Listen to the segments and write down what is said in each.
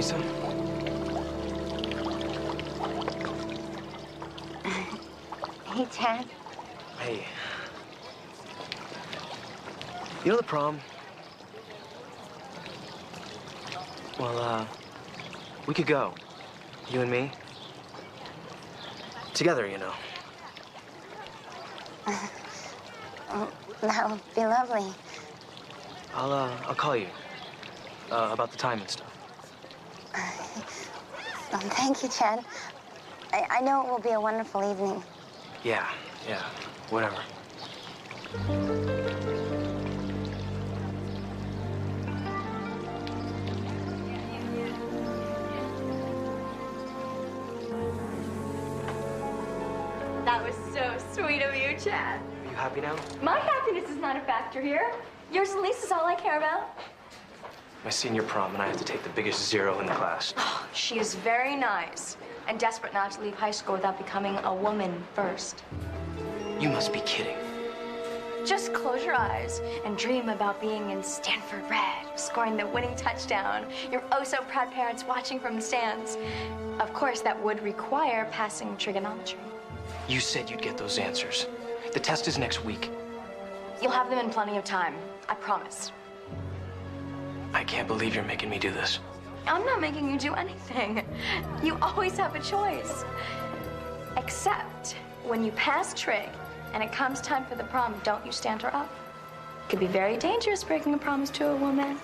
Lisa? Hey, Chad. Hey. You know the prom? Well, we could go. You and me. Together, you know. That would be lovely. I'll call you. About the time and stuff. Thank you, Chad. I know it will be a wonderful evening. Yeah, whatever. That was so sweet of you, Chad. Are you happy now? My happiness is not a factor here. Yours and Lisa's all I care about. My senior prom, and I have to take the biggest 0 in the class. Oh, she is very nice and desperate not to leave high school without becoming a woman first. You must be kidding. Just close your eyes and dream about being in Stanford Red, scoring the winning touchdown. Your oh-so-proud parents watching from the stands. Of course, that would require passing trigonometry. You said you'd get those answers. The test is next week. You'll have them in plenty of time, I promise. I can't believe you're making me do this. I'm not making you do anything. You always have a choice. Except when you pass trig and it comes time for the prom, don't you stand her up. It could be very dangerous breaking a promise to a woman.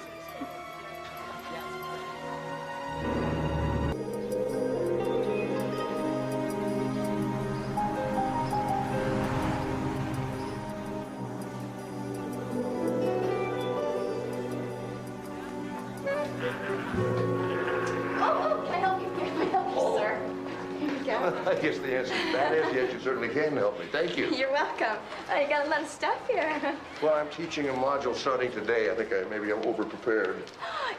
I guess the answer to that is yes, you certainly can help me. Thank you. You're welcome. Oh, you got a lot of stuff here. Well, I'm teaching a module starting today. I think maybe I'm over-prepared.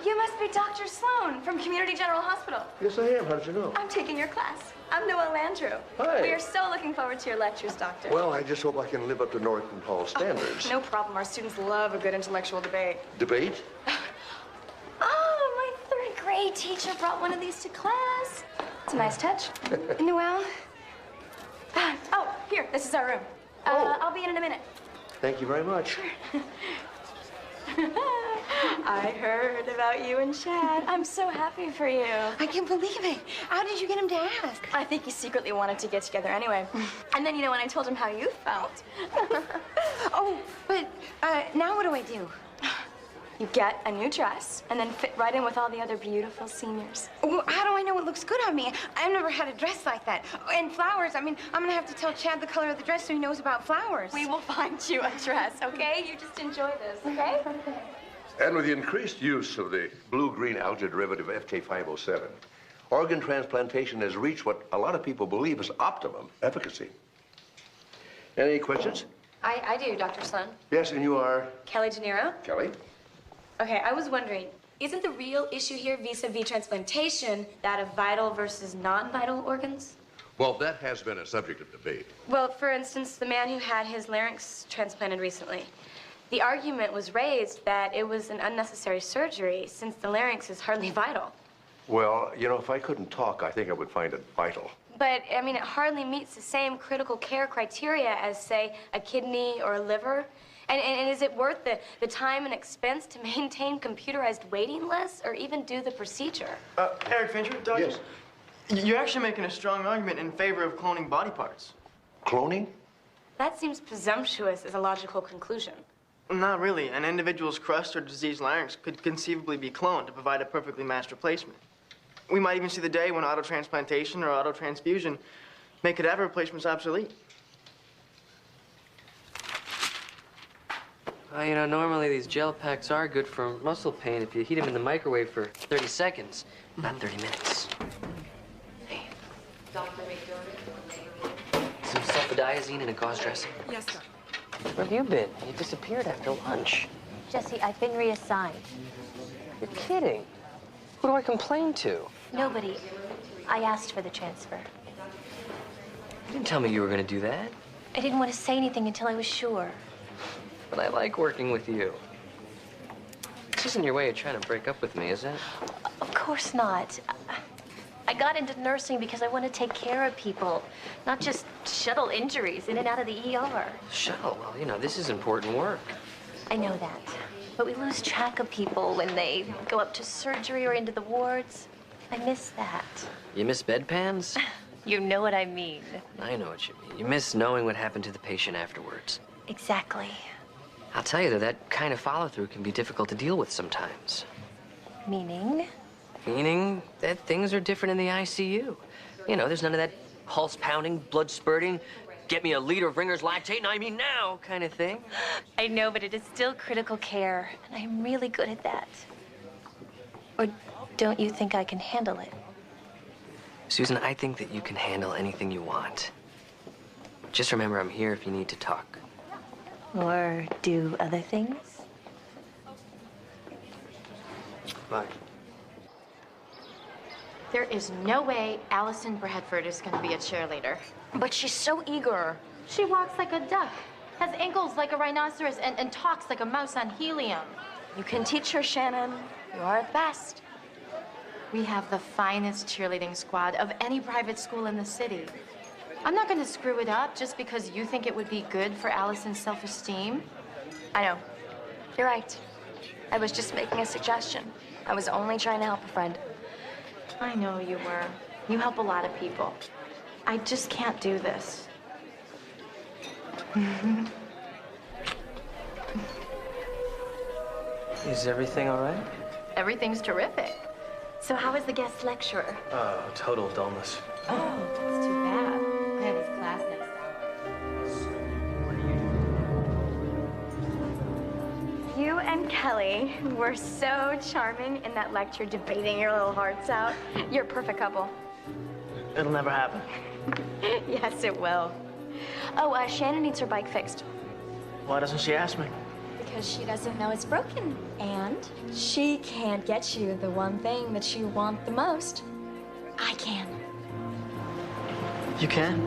You must be Dr. Sloan from Community General Hospital. Yes, I am. How did you know? I'm taking your class. I'm Noel. Hi. We are so looking forward to your lectures, Doctor. Well, I just hope I can live up to Norrington Hall standards. No problem. Our students love a good intellectual debate. Debate? Oh, my 3rd grade teacher brought one of these to class. It's a nice touch. Noel? Oh, here. This is our room. I'll be in a minute. Thank you very much. I heard about you and Chad. I'm so happy for you. I can't believe it. How did you get him to ask? I think he secretly wanted to get together anyway. And then, you know, when I told him how you felt. Oh, but now what do I do? You get a new dress and then fit right in with all the other beautiful seniors. Well, how do I know it looks good on me? I've never had a dress like that. And flowers, I mean, I'm gonna have to tell Chad the color of the dress so he knows about flowers. We will find you a dress, okay? You just enjoy this, okay? And with the increased use of the blue-green algae derivative FK507, organ transplantation has reached what a lot of people believe is optimum efficacy. Any questions? I do, Dr. Sloan. Yes, and you are? Kelly De Niro. Kelly? Okay, I was wondering, isn't the real issue here vis-a-vis transplantation that of vital versus non-vital organs? Well, that has been a subject of debate. Well, for instance, the man who had his larynx transplanted recently. The argument was raised that it was an unnecessary surgery since the larynx is hardly vital. Well, you know, if I couldn't talk, I think I would find it vital. But, I mean, it hardly meets the same critical care criteria as, say, a kidney or a liver. And is it worth the time and expense to maintain computerized waiting lists or even do the procedure? Eric Fincher, Doctor? Yes. You're actually making a strong argument in favor of cloning body parts. Cloning? That seems presumptuous as a logical conclusion. Not really. An individual's crushed or diseased larynx could conceivably be cloned to provide a perfectly matched replacement. We might even see the day when autotransplantation or autotransfusion make cadaver replacements obsolete. You know, normally these gel packs are good for muscle pain if you heat them in the microwave for 30 seconds, not 30 minutes. Hey. Some sulfadiazine and a gauze dressing. Yes, sir. Where have you been? You disappeared after lunch. Jesse, I've been reassigned. You're kidding. Who do I complain to? Nobody. I asked for the transfer. You didn't tell me you were going to do that. I didn't want to say anything until I was sure. But I like working with you. This isn't your way of trying to break up with me, is it? Of course not. I got into nursing because I want to take care of people, not just shuttle injuries in and out of the ER. Shuttle? Well, you know, this is important work. I know that. But we lose track of people when they go up to surgery or into the wards. I miss that. You miss bedpans? You know what I mean. I know what you mean. You miss knowing what happened to the patient afterwards. Exactly. I'll tell you, though, that kind of follow-through can be difficult to deal with sometimes. Meaning? Meaning that things are different in the ICU. You know, there's none of that pulse pounding, blood spurting, get me a liter of Ringer's lactate, and I mean now kind of thing. I know, but it is still critical care, and I'm really good at that. Or don't you think I can handle it? Susan, I think that you can handle anything you want. Just remember, I'm here if you need to talk. Or do other things? Bye. There is no way Allison Bradford is going to be a cheerleader. But she's so eager. She walks like a duck, has ankles like a rhinoceros, and talks like a mouse on helium. You can teach her, Shannon. You are at best. We have the finest cheerleading squad of any private school in the city. I'm not going to screw it up just because you think it would be good for Allison's self-esteem. I know. You're right. I was just making a suggestion. I was only trying to help a friend. I know you were. You help a lot of people. I just can't do this. Is everything all right? Everything's terrific. So how was the guest lecturer? Total dullness. Oh, that's too bad. I have his class next hour. You and Kelly were so charming in that lecture, debating your little hearts out. You're a perfect couple. It'll never happen. Yes, it will. Oh, Shannon needs her bike fixed. Why doesn't she ask me? Because she doesn't know it's broken. And she can't get you the one thing that you want the most. I can. You can?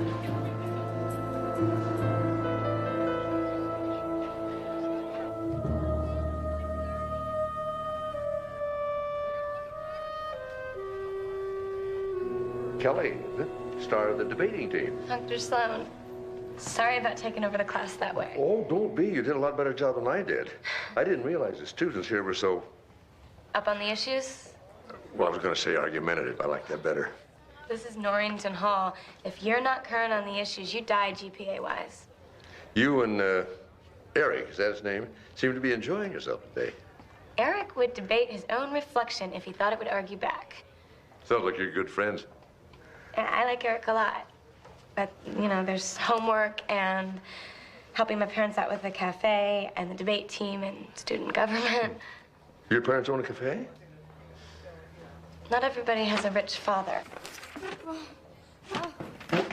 Kelly, the star of the debating team. Dr. Sloan, sorry about taking over the class that way. Oh, don't be. You did a lot better job than I did. I didn't realize the students here were so... Up on the issues? Well, I was going to say argumentative. I like that better. This is Norrington Hall. If you're not current on the issues, you die GPA-wise. You and, Eric, is that his name? Seem to be enjoying yourself today. Eric would debate his own reflection if he thought it would argue back. Sounds like you're good friends. I like Eric a lot. But, you know, there's homework and helping my parents out with the cafe and the debate team and student government. Your parents own a cafe? Not everybody has a rich father.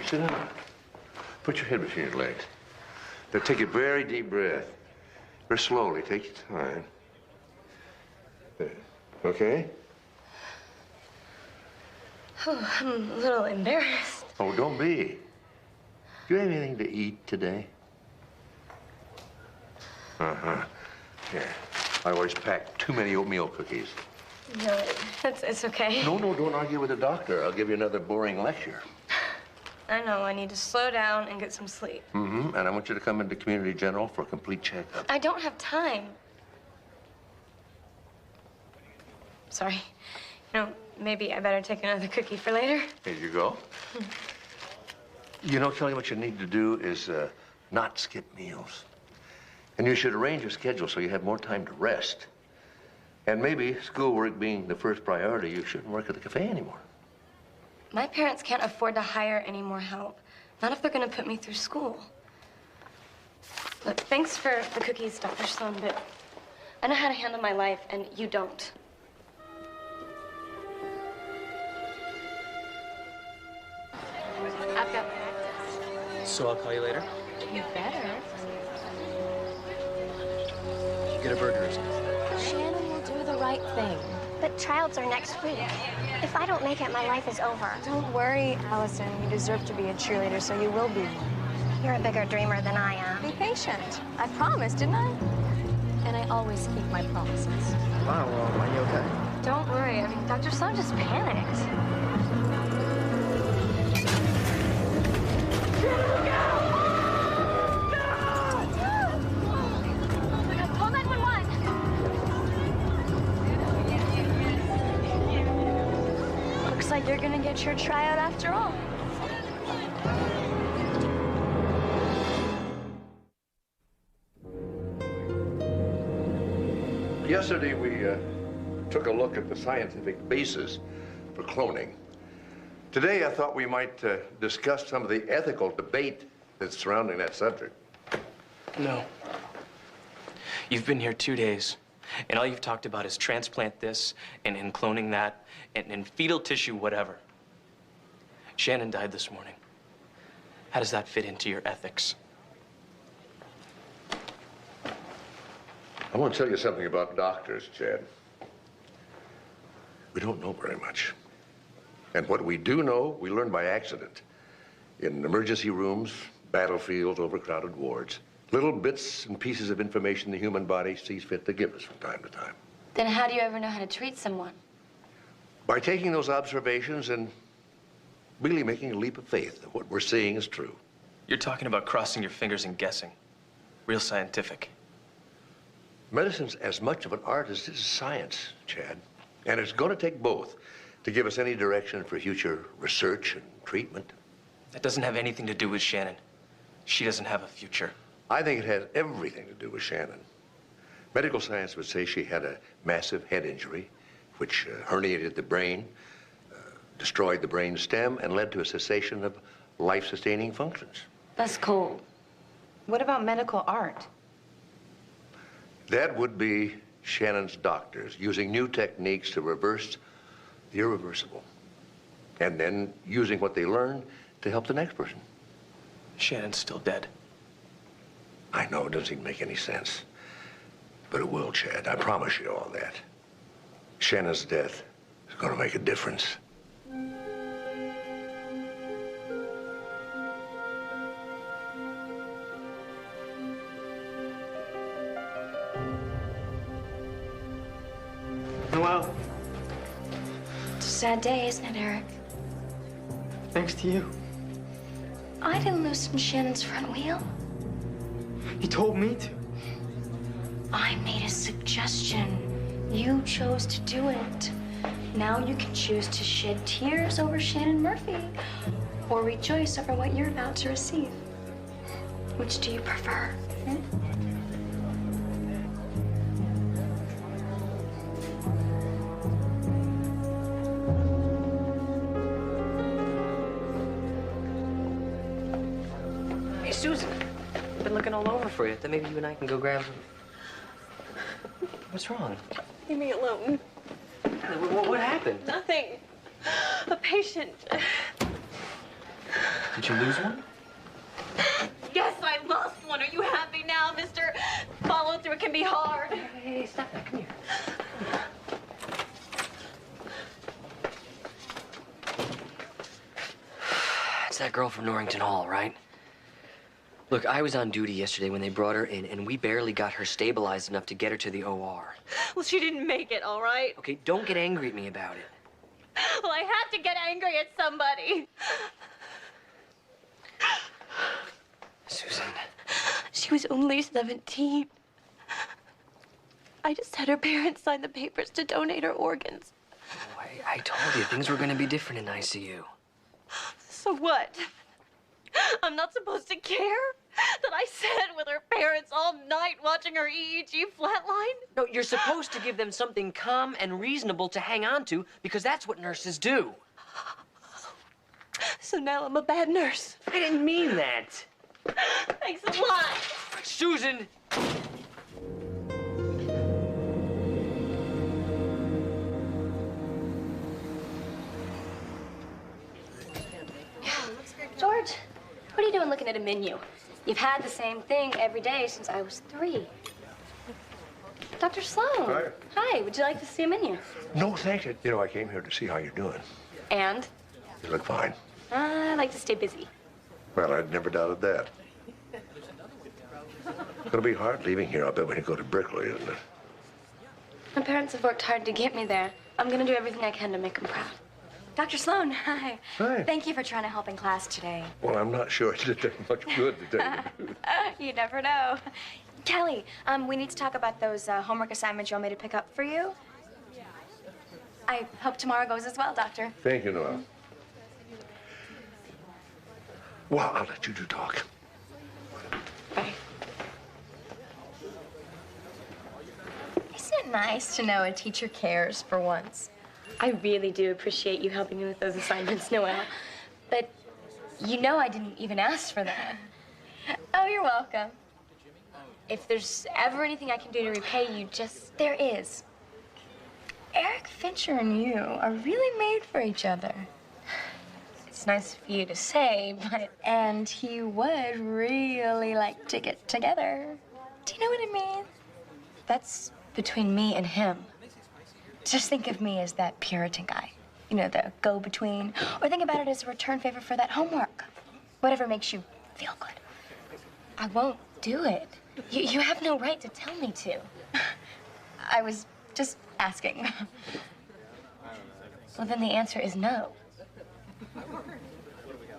Sit down. Put your head between your legs. Now take a very deep breath. Very slowly. Take your time. There. Okay? Oh, I'm a little embarrassed. Oh, don't be. Do you have anything to eat today? Uh-huh. Yeah. I always pack too many oatmeal cookies. No, it's okay. No, don't argue with the doctor. I'll give you another boring lecture. I know. I need to slow down and get some sleep. Mm-hmm. And I want you to come into Community General for a complete checkup. I don't have time. Sorry. You know, maybe I better take another cookie for later. Here you go. You know, Kelly, what you need to do is not skip meals. And you should arrange your schedule so you have more time to rest. And maybe schoolwork being the first priority, you shouldn't work at the cafe anymore. My parents can't afford to hire any more help. Not if they're going to put me through school. Look, thanks for the cookies, Dr. Sloan, but I know how to handle my life, and you don't. I've got practice. So I'll call you later? You better. Get a burger or something. Shannon will do the right thing. But tryouts are next week. If I don't make it, my life is over. Don't worry, Allison. You deserve to be a cheerleader, so you will be. You're a bigger dreamer than I am. Be patient. I promised, didn't I? and I always keep my promises. Wow, well, are you okay? Don't worry. I mean, Dr. Sloan just panicked. Call 911. Looks like you're gonna get your tryout after all. Yesterday, we took a look at the scientific basis for cloning. Today, I thought we might discuss some of the ethical debate that's surrounding that subject. No. You've been here 2 days, and all you've talked about is transplant this and cloning that and fetal tissue, whatever. Shannon died this morning. How does that fit into your ethics? I want to tell you something about doctors, Chad. We don't know very much. And what we do know, we learn by accident. In emergency rooms, battlefields, overcrowded wards. Little bits and pieces of information the human body sees fit to give us from time to time. Then how do you ever know how to treat someone? By taking those observations and really making a leap of faith that what we're seeing is true. You're talking about crossing your fingers and guessing. Real scientific. Medicine's as much of an art as it is science, Chad. And it's going to take both to give us any direction for future research and treatment. That doesn't have anything to do with Shannon. She doesn't have a future. I think it has everything to do with Shannon. Medical science would say she had a massive head injury, which herniated the brain, destroyed the brain stem, and led to a cessation of life-sustaining functions. That's cold. What about medical art? That would be Shannon's doctors using new techniques to reverse the irreversible. And then using what they learned to help the next person. Shannon's still dead. I know it doesn't even make any sense. But it will, Chad. I promise you all that. Shannon's death is going to make a difference. Noel, It's a sad day, isn't it, Eric? thanks to you. I didn't loosen Shannon's front wheel. He told me to. I made a suggestion. You chose to do it. Now you can choose to shed tears over Shannon Murphy or rejoice over what you're about to receive. Which do you prefer? Hey, Susan. I've been looking all over for you. Then maybe you and I can go grab some. What's wrong? Leave me alone. What happened? Nothing. A patient. Did you lose one? Yes, I lost one. Are you happy now, mister? Follow through can be hard. Hey, stop that. Come here. It's that girl from Norrington Hall, right? Look, I was on duty yesterday when they brought her in, and we barely got her stabilized enough to get her to the OR. Well, she didn't make it, all right? Okay, don't get angry at me about it. Well, I have to get angry at somebody. Susan. She was only 17. I just had her parents sign the papers to donate her organs. Oh, I told you things were going to be different in ICU. So what? I'm not supposed to care that I sat with her parents all night watching her EEG flatline? No, you're supposed to give them something calm and reasonable to hang on to because that's what nurses do. So now I'm a bad nurse. I didn't mean that. Thanks a lot. Susan! George, what are you doing looking at a menu? You've had the same thing every day since I was 3. Dr. Sloan. Hi. Hi, would you like to see a menu? No, thank you. You know, I came here to see how you're doing. And? You look fine. I like to stay busy. Well, I'd never doubted that. It's gonna be hard leaving here. I bet when you go to Berkeley, isn't it? My parents have worked hard to get me there. I'm gonna do everything I can to make them proud. Dr. Sloan, hi. Hi. Thank you for trying to help in class today. Well, I'm not sure it did much good, to tell you the truth. You never know. Kelly, we need to talk about those homework assignments you want me to pick up for you. I hope tomorrow goes as well, Doctor. Thank you, Noel. Well, I'll let you two talk. Bye. Isn't it nice to know a teacher cares for once? I really do appreciate you helping me with those assignments, Noel. But you know I didn't even ask for that. Oh, you're welcome. If there's ever anything I can do to repay you, there is. Eric Fincher and you are really made for each other. It's nice of you to say, and he would really like to get together. Do you know what I mean? That's between me and him. Just think of me as that Puritan guy. You know, the go-between. Or think about it as a return favor for that homework. Whatever makes you feel good. I won't do it. You have no right to tell me to. I was just asking. Well, then the answer is no.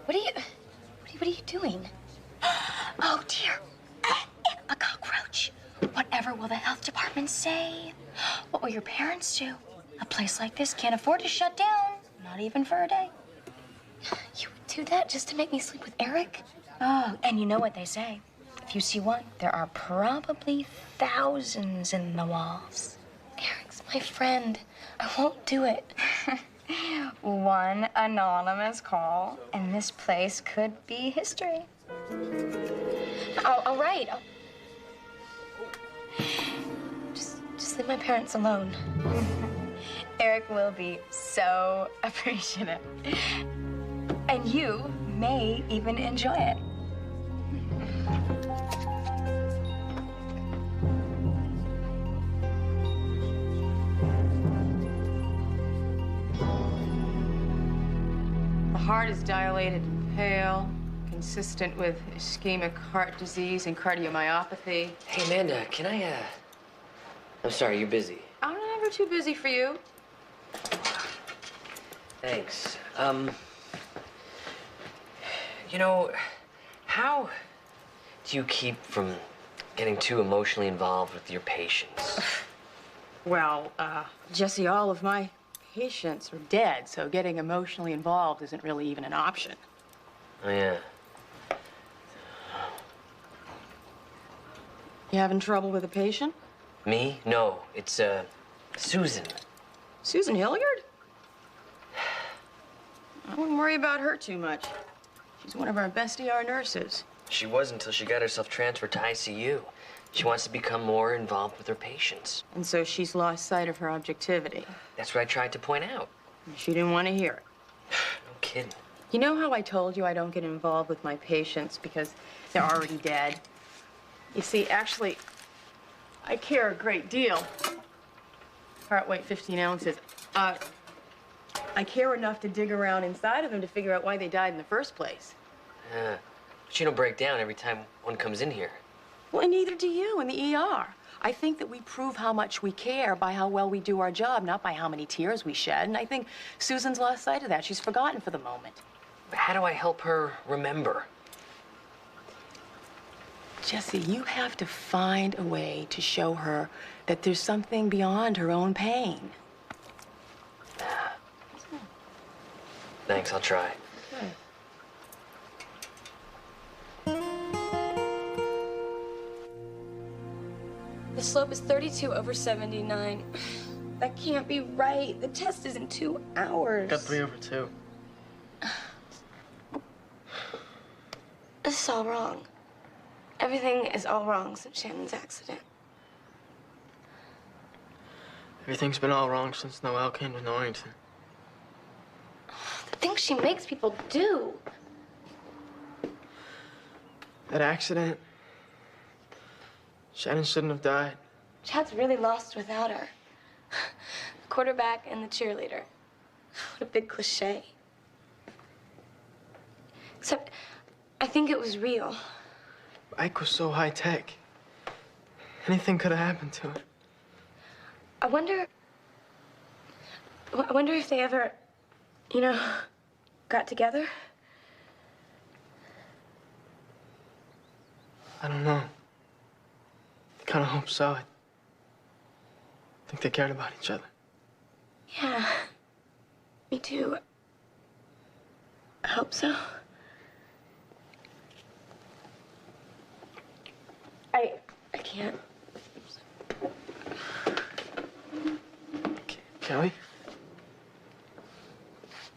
What are you doing? Oh, dear. A cockroach. Whatever will the health department say? What will your parents do? A place like this can't afford to shut down. Not even for a day. You would do that just to make me sleep with Eric? Oh, and you know what they say. If you see one, there are probably thousands in the walls. Eric's my friend. I won't do it. One anonymous call, and this place could be history. Oh, all right. Just leave my parents alone. Eric will be so appreciative. And you may even enjoy it. The heart is dilated and pale, consistent with ischemic heart disease and cardiomyopathy. Hey, Amanda, can I, I'm sorry, you're busy. I'm never too busy for you. Thanks. You know, how do you keep from getting too emotionally involved with your patients? Well, Jesse, all of my patients are dead, so getting emotionally involved isn't really even an option. Oh, yeah. You having trouble with a patient? Me? No, it's, Susan. Susan Hilliard? I wouldn't worry about her too much. She's one of our best ER nurses. She was until she got herself transferred to ICU. She wants to become more involved with her patients. And so she's lost sight of her objectivity. That's what I tried to point out. She didn't want to hear it. No kidding. You know how I told you I don't get involved with my patients because they're already dead? You see, actually, I care a great deal. Heart weight 15 ounces. I care enough to dig around inside of them to figure out why they died in the first place. But you don't break down every time one comes in here. Well, and neither do you in the ER. I think that we prove how much we care by how well we do our job, not by how many tears we shed. And I think Susan's lost sight of that. She's forgotten for the moment. But how do I help her remember? Jesse, you have to find a way to show her that there's something beyond her own pain. Thanks, I'll try. Okay. The slope is 32/79. That can't be right. The test is in 2 hours. Got 3/2. This is all wrong. Everything is all wrong since Shannon's accident. Everything's been all wrong since Noel came to Norrington. The things she makes people do. That accident, Shannon shouldn't have died. Chad's really lost without her. The quarterback and the cheerleader. What a big cliche. Except, I think it was real. Ike was so high-tech. Anything could have happened to her. I wonder if they ever, you know, got together. I don't know. I kind of hope so. I think they cared about each other. Yeah, me too. I hope so. I can't. Kelly?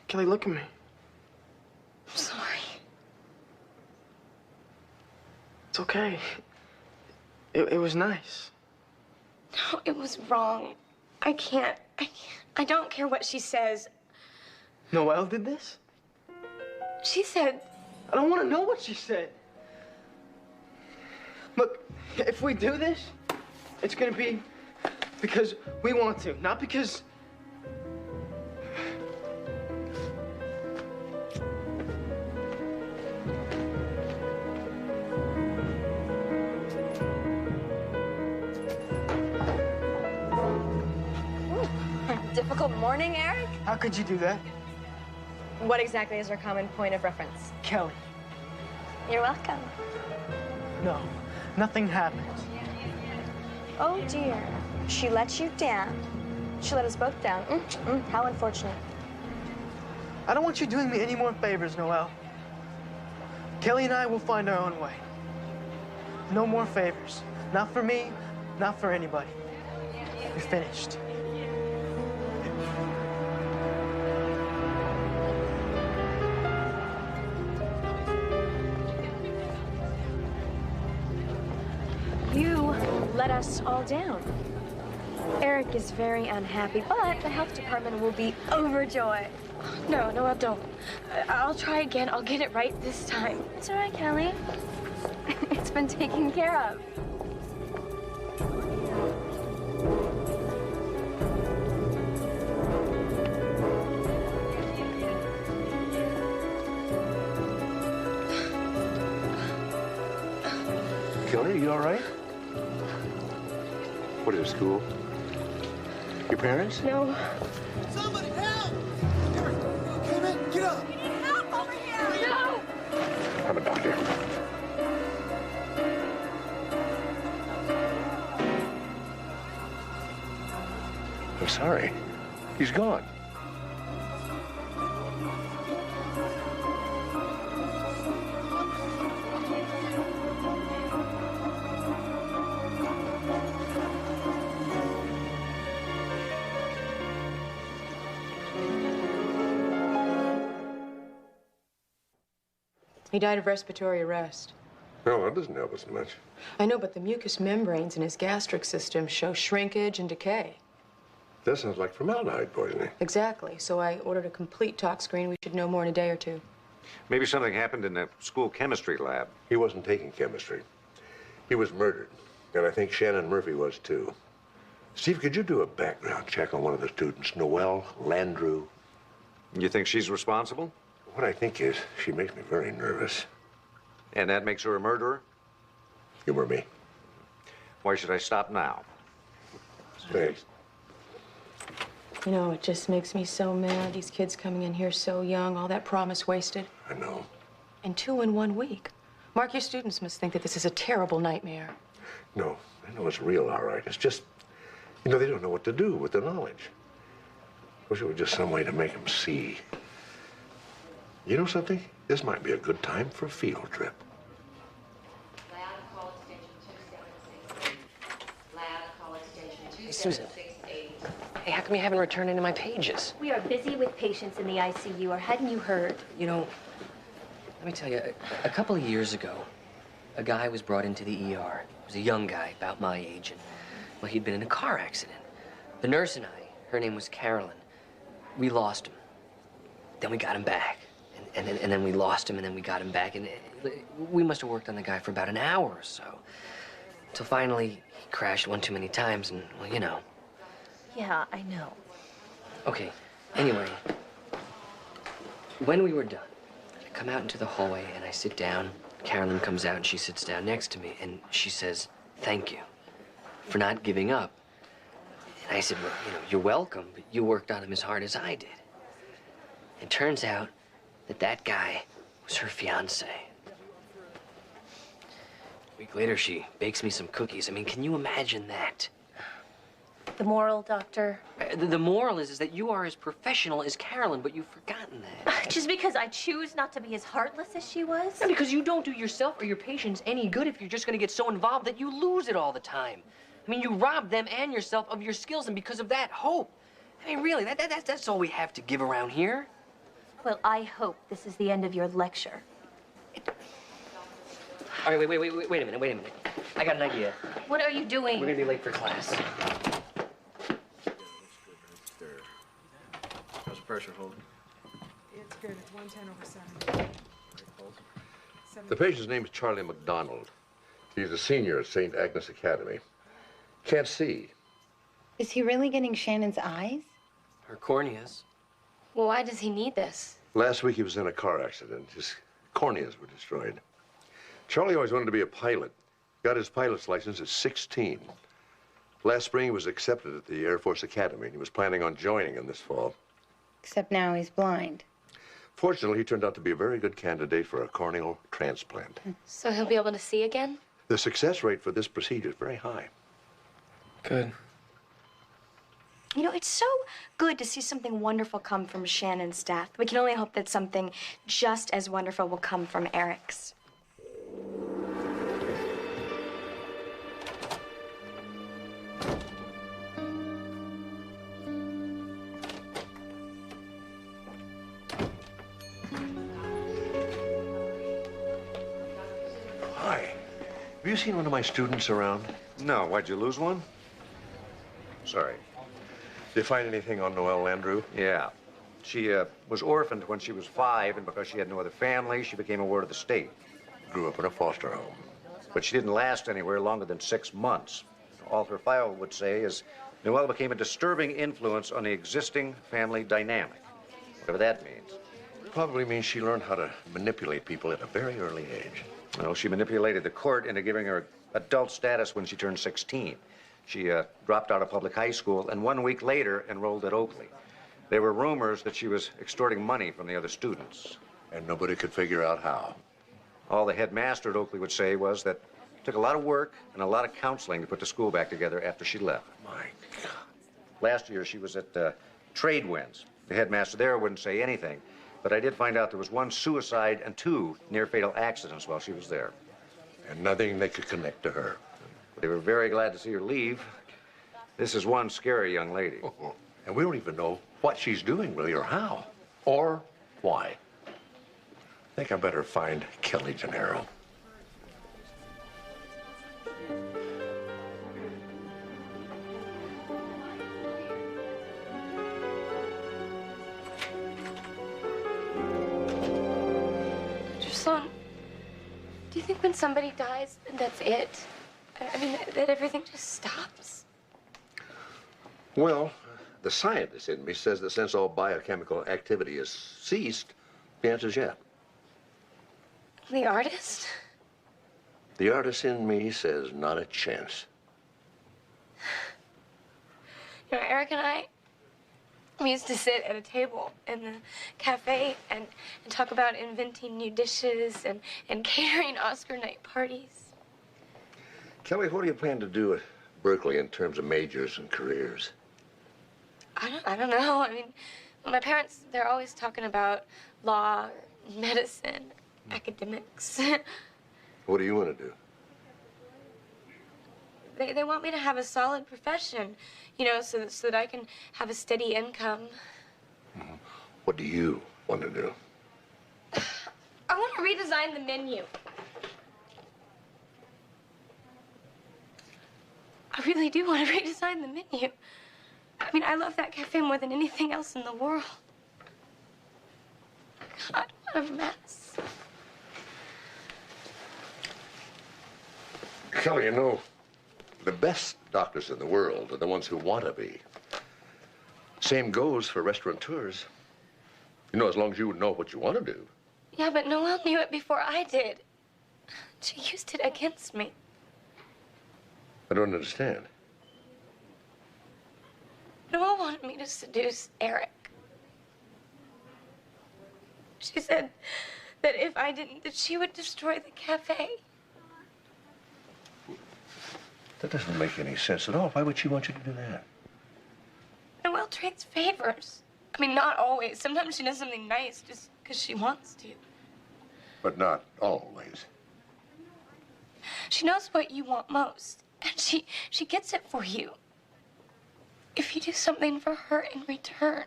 Kelly, look at me. I'm sorry. It's okay. It was nice. No, it was wrong. I can't. I don't care what she says. Noel did this? She said... I don't want to know what she said. Look, if we do this, it's gonna be because we want to, not because... Difficult morning, Eric? How could you do that? What exactly is our common point of reference? Kelly. You're welcome. No, nothing happened. Oh, dear. She let you down. She let us both down. How unfortunate. I don't want you doing me any more favors, Noel. Kelly and I will find our own way. No more favors. Not for me, not for anybody. We're finished. You let us all down. Eric is very unhappy, but the health department will be overjoyed. No, I don't. I'll try again. I'll get it right this time. It's all right, Kelly. It's been taken care of. Kelly, are you all right? What is it, school? Your parents? No. Somebody help! Okay, man, get up! We need help over here! No! I'm a doctor. I'm sorry. He's gone. He died of respiratory arrest. No, that doesn't help us much. I know, but the mucous membranes in his gastric system show shrinkage and decay. That sounds like formaldehyde poisoning. Exactly. So I ordered a complete tox screen. We should know more in a day or two. Maybe something happened in the school chemistry lab. He wasn't taking chemistry. He was murdered. And I think Shannon Murphy was, too. Steve, could you do a background check on one of the students, Noel Landrew? You think she's responsible? What I think is, she makes me very nervous. And that makes her a murderer? Humor me. Why should I stop now? Thanks. You know, it just makes me so mad. These kids coming in here so young, all that promise wasted. I know. And 2 in 1 week. Mark, your students must think that this is a terrible nightmare. No, I know it's real, all right. It's just, you know, they don't know what to do with the knowledge. Wish it were just some way to make them see. You know something? This might be a good time for a field trip. Hey, Susan. Hey, how come you haven't returned any of my pages? We are busy with patients in the ICU, or hadn't you heard? You know, let me tell you, a couple of years ago, a guy was brought into the ER. He was a young guy, about my age, and, well, he'd been in a car accident. The nurse and I, her name was Carolyn, we lost him. Then we got him back. And then we lost him, and then we got him back. And we must have worked on the guy for about an hour or so. Until finally, he crashed one too many times, and, well, you know. Yeah, I know. Okay, anyway, when we were done, I come out into the hallway, and I sit down. Carolyn comes out, and she sits down next to me, and she says, "Thank you." for not giving up. And I said, well, you know, you're welcome, but you worked on him as hard as I did. It turns out that that guy was her fiancé. A week later, she bakes me some cookies. I mean, can you imagine that? The moral, Doctor? The moral is that you are as professional as Carolyn, but you've forgotten that. Just because I choose not to be as heartless as she was? And because you don't do yourself or your patients any good if you're just going to get so involved that you lose it all the time. I mean, you rob them and yourself of your skills, and because of that, hope. I mean, really, that's all we have to give around here. Well, I hope this is the end of your lecture. All right, wait a minute. I got an idea. What are you doing? We're going to be late for class. How's the pressure holding? It's good. It's 110/7. The patient's name is Charlie McDonald. He's a senior at St. Agnes Academy. Can't see. Is he really getting Shannon's eyes? Her corneas. Well, why does he need this? Last week he was in a car accident. His corneas were destroyed. Charlie always wanted to be a pilot. Got his pilot's license at 16. Last spring he was accepted at the Air Force Academy, and he was planning on joining in this fall. Except now he's blind. Fortunately, he turned out to be a very good candidate for a corneal transplant. So he'll be able to see again? The success rate for this procedure is very high. Good. You know, it's so good to see something wonderful come from Shannon's death. We can only hope that something just as wonderful will come from Eric's. Hi. Have you seen one of my students around? No, why'd you lose one? Sorry. Did you find anything on Noel Landrew? Yeah. She was orphaned when she was 5, and because she had no other family, she became a ward of the state. Grew up in a foster home. But she didn't last anywhere longer than 6 months. All her file would say is Noel became a disturbing influence on the existing family dynamic, whatever that means. Probably means she learned how to manipulate people at a very early age. Well, she manipulated the court into giving her adult status when she turned 16. She dropped out of public high school and 1 week later enrolled at Oakley. There were rumors that she was extorting money from the other students. And nobody could figure out how. All the headmaster at Oakley would say was that it took a lot of work and a lot of counseling to put the school back together after she left. My God. Last year, she was at Trade Winds. The headmaster there wouldn't say anything, but I did find out there was 1 suicide and 2 near-fatal accidents while she was there. And nothing they could connect to her. They were very glad to see her leave. This is one scary young lady. And we don't even know what she's doing, really, or how, or why. I think I better find Kelly Gennaro. Dr. Sloan, do you think when somebody dies, that's it? I mean, that everything just stops? Well, the scientist in me says that since all biochemical activity has ceased, the answer's yes. The artist? The artist in me says not a chance. You know, Eric and I, we used to sit at a table in the cafe and talk about inventing new dishes and catering Oscar night parties. Kelly, what do you plan to do at Berkeley in terms of majors and careers? I don't know. I mean, my parents, they're always talking about law, medicine, academics. What do you want to do? They want me to have a solid profession, you know, so that I can have a steady income. What do you want to do? I want to redesign the menu. I really do want to redesign the menu. I mean, I love that cafe more than anything else in the world. God, what a mess. Kelly, you know, the best doctors in the world are the ones who want to be. Same goes for restaurateurs. You know, as long as you know what you want to do. Yeah, but Noel knew it before I did. She used it against me. I don't understand. Noel wanted me to seduce Eric. She said that if I didn't, that she would destroy the cafe. That doesn't make any sense at all. Why would she want you to do that? Noel trades favors. I mean, not always. Sometimes she does something nice just because she wants to. But not always. She knows what you want most, and she gets it for you. If you do something for her in return.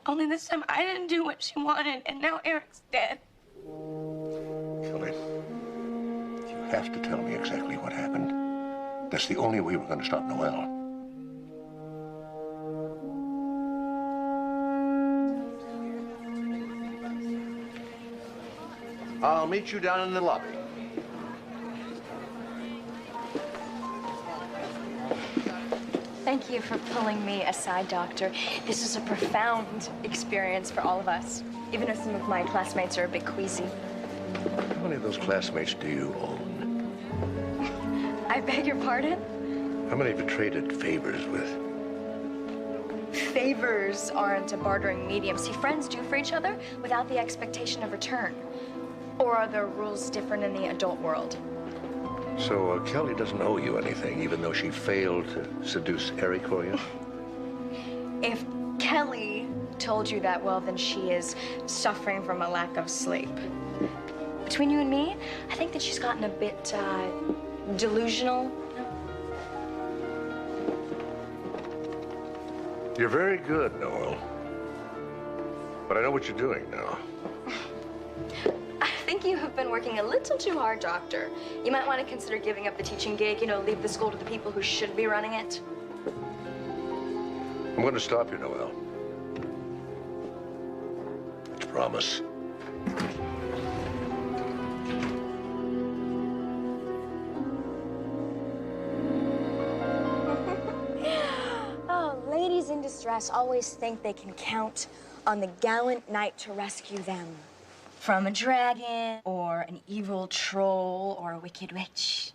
Only this time I didn't do what she wanted, and now Eric's dead. Kelly, you have to tell me exactly what happened. That's the only way we're going to stop Noel. I'll meet you down in the lobby. Thank you for pulling me aside, Doctor. This is a profound experience for all of us, even if some of my classmates are a bit queasy. How many of those classmates do you own? I beg your pardon? How many have you traded favors with? Favors aren't a bartering medium. See, friends do for each other without the expectation of return. Or are the rules different in the adult world? So Kelly doesn't owe you anything, even though she failed to seduce Eric for you? If Kelly told you that, well, then she is suffering from a lack of sleep. Between you and me, I think that she's gotten a bit delusional. You're very good, Noel. But I know what you're doing now. I think you have been working a little too hard, Doctor. You might want to consider giving up the teaching gig, you know, leave the school to the people who should be running it. I'm going to stop you, Noel. It's a promise. Oh, ladies in distress always think they can count on the gallant knight to rescue them. From a dragon, or an evil troll, or a wicked witch.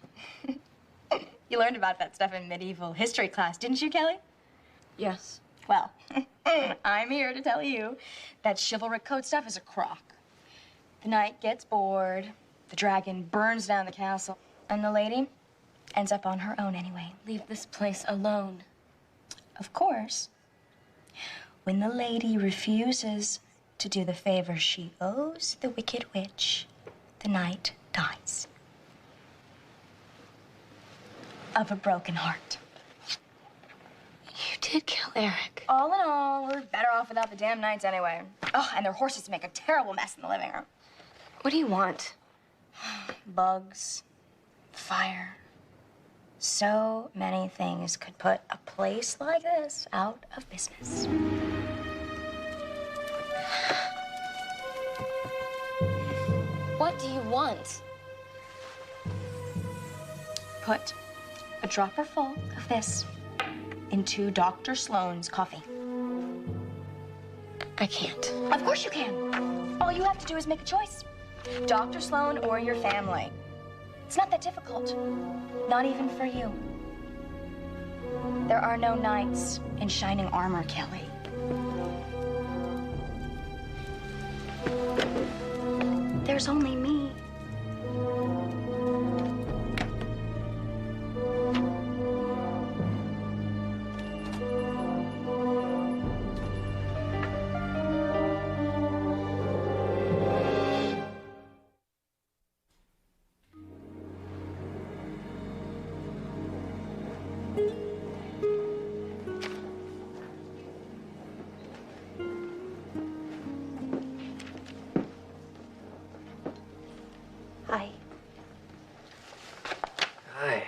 You learned about that stuff in medieval history class, didn't you, Kelly? Yes. Well, I'm here to tell you that chivalric code stuff is a crock. The knight gets bored, the dragon burns down the castle, and the lady ends up on her own anyway. Leave this place alone. Of course, when the lady refuses to do the favor she owes the wicked witch, the knight dies. Of a broken heart. You did kill Eric. All in all, we're better off without the damn knights anyway. Oh, and their horses make a terrible mess in the living room. What do you want? Bugs, fire. So many things could put a place like this out of business. What do you want? Put a dropper full of this into Dr. Sloan's coffee. I can't. Of course you can. All you have to do is make a choice. Dr. Sloan or your family. It's not that difficult. Not even for you. There are no knights in shining armor, Kelly. There's only me. Hi. Hi.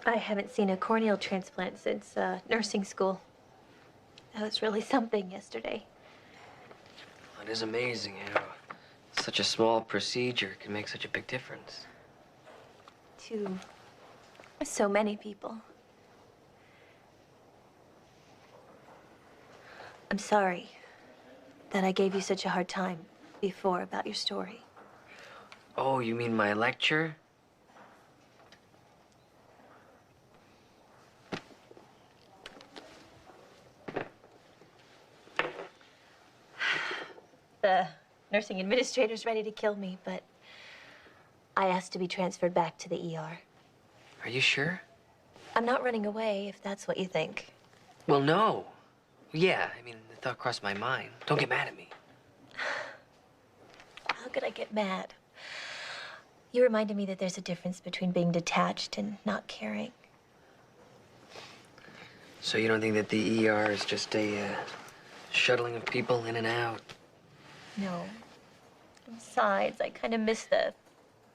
I haven't seen a corneal transplant since nursing school. That was really something yesterday. It is amazing how such a small procedure can make such a big difference. To so many people. I'm sorry that I gave you such a hard time before about your story. Oh, you mean my lecture? The nursing administrator's ready to kill me, but I asked to be transferred back to the ER. Are you sure? I'm not running away, if that's what you think. Well, no. Yeah, I mean, the thought crossed my mind. Don't get mad at me. How could I get mad? You reminded me that there's a difference between being detached and not caring. So you don't think that the ER is just a shuttling of people in and out? No. Besides, I kind of miss the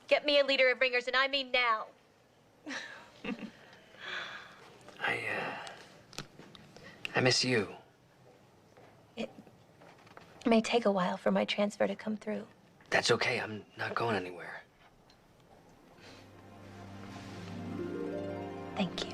get me a leader of ringers, and I mean now. I miss you. It may take a while for my transfer to come through. That's okay. I'm not going anywhere. Thank you.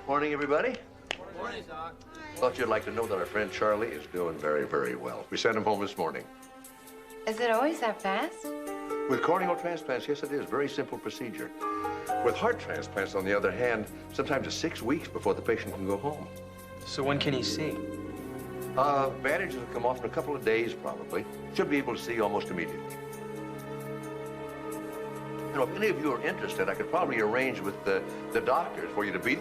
Morning, everybody. Morning, Doc. Thought you'd like to know that our friend Charlie is doing very, very well. We sent him home this morning. Is it always that fast? With corneal transplants, yes, it is. Very simple procedure. With heart transplants, on the other hand, sometimes it's 6 weeks before the patient can go home. So when can he see? Bandages will come off in a couple of days, probably. Should be able to see almost immediately. You know, if any of you are interested, I could probably arrange with the doctors for you to be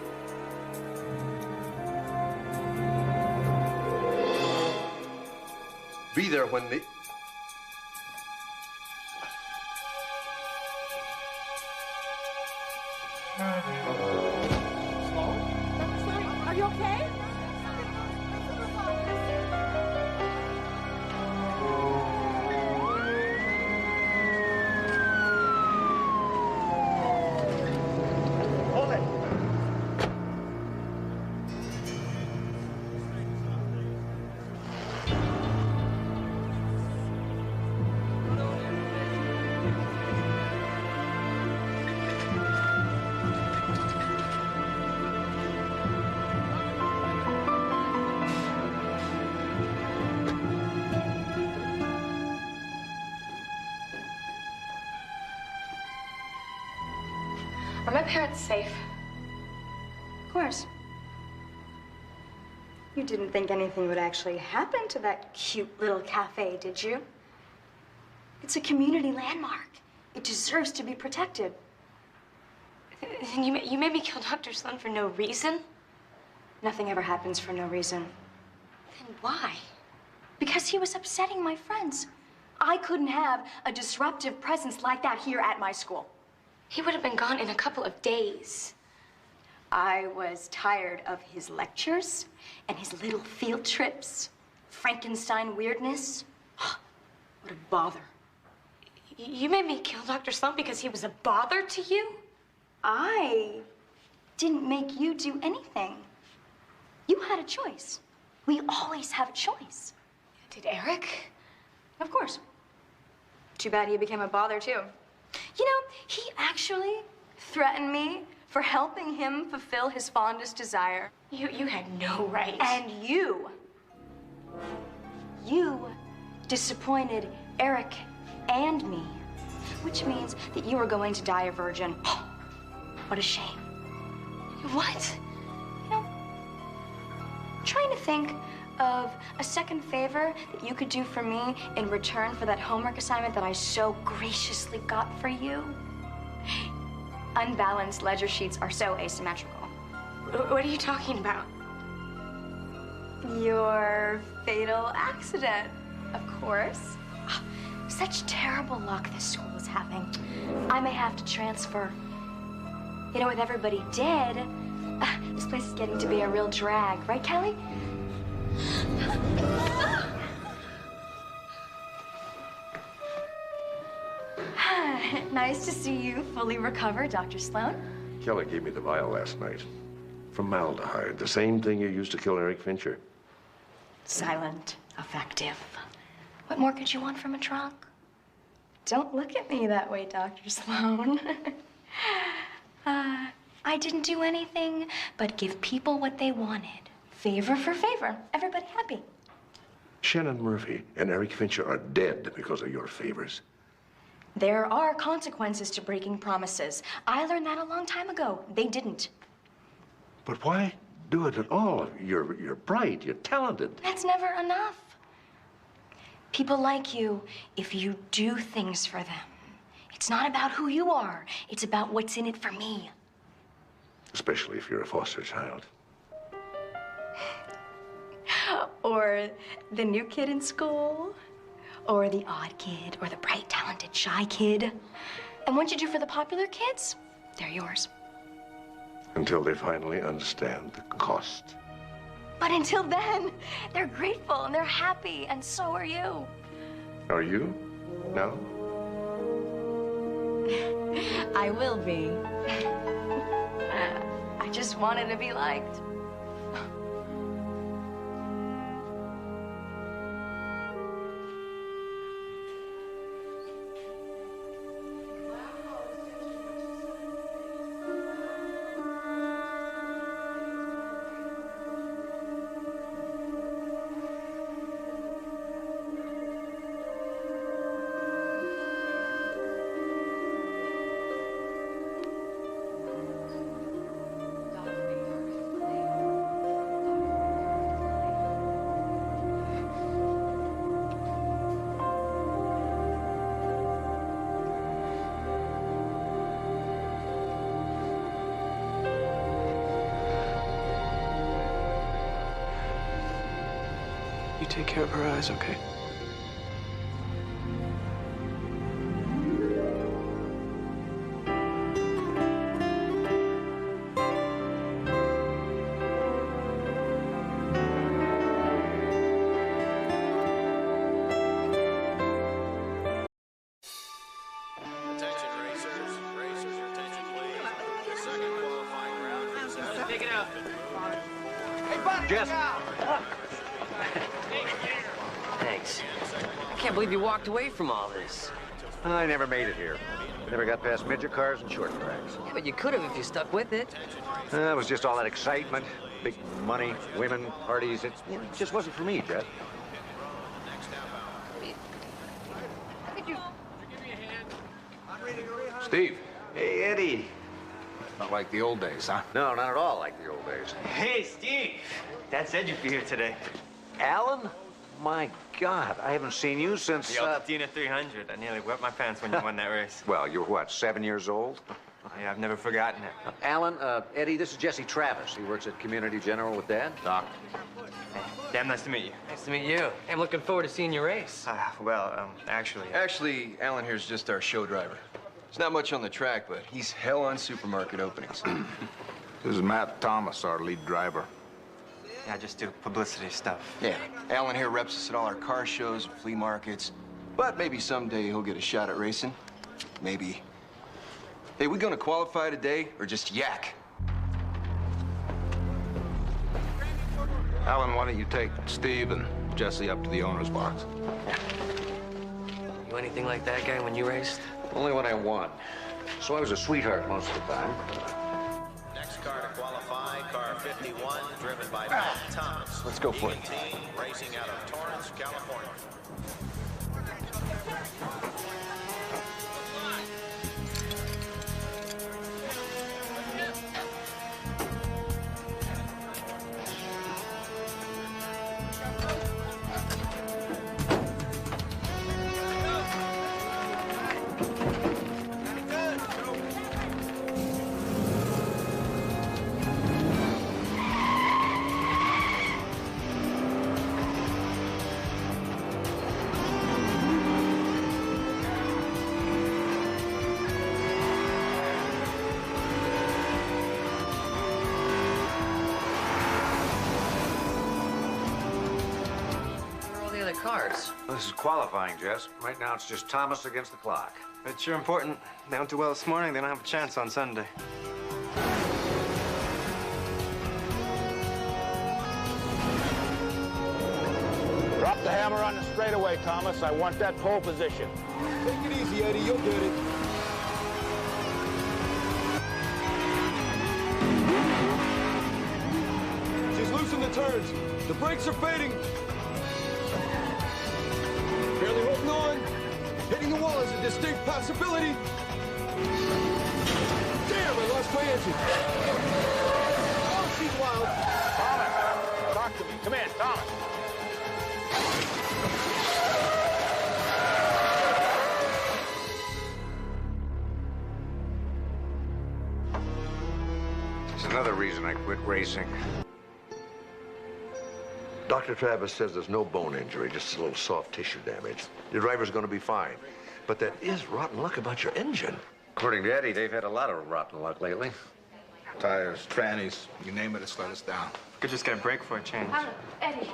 there when the... Sloan, are you okay? Hold it. Are my parents safe? Of course. You didn't think anything would actually happen to that cute little cafe, did you? It's a community landmark. It deserves to be protected. And you made me kill Dr. Sloan for no reason? Nothing ever happens for no reason. Then why? Because he was upsetting my friends. I couldn't have a disruptive presence like that here at my school. He would have been gone in a couple of days. I was tired of his lectures and his little field trips, Frankenstein weirdness. What a bother. You made me kill Dr. Sloan because he was a bother to you? I didn't make you do anything. You had a choice. We always have a choice. Did Eric? Of course. Too bad he became a bother, too. You know, he actually threatened me for helping him fulfill his fondest desire. You had no right. And you disappointed Eric and me, which means that you are going to die a virgin. What a shame. What? You know, trying to think of a second favor that you could do for me in return for that homework assignment that I so graciously got for you. Unbalanced ledger sheets are so asymmetrical. What are you talking about? Your fatal accident, of course. Such terrible luck this school is having. I may have to transfer. You know, with everybody dead, this place is getting to be a real drag. Right, Kelly? Nice to see you fully recovered, Dr. Sloan. Kelly gave me the vial last night. Formaldehyde, the same thing you used to kill Eric Fincher. Silent, effective. What more could you want from a drug? Don't look at me that way, Dr. Sloan. I didn't do anything but give people what they wanted. Favor for favor. Everybody happy. Shannon Murphy and Eric Fincher are dead because of your favors. There are consequences to breaking promises. I learned that a long time ago. They didn't. But why do it at all? You're bright, you're talented. That's never enough. People like you if you do things for them. It's not about who you are. It's about what's in it for me. Especially if you're a foster child. Or the new kid in school. Or the odd kid. Or the bright, talented, shy kid. And what you do for the popular kids, they're yours. Until they finally understand the cost. But until then, they're grateful and they're happy, and so are you. Are you? No? I will be. I just wanted to be liked. You take care of her eyes, okay? Thanks. I can't believe you walked away from all this. I never made it here. Never got past midget cars and short tracks. Yeah, but you could have if you stuck with it. It was just all that excitement, big money, women, parties. It just wasn't for me, Jeff. Steve. Hey, Eddie. Not like the old days, huh? No, not at all like the old days. Hey, Steve. Dad said you'd be here today. Alan? My God, I haven't seen you since... The Altatina 300. I nearly wet my pants when you won that race. Well, you were what, 7 years old? Yeah, I've never forgotten it. Alan, Eddie, this is Jesse Travis. He works at Community General with Dad. Doc. Hey, damn nice to meet you. Nice to meet you. I'm looking forward to seeing your race. Actually... Actually, Alan here's just our show driver. There's not much on the track, but he's hell on supermarket openings. This is Matt Thomas, our lead driver. Yeah, I just do publicity stuff. Yeah, Alan here reps us at all our car shows and flea markets. But maybe someday he'll get a shot at racing. Maybe. Hey, we gonna qualify today or just yak? Alan, why don't you take Steve and Jesse up to the owner's box? You anything like that guy when you raced? Only when I won. So I was a sweetheart most of the time. Next car to qualify, car 51, driven by Matt Thomas. Let's go for it. Racing out of Torrance, California. Cars. starts. Well, this is qualifying, Jess. Right now, it's just Thomas against the clock. It's sure important. They don't do well this morning, they don't have a chance on Sunday. Drop the hammer on the straightaway, Thomas. I want that pole position. Take it easy, Eddie. You'll get it. She's loose in the turns. The brakes are fading. Barely holding on. Hitting the wall is a distinct possibility. Damn, I lost my engine. Oh, she's wild. Thomas, talk to me. Come in, Thomas. It's another reason I quit racing. Dr. Travis says there's no bone injury, just a little soft tissue damage. Your driver's going to be fine. But there is rotten luck about your engine. According to Eddie, they've had a lot of rotten luck lately. Tires, trannies, you name it, it's let us down. Could just get a break for a change. Eddie,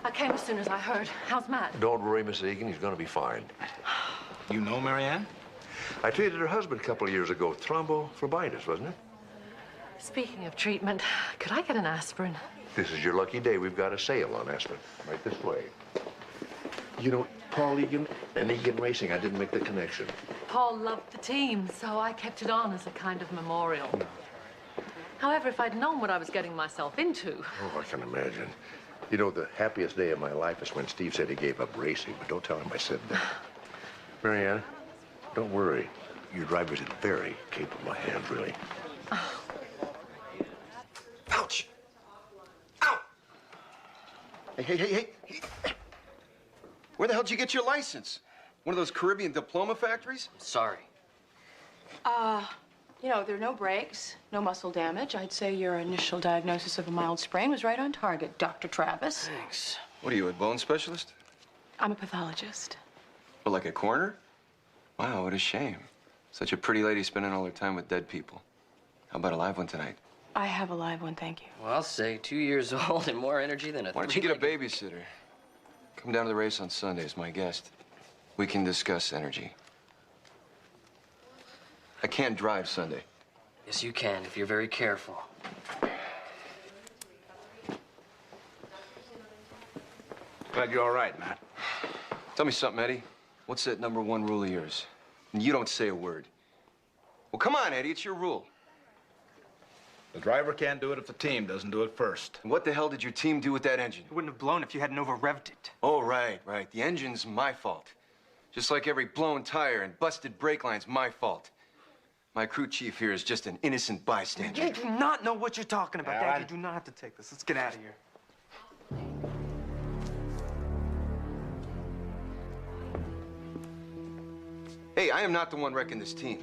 I came as soon as I heard. How's Matt? Don't worry, Miss Egan. He's going to be fine. You know Marianne? I treated her husband a couple of years ago. Thrombophlebitis, wasn't it? Speaking of treatment, could I get an aspirin? This is your lucky day. We've got a sale on aspirin. Right this way. You know, Paul Egan and Egan Racing, I didn't make the connection. Paul loved the team, so I kept it on as a kind of memorial. However, if I'd known what I was getting myself into... Oh, I can imagine. You know, the happiest day of my life is when Steve said he gave up racing, but don't tell him I said that. Marianne, don't worry. Your driver's in very capable hands, really. Oh. Ouch! Ow! Hey. Where the hell did you get your license? One of those Caribbean diploma factories? Sorry. You know, there are no breaks, no muscle damage. I'd say your initial diagnosis of a mild sprain was right on target, Dr. Travis. Thanks. What are you, a bone specialist? I'm a pathologist. But like a coroner? Wow, what a shame. Such a pretty lady spending all her time with dead people. How about a live one tonight? I have a live one, thank you. Well, I'll say 2 years old and more energy than a... Why don't you get a babysitter? Come down to the race on Sunday as my guest. We can discuss energy. I can't drive Sunday. Yes, you can, if you're very careful. Glad you're all right, Matt. Tell me something, Eddie. What's that #1 rule of yours? And you don't say a word. Well, come on, Eddie, it's your rule. The driver can't do it if the team doesn't do it first. And what the hell did your team do with that engine? It wouldn't have blown if you hadn't over-revved it. Oh, right. The engine's my fault. Just like every blown tire and busted brake line's my fault. My crew chief here is just an innocent bystander. You do not know what you're talking about, Dad. Dad. You do not have to take this. Let's get out of here. Hey, I am not the one wrecking this team.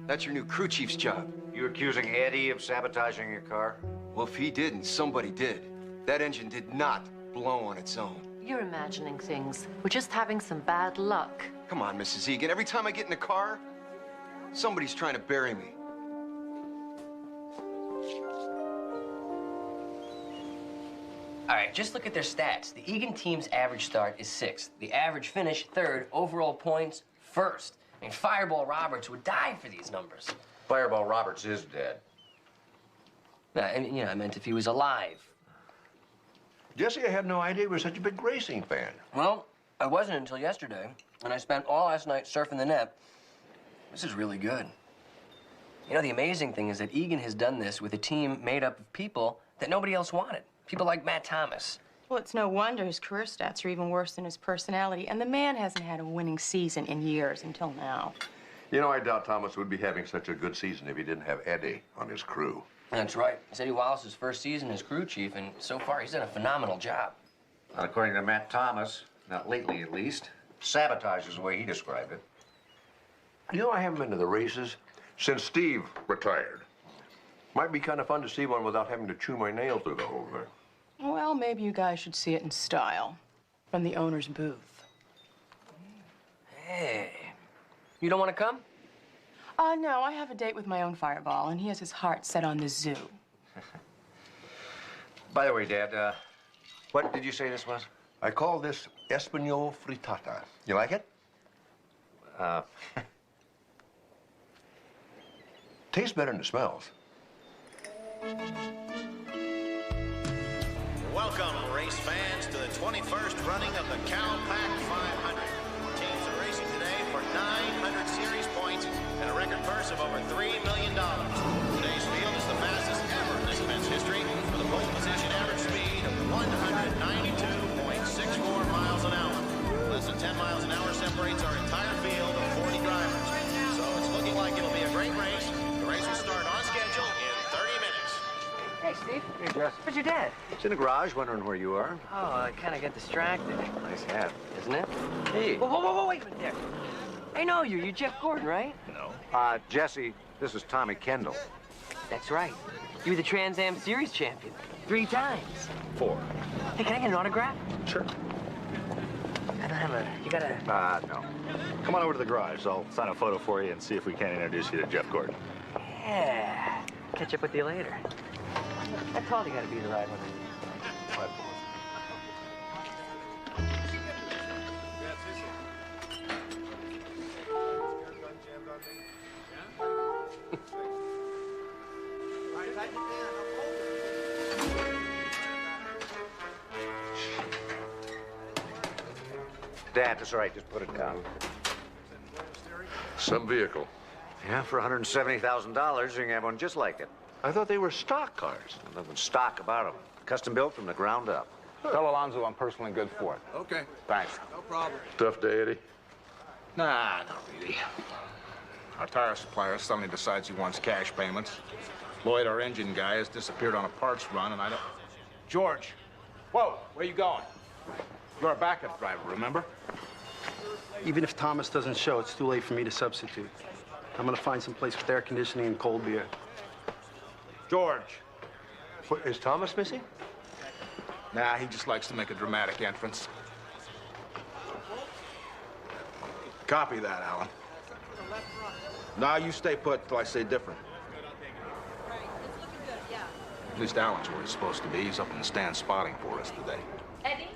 That's your new crew chief's job. You accusing Eddie of sabotaging your car? Well, if he didn't, somebody did. That engine did not blow on its own. You're imagining things. We're just having some bad luck. Come on, Mrs. Egan. Every time I get in a car, somebody's trying to bury me. All right, just look at their stats. The Egan team's average start is 6th. The average finish, 3rd. Overall points, 1st. I mean, Fireball Roberts would die for these numbers. Fireball Roberts is dead. I mean, I meant if he was alive. Jesse, I had no idea you were such a big racing fan. Well, I wasn't until yesterday, and I spent all last night surfing the net. This is really good. You know, the amazing thing is that Egan has done this with a team made up of people that nobody else wanted. People like Matt Thomas. Well, it's no wonder his career stats are even worse than his personality, and the man hasn't had a winning season in years until now. You know, I doubt Thomas would be having such a good season if he didn't have Eddie on his crew. That's right. It's Eddie Wallace's first season as crew chief, and so far he's done a phenomenal job. Not according to Matt Thomas, not lately at least. Sabotage is the way he described it. You know, I haven't been to the races since Steve retired. Might be kind of fun to see one without having to chew my nail through the whole thing. Well, maybe you guys should see it in style from the owner's booth. Hey, you don't want to come? No, I have a date with my own Fireball, and he has his heart set on the zoo. By the way, Dad, what did you say this was? I call this Espanol frittata. You like it? Tastes better than it smells. Welcome, race fans, to the 21st running of the CalPac 500. Teams are racing today for 900 series points and a record purse of over $3 million. Today's field is the fastest ever in this event's history, with a pole position average speed of 192.64 miles an hour. Less than 10 miles an hour separates our entire field of 40 drivers. So it's looking like it'll be a great race. The race will start on schedule in 30 minutes. Hey, Steve. Hey, Jess. Where's your dad? He's in the garage, wondering where you are. Oh, I kind of got distracted. Nice hat. Isn't it? Hey. Whoa, wait a minute there. I know you. You're Jeff Gordon, right? No. Jesse, this is Tommy Kendall. That's right. You were the Trans Am Series champion 3 times. 4. Hey, can I get an autograph? Sure. I don't have a... You got a... No. Come on over to the garage. I'll sign a photo for you and see if we can't introduce you to Jeff Gordon. Yeah. Catch up with you later. I told you gotta be the right one. Dad, that's all right. Just put it down. Some vehicle. Yeah, for $170,000, you can have one just like it. I thought they were stock cars. Nothing stock about them. Custom built from the ground up. Tell Alonzo I'm personally good for it. Okay. Thanks. No problem. Tough day, Eddie. Nah, not really. Our tire supplier suddenly decides he wants cash payments. Lloyd, our engine guy, has disappeared on a parts run, and I don't... George! Whoa, where you going? You're a backup driver, remember? Even if Thomas doesn't show, it's too late for me to substitute. I'm gonna find some place with air conditioning and cold beer. George! What, is Thomas missing? Nah, he just likes to make a dramatic entrance. Copy that, Alan. Now you stay put till I say different. At least Alan's where he's supposed to be. He's up in the stand spotting for us today. Eddie?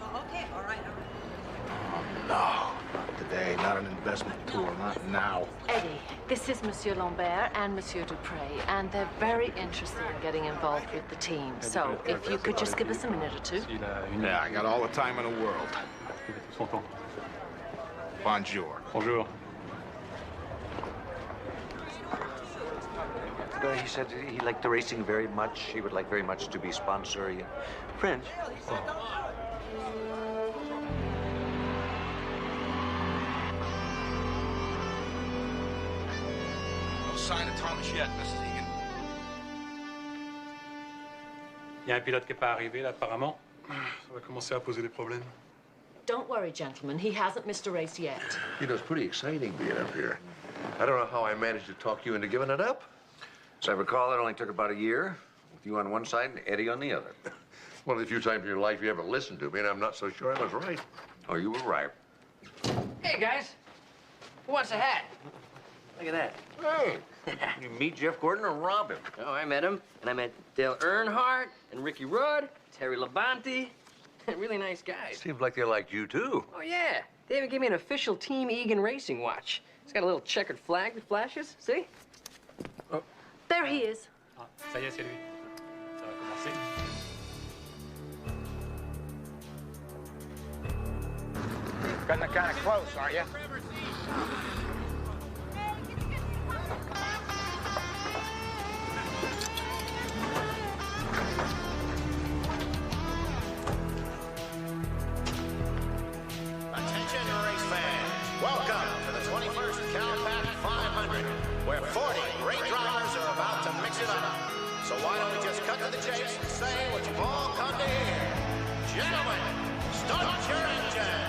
Oh, okay, all right. No, not today. Not an investment tour. Not now. Eddie, this is Monsieur Lambert and Monsieur Dupre, and they're very interested in getting involved with the team. So if you could just give us a minute or two. Yeah, I got all the time in the world. Bonjour. Bonjour. He said he liked the racing very much. He would like very much to be sponsor. French. No sign of Thomas yet, Mrs. Egan. Il y a un pilote qui n'est pas arrivé, là, apparemment. Ça va commencer à poser des problèmes. Don't worry, gentlemen. He hasn't missed a race yet. You know, it's pretty exciting being up here. I don't know how I managed to talk you into giving it up. As I recall, it only took about a year, with you on one side and Eddie on the other. One of the few times in your life you ever listened to me, and I'm not so sure I was right. Oh, you were right. Hey, guys. Who wants a hat? Look at that. Hey, you meet Jeff Gordon or rob him? Oh, I met him. And I met Dale Earnhardt and Ricky Rudd, Terry Labonte. Really nice guys. Seems like they liked you, too. Oh, yeah. They even gave me an official Team Egan racing watch. It's got a little checkered flag that flashes. See? Oh. There he is. Ah, ça y est, c'est lui. Ça va commencer. Cutting it kind of close, aren't you? Attention, race fans. Welcome to the 21st CalPac 500, where 40 great drivers are about to mix it up. So why don't we just cut to the chase and say what you've all come to hear? Gentlemen, start your engines.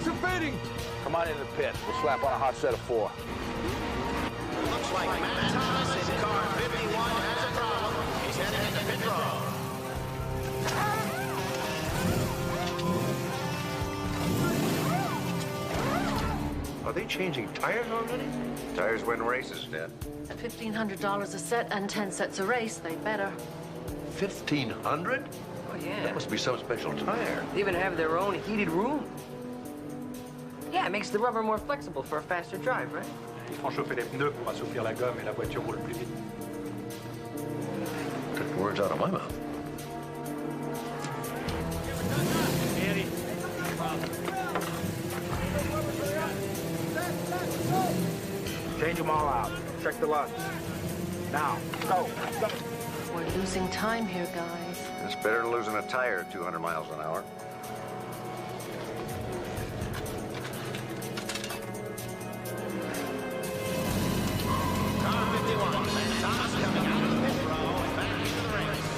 brakes are fading. Come on in the pit. We'll slap on a hot set of 4. Looks like Matt Thomas in car 51 has a problem. He's heading into pit row. Are they changing tires already? Tires win races, Dad. At $1,500 a set and 10 sets a race, they better. 1,500? Oh, yeah. That must be some special tire. They even have their own heated room. Yeah, it makes the rubber more flexible for a faster drive, right? Ils font chauffer les pneus pour assouplir la gomme et la voiture roule plus vite. Took the words out of my mouth. Change them all out. Check the lugs. Now, go. We're losing time here, guys. It's better than losing a tire at 200 miles an hour. Car 51, Matt Thomas coming out of the pit row and back into the race.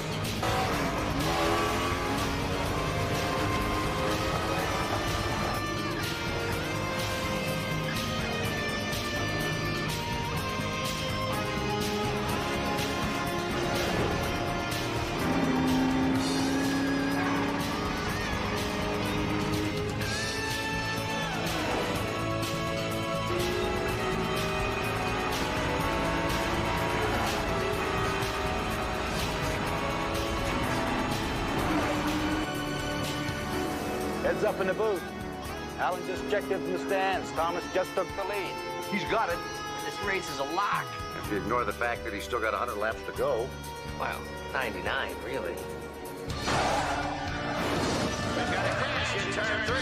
Heads up in the booth. Allen just checked in from the stands. Thomas just took the lead. He's got it. This race is a lock. If you ignore the fact that he's still got 100 laps to go. Well, 99, really. We've got a crash in turn 3.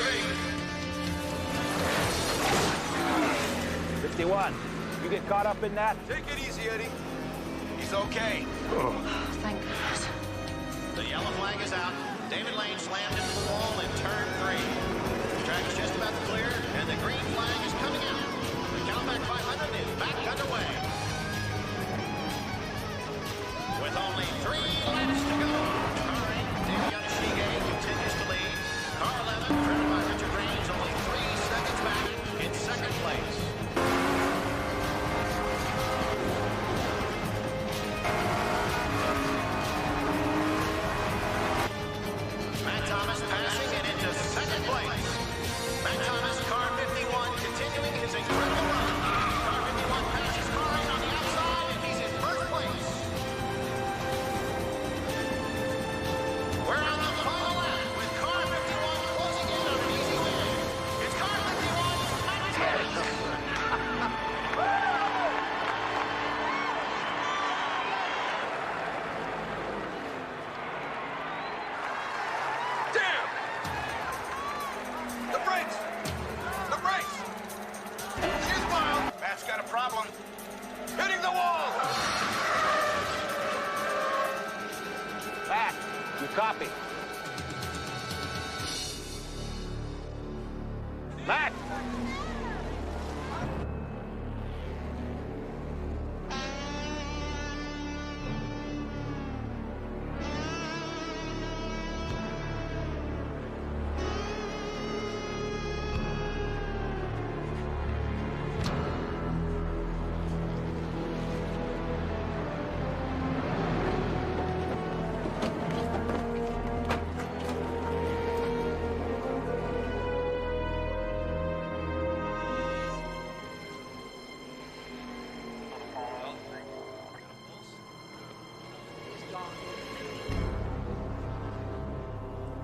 51. You get caught up in that? Take it easy, Eddie. He's okay. Oh. Thank God. The yellow flag is out. David Lane slammed into the wall in turn 3. The track is just about to clear, and the green flag is coming out. The Countback 500 is back underway. With only 3 laps to go. Car 8, David Yonashige continues to lead. Car 11, driven by Richard Raines, only 3 seconds back in second place. Matt Thomas passing and into second place. Matt Thomas, car 51, continuing his incredible run. Car 51 passes car 8 on the outside, and he's in first place. We're on the final lap with car 51 closing in on an easy win. It's car 51's Matt Thomas. Damn! The brakes! The brakes! She's wild! Matt's got a problem. Hitting the wall! Matt, you copy. Matt!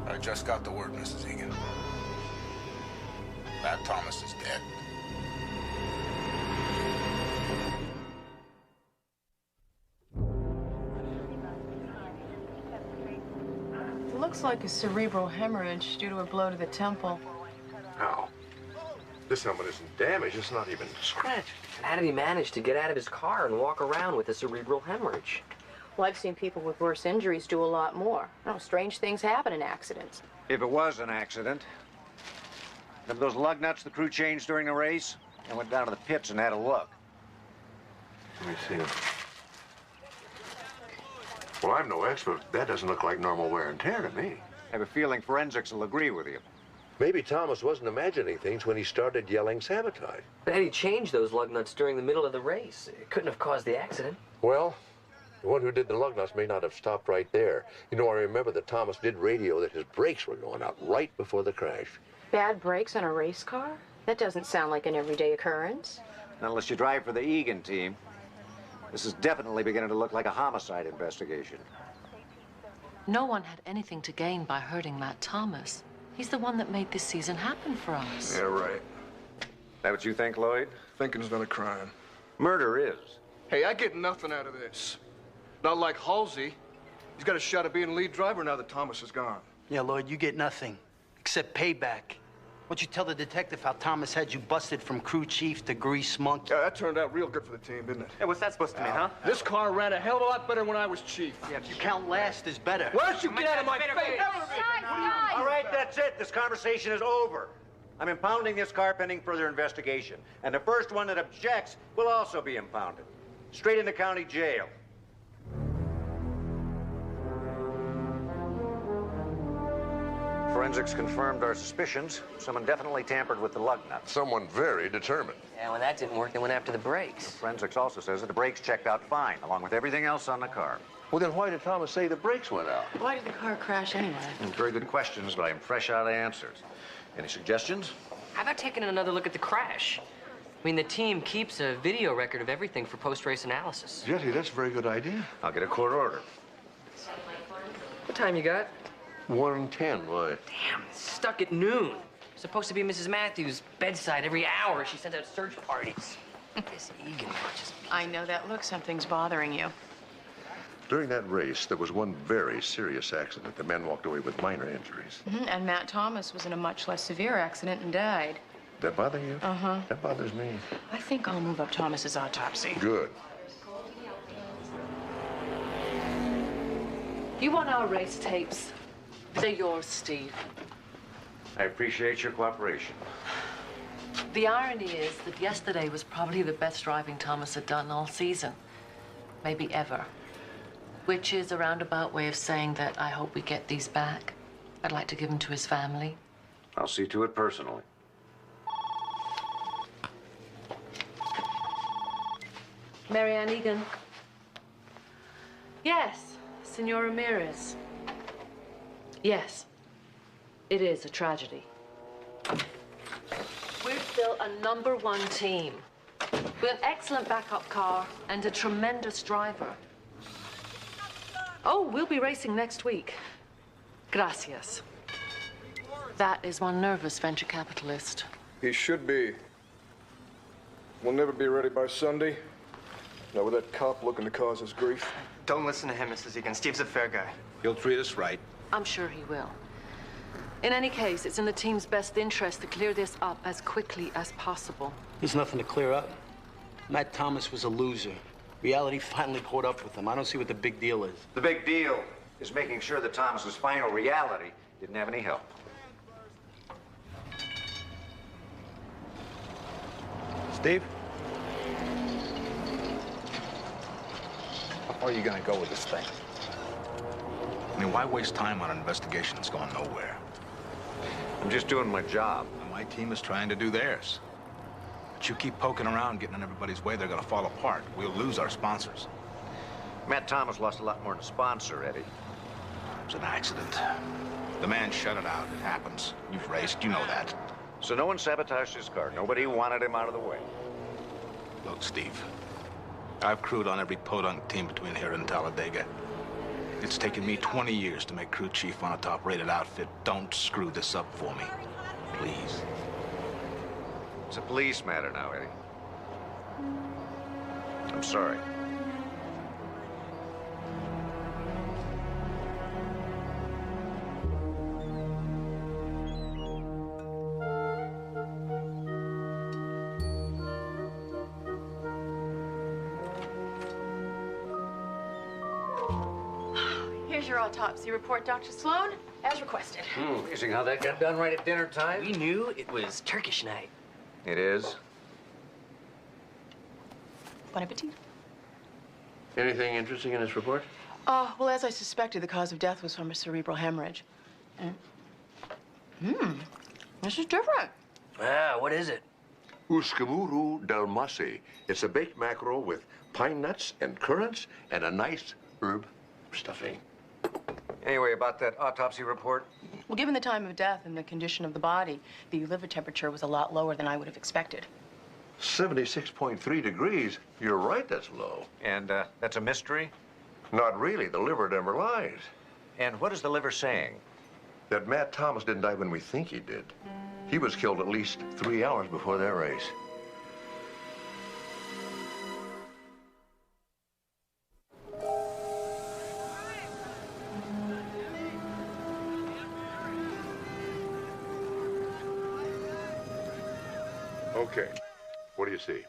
I just got the word, Mrs. Egan. Matt Thomas is dead. It looks like a cerebral hemorrhage due to a blow to the temple. How? This helmet isn't damaged. It's not even scratched. And how did he manage to get out of his car and walk around with a cerebral hemorrhage? Well, I've seen people with worse injuries do a lot more. You know, strange things happen in accidents. If it was an accident, remember those lug nuts the crew changed during the race? I went down to the pits and had a look. Let me see. Well, I'm no expert. That doesn't look like normal wear and tear to me. I have a feeling forensics will agree with you. Maybe Thomas wasn't imagining things when he started yelling sabotage. But had he changed those lug nuts during the middle of the race, it couldn't have caused the accident. Well, the one who did the lug nuts may not have stopped right there. You know, I remember that Thomas did radio that his brakes were going out right before the crash. Bad brakes on a race car? That doesn't sound like an everyday occurrence. Not unless you drive for the Egan team. This is definitely beginning to look like a homicide investigation. No one had anything to gain by hurting Matt Thomas. He's the one that made this season happen for us. Yeah, right. That what you think, Lloyd? Thinking's not a crime. Murder is. Hey, I get nothing out of this. Not like Halsey. He's got a shot at being lead driver now that Thomas is gone. Yeah, Lloyd, you get nothing. Except payback. What'd you tell the detective how Thomas had you busted from crew chief to grease monkey? Yeah, that turned out real good for the team, didn't it? Hey, what's that supposed to mean, huh? This car ran a hell of a lot better when I was chief. Yeah, if you count last as better. Why don't you get out of my face? All right, that's it. This conversation is over. I'm impounding this car pending further investigation. And the first one that objects will also be impounded. Straight into county jail. Forensics confirmed our suspicions. Someone definitely tampered with the lug nuts. Someone very determined. Yeah, when that didn't work, they went after the brakes. Forensics also says that the brakes checked out fine, along with everything else on the car. Well, then why did Thomas say the brakes went out? Why did the car crash anyway? Very good questions, but I'm fresh out of answers. Any suggestions? How about taking another look at the crash? I mean, the team keeps a video record of everything for post-race analysis. Jesse, that's a very good idea. I'll get a court order. What time you got? 1:10, why? Damn, it's stuck at noon. Supposed to be Mrs. Matthews' bedside every hour. She sends out search parties. This Egan watches me. I know that look. Something's bothering you. During that race, there was one very serious accident. The men walked away with minor injuries. And Matt Thomas was in a much less severe accident and died. That bother you? Uh-huh. That bothers me. I think I'll move up Thomas's autopsy. Good. You want our race tapes? They're yours, Steve. I appreciate your cooperation. The irony is that yesterday was probably the best driving Thomas had done all season. Maybe ever. Which is a roundabout way of saying that I hope we get these back. I'd like to give them to his family. I'll see to it personally. Mary Ann Egan. Yes, Senor Ramirez. Yes, it is a tragedy. We're still a #1 team with an excellent backup car and a tremendous driver. Oh, we'll be racing next week. Gracias. That is one nervous venture capitalist. He should be. We'll never be ready by Sunday. Now with that cop looking to cause us grief. Don't listen to him, Mrs. Egan. Steve's a fair guy. He'll treat us right. I'm sure he will. In any case, it's in the team's best interest to clear this up as quickly as possible. There's nothing to clear up. Matt Thomas was a loser. Reality finally caught up with him. I don't see what the big deal is. The big deal is making sure that Thomas's final reality didn't have any help. Steve? How far are you gonna go with this thing? I mean, why waste time on an investigation that's going nowhere? I'm just doing my job. And my team is trying to do theirs. But you keep poking around, getting in everybody's way, they're gonna fall apart. We'll lose our sponsors. Matt Thomas lost a lot more than a sponsor, Eddie. It was an accident. The man shut it out. It happens. You've raced, you know that. So no one sabotaged his car. Nobody wanted him out of the way. Look, Steve, I've crewed on every podunk team between here and Talladega. It's taken me 20 years to make crew chief on a top-rated outfit. Don't screw this up for me, please. It's a police matter now, Eddie. I'm sorry. Here's your autopsy report, Dr. Sloan, as requested. Amazing how that got done right at dinner time. We knew it was Turkish night. It is. Bon appetit. Anything interesting in this report? Well, as I suspected, the cause of death was from a cerebral hemorrhage. This is different. Ah, what is it? Uskamuru del Masi. It's a baked mackerel with pine nuts and currants and a nice herb stuffing. Anyway, about that autopsy report? Well, given the time of death and the condition of the body, the liver temperature was a lot lower than I would have expected. 76.3 degrees. You're right, that's low. And that's a mystery? Not really. The liver never lies. And what is the liver saying? That Matt Thomas didn't die when we think he did. He was killed at least 3 hours before that race. Okay. What do you see?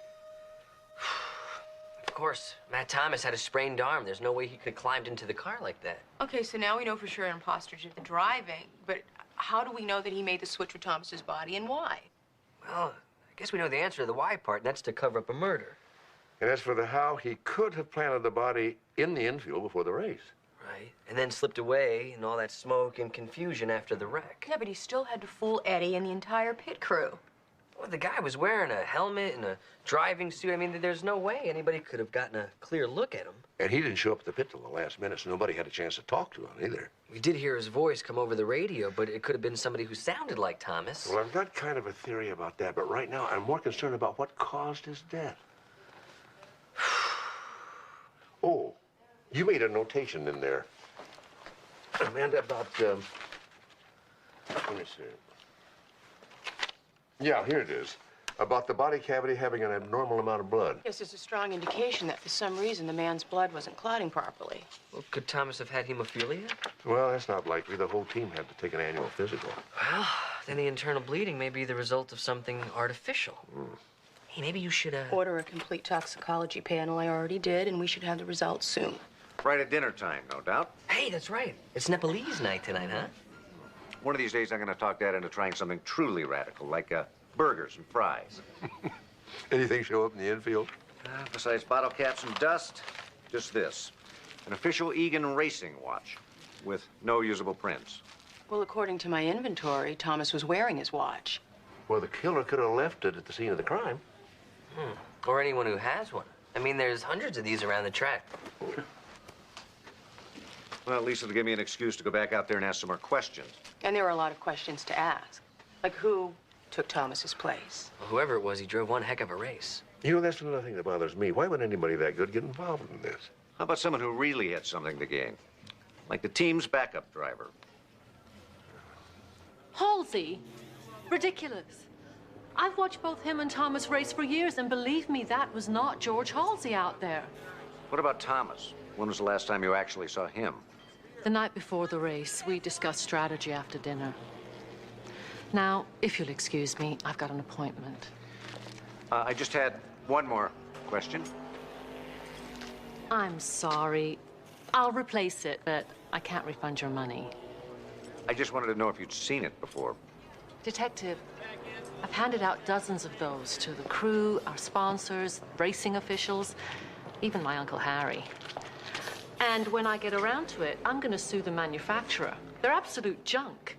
Of course, Matt Thomas had a sprained arm. There's no way he could have climbed into the car like that. Okay, so now we know for sure an imposter did the driving, but how do we know that he made the switch with Thomas's body and why? Well, I guess we know the answer to the why part, and that's to cover up a murder. And as for the how, he could have planted the body in the infield before the race. Right. And then slipped away in all that smoke and confusion after the wreck. Yeah, but he still had to fool Eddie and the entire pit crew. Well, the guy was wearing a helmet and a driving suit. I mean, there's no way anybody could have gotten a clear look at him. And he didn't show up at the pit till the last minute, so nobody had a chance to talk to him either. We did hear his voice come over the radio, but it could have been somebody who sounded like Thomas. Well, I've got kind of a theory about that, but right now I'm more concerned about what caused his death. Oh, you made a notation in there, Amanda, about, let me see. Yeah, here it is. About the body cavity having an abnormal amount of blood. Yes, there's a strong indication that for some reason the man's blood wasn't clotting properly. Well, could Thomas have had hemophilia? Well, that's not likely. The whole team had to take an annual physical. Well, then the internal bleeding may be the result of something artificial. Hey, maybe you should, Order a complete toxicology panel. I already did, and we should have the results soon. Right at dinner time, no doubt. Hey, that's right. It's Nepalese night tonight, huh? One of these days, I'm going to talk Dad into trying something truly radical, like burgers and fries. Anything show up in the infield? Besides bottle caps and dust, just this. An official Egan racing watch with no usable prints. Well, according to my inventory, Thomas was wearing his watch. Well, the killer could have left it at the scene of the crime. Or anyone who has one. I mean, there's hundreds of these around the track. Well, at least it'll give me an excuse to go back out there and ask some more questions. And there were a lot of questions to ask. Like who took Thomas's place? Well, whoever it was, he drove one heck of a race. You know, that's another thing that bothers me. Why would anybody that good get involved in this? How about someone who really had something to gain? Like the team's backup driver. Halsey? Ridiculous. I've watched both him and Thomas race for years, and believe me, that was not George Halsey out there. What about Thomas? When was the last time you actually saw him? The night before the race, we discussed strategy after dinner. Now, if you'll excuse me, I've got an appointment. I just had one more question. I'm sorry. I'll replace it, but I can't refund your money. I just wanted to know if you'd seen it before. Detective, I've handed out dozens of those to the crew, our sponsors, racing officials, even my Uncle Harry. And when I get around to it, I'm going to sue the manufacturer. They're absolute junk.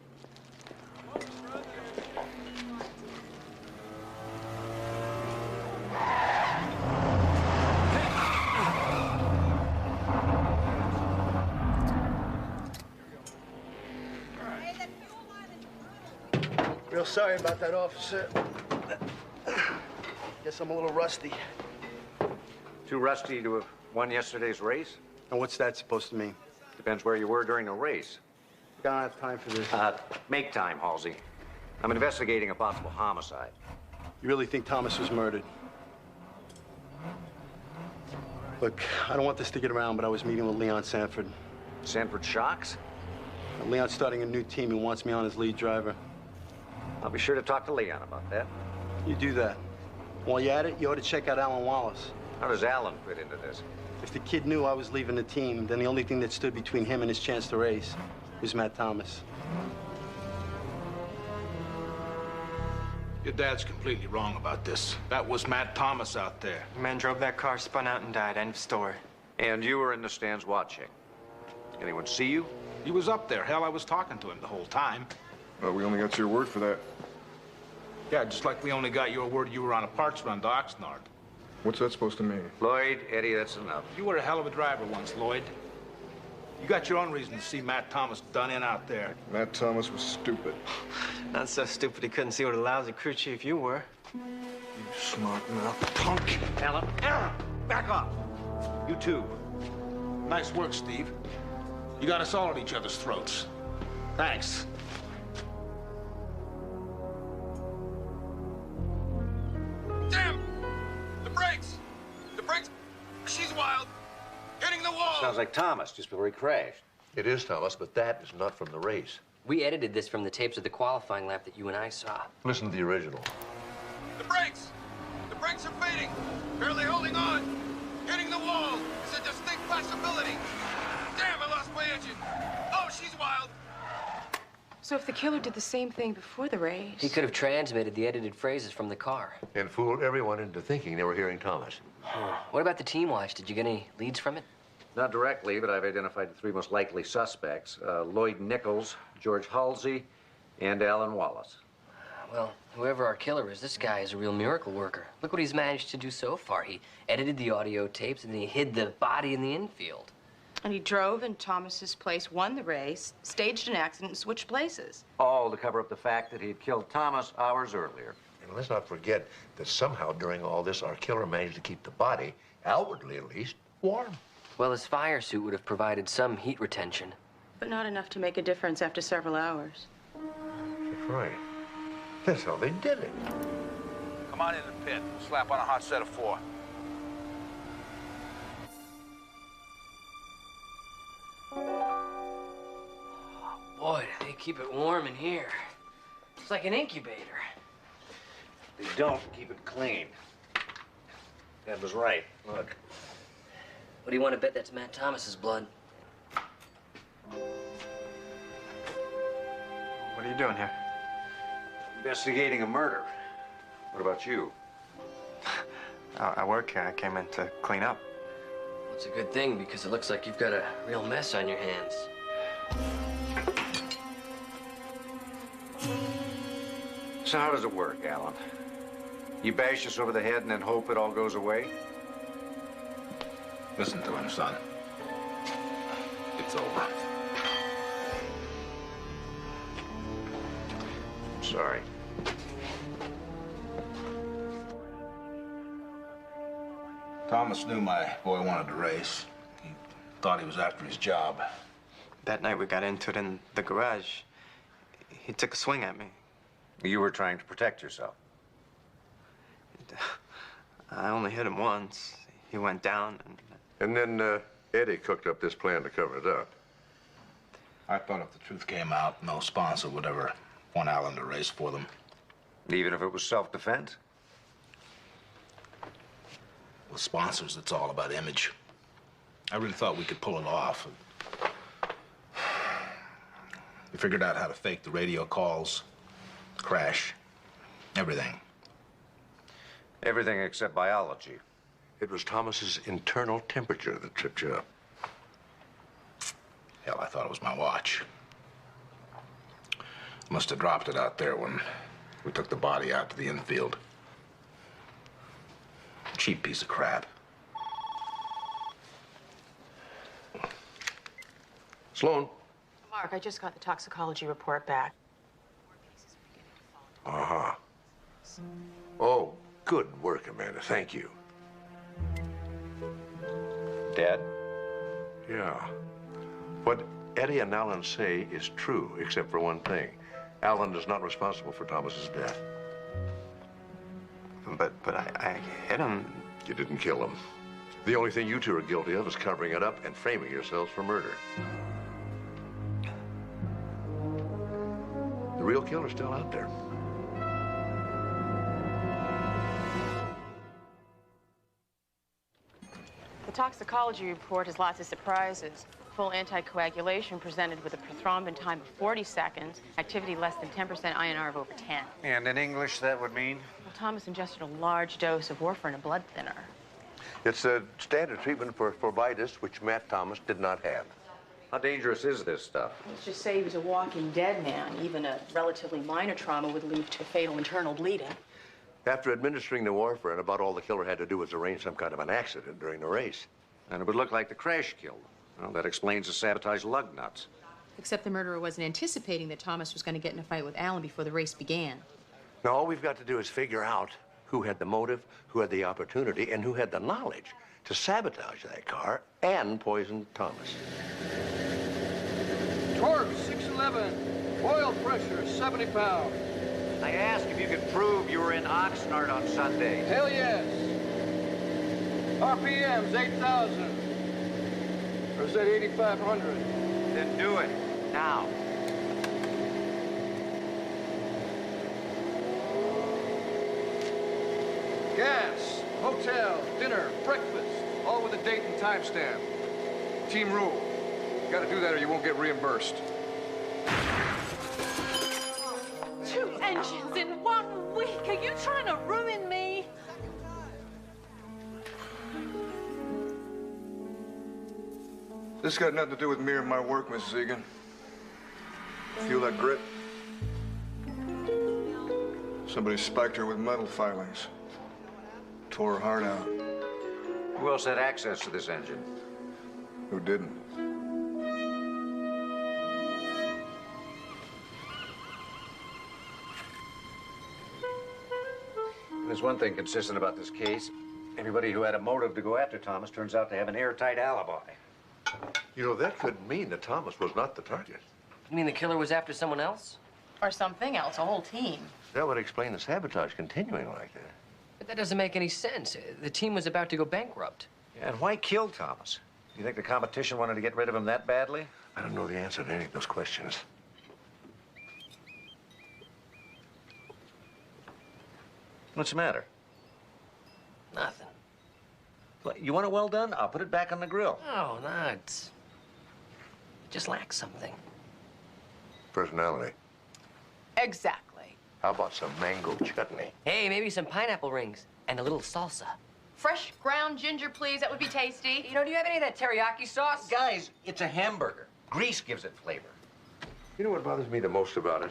Real sorry about that, officer. Guess I'm a little rusty. Too rusty to have won yesterday's race? And what's that supposed to mean? Depends where you were during the race. Don't have time for this. Make time, Halsey. I'm investigating a possible homicide. You really think Thomas was murdered? Look, I don't want this to get around, but I was meeting with Leon Sanford. Sanford Shocks? Leon's starting a new team and wants me on as lead driver. I'll be sure to talk to Leon about that. You do that. While you're at it, you ought to check out Alan Wallace. How does Alan fit into this? If the kid knew I was leaving the team, then the only thing that stood between him and his chance to race was Matt Thomas. Your dad's completely wrong about this. That was Matt Thomas out there. The man drove that car, spun out, and died. End of story. And you were in the stands watching. Anyone see you? He was up there. Hell, I was talking to him the whole time. Well, we only got your word for that. Yeah, just like we only got your word you were on a parts run to Oxnard. What's that supposed to mean? Lloyd, Eddie, that's enough. You were a hell of a driver once, Lloyd. You got your own reason to see Matt Thomas done in out there. Matt Thomas was stupid. Not so stupid he couldn't see what a lousy crew chief you were. You smart mouth punk. Alan, back off. You too. Nice work, Steve. You got us all at each other's throats. Thanks. Damn! The brakes! The brakes! She's wild! Hitting the wall! Sounds like Thomas, just before he crashed. It is Thomas, but that is not from the race. We edited this from the tapes of the qualifying lap that you and I saw. Listen to the original. The brakes! The brakes are fading! Barely holding on! Hitting the wall! It's a distinct possibility! Damn, I lost my engine! Oh, she's wild! So if the killer did the same thing before the race... He could have transmitted the edited phrases from the car. And fooled everyone into thinking they were hearing Thomas. What about the team watch? Did you get any leads from it? Not directly, but I've identified the three most likely suspects. Lloyd Nichols, George Halsey, and Alan Wallace. Well, whoever our killer is, this guy is a real miracle worker. Look what he's managed to do so far. He edited the audio tapes, and then he hid the body in the infield. And he drove in Thomas's place, won the race, staged an accident, and switched places. All to cover up the fact that he had killed Thomas hours earlier. And let's not forget that somehow during all this, our killer managed to keep the body, outwardly at least, warm. Well, his fire suit would have provided some heat retention. But not enough to make a difference after several hours. That's right. That's how they did it. Come on in the pit. Slap on a hot set of 4. Boy, do they keep it warm in here. It's like an incubator. They don't keep it clean. Dad was right. Look. What do you want to bet that's Matt Thomas's blood? What are you doing here? Investigating a murder. What about you? I work here. I came in to clean up. Well, it's a good thing because it looks like you've got a real mess on your hands. So how does it work, Alan? You bash us over the head and then hope it all goes away? Listen to him, son. It's over. Sorry. Thomas knew my boy wanted to race. He thought he was after his job. That night we got into it in the garage. He took a swing at me. You were trying to protect yourself. I only hit him once. He went down And then Eddie cooked up this plan to cover it up. I thought if the truth came out, no sponsor would ever want Alan to race for them. Even if it was self-defense? With sponsors, it's all about image. I really thought we could pull it off. We figured out how to fake the radio calls, crash, everything. Everything except biology. It was Thomas's internal temperature that tripped you up. Hell, I thought it was my watch. Must have dropped it out there when we took the body out to the infield. Cheap piece of crap. Sloan. Mark, I just got the toxicology report back. Uh-huh. Oh, good work, Amanda. Thank you. Dad? Yeah. What Eddie and Alan say is true, except for one thing. Alan is not responsible for Thomas's death. But I hit him. You didn't kill him. The only thing you two are guilty of is covering it up and framing yourselves for murder. The real killer's still out there. The toxicology report has lots of surprises. Full anticoagulation presented with a prothrombin time of 40 seconds, activity less than 10% INR of over 10. And in English, that would mean? Well, Thomas ingested a large dose of warfarin, a blood thinner. It's a standard treatment for phlebitis, which Matt Thomas did not have. How dangerous is this stuff? Let's just say he was a walking dead man. Even a relatively minor trauma would lead to fatal internal bleeding. After administering the warfarin, about all the killer had to do was arrange some kind of an accident during the race. And it would look like the crash killed him. Well, that explains the sabotage lug nuts. Except the murderer wasn't anticipating that Thomas was going to get in a fight with Alan before the race began. Now, all we've got to do is figure out who had the motive, who had the opportunity, and who had the knowledge to sabotage that car and poison Thomas. Torque, 611. Oil pressure, 70 pounds. I asked if you could prove you were in Oxnard on Sunday. Hell yes. RPM's 8,000. Or is that 8,500? Then do it, now. Gas, hotel, dinner, breakfast, all with a date and timestamp. Team rule. You gotta do that or you won't get reimbursed. 2 engines in 1 week. Are you trying to ruin me? This got nothing to do with me or my work, Mrs. Egan. Feel that grit? Somebody spiked her with metal filings. Tore her heart out. Who else had access to this engine? Who didn't? There's one thing consistent about this case. Everybody who had a motive to go after Thomas turns out to have an airtight alibi. You know, that could mean that Thomas was not the target. You mean the killer was after someone else? Or something else, a whole team. That would explain the sabotage continuing like that. But that doesn't make any sense. The team was about to go bankrupt. Yeah, and why kill Thomas? Do you think the competition wanted to get rid of him that badly? I don't know the answer to any of those questions. What's the matter? Nothing. What, you want it well done? I'll put it back on the grill. No, no, it just lacks something. Personality. Exactly. How about some mango chutney? Hey, maybe some pineapple rings and a little salsa. Fresh ground ginger, please. That would be tasty. You know, do you have any of that teriyaki sauce? Guys, it's a hamburger. Grease gives it flavor. You know what bothers me the most about it?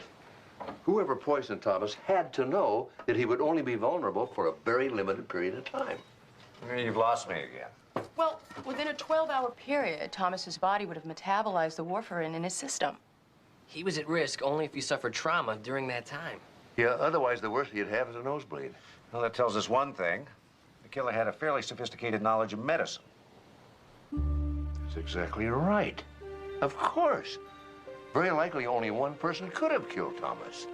Whoever poisoned Thomas had to know that he would only be vulnerable for a very limited period of time. You've lost me again. Well, within a 12-hour period, Thomas's body would have metabolized the warfarin in his system. He was at risk only if he suffered trauma during that time. Yeah, otherwise the worst he'd have is a nosebleed. Well, that tells us one thing. The killer had a fairly sophisticated knowledge of medicine. That's exactly right. Of course. Very likely only one person could have killed Thomas.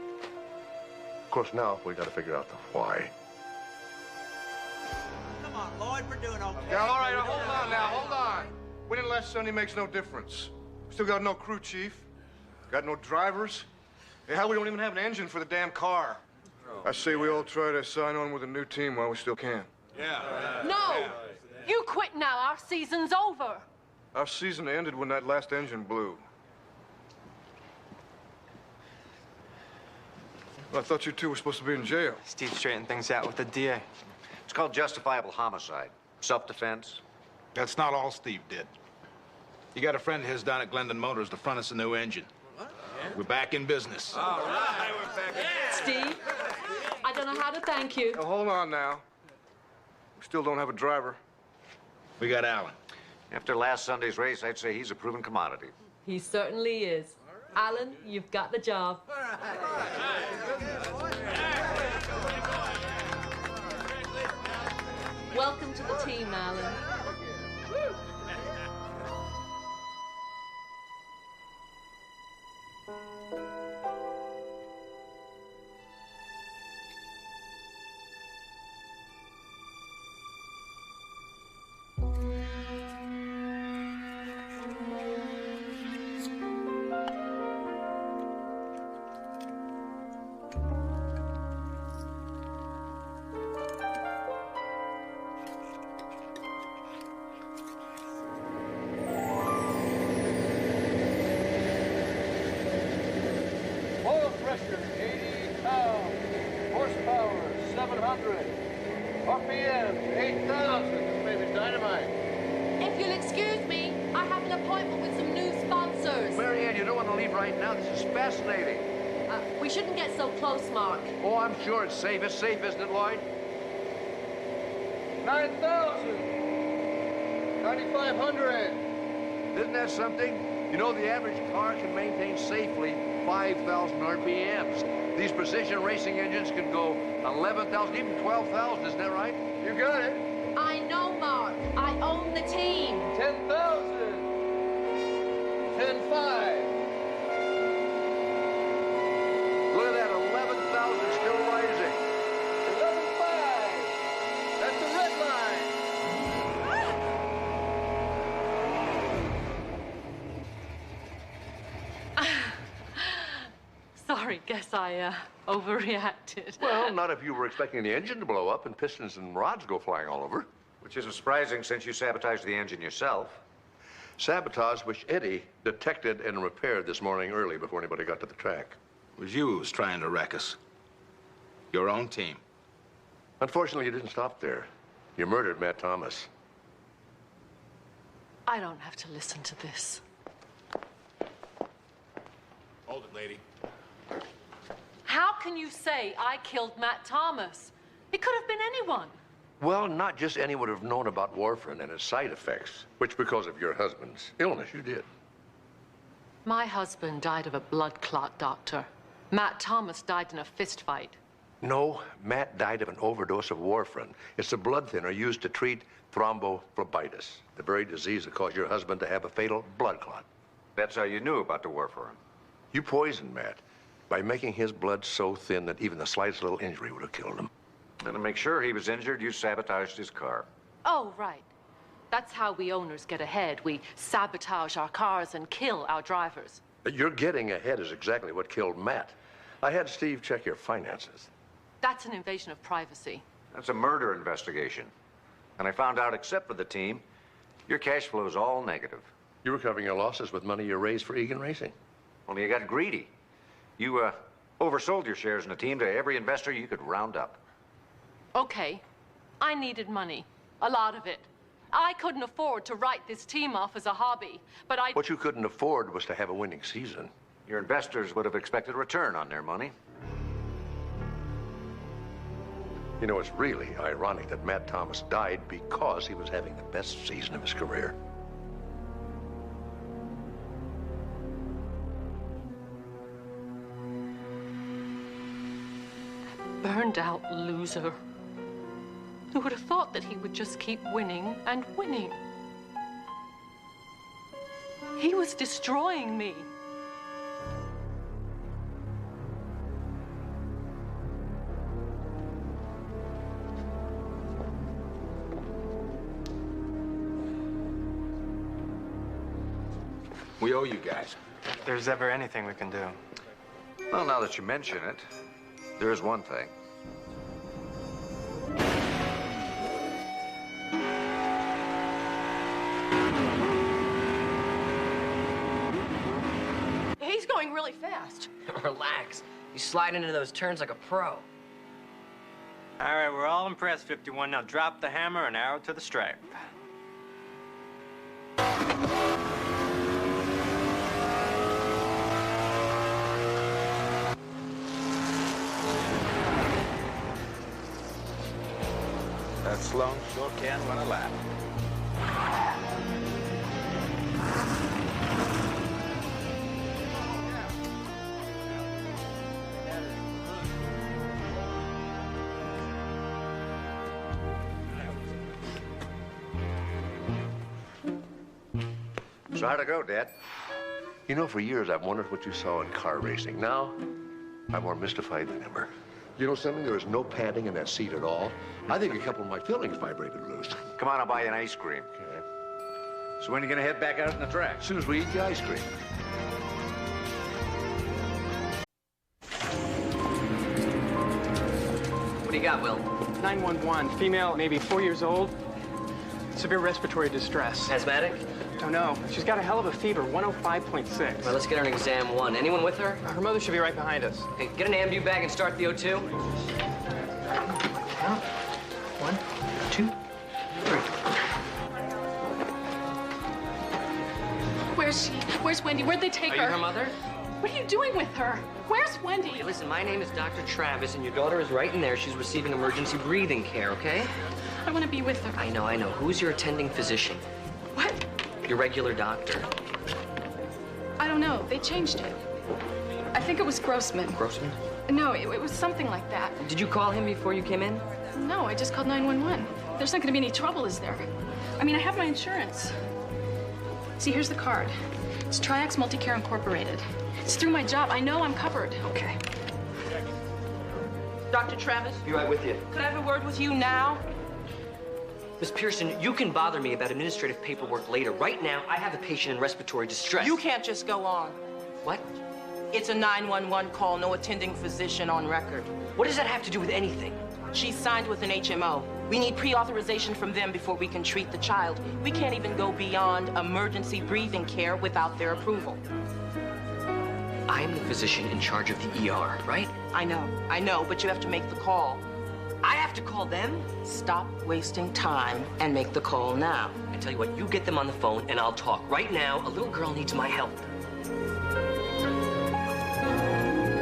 Of course, now we got to figure out the why. Come on, Lloyd, we're doing okay. Yeah, all right, hold on now, hold on. Winning last Sunday makes no difference. Still got no crew chief. Got no drivers. Hey, hell, we don't even have an engine for the damn car. I say we all try to sign on with a new team while we still can. Yeah. No! You quit now. Our season's over. Our season ended when that last engine blew. Well, I thought you two were supposed to be in jail. Steve straightened things out with the DA. It's called justifiable homicide. Self-defense. That's not all Steve did. He got a friend of his down at Glendon Motors to front us a new engine. We're back in business. All right, we're back in. Steve, I don't know how to thank you. Now, hold on now. We still don't have a driver. We got Alan. After last Sunday's race, I'd say he's a proven commodity. He certainly is. Alan, you've got the job. Welcome to the team, Alan. Oil pressure, 80 pounds. Horsepower, 700. RPM, 8,000. This baby's dynamite. If you'll excuse me, I have an appointment with some new sponsors. answers. Marianne, you don't want to leave right now. This is fascinating. We shouldn't get so close, Mark. Oh, I'm sure it's safe. It's safe, isn't it, Lloyd? 9,000. 9,500. Isn't that something? You know, the average car can maintain safely 5,000 RPMs. These precision racing engines can go 11,000, even 12,000. Isn't that right? You got it. I know, Mark. I own the team. 10,000. 10,500. Look at that, 11,000 still rising. 11,500. That's the red line. Sorry, guess I overreacted. Well, not if you were expecting the engine to blow up and pistons and rods go flying all over. Which isn't surprising since you sabotaged the engine yourself. Sabotage, which Eddie detected and repaired this morning early before anybody got to the track. It was you who was trying to wreck us. Your own team. Unfortunately, you didn't stop there. You murdered Matt Thomas. I don't have to listen to this. Hold it, lady. How can you say I killed Matt Thomas? It could have been anyone. Well, not just anyone would have known about warfarin and its side effects, which because of your husband's illness, you did. My husband died of a blood clot, Doctor. Matt Thomas died in a fist fight. No, Matt died of an overdose of warfarin. It's a blood thinner used to treat thrombophlebitis, the very disease that caused your husband to have a fatal blood clot. That's how you knew about the warfarin. You poisoned Matt by making his blood so thin that even the slightest little injury would have killed him. And to make sure he was injured, you sabotaged his car. Oh, right. That's how we owners get ahead. We sabotage our cars and kill our drivers. Your getting ahead is exactly what killed Matt. I had Steve check your finances. That's an invasion of privacy. That's a murder investigation. And I found out, except for the team, your cash flow is all negative. You were covering your losses with money you raised for Egan Racing. Only you got greedy. You oversold your shares in the team to every investor you could round up. Okay, I needed money. A lot of it. I couldn't afford to write this team off as a hobby, but I... What you couldn't afford was to have a winning season. Your investors would have expected a return on their money. You know, it's really ironic that Matt Thomas died because he was having the best season of his career. Burned out loser. Who would have thought that he would just keep winning and winning? He was destroying me. We owe you guys. If there's ever anything we can do. Well, now that you mention it, there is one thing. He's going really fast. Relax. You slide into those turns like a pro. All right, we're all impressed, 51. Now drop the hammer and arrow to the stripe. That Sloan sure can run a lap. So how'd it go, Dad? You know, for years I've wondered what you saw in car racing. Now, I'm more mystified than ever. You know something? There was no padding in that seat at all. I think a couple of my fillings vibrated loose. Come on, I'll buy you an ice cream. Okay. So when are you gonna head back out on the track? As soon as we eat the ice cream. What do you got, Will? 911, female, maybe 4 years old. Severe respiratory distress. Asthmatic? Don't know. She's got a hell of a fever, 105.6. Well, let's get her an exam 1. Anyone with her? Her mother should be right behind us. Okay, get an ambu bag and start the O2. Count. 1, 2, 3. Where's she? Where's Wendy? Where'd they take her? Are you her mother? What are you doing with her? Where's Wendy? Hey, listen, my name is Dr. Travis, and your daughter is right in there. She's receiving emergency breathing care, okay? I want to be with her. I know. Who's your attending physician? What? Your regular doctor. I don't know. They changed it. I think it was Grossman. Grossman? No, it was something like that. Did you call him before you came in? No, I just called 911. There's not going to be any trouble, is there? I mean, I have my insurance. See, here's the card. It's Triax Multicare Incorporated. It's through my job. I know I'm covered. Okay. Dr. Travis? Be right with you. Could I have a word with you now? Miss Pearson, you can bother me about administrative paperwork later. Right now, I have a patient in respiratory distress. You can't just go on. What? It's a 911 call, no attending physician on record. What does that have to do with anything? She's signed with an HMO. We need pre-authorization from them before we can treat the child. We can't even go beyond emergency breathing care without their approval. I am the physician in charge of the ER, right? I know, but you have to make the call. I have to call them? Stop wasting time and make the call now. I tell you what, you get them on the phone and I'll talk. Right now, a little girl needs my help.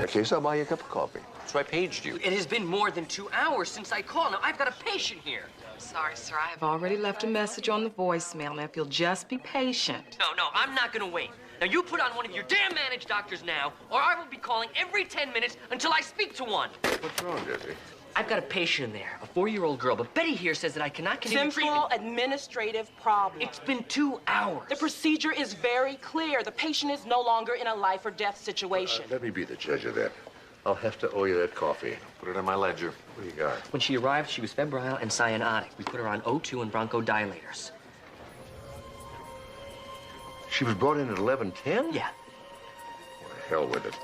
Okay, so I'll buy you a cup of coffee. So I paged you. It has been more than 2 hours since I called. Now, I've got a patient here. Sorry, sir. I have already left a message on the voicemail. Now, if you'll just be patient. No, I'm not gonna wait. Now, you put on one of your damn managed doctors now, or I will be calling every 10 minutes until I speak to one. What's wrong, Jesse? I've got a patient in there, a 4-year-old girl, but Betty here says that I cannot continue treatment. Simple administrative problem. It's been 2 hours. The procedure is very clear. The patient is no longer in a life or death situation. Let me be the judge of that. I'll have to owe you that coffee. Put it on my ledger. What do you got? When she arrived, she was febrile and cyanotic. We put her on O2 and bronchodilators. She was brought in at 11:10? Yeah. Well, the hell with it.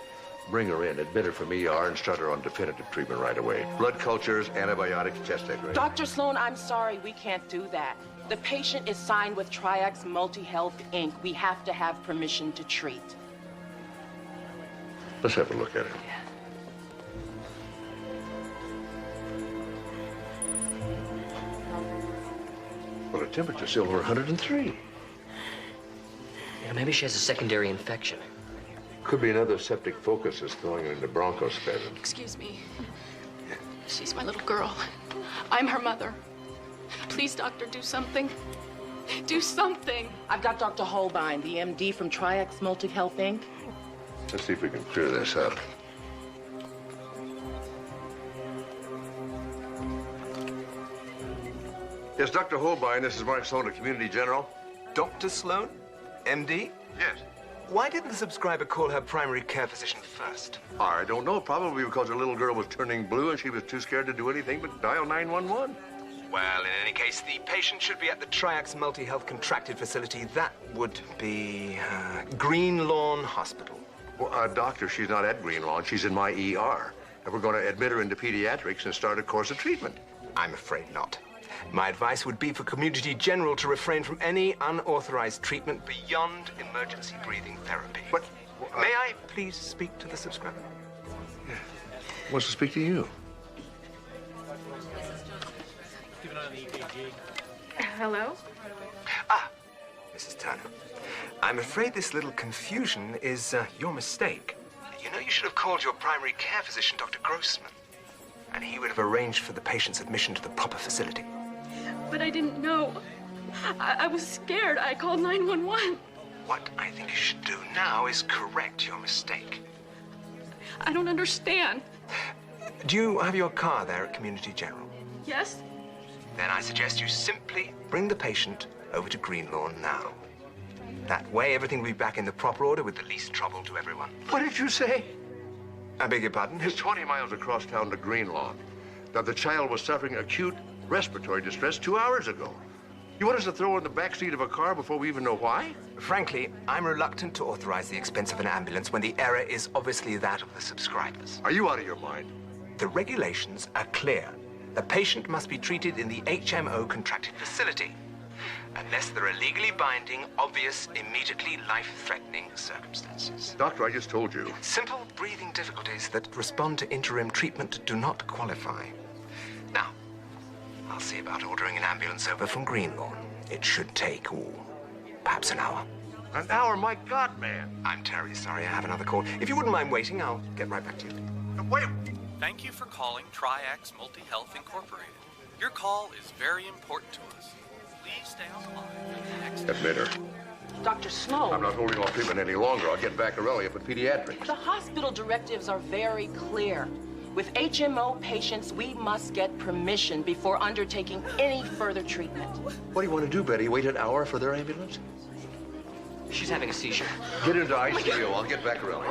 Bring her in, admit her from ER, and start her on definitive treatment right away. Blood cultures, antibiotics, chest x-ray. Dr. Sloan, I'm sorry, we can't do that. The patient is signed with Triax Multi-Health, Inc. We have to have permission to treat. Let's have a look at it. Yeah. Well, her temperature's still over 103. Yeah, maybe she has a secondary infection. Could be another septic focus that's throwing her into bronchospasm. Excuse me. She's my little girl. I'm her mother. Please, doctor, do something. Do something. I've got Dr. Holbein, the MD from Triax Multi-Health, Inc. Let's see if we can clear this up. Yes, Dr. Holbein, this is Mark Sloan, the Community General. Dr. Sloan? MD? Yes. Why didn't the subscriber call her primary care physician first? I don't know. Probably because her little girl was turning blue and she was too scared to do anything but dial 911. Well, in any case, the patient should be at the Triax Multi-Health contracted facility. That would be Green Lawn Hospital. Well, doctor, she's not at Green Lawn. She's in my ER. And we're going to admit her into pediatrics and start a course of treatment. I'm afraid not. My advice would be for Community General to refrain from any unauthorized treatment beyond emergency breathing therapy. But may I please speak to the subscriber? Yeah. Wants to speak to you. Hello? Ah, Mrs. Turner. I'm afraid this little confusion is your mistake. You know, you should have called your primary care physician, Dr. Grossman, and he would have arranged for the patient's admission to the proper facility. But I didn't know. I was scared. I called 911. What I think you should do now is correct your mistake. I don't understand. Do you have your car there at Community General? Yes? Then I suggest you simply bring the patient over to Green Lawn now. That way, everything will be back in the proper order with the least trouble to everyone. What did you say? I beg your pardon? It's 20 miles across town to Green Lawn. Now, the child was suffering acute respiratory distress 2 hours ago. You want us to throw her in the backseat of a car before we even know why? Frankly, I'm reluctant to authorize the expense of an ambulance when the error is obviously that of the subscribers. Are you out of your mind? The regulations are clear. The patient must be treated in the HMO contracted facility, unless there are legally binding, obvious, immediately life-threatening circumstances. Doctor, I just told you. Simple breathing difficulties that respond to interim treatment do not qualify. Now, I'll see about ordering an ambulance over from Green Lawn. It should take, perhaps an hour. An hour? My God, man. I'm terribly sorry. I have another call. If you wouldn't mind waiting, I'll get right back to you. Wait. Thank you for calling Triax Multi-Health Incorporated. Your call is very important to us. Please stay on the line. Admit her. Dr. Sloan. I'm not holding off treatment any longer. I'll get Vaccarelli up at pediatrics. The hospital directives are very clear. With HMO patients, we must get permission before undertaking any further treatment. What do you want to do, Betty? Wait an hour for their ambulance? She's having a seizure. Get into ICU. I'll get Vaccarelli.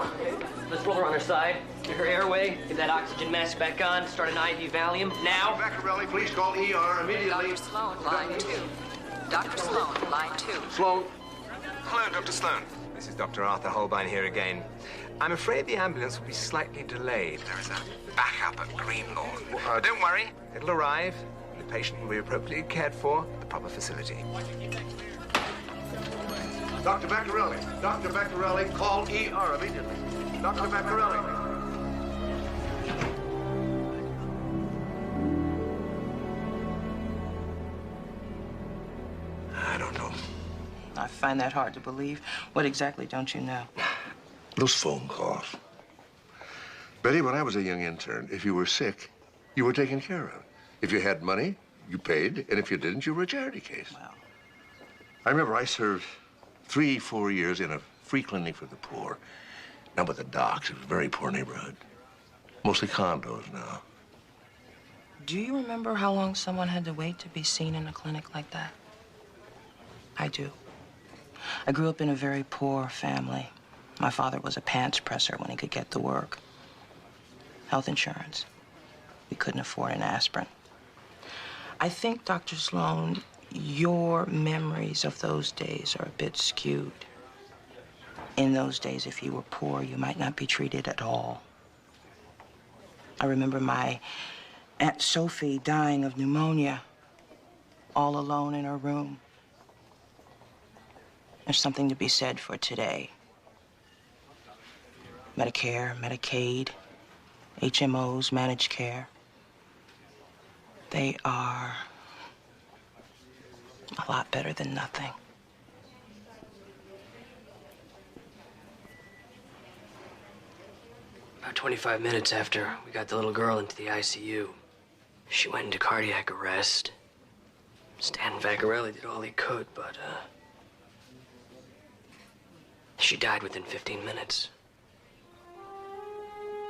Let's roll her on her side, get her airway, get that oxygen mask back on, start an IV Valium, now. Vaccarelli, please call ER immediately. Dr. Sloan, line 2. Dr. Sloan, line 2. Sloan. Hello, Dr. Sloan. This is Dr. Arthur Holbein here again. I'm afraid the ambulance will be slightly delayed. There is a backup at Greenlawn. Don't worry, it'll arrive, and the patient will be appropriately cared for at the proper facility. Dr. Vaccarelli. Dr. Vaccarelli, call ER immediately. Dr. Vaccarelli. I don't know. I find that hard to believe. What exactly don't you know? Those phone calls. Betty, when I was a young intern, if you were sick, you were taken care of. If you had money, you paid, and if you didn't, you were a charity case. Well. I remember I served 3-4 years in a free clinic for the poor. Now with the docks, it was a very poor neighborhood. Mostly condos now. Do you remember how long someone had to wait to be seen in a clinic like that? I do. I grew up in a very poor family. My father was a pants presser when he could get the work. Health insurance. We couldn't afford an aspirin. I think, Dr. Sloan, your memories of those days are a bit skewed. In those days, if you were poor, you might not be treated at all. I remember my Aunt Sophie dying of pneumonia, all alone in her room. There's something to be said for today. Medicare, Medicaid, HMOs, managed care. They are a lot better than nothing. About 25 minutes after we got the little girl into the ICU, she went into cardiac arrest. Stan Vaccarelli did all he could, but, she died within 15 minutes.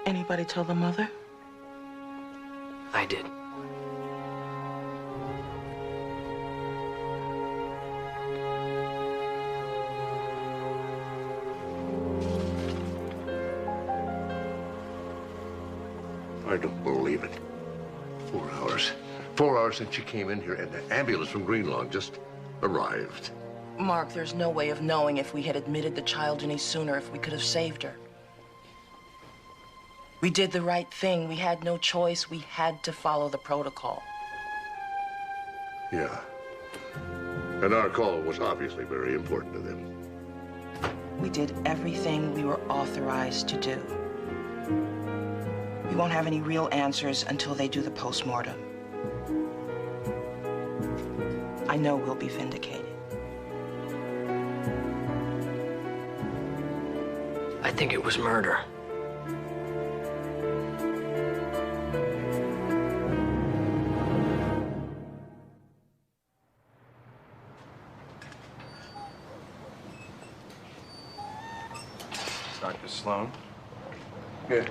Anybody tell the mother? I did. I don't believe it. 4 hours. 4 hours since she came in here, and the ambulance from Greenlawn just arrived. Mark, there's no way of knowing if we had admitted the child any sooner, if we could have saved her. We did the right thing. We had no choice. We had to follow the protocol. Yeah. And our call was obviously very important to them. We did everything we were authorized to do. We won't have any real answers until they do the postmortem. I know we'll be vindicated. I think it was murder. Dr. Sloan? Yeah.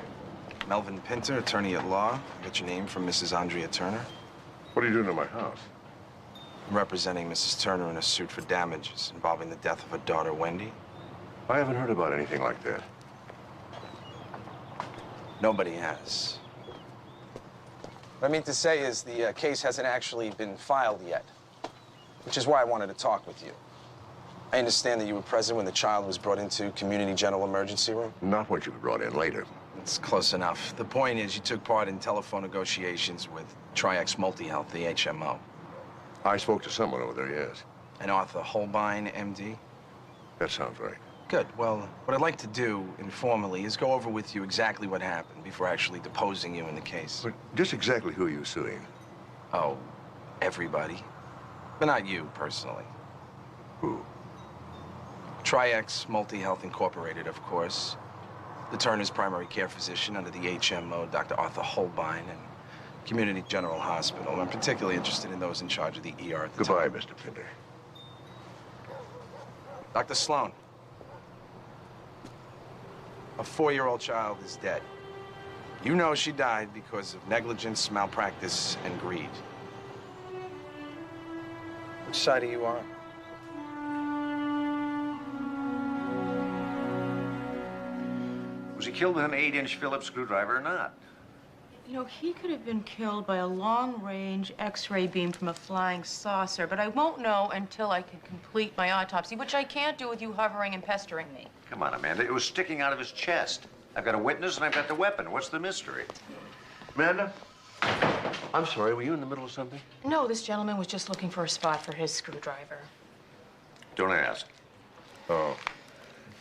Melvin Pinter, attorney at law. I got your name from Mrs. Andrea Turner. What are you doing at my house? I'm representing Mrs. Turner in a suit for damages involving the death of her daughter, Wendy. I haven't heard about anything like that. Nobody has. What I mean to say is the case hasn't actually been filed yet, which is why I wanted to talk with you. I understand that you were present when the child was brought into community general emergency room? Not what you were brought in later. It's close enough. The point is you took part in telephone negotiations with Triax Multi-Health, the HMO. I spoke to someone over there, yes. And Arthur Holbein, MD? That sounds right. Good. Well, what I'd like to do informally is go over with you exactly what happened before actually deposing you in the case. But just exactly who are you suing? Oh, everybody. But not you, personally. Who? Tri-X Multi-Health Incorporated, of course. The Turner's primary care physician under the HMO, Dr. Arthur Holbein, and Community General Hospital. I'm particularly interested in those in charge of the ER at the Goodbye, time. Mr. Pinder. Dr. Sloan. A 4-year-old child is dead. You know she died because of negligence, malpractice, and greed. Which side are you on? Was he killed with an 8-inch Phillips screwdriver or not? You know, he could have been killed by a long-range X-ray beam from a flying saucer, but I won't know until I can complete my autopsy, which I can't do with you hovering and pestering me. Come on, Amanda. It was sticking out of his chest. I've got a witness and I've got the weapon. What's the mystery? Amanda? I'm sorry, were you in the middle of something? No, this gentleman was just looking for a spot for his screwdriver. Don't ask. Oh.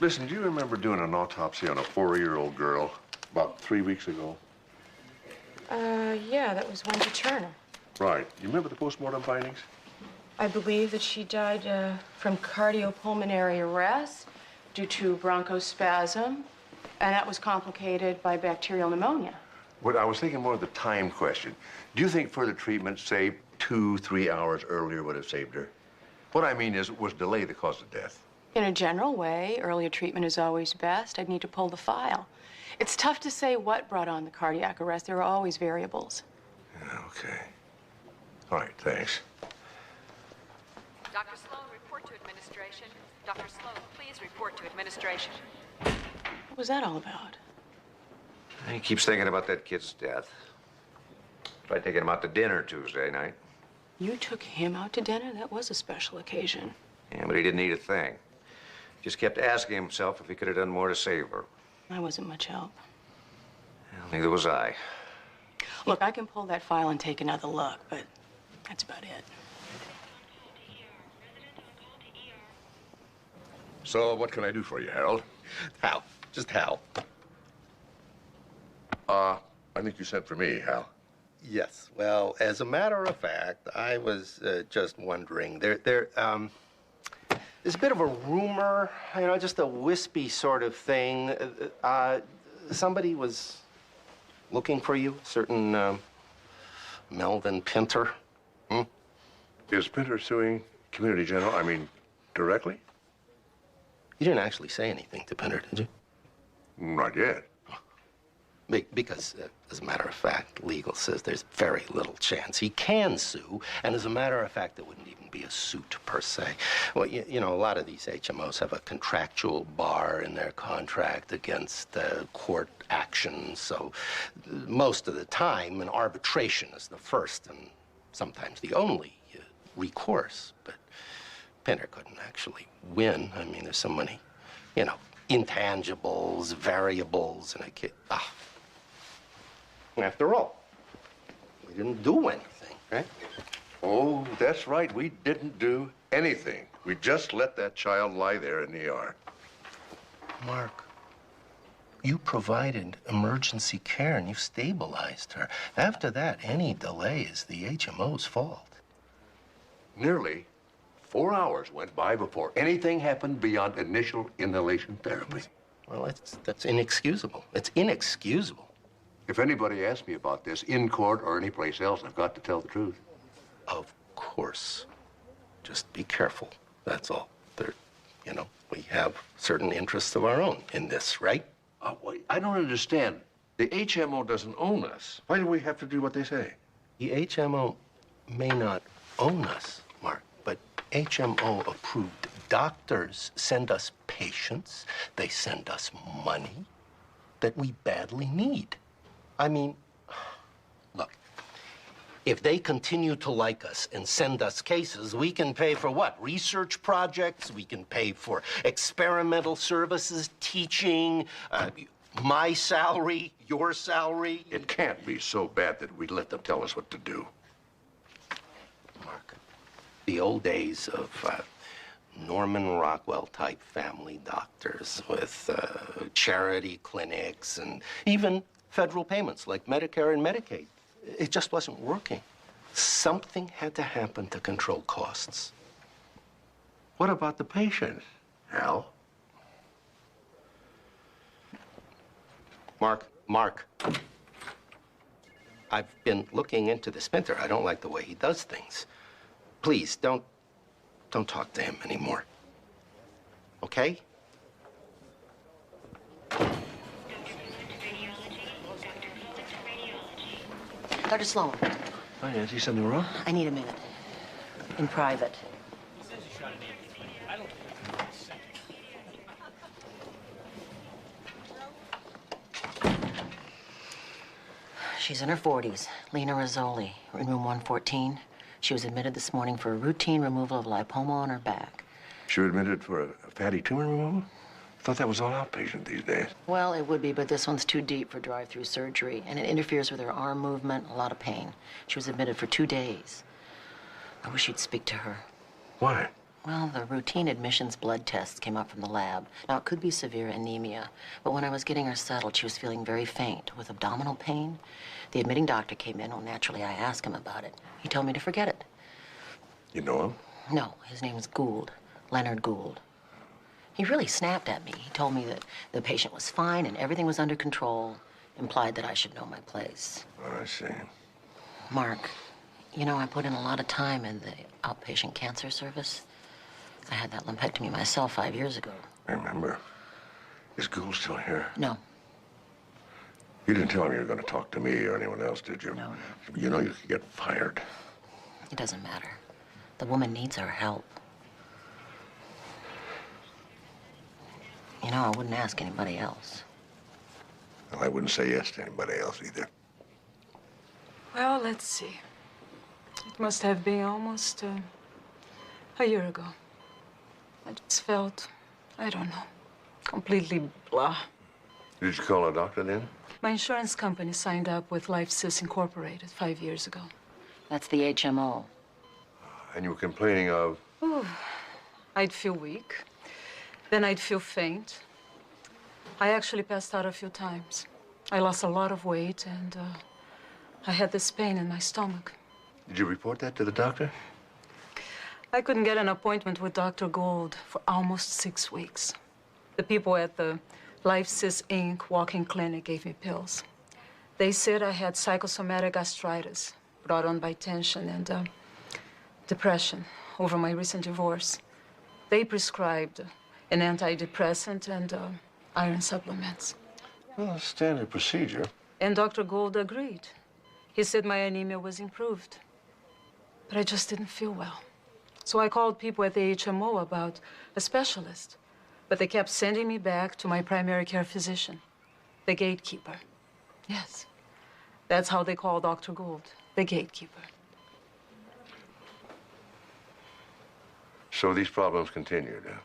Listen, do you remember doing an autopsy on a 4-year-old girl about 3 weeks ago? Yeah, that was Wendy Turner. Right. You remember the postmortem findings? I believe that she died from cardiopulmonary arrest due to bronchospasm, and that was complicated by bacterial pneumonia. Well, I was thinking more of the time question. Do you think further treatment, say 2-3 hours earlier, would have saved her? What I mean is, was delay the cause of death? In a general way, earlier treatment is always best. I'd need to pull the file. It's tough to say what brought on the cardiac arrest. There are always variables. Yeah, okay. All right, thanks. Dr. Sloan, report to administration. Dr. Sloan, please report to administration. What was that all about? He keeps thinking about that kid's death. Tried taking him out to dinner Tuesday night. You took him out to dinner? That was a special occasion. Yeah, but he didn't eat a thing. Just kept asking himself if he could have done more to save her. I wasn't much help. Well, neither was I. Look, I can pull that file and take another look, but that's about it. So, what can I do for you, Harold? Hal. Just Hal. I think you sent for me, Hal. Yes. Well, as a matter of fact, I was just wondering. There's a bit of a rumor, you know, just a wispy sort of thing. Somebody was looking for you, certain Melvin Pinter. Hmm? Is Pinter suing Community General? I mean, directly? You didn't actually say anything to Pinter, did you? Not yet. Because, as a matter of fact, legal says there's very little chance he can sue, and as a matter of fact, it wouldn't even be a suit per se. Well, you know, a lot of these HMOs have a contractual bar in their contract against court action, so most of the time, an arbitration is the first and sometimes the only recourse. But Pinter couldn't actually win. I mean, there's so many, you know, intangibles, variables, and a kid. After all, we didn't do anything, right? Oh, that's right. We didn't do anything. We just let that child lie there in the ER. Mark, you provided emergency care and you stabilized her. After that, any delay is the HMO's fault. Nearly 4 hours went by before anything happened beyond initial inhalation therapy. Well, that's inexcusable. It's inexcusable. If anybody asks me about this in court or anyplace else, I've got to tell the truth. Of course. Just be careful. That's all. You know, we have certain interests of our own in this, right? I don't understand. The HMO doesn't own us. Why do we have to do what they say? The HMO may not own us, Mark, but HMO-approved doctors send us patients. They send us money that we badly need. I mean, look, if they continue to like us and send us cases, we can pay for what? Research projects, we can pay for experimental services, teaching, my salary, your salary. It can't be so bad that we let them tell us what to do. Mark, the old days of Norman Rockwell-type family doctors with charity clinics and even federal payments like Medicare and Medicaid. It just wasn't working. Something had to happen to control costs. What about the patients, Hal? Mark. I've been looking into this Spinter. I don't like the way he does things. Please, don't talk to him anymore. Okay? Dr. Sloan. Hi, Nancy. Something wrong? I need a minute. In private. She's in her 40s. Lena Rizzoli, in room 114. She was admitted this morning for a routine removal of lipoma on her back. She was admitted for a fatty tumor removal? I thought that was all outpatient these days. Well, it would be, but this one's too deep for drive-through surgery, and it interferes with her arm movement, a lot of pain. She was admitted for 2 days. I wish you'd speak to her. Why? Well, the routine admissions blood tests came up from the lab. Now, it could be severe anemia, but when I was getting her settled, she was feeling very faint with abdominal pain. The admitting doctor came in. Well, naturally, I asked him about it. He told me to forget it. You know him? No, his name's Gould, Leonard Gould. He really snapped at me. He told me that the patient was fine and everything was under control, implied that I should know my place. Oh, I see. Mark, you know, I put in a lot of time in the outpatient cancer service. I had that lumpectomy myself 5 years ago. I remember. Is Gould still here? No. You didn't tell him you were going to talk to me or anyone else, did you? No. You know you could get fired. It doesn't matter. The woman needs our help. You know, I wouldn't ask anybody else. Well, I wouldn't say yes to anybody else either. Well, let's see. It must have been almost a year ago. I just felt, I don't know, completely blah. Did you call a doctor then? My insurance company signed up with LifeSys Incorporated 5 years ago. That's the HMO. And you were complaining of? Ooh, I'd feel weak. Then I'd feel faint. I actually passed out a few times. I lost a lot of weight, and I had this pain in my stomach. Did you report that to the doctor? I couldn't get an appointment with Dr. Gould for almost 6 weeks. The people at the LifeSys Inc. walk-in clinic gave me pills. They said I had psychosomatic gastritis brought on by tension and depression over my recent divorce. They prescribed an antidepressant and iron supplements. Well, standard procedure. And Dr. Gould agreed. He said my anemia was improved. But I just didn't feel well. So I called people at the HMO about a specialist. But they kept sending me back to my primary care physician, the gatekeeper. Yes, that's how they call Dr. Gould, the gatekeeper. So these problems continued, huh?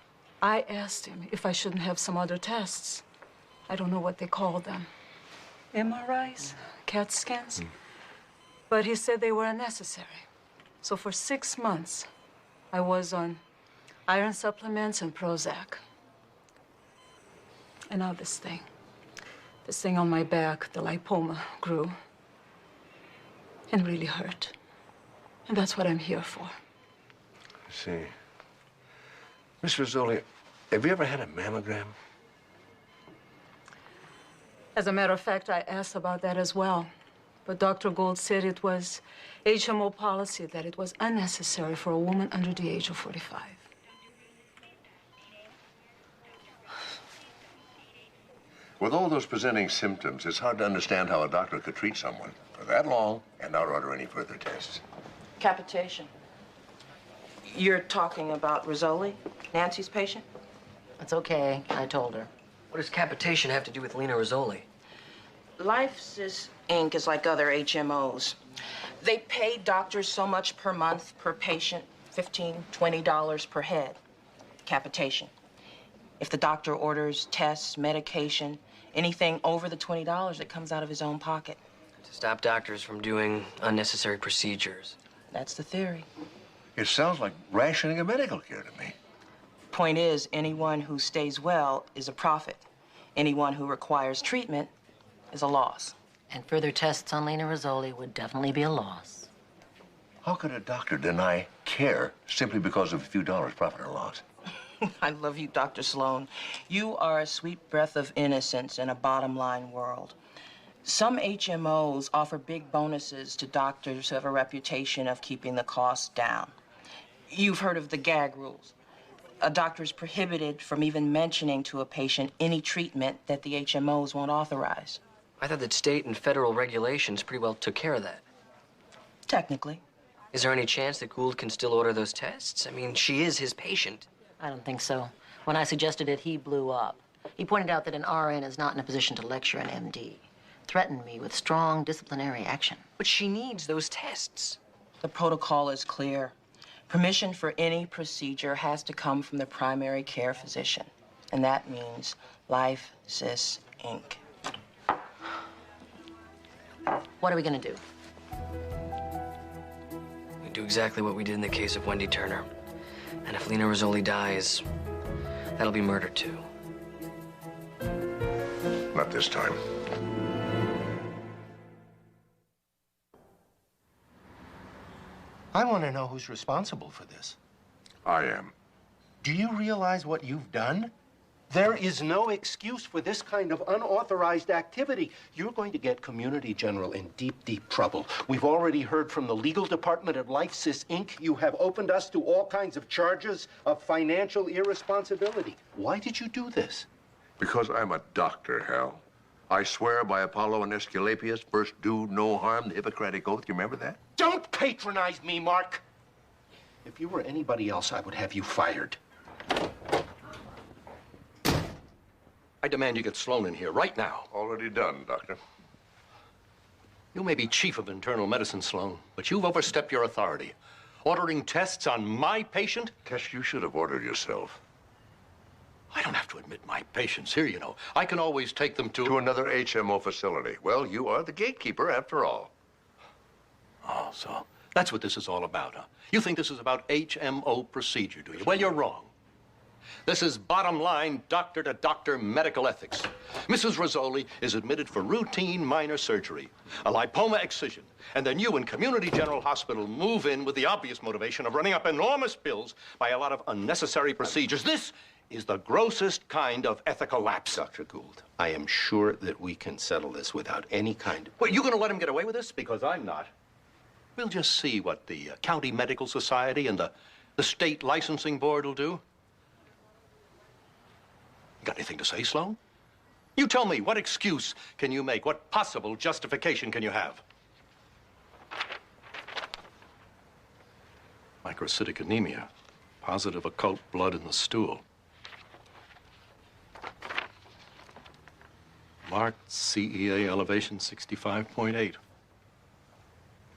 I asked him if I shouldn't have some other tests. I don't know what they call them. MRIs, CAT scans. But he said they were unnecessary. So for 6 months, I was on iron supplements and Prozac. And now this thing on my back, the lipoma, grew and really hurt. And that's what I'm here for. I see. Miss Rizzoli, have you ever had a mammogram? As a matter of fact, I asked about that as well. But Dr. Gould said it was HMO policy that it was unnecessary for a woman under the age of 45. With all those presenting symptoms, it's hard to understand how a doctor could treat someone for that long and not order any further tests. Capitation. You're talking about Rizzoli, Nancy's patient? It's okay. I told her. What does capitation have to do with Lena Rizzoli? LifeSys Inc. is like other HMOs. They pay doctors so much per month per patient, $15, $20 per head. Capitation. If the doctor orders tests, medication, anything over the $20, it comes out of his own pocket. To stop doctors from doing unnecessary procedures. That's the theory. It sounds like rationing of medical care to me. Point is, anyone who stays well is a profit. Anyone who requires treatment is a loss. And further tests on Lena Rizzoli would definitely be a loss. How could a doctor deny care simply because of a few dollars profit or loss? I love you, Dr. Sloan. You are a sweet breath of innocence in a bottom-line world. Some HMOs offer big bonuses to doctors who have a reputation of keeping the costs down. You've heard of the gag rules. A doctor is prohibited from even mentioning to a patient any treatment that the HMOs won't authorize. I thought that state and federal regulations pretty well took care of that. Technically. Is there any chance that Gould can still order those tests? I mean, she is his patient. I don't think so. When I suggested it, he blew up. He pointed out that an RN is not in a position to lecture an MD. Threatened me with strong disciplinary action. But she needs those tests. The protocol is clear. Permission for any procedure has to come from the primary care physician. And that means Life Sys Inc. What are we gonna do? We do exactly what we did in the case of Wendy Turner. And if Lena Rizzoli dies, that'll be murder too. Not this time. I want to know who's responsible for this. I am. Do you realize what you've done? There is no excuse for this kind of unauthorized activity. You're going to get Community General in deep, deep trouble. We've already heard from the legal department at LifeSys Inc. You have opened us to all kinds of charges of financial irresponsibility. Why did you do this? Because I'm a doctor, Hal. I swear by Apollo and Aesculapius, first do no harm, the Hippocratic Oath. You remember that? Don't patronize me, Mark. If you were anybody else, I would have you fired. I demand you get Sloan in here right now. Already done, Doctor. You may be chief of internal medicine, Sloan, but you've overstepped your authority. Ordering tests on my patient? Tests you should have ordered yourself. I don't have to admit my patients here, you know. I can always take them to another HMO facility. Well, you are the gatekeeper after all. Oh, so that's what this is all about, huh? You think this is about HMO procedure, do you? Well, you're wrong. This is bottom line, doctor-to-doctor medical ethics. Mrs. Rizzoli is admitted for routine minor surgery, a lipoma excision, and then you in Community General Hospital move in with the obvious motivation of running up enormous bills by a lot of unnecessary procedures. This is the grossest kind of ethical lapse. Dr. Gould, I am sure that we can settle this without any kind of... Well, you gonna let him get away with this? Because I'm not. We'll just see what the County Medical Society and the State Licensing Board will do. Got anything to say, Sloan? You tell me, what excuse can you make? What possible justification can you have? Microcytic anemia, positive occult blood in the stool. Marked CEA elevation 65.8.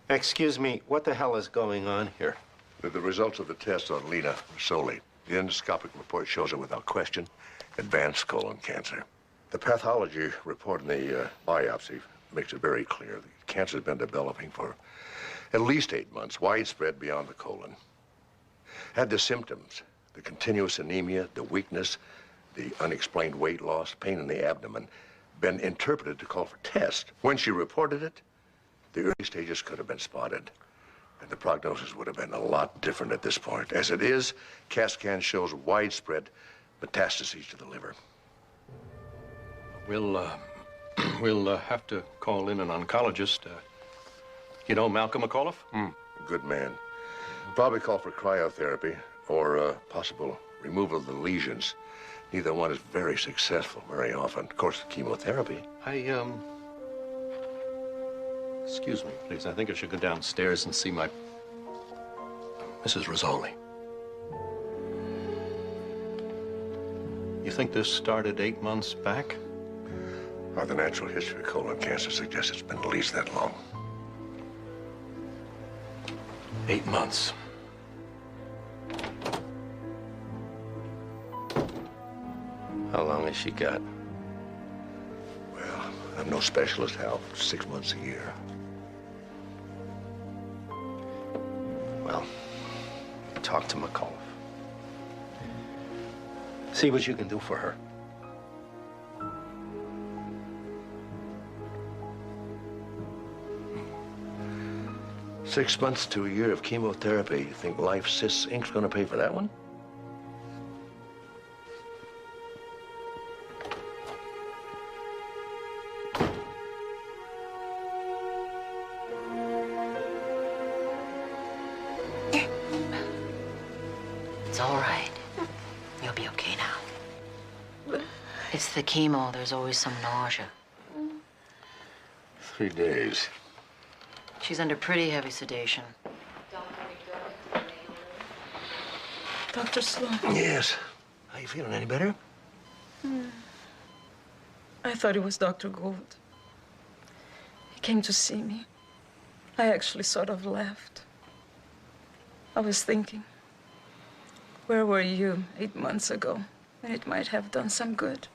Excuse me, what the hell is going on here? The results of the test on Lena Rizzoli. The endoscopic report shows it without question. Advanced colon cancer. The pathology report in the biopsy makes it very clear the cancer has been developing for at least 8 months, widespread beyond the colon. Had the symptoms, the continuous anemia, the weakness, the unexplained weight loss, pain in the abdomen, been interpreted to call for test. When she reported it, the early stages could have been spotted, and the prognosis would have been a lot different at this point. As it is, CAT scan shows widespread metastases to the liver. We'll have to call in an oncologist. You know Malcolm McAuliffe? Good man. Probably call for cryotherapy or possible removal of the lesions. Neither one is very successful very often. Of course, chemotherapy. Excuse me, please. I think I should go downstairs and see my Mrs. Rizzoli. You think this started 8 months back? The natural history of colon cancer suggests it's been at least that long. 8 months. How long has she got? Well, I'm no specialist, Hal. 6 months a year. Well, talk to McAuliffe. See what you can do for her. Six months to a year of chemotherapy. You think LifeSys Inc.'s gonna pay for that one? It's all right. You'll be okay now. It's the chemo. There's always some nausea. 3 days. She's under pretty heavy sedation. Dr. Sloan. Yes. How you feeling? Any better? I thought it was Dr. Gould. He came to see me. I actually sort of laughed. I was thinking, where were you 8 months ago when it might have done some good?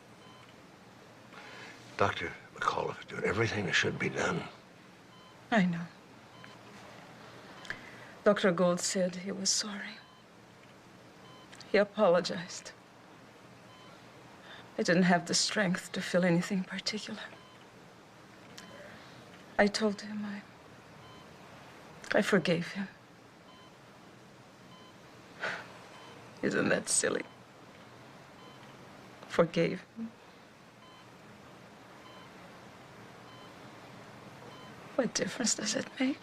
Dr. McAuliffe is doing everything that should be done. I know. Dr. Gould said he was sorry. He apologized. I didn't have the strength to feel anything particular. I told him I forgave him. Isn't that silly? Forgave him. What difference does it make?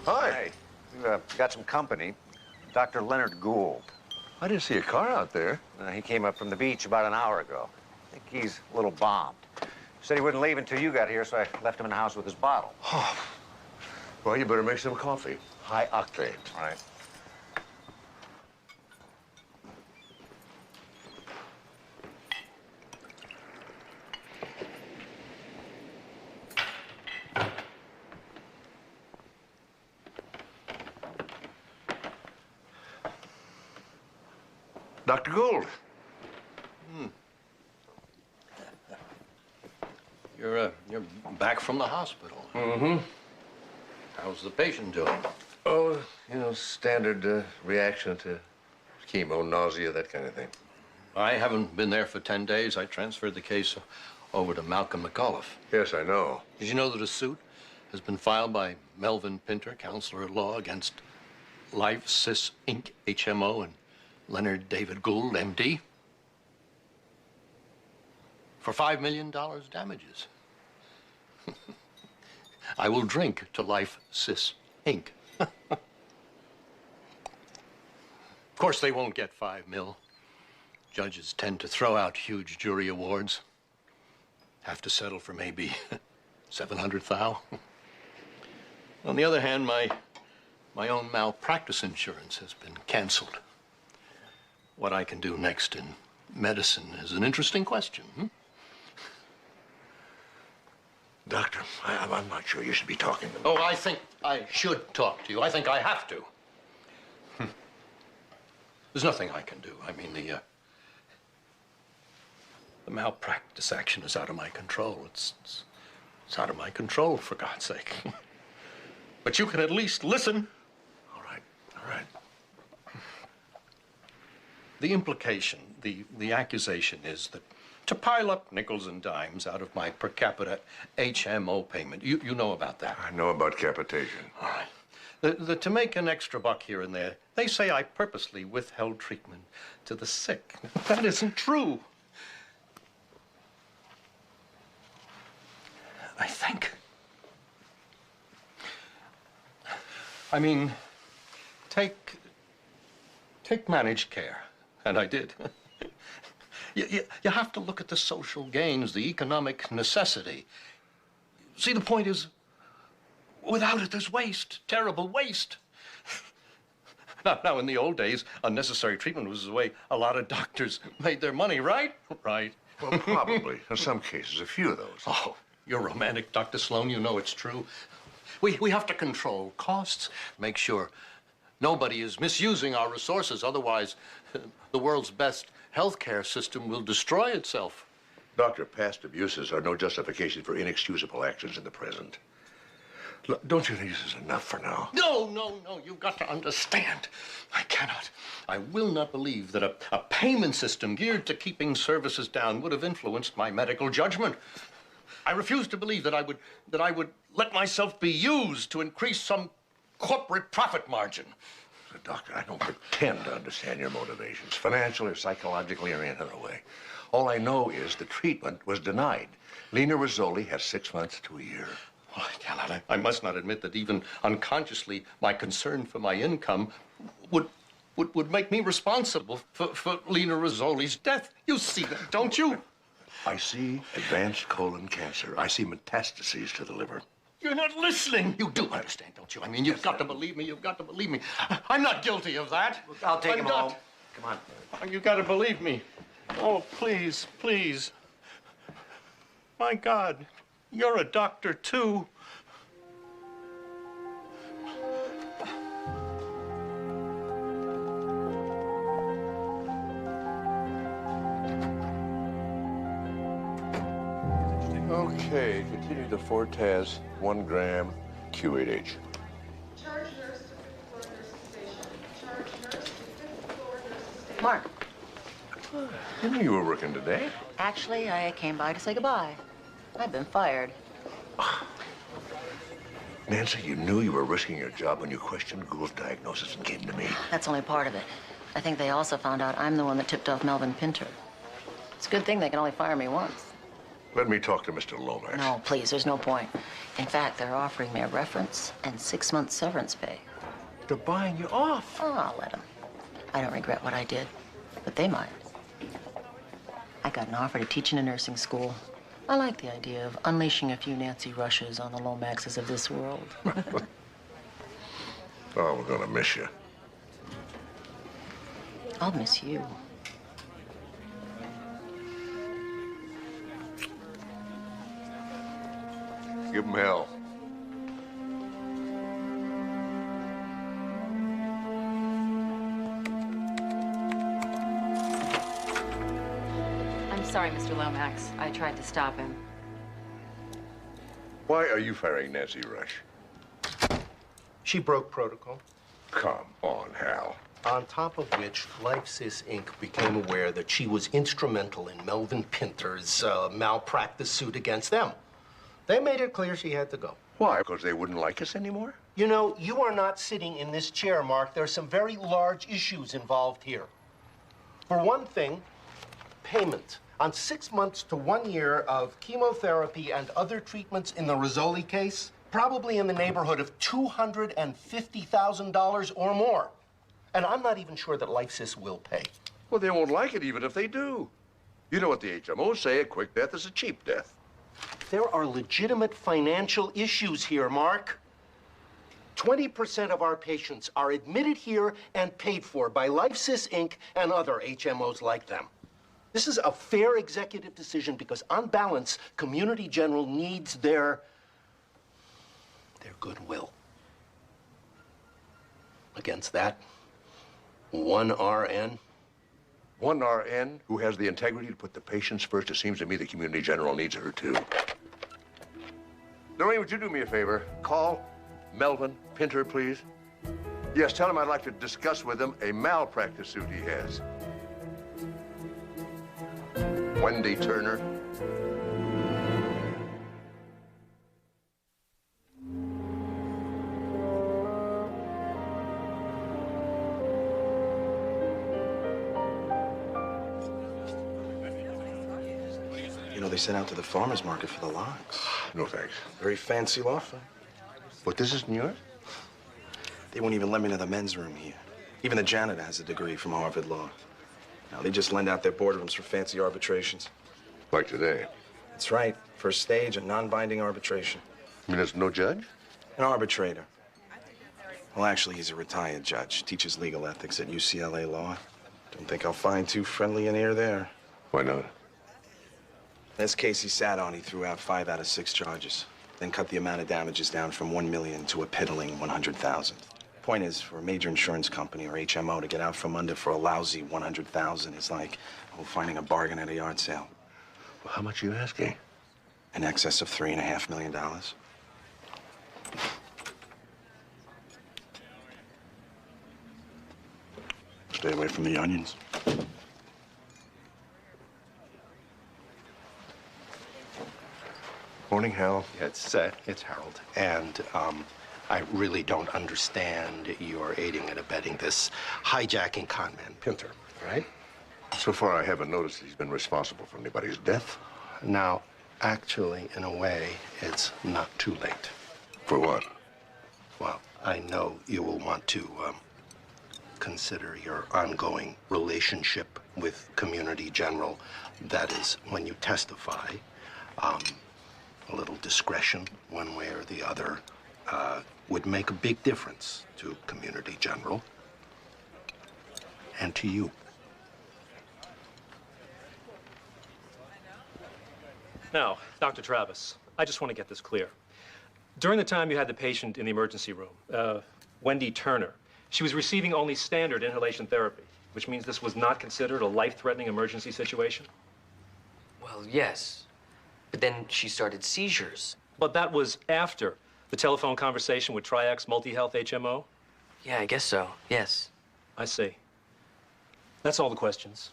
Hi. We've got some company. Dr. Leonard Gould. I didn't see a car out there. He came up from the beach about an hour ago. I think he's a little bombed. Said he wouldn't leave until you got here, so I left him in the house with his bottle. Oh. Well, you better make some coffee. High octane. All right. Dr. Gould. You're back from the hospital. Mm-hmm. How's the patient doing? Oh, you know, standard reaction to chemo, nausea, that kind of thing. I haven't been there for 10 days. I transferred the case over to Malcolm McAuliffe. Yes, I know. Did you know that a suit has been filed by Melvin Pinter, counselor at law, against Life Sys Inc., HMO, and Leonard David Gould, MD, for $5 million damages? I will drink to Life Sys Inc. Of course, they won't get $5 million. Judges tend to throw out huge jury awards. Have to settle for maybe $700,000. On the other hand, my own malpractice insurance has been canceled. What I can do next in medicine is an interesting question. Doctor, I'm not sure you should be talking to me. Oh, I think I should talk to you. I think I have to. There's nothing I can do. I mean, the malpractice action is out of my control. It's out of my control, for God's sake. But you can at least listen. All right. The implication, the accusation is that to pile up nickels and dimes out of my per capita HMO payment. You know about that. I know about capitation. All right. To make an extra buck here and there, they say I purposely withheld treatment to the sick. That isn't true. I think. I mean, take managed care, and I did. You have to look at the social gains, the economic necessity. See, the point is, without it, there's waste, terrible waste. Now, in the old days, unnecessary treatment was the way a lot of doctors made their money, right? Right. Well, probably. In some cases, a few of those. Oh, you're romantic, Dr. Sloan. You know it's true. We have to control costs, make sure nobody is misusing our resources. Otherwise, the world's best healthcare system will destroy itself. Doctor, past abuses are no justification for inexcusable actions in the present. Look, don't you think this is enough for now? No. You've got to understand. I will not believe that a payment system geared to keeping services down would have influenced my medical judgment. I refuse to believe that I would let myself be used to increase some corporate profit margin. Doctor, I don't pretend to understand your motivations, financially or psychologically or any other way. All I know is the treatment was denied. Lena Rizzoli has 6 months to a year. Oh, Gala, I must not admit that even unconsciously my concern for my income would make me responsible for Lena Rizzoli's death. You see that, don't you? I see advanced colon cancer. I see metastases to the liver. You're not listening. You do understand, don't you? I mean, you've got to believe me. You've got to believe me. I'm not guilty of that. I'll take him home. Come on. You've got to believe me. Oh, please, please. My God, you're a doctor, too. Okay, continue the Fortaz 1 gram Q8H. Charge nurse to 5th floor nurse station. Charge nurse to 5th floor nurse station. Mark. You knew you were working today. Actually, I came by to say goodbye. I've been fired. Nancy, you knew you were risking your job when you questioned Gould's diagnosis and came to me. That's only part of it. I think they also found out I'm the one that tipped off Melvin Pinter. It's a good thing they can only fire me once. Let me talk to Mr. Lomax. No, please, there's no point. In fact, they're offering me a reference and 6 months severance pay. They're buying you off. Oh, I'll let them. I don't regret what I did, but they might. I got an offer to teach in a nursing school. I like the idea of unleashing a few Nancy Rushes on the Lomaxes of this world. Oh, we're gonna miss you. I'll miss you. Give him hell. I'm sorry, Mr. Lomax. I tried to stop him. Why are you firing Nancy Rush? She broke protocol. Come on, Hal. On top of which, LifeSys Inc. became aware that she was instrumental in Melvin Pinter's malpractice suit against them. They made it clear she had to go. Why? Because they wouldn't like us anymore? You know, you are not sitting in this chair, Mark. There are some very large issues involved here. For one thing, payment. On 6 months to 1 year of chemotherapy and other treatments in the Rizzoli case, probably in the neighborhood of $250,000 or more. And I'm not even sure that LifeSys will pay. Well, they won't like it even if they do. You know what the HMOs say, a quick death is a cheap death. There are legitimate financial issues here, Mark. 20% of our patients are admitted here and paid for by LifeSys Inc. and other HMOs like them. This is a fair executive decision because, on balance, Community General needs their goodwill. Against that, one RN. One RN who has the integrity to put the patients first. It seems to me the Community General needs her, too. Noreen, would you do me a favor? Call Melvin Pinter, please. Yes, tell him I'd like to discuss with him a malpractice suit he has. Wendy Turner. You know, they sent out to the farmer's market for the logs. No, thanks. Very fancy law firm. But this isn't yours? They won't even let me into the men's room here. Even the janitor has a degree from Harvard Law. Now, they just lend out their boardrooms for fancy arbitrations. Like today? That's right. First stage, a non-binding arbitration. You mean there's no judge? An arbitrator. Well, actually, he's a retired judge. Teaches legal ethics at UCLA Law. Don't think I'll find too friendly an ear there. Why not? This case he sat on, he threw out 5 out of 6 charges. Then cut the amount of damages down from $1 million to a piddling $100,000. Point is, for a major insurance company or HMO to get out from under for a lousy $100,000 is like, well, finding a bargain at a yard sale. Well, how much are you asking? In excess of $3.5 million. Stay away from the onions. Morning, Hal. It's Harold. And I really don't understand your aiding and abetting this hijacking conman, Pinter, right? So far, I haven't noticed he's been responsible for anybody's death. Now, actually, in a way, it's not too late. For what? Well, I know you will want to consider your ongoing relationship with Community General. That is, when you testify, a little discretion, one way or the other, would make a big difference to Community General and to you. Now, Dr. Travis, I just want to get this clear. During the time you had the patient in the emergency room, Wendy Turner, she was receiving only standard inhalation therapy, which means this was not considered a life-threatening emergency situation? Well, yes. But then she started seizures. But that was after the telephone conversation with Triax Multi-Health HMO? Yeah, I guess so, yes. I see. That's all the questions.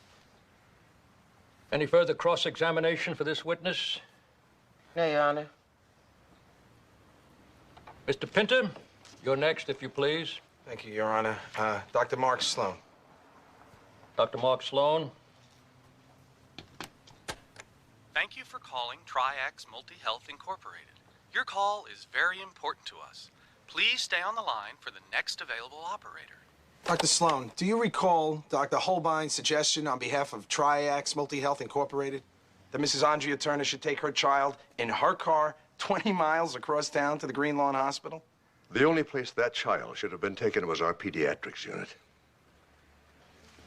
Any further cross-examination for this witness? No, Your Honor. Mr. Pinter, you're next, if you please. Thank you, Your Honor. Dr. Mark Sloan. Dr. Mark Sloan. Thank you for calling Triax Multi-Health Incorporated. Your call is very important to us. Please stay on the line for the next available operator. Dr. Sloan, do you recall Dr. Holbein's suggestion on behalf of Triax Multi-Health Incorporated that Mrs. Andrea Turner should take her child in her car 20 miles across town to the Green Lawn Hospital? The only place that child should have been taken was our pediatrics unit.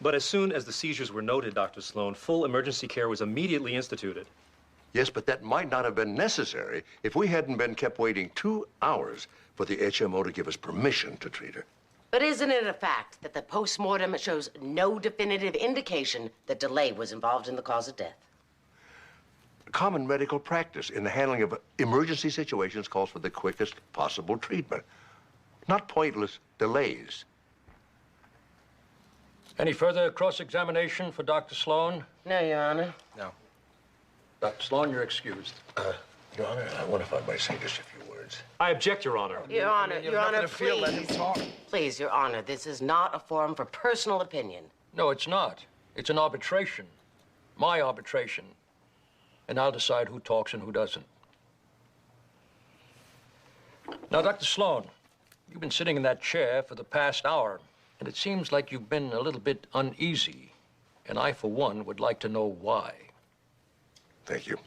But as soon as the seizures were noted, Dr. Sloan, full emergency care was immediately instituted. Yes, but that might not have been necessary if we hadn't been kept waiting 2 hours for the HMO to give us permission to treat her. But isn't it a fact that the post-mortem shows no definitive indication that delay was involved in the cause of death? Common medical practice in the handling of emergency situations calls for the quickest possible treatment, not pointless delays. Any further cross-examination for Dr. Sloan? No, Your Honor. No. Dr. Sloan, you're excused. Your Honor, I wonder if I might say just a few words. I object, Your Honor. Your Honor, You're Your not Honor, gonna feel, let him please. talk. Please, Your Honor, this is not a forum for personal opinion. No, it's not. It's an arbitration. My arbitration. And I'll decide who talks and who doesn't. Now, Dr. Sloan, you've been sitting in that chair for the past hour, and it seems like you've been a little bit uneasy. And I, for one, would like to know why. Thank you.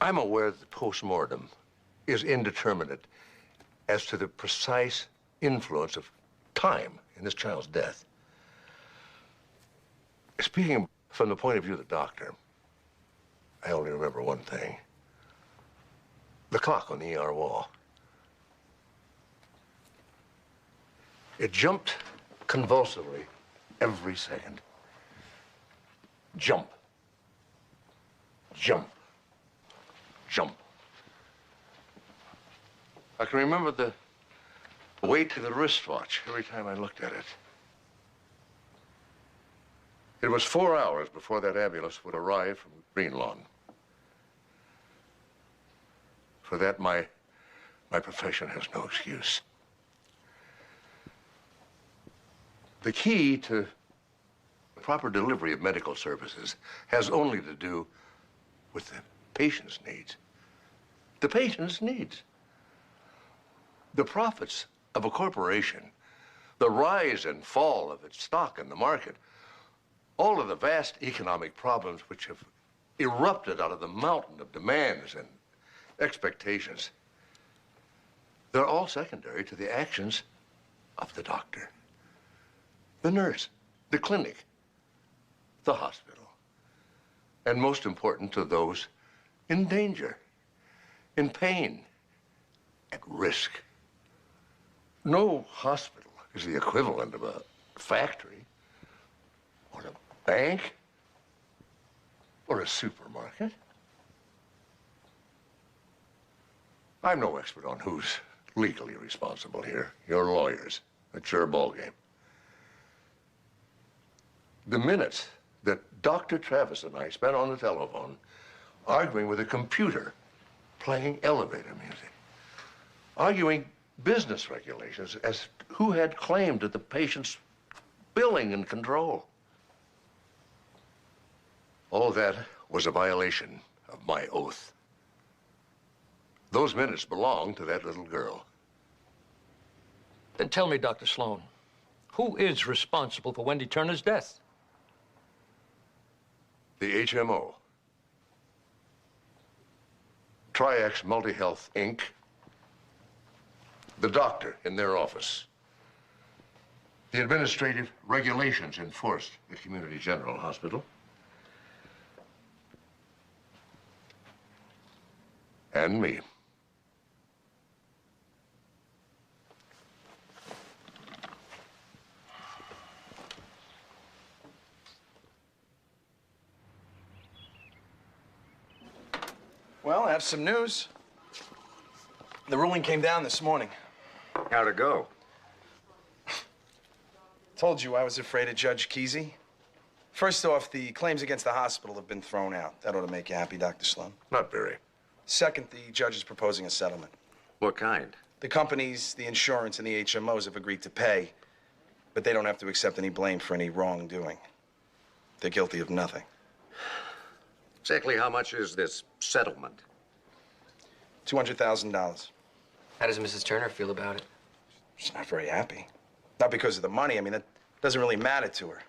I'm aware that the post-mortem is indeterminate as to the precise influence of time in this child's death. Speaking from the point of view of the doctor, I only remember one thing. The clock on the ER wall. It jumped convulsively every second. Jump. Jump. Jump. I can remember the weight of the wristwatch every time I looked at it. It was 4 hours before that ambulance would arrive from Green Lawn. For that, my profession has no excuse. The key to the proper delivery of medical services has only to do with the patient's needs. The patient's needs. The profits of a corporation, the rise and fall of its stock in the market, all of the vast economic problems which have erupted out of the mountain of demands and expectations, they're all secondary to the actions of the doctor, the nurse, the clinic, the hospital, and most important to those in danger, in pain, at risk. No hospital is the equivalent of a factory or a bank or a supermarket. I'm no expert on who's legally responsible here. You're lawyers. It's your ballgame. The minutes that Dr. Travis and I spent on the telephone arguing with a computer playing elevator music, arguing business regulations as who had claim to the patient's billing and control. All that was a violation of my oath. Those minutes belonged to that little girl. Then tell me, Dr. Sloan, who is responsible for Wendy Turner's death? The HMO. Triax Multi-Health, Inc. The doctor in their office. The administrative regulations enforced at Community General Hospital. And me. Well, I have some news. The ruling came down this morning. How'd it go? Told you I was afraid of Judge Kesey. First off, the claims against the hospital have been thrown out. That ought to make you happy, Dr. Sloan. Not very. Second, the judge is proposing a settlement. What kind? The companies, the insurance, and the HMOs have agreed to pay, but they don't have to accept any blame for any wrongdoing. They're guilty of nothing. Exactly how much is this settlement? $200,000. How does Mrs. Turner feel about it? She's not very happy. Not because of the money. I mean, that doesn't really matter to her.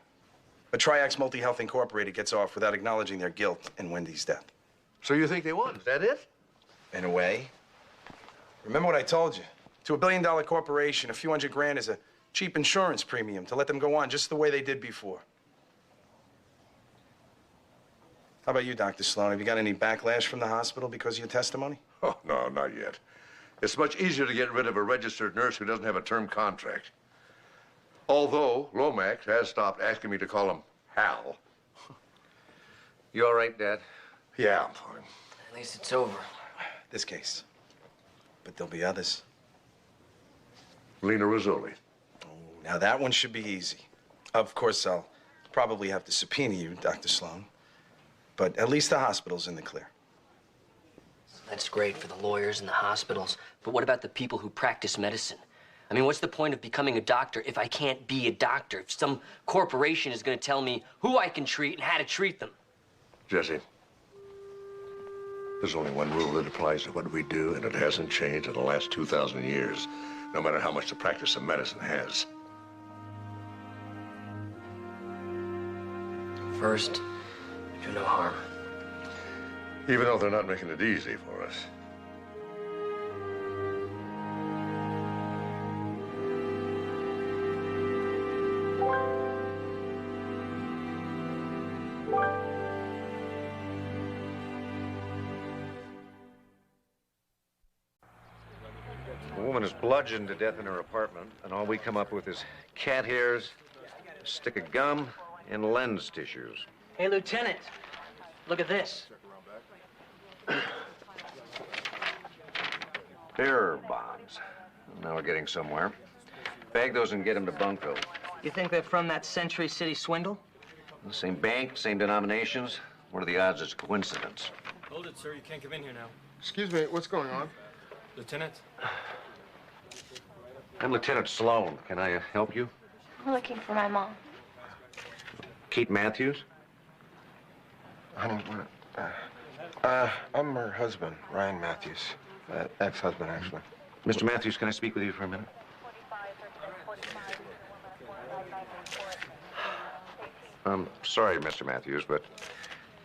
But Triax Multi-Health Incorporated gets off without acknowledging their guilt in Wendy's death. So you think they won? Is that it? In a way. Remember what I told you? To a billion-dollar corporation, a few hundred grand is a cheap insurance premium to let them go on just the way they did before. How about you, Dr. Sloan? Have you got any backlash from the hospital because of your testimony? Oh, no, not yet. It's much easier to get rid of a registered nurse who doesn't have a term contract. Although Lomax has stopped asking me to call him Hal. You all right, Dad? Yeah, I'm fine. At least it's over. This case. But there'll be others. Lena Rizzoli. Oh, now that one should be easy. Of course, I'll probably have to subpoena you, Dr. Sloan. But at least the hospital's in the clear. That's great for the lawyers and the hospitals. But what about the people who practice medicine? I mean, what's the point of becoming a doctor if I can't be a doctor? If some corporation is going to tell me who I can treat and how to treat them? Jesse, there's only one rule that applies to what we do, and it hasn't changed in the last 2,000 years, no matter how much the practice of medicine has. First, do no harm. Even though they're not making it easy for us. A woman is bludgeoned to death in her apartment, and all we come up with is cat hairs, a stick of gum, and lens tissues. Hey, Lieutenant, look at this. Bearer bonds. Now we're getting somewhere. Bag those and get them to Bunko. You think they're from that Century City swindle? The same bank, same denominations. What are the odds it's coincidence? Hold it, sir. You can't come in here now. Excuse me, what's going on? Lieutenant? I'm Lieutenant Sloan. Can I help you? I'm looking for my mom. Kate Matthews? Honey, I'm her husband, Ryan Matthews. Ex-husband, actually. Mr. Matthews, can I speak with you for a minute? I'm sorry, Mr. Matthews, but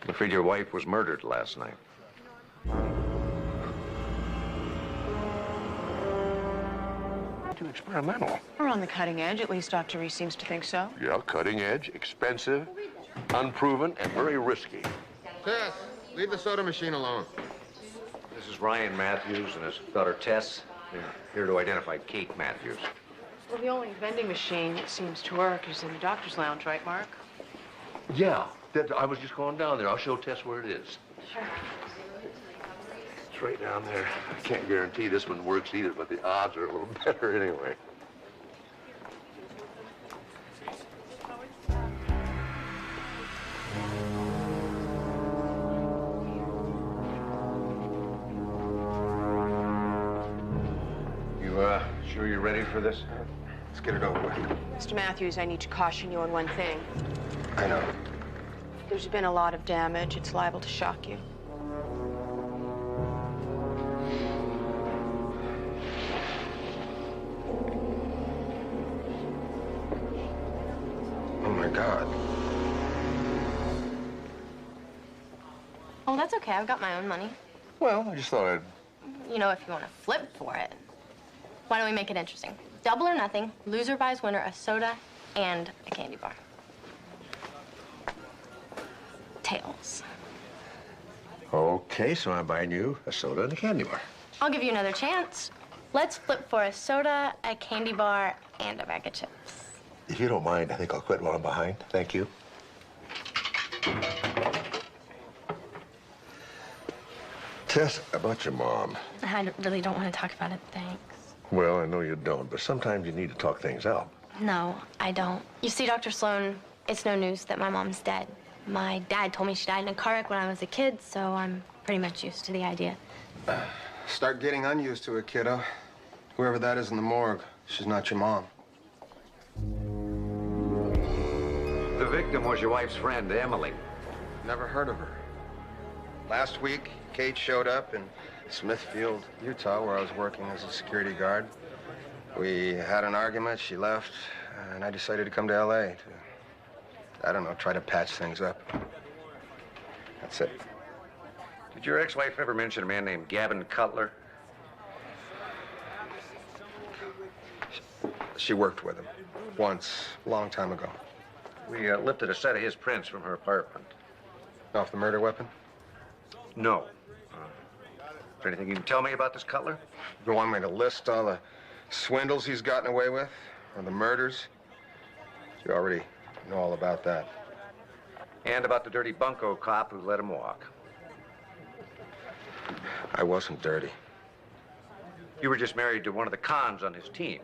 I'm afraid your wife was murdered last night. Too experimental. We're on the cutting edge. At least Dr. Reese seems to think so. Yeah, cutting edge, expensive, unproven, and very risky. Tess, leave the soda machine alone. This is Ryan Matthews and his daughter Tess. They're here to identify Kate Matthews. Well, the only vending machine that seems to work is in the doctor's lounge, right, Mark? Yeah, I was just going down there. I'll show Tess where it is. Sure. It's right down there. I can't guarantee this one works either, but the odds are a little better anyway. Sure you're ready for this? Let's get it over with. Mr. Matthews, I need to caution you on one thing. I know. There's been a lot of damage. It's liable to shock you. Oh, my God. Oh, that's okay. I've got my own money. Well, I just thought I'd... You know, if you want to flip for it. Why don't we make it interesting? Double or nothing. Loser buys winner a soda and a candy bar. Tails. Okay, so I'm buying you a soda and a candy bar. I'll give you another chance. Let's flip for a soda, a candy bar, and a bag of chips. If you don't mind, I think I'll quit while I'm behind. Thank you. Tess, about your mom. I really don't want to talk about it, thanks. Well, I know you don't, but sometimes you need to talk things out. No, I don't. You see, Dr. Sloan, it's no news that my mom's dead. My dad told me she died in a car wreck when I was a kid, so I'm pretty much used to the idea. Start getting unused to it, kiddo. Whoever that is in the morgue, she's not your mom. The victim was your wife's friend, Emily. Never heard of her. Last week, Kate showed up in Smithfield, Utah, where I was working as a security guard. We had an argument, she left, and I decided to come to L.A. to, I don't know, try to patch things up. That's it. Did your ex-wife ever mention a man named Gavin Cutler? She worked with him once, a long time ago. We lifted a set of his prints from her apartment. Off the murder weapon? No. Is there anything you can tell me about this Cutler? You want me to list all the swindles he's gotten away with? Or the murders? You already know all about that. And about the dirty bunco cop who let him walk. I wasn't dirty. You were just married to one of the cons on his team.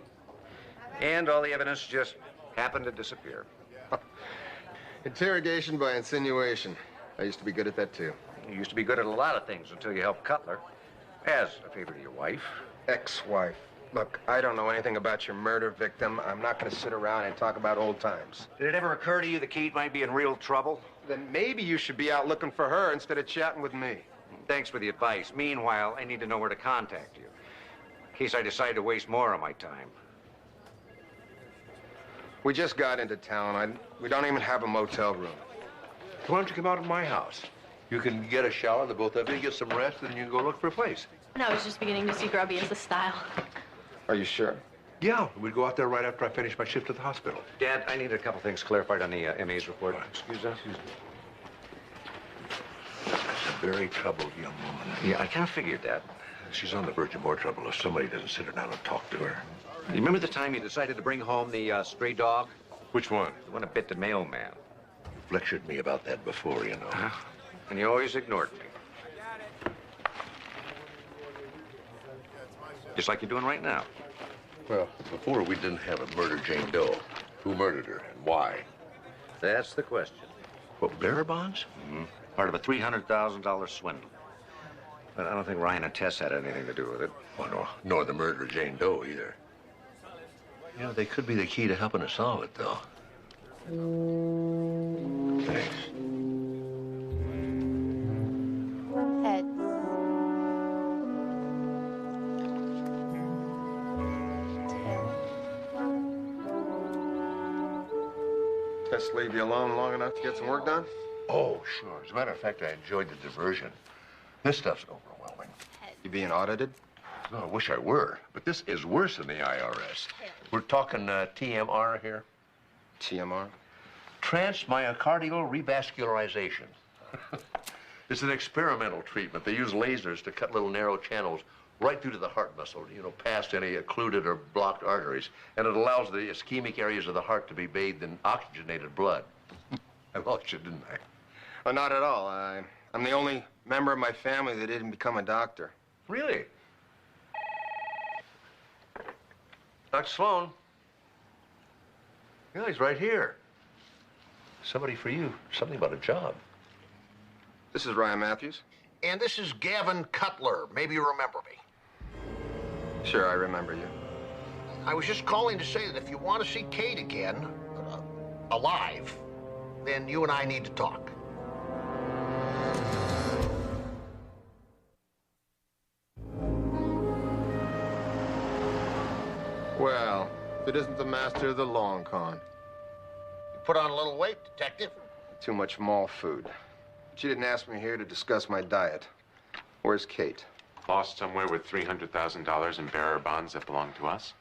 And all the evidence just happened to disappear. Interrogation by insinuation. I used to be good at that, too. You used to be good at a lot of things until you helped Cutler. As a favor to your wife. Ex-wife. Look, I don't know anything about your murder victim. I'm not going to sit around and talk about old times. Did it ever occur to you that Kate might be in real trouble? Then maybe you should be out looking for her instead of chatting with me. Thanks for the advice. Meanwhile, I need to know where to contact you. In case I decide to waste more of my time. We just got into town. We don't even have a motel room. Why don't you come out to my house? You can get a shower, the both of you, get some rest, and you can go look for a place. And I was just beginning to see grubby as a style. Are you sure? Yeah, we'd go out there right after I finish my shift at the hospital. Dad, I need a couple things clarified on the MA's report. Excuse us. That's a very troubled young woman. Yeah, I kind of figured that. She's on the verge of more trouble if somebody doesn't sit her down and talk to her. You remember the time you decided to bring home the stray dog? Which one? The one that bit the mailman. You've lectured me about that before, you know. And you always ignored me. Just like you're doing right now. Well, before we didn't have a murder Jane Doe. Who murdered her and why? That's the question. What, bearer bonds? Mm-hmm. Part of a $300,000 swindle. But I don't think Ryan and Tess had anything to do with it. Oh, no, nor the murder of Jane Doe either. You know, they could be the key to helping us solve it, though. Thanks. Head. Tess leave you alone long enough to get some work done? Oh, sure. As a matter of fact, I enjoyed the diversion. This stuff's overwhelming. You being audited? No, I wish I were, but this is worse than the IRS. We're talking TMR here. TMR? Transmyocardial revascularization. It's an experimental treatment. They use lasers to cut little narrow channels right through to the heart muscle, you know, past any occluded or blocked arteries. And it allows the ischemic areas of the heart to be bathed in oxygenated blood. I lost you, didn't I? Oh, not at all. I'm the only member of my family that didn't become a doctor. Really? Dr. Sloan. Yeah, he's right here. Somebody for you. Something about a job. This is Ryan Matthews. And this is Gavin Cutler. Maybe you remember me. Sure, I remember you. I was just calling to say that if you want to see Kate again, alive, then you and I need to talk. Well, if it isn't the master of the long con. You put on a little weight, detective. Too much mall food. She didn't ask me here to discuss my diet. Where's Kate? Lost somewhere with $300,000 in bearer bonds that belonged to us.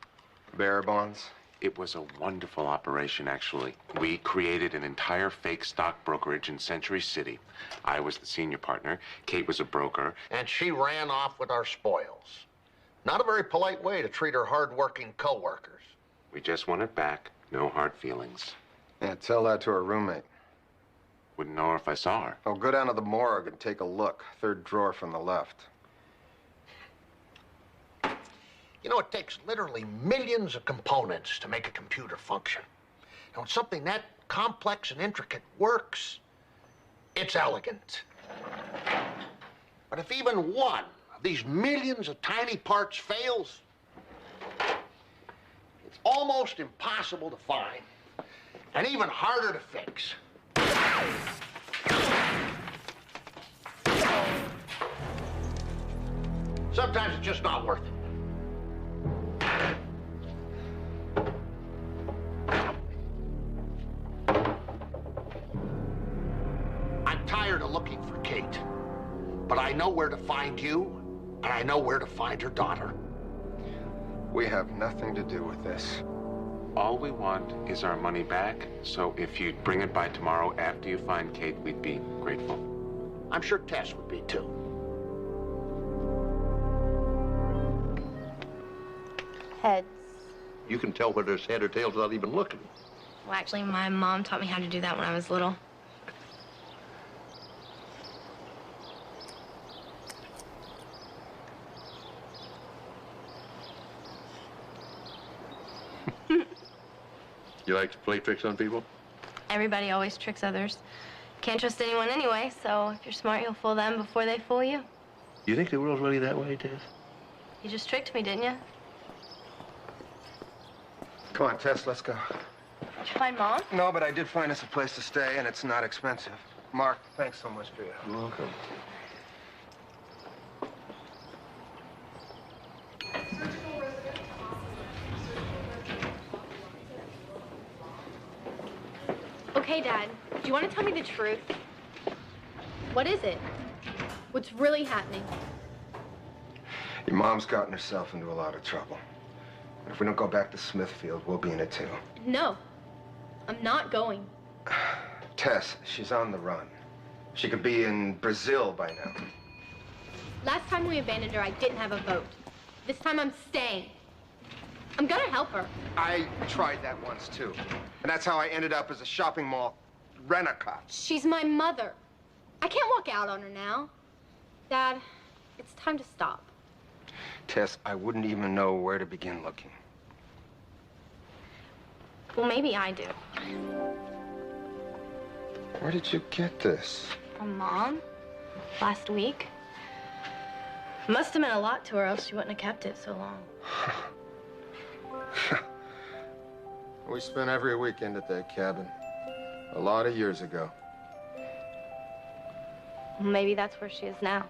Bearer bonds? It was a wonderful operation, actually. We created an entire fake stock brokerage in Century City. I was the senior partner. Kate was a broker. And she ran off with our spoils. Not a very polite way to treat her hard-working co-workers. We just want it back. No hard feelings. Yeah, tell that to her roommate. Wouldn't know her if I saw her. Oh, go down to the morgue and take a look. Third drawer from the left. You know, it takes literally millions of components to make a computer function. And when something that complex and intricate works, it's elegant. But if even one of these millions of tiny parts fails, it's almost impossible to find, and even harder to fix. Sometimes it's just not worth it. I'm tired of looking for Kate, but I know where to find you, and I know where to find her daughter. We have nothing to do with this. All we want is our money back, so if you'd bring it by tomorrow after you find Kate, we'd be grateful. I'm sure Tess would be, too. Heads. You can tell whether it's head or tails without even looking. Well, actually, my mom taught me how to do that when I was little. You like to play tricks on people? Everybody always tricks others. Can't trust anyone anyway, so if you're smart, you'll fool them before they fool you. You think the world's really that way, Tess? You just tricked me, didn't you? Come on, Tess, let's go. Did you find Mom? No, but I did find us a place to stay, and it's not expensive. Mark, thanks so much for your help. You're welcome. Okay, Dad, do you want to tell me the truth? What is it? What's really happening? Your mom's gotten herself into a lot of trouble. If we don't go back to Smithfield, we'll be in it too. No, I'm not going. Tess, she's on the run. She could be in Brazil by now. Last time we abandoned her, I didn't have a vote. This time I'm staying. I'm gonna help her. I tried that once too. And that's how I ended up as a shopping mall rent-a-cop. She's my mother. I can't walk out on her now. Dad, it's time to stop. Tess, I wouldn't even know where to begin looking. Well, maybe I do. Where did you get this? From Mom? Last week? Must have meant a lot to her, else she wouldn't have kept it so long. We spent every weekend at that cabin. A lot of years ago. Maybe that's where she is now.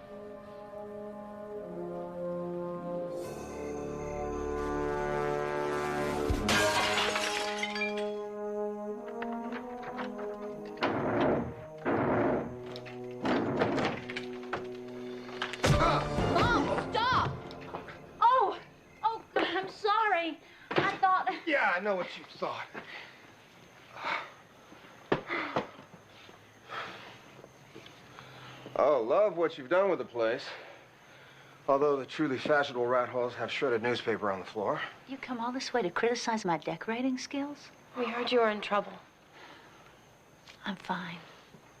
I know what you thought. Oh, love what you've done with the place. Although the truly fashionable rat holes have shredded newspaper on the floor. You come all this way to criticize my decorating skills? We heard you were in trouble. I'm fine.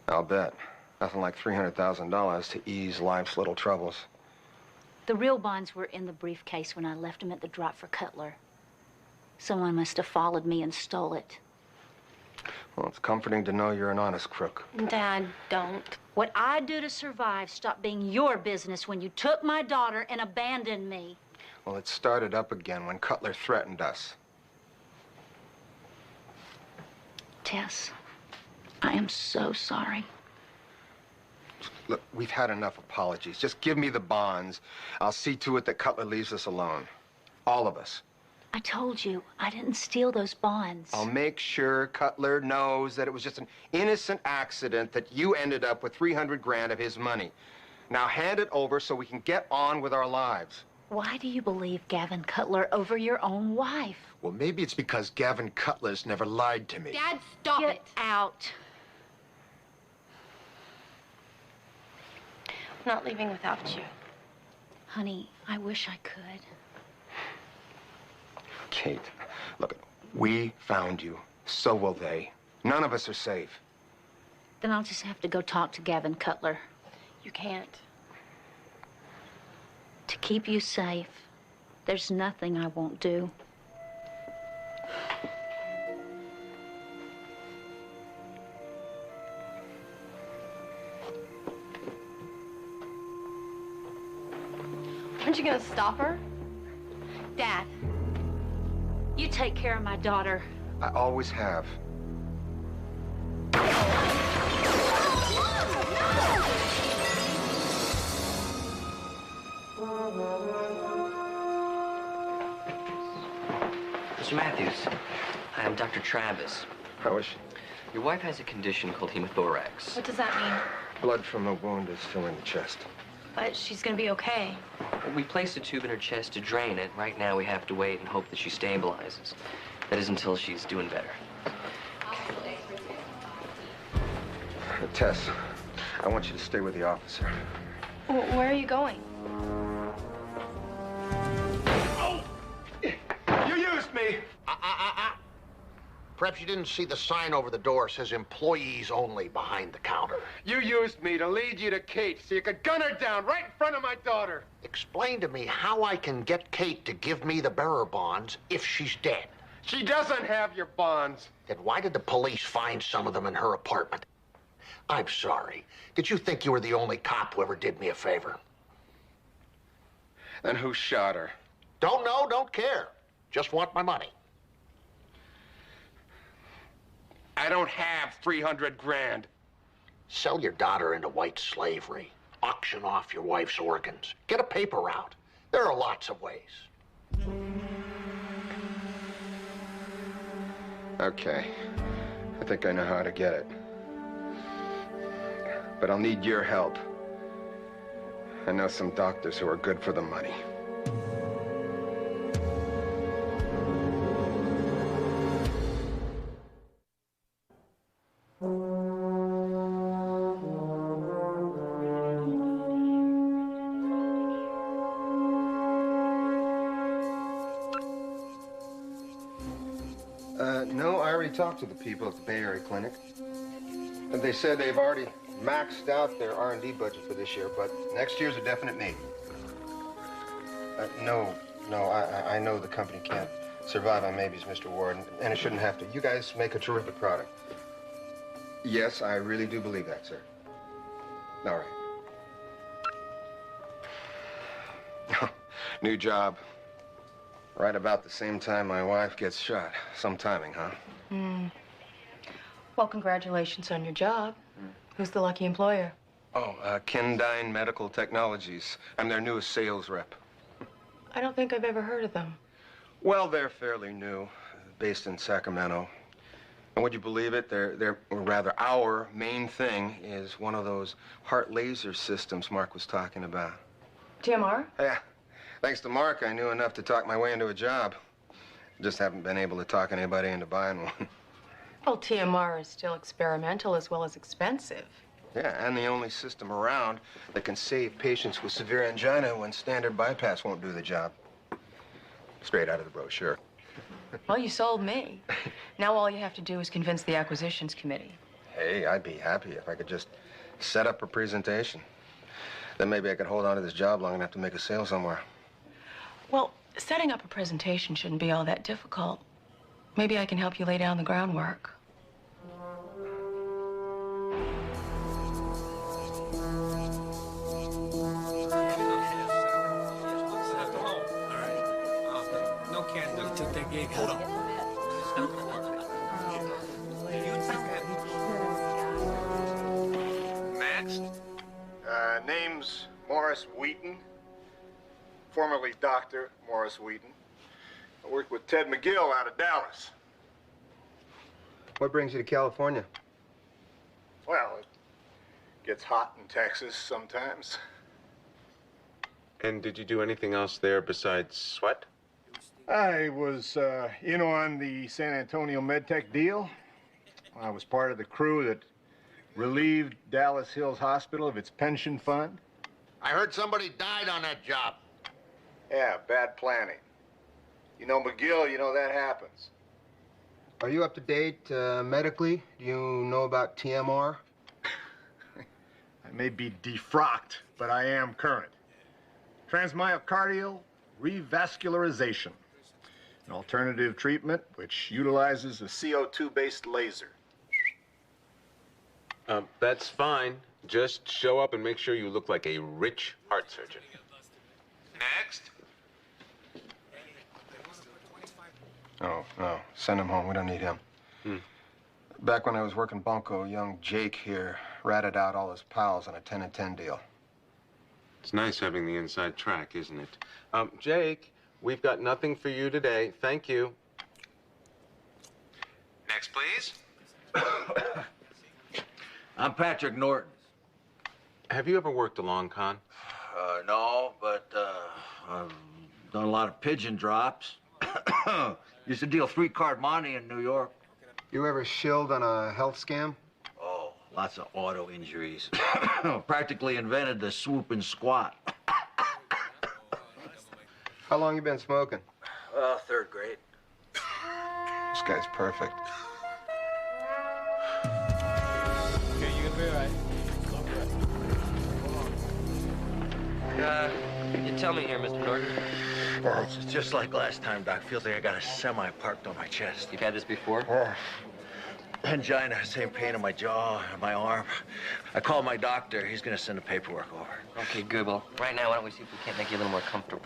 I'll bet. Nothing like $300,000 to ease life's little troubles. The real bonds were in the briefcase when I left them at the drop for Cutler. Someone must have followed me and stole it. Well, it's comforting to know you're an honest crook. Dad, don't. What I do to survive stopped being your business when you took my daughter and abandoned me. Well, it started up again when Cutler threatened us. Tess, I am so sorry. Look, we've had enough apologies. Just give me the bonds. I'll see to it that Cutler leaves us alone. All of us. I told you, I didn't steal those bonds. I'll make sure Cutler knows that it was just an innocent accident that you ended up with 300 grand of his money. Now hand it over so we can get on with our lives. Why do you believe Gavin Cutler over your own wife? Well, maybe it's because Gavin Cutler's never lied to me. Dad, stop it. Get out. I'm not leaving without you. Honey, I wish I could. Kate, look, we found you. So will they. None of us are safe. Then I'll just have to go talk to Gavin Cutler. You can't. To keep you safe, there's nothing I won't do. Aren't you gonna stop her? Dad. You take care of my daughter. I always have. Mr. Matthews, I'm Dr. Travis. How is she? Your wife has a condition called hemothorax. What does that mean? Blood from a wound is still in the chest. But she's gonna be okay. We placed a tube in her chest to drain it. Right now, we have to wait and hope that she stabilizes. That is until she's doing better. Tess, I want you to stay with the officer. Where are you going? You used me! Perhaps you didn't see the sign over the door. It says employees only behind the counter. You used me to lead you to Kate so you could gun her down right in front of my daughter. Explain to me how I can get Kate to give me the bearer bonds if she's dead. She doesn't have your bonds. Then why did the police find some of them in her apartment? I'm sorry. Did you think you were the only cop who ever did me a favor? Then who shot her? Don't know, don't care. Just want my money. I don't have 300 grand. Sell your daughter into white slavery. Auction off your wife's organs. Get a paper route. There are lots of ways. Okay. I think I know how to get it. But I'll need your help. I know some doctors who are good for the money. No, I already talked to the people at the Bay Area Clinic. And they said they've already maxed out their R&D budget for this year, but next year's a definite maybe. No, I know the company can't survive on maybes, Mr. Ward, and it shouldn't have to. You guys make a terrific product. Yes, I really do believe that, sir. All right. New job. Right about the same time my wife gets shot. Some timing, huh? Well, congratulations on your job. Who's the lucky employer? Oh, Kendine Medical Technologies. I'm their newest sales rep. I don't think I've ever heard of them. Well, they're fairly new, based in Sacramento. And would you believe it? Our main thing is one of those heart laser systems Mark was talking about. TMR? Yeah. Thanks to Mark, I knew enough to talk my way into a job. Just haven't been able to talk anybody into buying one. Well, TMR is still experimental as well as expensive. Yeah, and the only system around that can save patients with severe angina when standard bypass won't do the job. Straight out of the brochure. Well, you sold me. Now all you have to do is convince the acquisitions committee. Hey, I'd be happy if I could just set up a presentation. Then maybe I could hold on to this job long enough to make a sale somewhere. Well, setting up a presentation shouldn't be all that difficult. Maybe I can help you lay down the groundwork. Hold on. Next. Name's Morris Wheaton, formerly Dr. Morris Wheaton. I work with Ted McGill out of Dallas. What brings you to California? Well, it gets hot in Texas sometimes. And did you do anything else there besides sweat? I was in on the San Antonio MedTech deal. I was part of the crew that relieved Dallas Hills Hospital of its pension fund. I heard somebody died on that job. Yeah, bad planning. You know, McGill, you know that happens. Are you up to date medically? Do you know about TMR? I may be defrocked, but I am current. Transmyocardial revascularization, an alternative treatment which utilizes a CO2-based laser. That's fine. Just show up and make sure you look like a rich heart surgeon. Next. Oh, no. Send him home. We don't need him. Back when I was working bunco, young Jake here ratted out all his pals on a 10 and 10 deal. It's nice having the inside track, isn't it? Jake, we've got nothing for you today. Thank you. Next, please. I'm Patrick Norton. Have you ever worked a long con? No, but I've done a lot of pigeon drops. Used to deal 3-card money in New York. You ever shilled on a health scam? Oh, lots of auto injuries. Practically invented the swoop and squat. How long you been smoking? 3rd grade. This guy's perfect. Okay, you gonna be all right. You tell me here, Mr. Norton. Oh, it's just like last time, Doc. Feels like I got a semi parked on my chest. You've had this before? Angina, same pain in my jaw, and my arm. I called my doctor. He's gonna send the paperwork over. Okay, good. Well, right now, why don't we see if we can't make you a little more comfortable?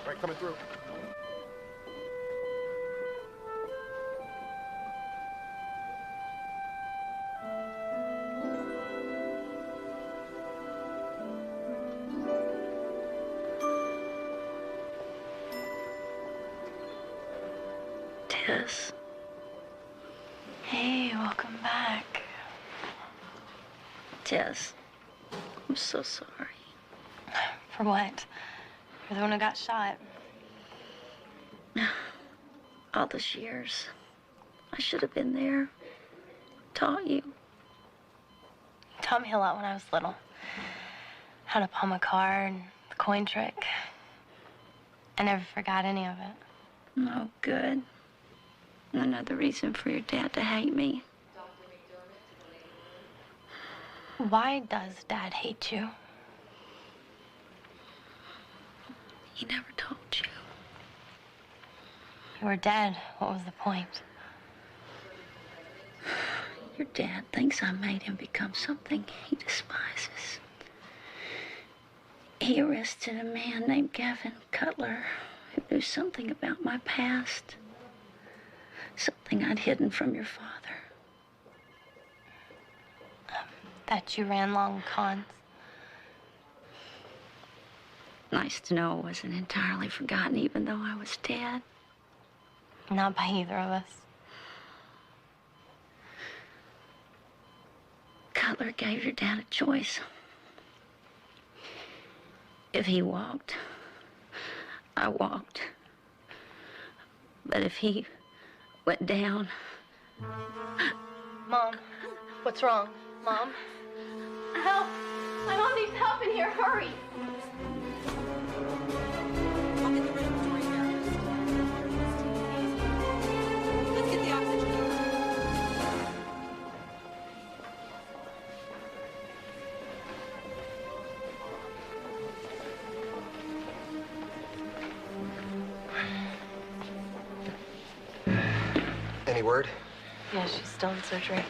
Right, coming through. Tess. Hey, welcome back. Tess, I'm so sorry. For what? You're the one who got shot. All those years, I should have been there. Taught you. You taught me a lot when I was little. How to palm a card, the coin trick. I never forgot any of it. No good. Another reason for your dad to hate me. Why does Dad hate you? He never told you. You were dead. What was the point? Your dad thinks I made him become something he despises. He arrested a man named Gavin Cutler who knew something about my past. Something I'd hidden from your father. That you ran long cons. Nice to know I wasn't entirely forgotten, even though I was dead. Not by either of us. Cutler gave your dad a choice. If he walked, I walked. But if he went down... Mom, what's wrong? Mom? Help! My mom needs help in here. Hurry! Let's get the oxygen. Any word? Yeah, she's still in surgery.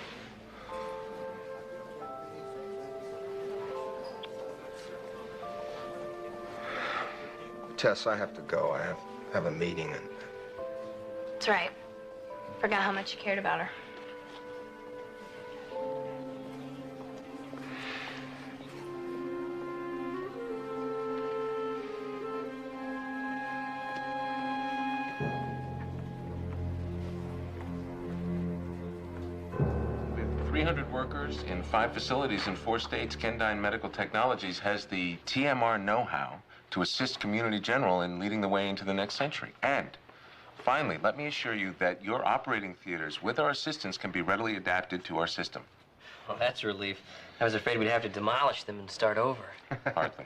Tess, I have to go. I have a meeting and... That's right. Forgot how much you cared about her. With 300 workers in 5 facilities in 4 states, Kendine Medical Technologies has the TMR know-how to assist Community General in leading the way into the next century. And finally, let me assure you that your operating theaters, with our assistance, can be readily adapted to our system. Well, that's a relief. I was afraid we'd have to demolish them and start over. Hardly.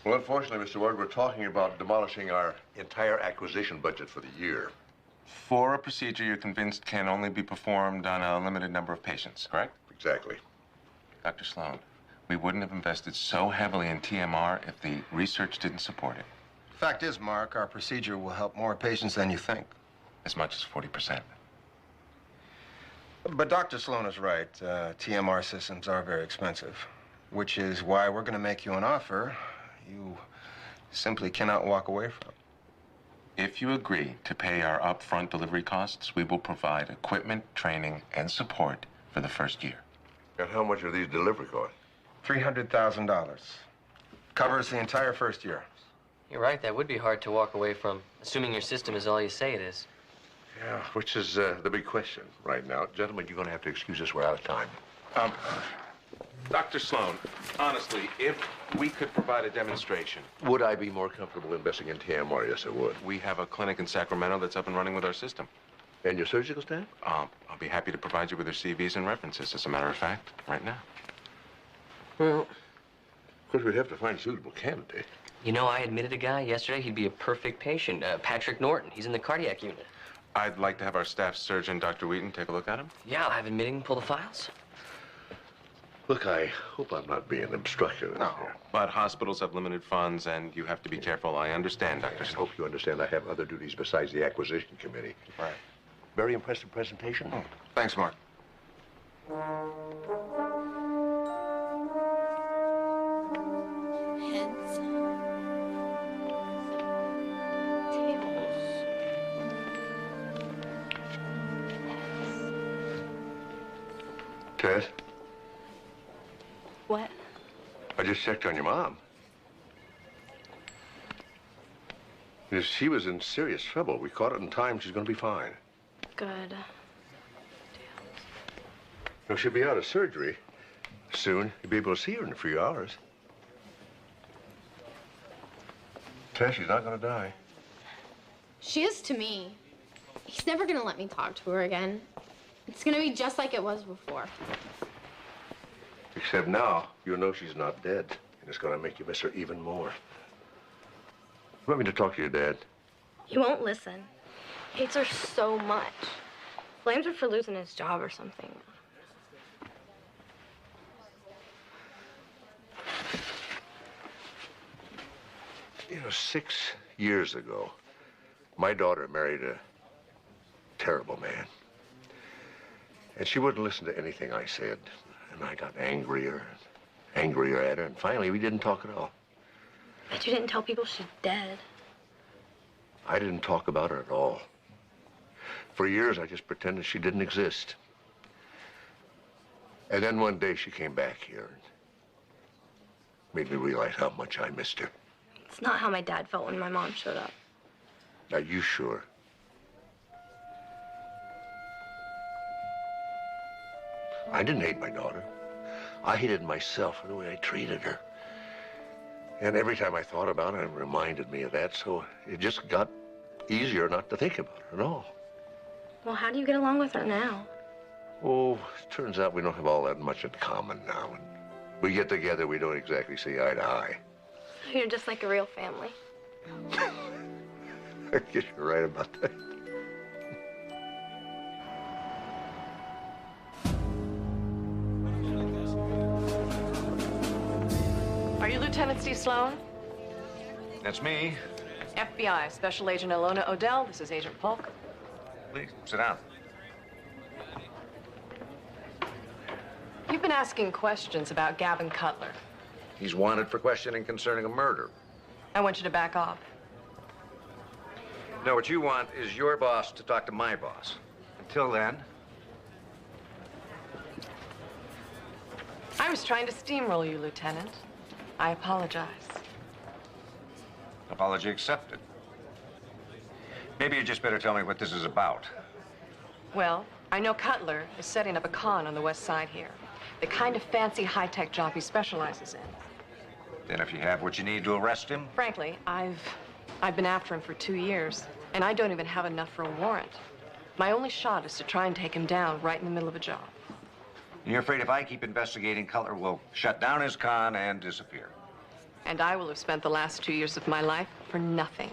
Well, unfortunately, Mr. Ward, we're talking about demolishing our entire acquisition budget for the year. For a procedure you're convinced can only be performed on a limited number of patients, correct? Exactly. Dr. Sloan, we wouldn't have invested so heavily in TMR if the research didn't support it. Fact is, Mark, our procedure will help more patients than you think. As much as 40%. But Dr. Sloan is right. TMR systems are very expensive, which is why we're going to make you an offer you simply cannot walk away from. If you agree to pay our upfront delivery costs, we will provide equipment, training, and support for the first year. And how much are these delivery costs? $300,000. Covers the entire first year. You're right, that would be hard to walk away from, assuming your system is all you say it is. Yeah, which is the big question right now. Gentlemen, you're going to have to excuse us. We're out of time. Dr. Sloan, honestly, if we could provide a demonstration. Would I be more comfortable investing in TMR? Yes, I would. We have a clinic in Sacramento that's up and running with our system. And your surgical staff? I'll be happy to provide you with their CVs and references, as a matter of fact, right now. Well, of course, we'd have to find a suitable candidate. You know, I admitted a guy yesterday. He'd be a perfect patient. Patrick Norton. He's in the cardiac unit. I'd like to have our staff surgeon, Dr. Wheaton, take a look at him. Yeah, I'll have him admitting, pull the files. Look, I hope I'm not being obstructive. No, but hospitals have limited funds, and you have to be careful. I understand, Dr. I hope you understand I have other duties besides the acquisition committee. Right. Very impressive presentation. Oh, thanks, Mark. Heads. Tess, What? I just checked on your mom. If she was in serious trouble, we caught it in time. She's going to be fine. Good. No, she'll be out of surgery soon. You'll be able to see her in a few hours. Tess, she's not going to die. She is to me. He's never gonna let me talk to her again. It's gonna be just like it was before. Except now, you'll know she's not dead, and it's going to make you miss her even more. You want me to talk to your dad? He won't listen. He hates her so much. Blames her for losing his job or something. You know, 6 years ago, my daughter married a terrible man. And she wouldn't listen to anything I said. And I got angrier and angrier at her, and finally we didn't talk at all. Bet you didn't tell people she's dead. I didn't talk about her at all. For years, I just pretended she didn't exist. And then one day she came back here and made me realize how much I missed her. It's not how my dad felt when my mom showed up. Are you sure? I didn't hate my daughter. I hated myself for the way I treated her. And every time I thought about it, it reminded me of that, so it just got easier not to think about her at all. Well, how do you get along with her now? Oh, it turns out we don't have all that much in common now. When we get together, we don't exactly see eye to eye. You're just like a real family. I guess you're right about that. Are you Lieutenant Steve Sloan? That's me. FBI, Special Agent Ilona Odell. This is Agent Polk. Please, sit down. You've been asking questions about Gavin Cutler. He's wanted for questioning concerning a murder. I want you to back off. No, what you want is your boss to talk to my boss. Until then... I was trying to steamroll you, Lieutenant. I apologize. Apology accepted. Maybe you just better tell me what this is about. Well, I know Cutler is setting up a con on the west side here. The kind of fancy high-tech job he specializes in. Then if you have what you need to arrest him... Frankly, I've been after him for 2 years, and I don't even have enough for a warrant. My only shot is to try and take him down right in the middle of a job. You're afraid if I keep investigating, Cutler will shut down his con and disappear. And I will have spent the last 2 years of my life for nothing.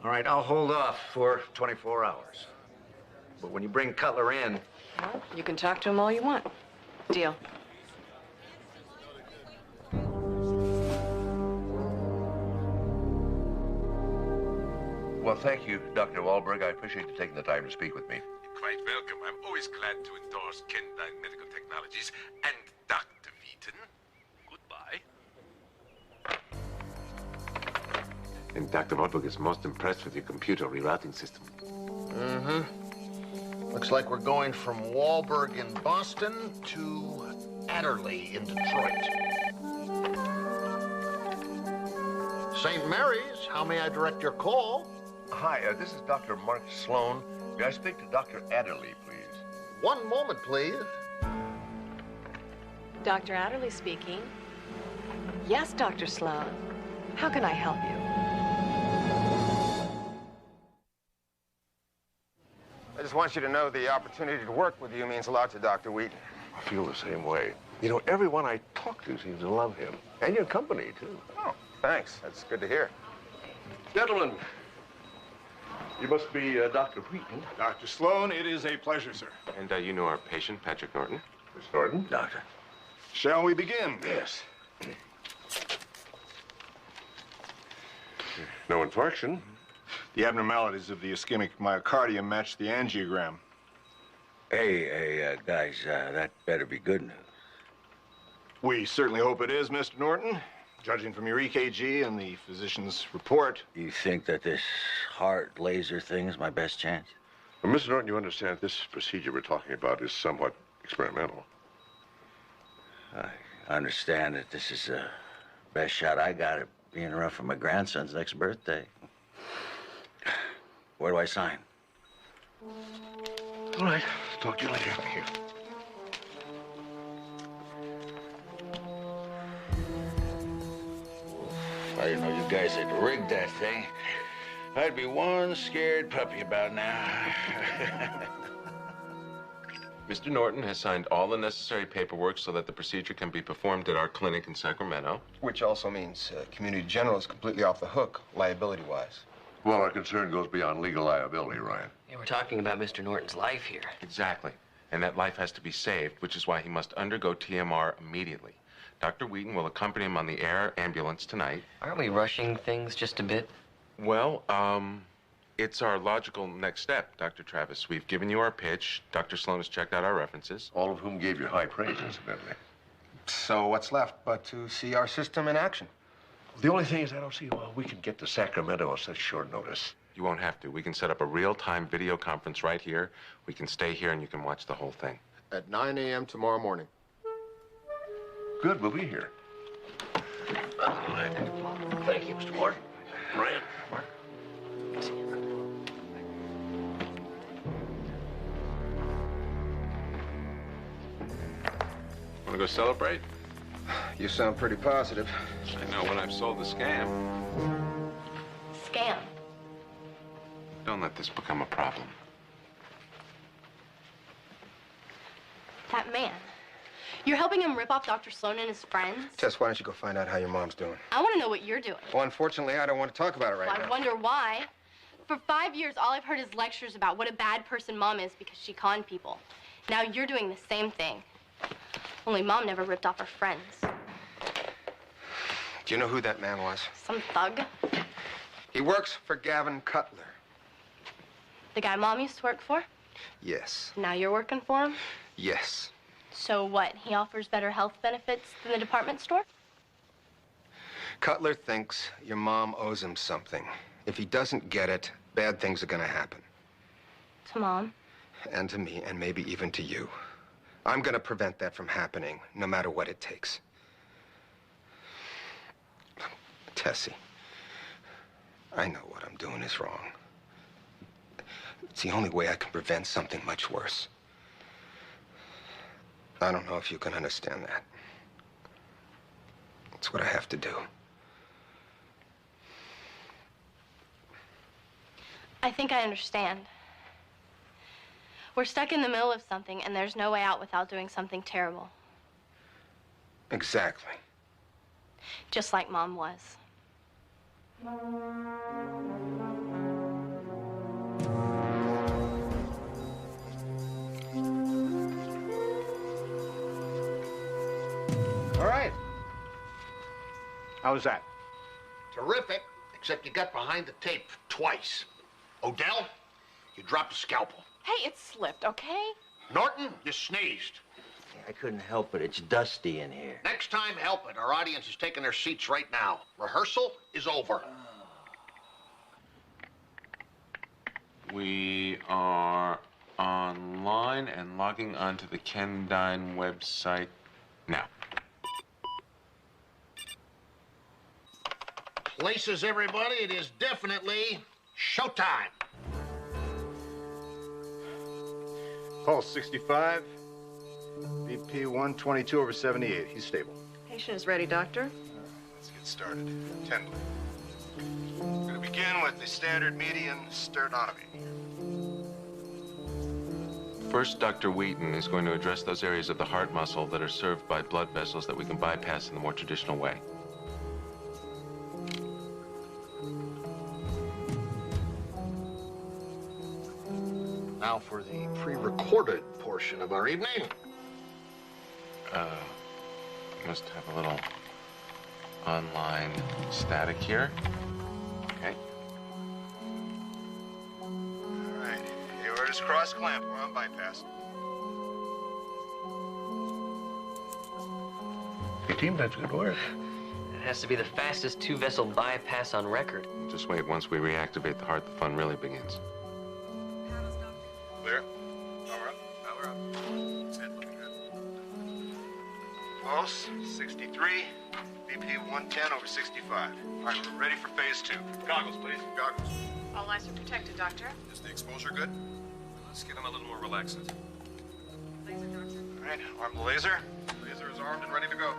All right, I'll hold off for 24 hours. But when you bring Cutler in... Well, you can talk to him all you want. Deal. Well, thank you, Dr. Wahlberg. I appreciate you taking the time to speak with me. You're quite welcome. I'm always glad to endorse Kendine Medical Technologies and Dr. Wheaton. Goodbye. And Dr. Wahlberg is most impressed with your computer rerouting system. Mm-hmm. Looks like we're going from Wahlberg in Boston to Adderley in Detroit. St. Mary's, how may I direct your call? Hi, this is Dr. Mark Sloan. May I speak to Dr. Adderley, please? One moment, please. Dr. Adderley speaking. Yes, Dr. Sloan. How can I help you? I just want you to know the opportunity to work with you means a lot to Dr. Wheaton. I feel the same way. You know, everyone I talk to seems to love him. And your company, too. Oh, thanks. That's good to hear. Gentlemen, you must be Dr. Wheaton. Dr. Sloan, it is a pleasure, sir. And you know our patient, Patrick Norton. Miss Norton? Doctor. Shall we begin? Yes. No infarction. The abnormalities of the ischemic myocardium match the angiogram. Hey, guys, that better be good news. We certainly hope it is, Mr. Norton. Judging from your EKG and the physician's report. You think that this heart laser thing is my best chance? Well, Mr. Norton, you understand this procedure we're talking about is somewhat experimental. I understand that this is the best shot I got at being around for my grandson's next birthday. Where do I sign? All right. Talk to you later. Here. If I didn't know you guys had rigged that thing, I'd be one scared puppy about now. Mr. Norton has signed all the necessary paperwork so that the procedure can be performed at our clinic in Sacramento. Which also means Community General is completely off the hook, liability-wise. Well, our concern goes beyond legal liability, Ryan. Yeah, we're talking about Mr. Norton's life here. Exactly. And that life has to be saved, which is why he must undergo TMR immediately. Dr. Wheaton will accompany him on the air ambulance tonight. Aren't we rushing things just a bit? Well, it's our logical next step, Dr. Travis. We've given you our pitch. Dr. Sloan has checked out our references. All of whom gave you high praise, incidentally. So what's left but to see our system in action? The only thing is I don't see how we can get to Sacramento on such short notice. You won't have to. We can set up a real-time video conference right here. We can stay here and you can watch the whole thing. At 9 a.m. tomorrow morning. Good, we'll be here. Thank you, Mr. Morton. Ryan. Mark. Want to go celebrate? You sound pretty positive. I know, when I've solved the scam. Scam. Don't let this become a problem. That man. You're helping him rip off Dr. Sloan and his friends? Tess, why don't you go find out how your mom's doing? I want to know what you're doing. Well, unfortunately, I don't want to talk about it right Well, now. I wonder why. For 5 years, all I've heard is lectures about what a bad person Mom is because she conned people. Now you're doing the same thing. Only Mom never ripped off her friends. Do you know who that man was? Some thug. He works for Gavin Cutler. The guy Mom used to work for? Yes. Now you're working for him? Yes. So what, he offers better health benefits than the department store? Cutler thinks your mom owes him something. If he doesn't get it, bad things are gonna happen. To Mom. And to me, and maybe even to you. I'm gonna prevent that from happening, no matter what it takes. Tessie, I know what I'm doing is wrong. It's the only way I can prevent something much worse. I don't know if you can understand that. It's what I have to do. I think I understand. We're stuck in the middle of something, and there's no way out without doing something terrible. Exactly. Just like Mom was. All right. How was that? Terrific, except you got behind the tape twice. Odell, you dropped a scalpel. Hey, it slipped, okay? Norton, you sneezed. I couldn't help it. It's dusty in here. Next time, help it. Our audience is taking their seats right now. Rehearsal is over. We are online and logging onto the Kendine website now. Places, everybody. It is definitely showtime. Pulse 65. BP 122/78. He's stable. Patient is ready, doctor. Let's get started. Tendley. We're going to begin with the standard median sternotomy. First, Dr. Wheaton is going to address those areas of the heart muscle that are served by blood vessels that we can bypass in the more traditional way. Now for the pre-recorded portion of our evening. Must have a little online static here. Okay. All right. Aorta's cross-clamp. We're on bypass. Your team, that's good work. It has to be the fastest two-vessel bypass on record. Just wait. Once we reactivate the heart, the fun really begins. Clear. Power up. Power up. That's it. Looking good. Pulse 63. BP 110/65. All right, we're ready for phase 2. Goggles, please. Goggles. All eyes are protected, doctor. Is the exposure good? Let's get him a little more relaxed. Laser, doctor. All right, arm the laser. Laser is armed and ready to go.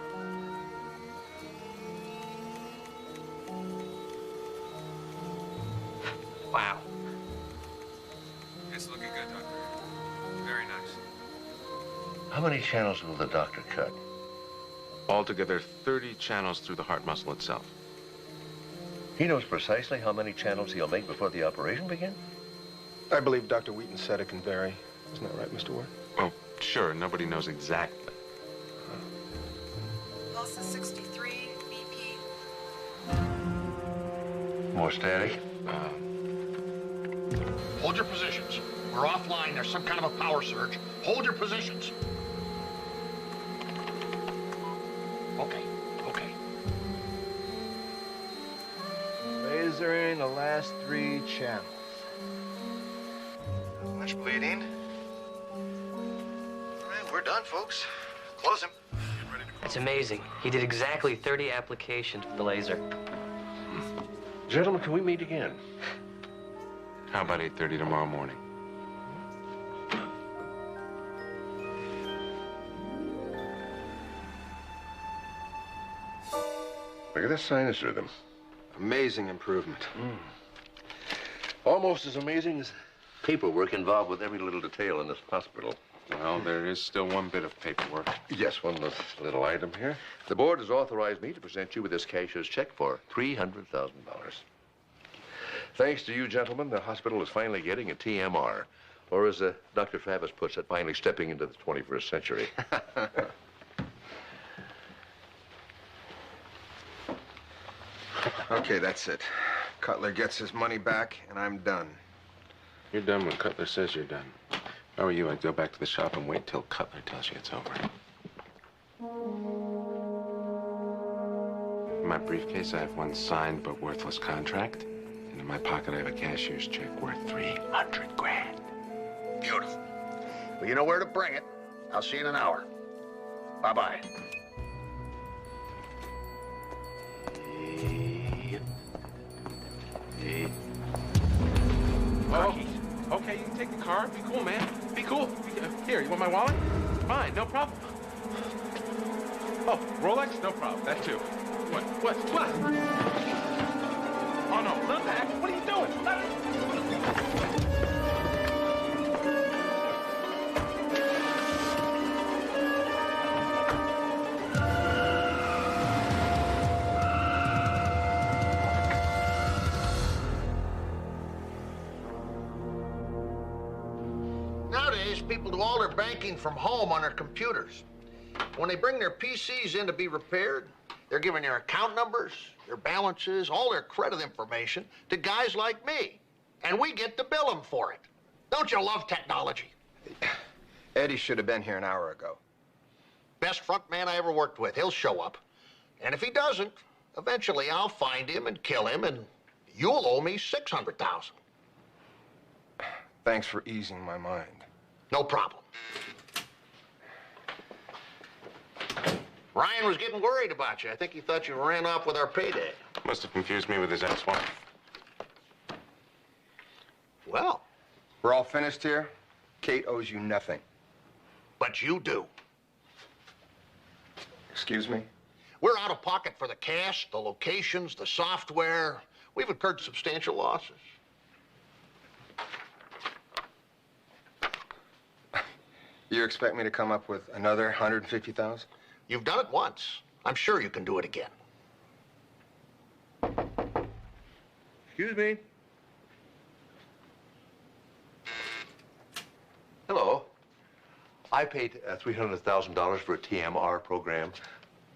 Wow. It's looking good, doctor. Very nice. How many channels will the doctor cut? Altogether, 30 channels through the heart muscle itself. He knows precisely how many channels he'll make before the operation begins? I believe Dr. Wheaton said it can vary. Isn't that right, Mr. Ward? Oh, sure. Nobody knows exactly. Pulse is 63, BP. More static? Hold your positions. We're offline. There's some kind of a power surge. Hold your positions. Okay, okay. Lasering the last 3 channels. Not much bleeding. All right, we're done, folks. Close him. Get ready to close. It's amazing. He did exactly 30 applications with the laser. Gentlemen, can we meet again? How about 8:30 tomorrow morning? Look at this sinus rhythm. Amazing improvement. Almost as amazing as paperwork involved with every little detail in this hospital. Well, there is still one bit of paperwork. Yes, one little item here. The board has authorized me to present you with this cashier's check for $300,000. Thanks to you, gentlemen, the hospital is finally getting a TMR. Or as Dr. Travis puts it, finally stepping into the 21st century. Okay, that's it. Cutler gets his money back, and I'm done. You're done when Cutler says you're done. If I were you, I'd go back to the shop and wait till Cutler tells you it's over. In my briefcase, I have one signed but worthless contract. In the In my pocket, I have a cashier's check worth 300 grand. Beautiful. Well, you know where to bring it. I'll see you in an hour. Bye-bye. Oh, okay, you can take the car. Be cool, man. Be cool. Here, you want my wallet? Fine, no problem. Oh, Rolex? No problem. That too. What? Oh, no, not that. What are you doing? Nowadays, people do all their banking from home on their computers. When they bring their PCs in to be repaired, they're giving their account numbers, their balances, all their credit information to guys like me. And we get to bill them for it. Don't you love technology? Eddie should have been here an hour ago. Best front man I ever worked with. He'll show up. And if he doesn't, eventually I'll find him and kill him, and you'll owe me $600,000. Thanks for easing my mind. No problem. Ryan was getting worried about you. I think he thought you ran off with our payday. Must have confused me with his ex-wife. Well. We're all finished here? Kate owes you nothing. But you do. Excuse me? We're out of pocket for the cash, the locations, the software. We've incurred substantial losses. You expect me to come up with another 150,000? You've done it once. I'm sure you can do it again. Excuse me. Hello. I paid $300,000 for a TMR program.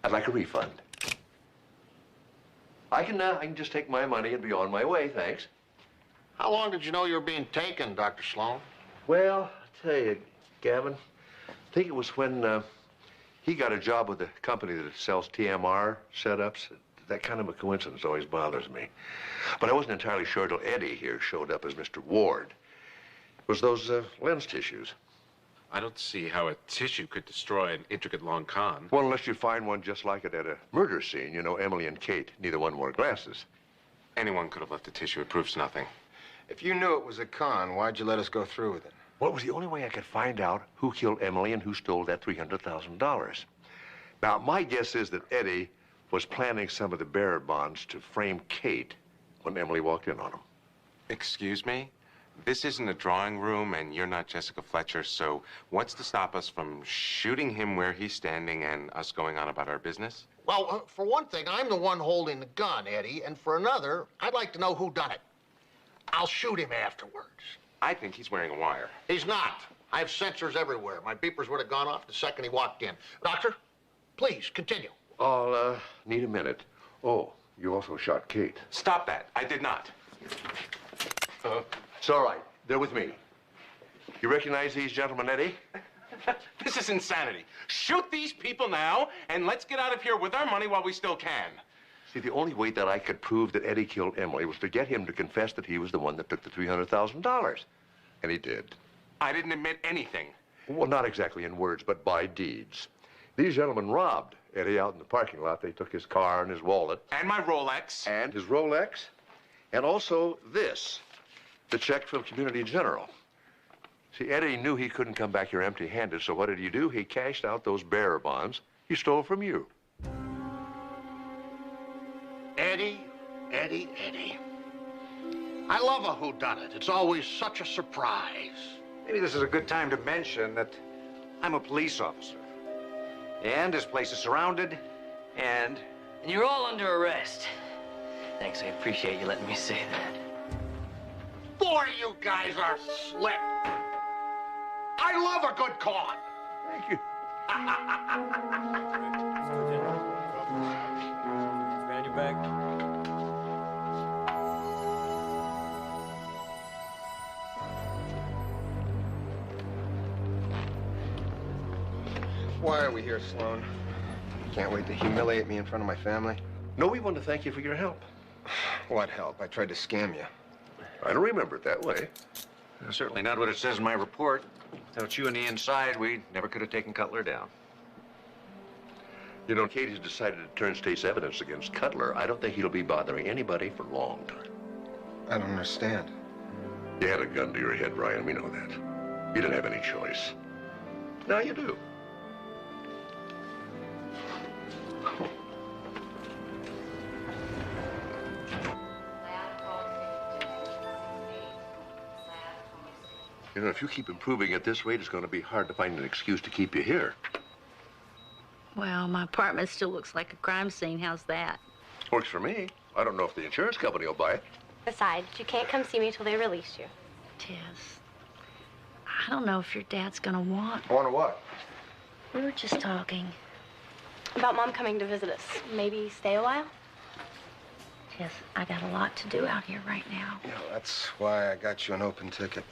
I'd like a refund. I can just take my money and be on my way, thanks. How long did you know you were being taken, Dr. Sloan? Well, I'll tell you, Gavin, I think it was when he got a job with a company that sells TMR setups. That kind of a coincidence always bothers me. But I wasn't entirely sure till Eddie here showed up as Mr. Ward. It was those lens tissues. I don't see how a tissue could destroy an intricate long con. Well, unless you find one just like it at a murder scene. You know, Emily and Kate, neither one wore glasses. Anyone could have left a tissue. It proves nothing. If you knew it was a con, why'd you let us go through with it? Well, it was the only way I could find out who killed Emily and who stole that $300,000. Now, my guess is that Eddie was planning some of the bearer bonds to frame Kate when Emily walked in on him. Excuse me? This isn't a drawing room, and you're not Jessica Fletcher, so what's to stop us from shooting him where he's standing and us going on about our business? Well, for one thing, I'm the one holding the gun, Eddie, and for another, I'd like to know who done it. I'll shoot him afterwards. I think he's wearing a wire. He's not. I have sensors everywhere. My beepers would have gone off the second he walked in. Doctor, please, continue. I'll need a minute. Oh, you also shot Kate. Stop that. I did not. It's all right. They're with me. You recognize these gentlemen, Eddie? This is insanity. Shoot these people now, and let's get out of here with our money while we still can. See, the only way that I could prove that Eddie killed Emily was to get him to confess that he was the one that took the $300,000. And he did. I didn't admit anything. Well, not exactly in words, but by deeds. These gentlemen robbed Eddie out in the parking lot. They took his car and his wallet. And my Rolex. And his Rolex. And also this, the check from Community General. See, Eddie knew he couldn't come back here empty-handed, so what did he do? He cashed out those bearer bonds he stole from you. Eddie, Eddie, Eddie. I love a whodunit. It's always such a surprise. Maybe this is a good time to mention that I'm a police officer. And this place is surrounded, and you're all under arrest. Thanks, I appreciate you letting me say that. Boy, you guys are slick. I love a good con. Thank you. Behind your back. Why are we here, Sloan? Can't wait to humiliate me in front of my family. No, we want to thank you for your help. What help? I tried to scam you. I don't remember it that way. Certainly not what it says in my report. Without you on the inside, we never could have taken Cutler down. You know, Katie's decided to turn state's evidence against Cutler. I don't think he'll be bothering anybody for a long time. I don't understand. You had a gun to your head, Ryan. We know that. You didn't have any choice. Now you do. You know, if you keep improving at this rate, it's going to be hard to find an excuse to keep you here. Well, my apartment still looks like a crime scene. How's that? Works for me. I don't know if the insurance company will buy it. Besides, you can't come see me till they release you. Tess, I don't know if your dad's gonna want. Want what? We were just talking. About Mom coming to visit us. Maybe stay a while? Tess, I got a lot to do out here right now. Yeah, that's why I got you an open ticket.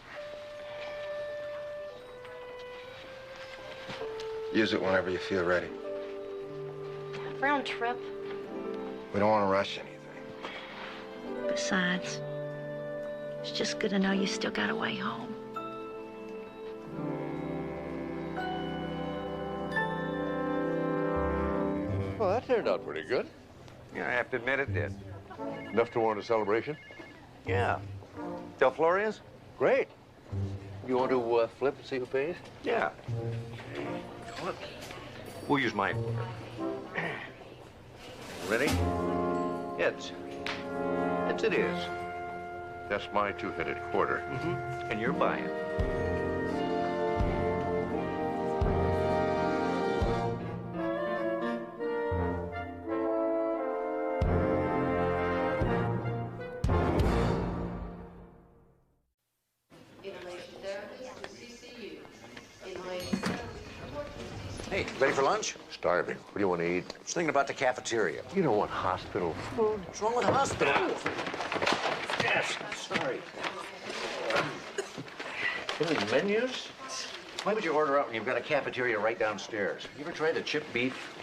Use it whenever you feel ready. Round trip. We don't want to rush anything. Besides, it's just good to know you still got a way home. Well, that turned out pretty good. Yeah, I have to admit it did. Enough to warrant a celebration? Yeah. Del Floria's? Great. You want to flip and see who pays? Yeah. What? We'll use mine. Ready? Heads. Heads it is. That's my two-headed quarter. Mm-hmm. And you're buying. Hey, ready for lunch? Starving. What do you want to eat? I was thinking about the cafeteria. You don't want hospital food. What's wrong with the hospital? Yes, sorry. Any menus? Why would you order out when you've got a cafeteria right downstairs? You ever tried the chip beef?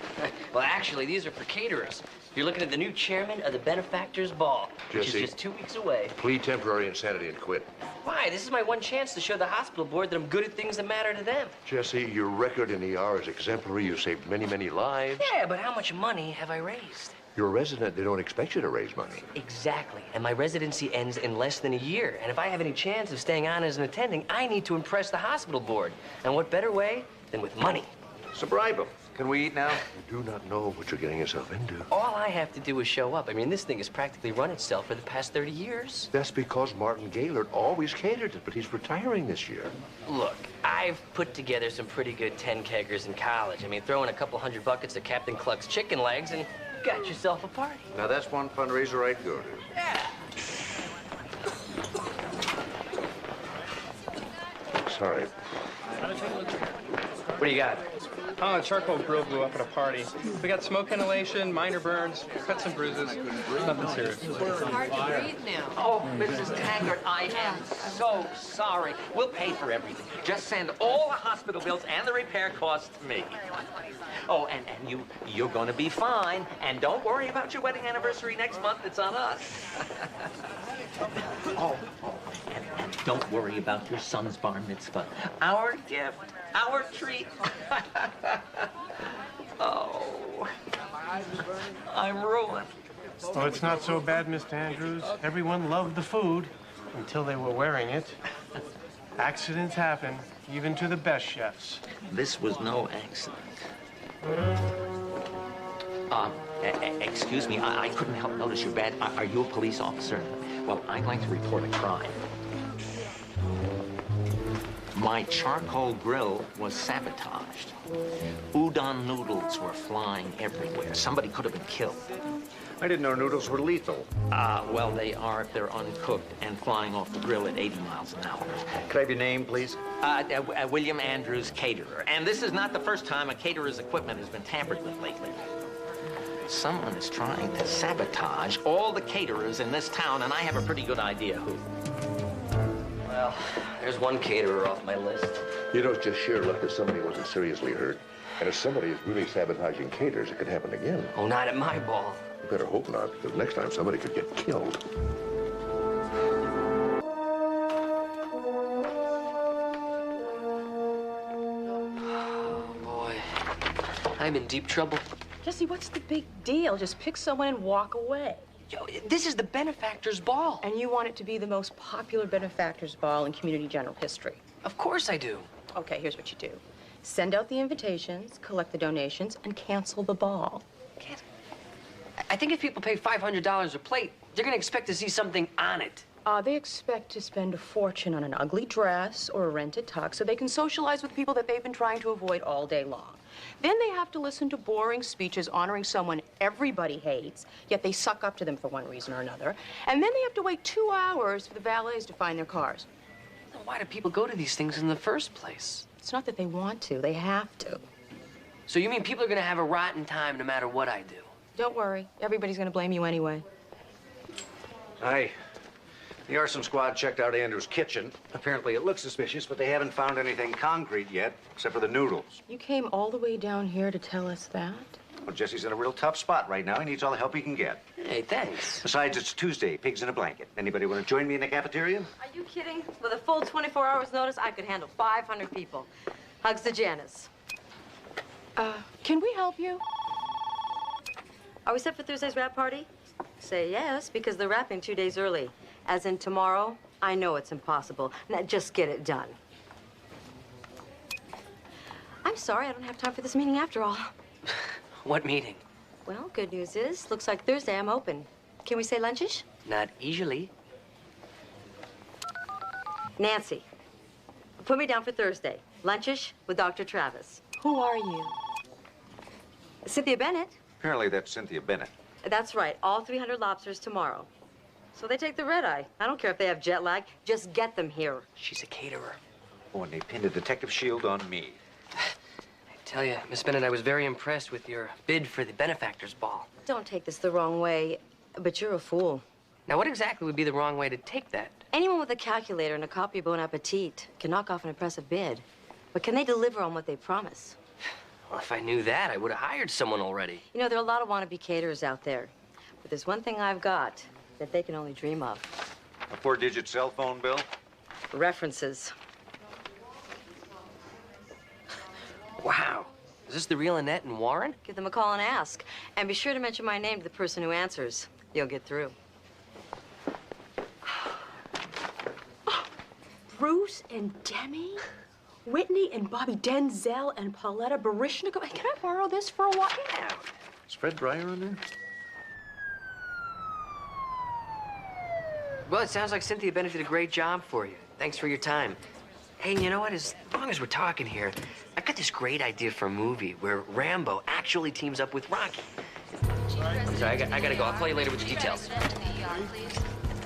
Well, actually, these are for caterers. You're looking at the new chairman of the Benefactors Ball, which is Jesse, just 2 weeks away. Plead temporary insanity and quit. Why? This is my one chance to show the hospital board that I'm good at things that matter to them. Jesse, your record in the ER is exemplary. You saved many, many lives. Yeah, but how much money have I raised? You're a resident. They don't expect you to raise money. Exactly. And my residency ends in less than a year. And if I have any chance of staying on as an attending, I need to impress the hospital board. And what better way than with money? So bribe them. Can we eat now? You do not know what you're getting yourself into. All I have to do is show up. I mean, this thing has practically run itself for the past 30 years. That's because Martin Gaylord always catered it, but he's retiring this year. Look, I've put together some pretty good 10-keggers in college. I mean, throw in a couple $100 buckets of Captain Cluck's chicken legs and got yourself a party. Now, that's one fundraiser I'd go to. Yeah. Sorry. What do you got? Oh, a charcoal grill blew up at a party. We got smoke inhalation, minor burns, cuts and bruises. Nothing serious. It's hard to breathe now. Oh, Mrs. Taggart, I am so sorry. We'll pay for everything. Just send all the hospital bills and the repair costs to me. Oh, and you're going to be fine. And don't worry about your wedding anniversary next month. It's on us. And don't worry about your son's bar mitzvah. Our gift, our treat. Oh, I'm ruined. Oh, it's not so bad, Mr. Andrews. Everyone loved the food until they were wearing it. Accidents happen, even to the best chefs. This was no accident. Excuse me, I couldn't help notice your badge. Are you a police officer? Well, I'd like to report a crime. My charcoal grill was sabotaged. Udon noodles were flying everywhere. Somebody could have been killed. I didn't know noodles were lethal. Well, they are if they're uncooked and flying off the grill at 80 miles an hour. Could I have your name, please? William Andrews, caterer. And this is not the first time a caterer's equipment has been tampered with lately. Someone is trying to sabotage all the caterers in this town, and I have a pretty good idea who. Well, there's one caterer off my list. You know, it's just sheer luck that somebody wasn't seriously hurt. And if somebody is really sabotaging caterers, it could happen again. Oh, not at my ball. You better hope not, because next time somebody could get killed. I'm in deep trouble. Jesse, what's the big deal? Just pick someone and walk away. Yo, this is the benefactor's ball. And you want it to be the most popular benefactor's ball in community general history. Of course I do. Okay, here's what you do. Send out the invitations, collect the donations, and cancel the ball. I think if people pay $500 a plate, they're gonna expect to see something on it. They expect to spend a fortune on an ugly dress or a rented tux so they can socialize with people that they've been trying to avoid all day long. Then they have to listen to boring speeches honoring someone everybody hates, yet they suck up to them for one reason or another. And then they have to wait 2 hours for the valets to find their cars. Then why do people go to these things in the first place? It's not that they want to, they have to. So you mean people are gonna have a rotten time no matter what I do? Don't worry, everybody's gonna blame you anyway. Hi. The arson squad checked out Andrew's kitchen. Apparently it looks suspicious, but they haven't found anything concrete yet, except for the noodles. You came all the way down here to tell us that? Well, Jesse's in a real tough spot right now. He needs all the help he can get. Hey, thanks. Besides, it's Tuesday. Pigs in a blanket. Anybody want to join me in the cafeteria? Are you kidding? With a full 24 hours notice, I could handle 500 people. Hugs to Janice. Can we help you? Are we set for Thursday's wrap party? Say yes, because they're wrapping 2 days early. As in tomorrow, I know it's impossible. Now, just get it done. I'm sorry, I don't have time for this meeting after all. What meeting? Well, good news is, looks like Thursday I'm open. Can we say lunchish? Not easily. Nancy, put me down for Thursday. Lunchish with Dr. Travis. Who are you? Cynthia Bennett. Apparently that's Cynthia Bennett. That's right, all 300 lobsters tomorrow. So they take the red eye. I don't care if they have jet lag. Just get them here. She's a caterer. Oh, and they pinned a detective shield on me. I tell you, Miss Bennett, I was very impressed with your bid for the benefactor's ball. Don't take this the wrong way, but you're a fool. Now, what exactly would be the wrong way to take that? Anyone with a calculator and a copy of Bon Appetit can knock off an impressive bid. But can they deliver on what they promise? Well, if I knew that, I would have hired someone already. You know, there are a lot of wannabe caterers out there. But there's one thing I've got that they can only dream of. A 4-digit cell phone bill? References. Wow. Is this the real Annette and Warren? Give them a call and ask. And be sure to mention my name to the person who answers. You'll get through. Bruce and Demi? Whitney and Bobby Denzel and Pauletta Barishnikov. Hey, can I borrow this for a while? Yeah. Is Fred Breyer on there? Well, it sounds like Cynthia Bennett did a great job for you. Thanks for your time. Hey, you know what? As long as we're talking here, I got this great idea for a movie where Rambo actually teams up with Rocky. I'm sorry, I gotta go. I'll call you later with the details.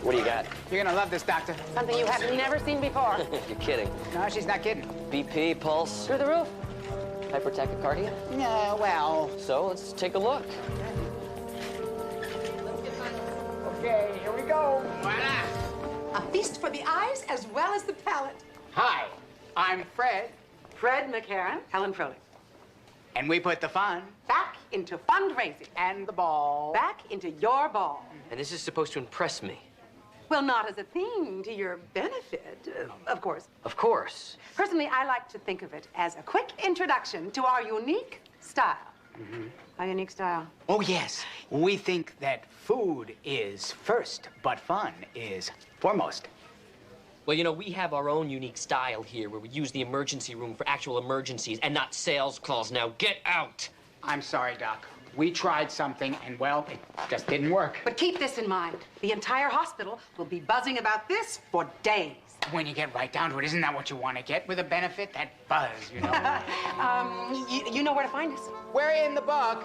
What do you got? You're gonna love this, Doctor. Something you have never seen before. You're kidding. No, she's not kidding. BP, pulse. Through the roof. Hypertachycardia? No, well. So let's take a look. Okay, here we go. Voila. A feast for the eyes as well as the palate. Hi, I'm Fred. Fred McCarran, Helen Froelich. And we put the fun Back into fundraising. and the ball. Back into your ball. And this is supposed to impress me. Well, not as a thing to your benefit, of course. Of course. Personally, I like to think of it as a quick introduction to our unique style. Our unique style. Oh, yes. We think that food is first, but fun is foremost. Well, you know, we have our own unique style here where we use the emergency room for actual emergencies and not sales calls. Now, get out! I'm sorry, Doc. We tried something, and, well, it just didn't work. But keep this in mind. The entire hospital will be buzzing about this for days. When you get right down to it, isn't that what you want to get with a benefit? That buzz, you know? You know where to find us. We're in the book.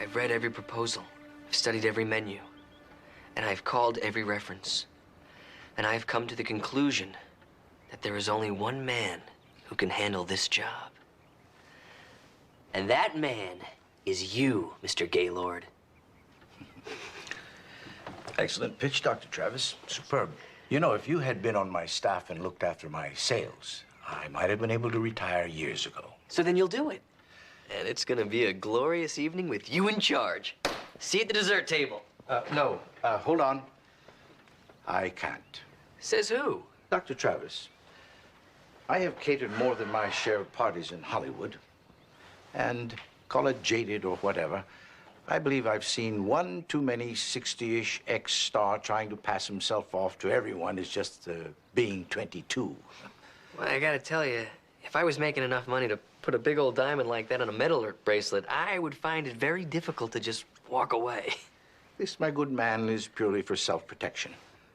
I've read every proposal. I've studied every menu. And I've called every reference. And I've come to the conclusion that there is only one man who can handle this job. And that man is you, Mr. Gaylord. Excellent pitch, Dr. Travis. Superb. You know, if you had been on my staff and looked after my sales, I might have been able to retire years ago. So then you'll do it. And it's gonna be a glorious evening with you in charge. See you at the dessert table. No, hold on. I can't. Says who? Dr. Travis. I have catered more than my share of parties in Hollywood. And call it jaded or whatever, I believe I've seen one too many 60-ish ex-star trying to pass himself off to everyone as just being 22. Well, I gotta tell you, if I was making enough money to put a big old diamond like that on a metal bracelet, I would find it very difficult to just walk away. This, my good man, is purely for self-protection.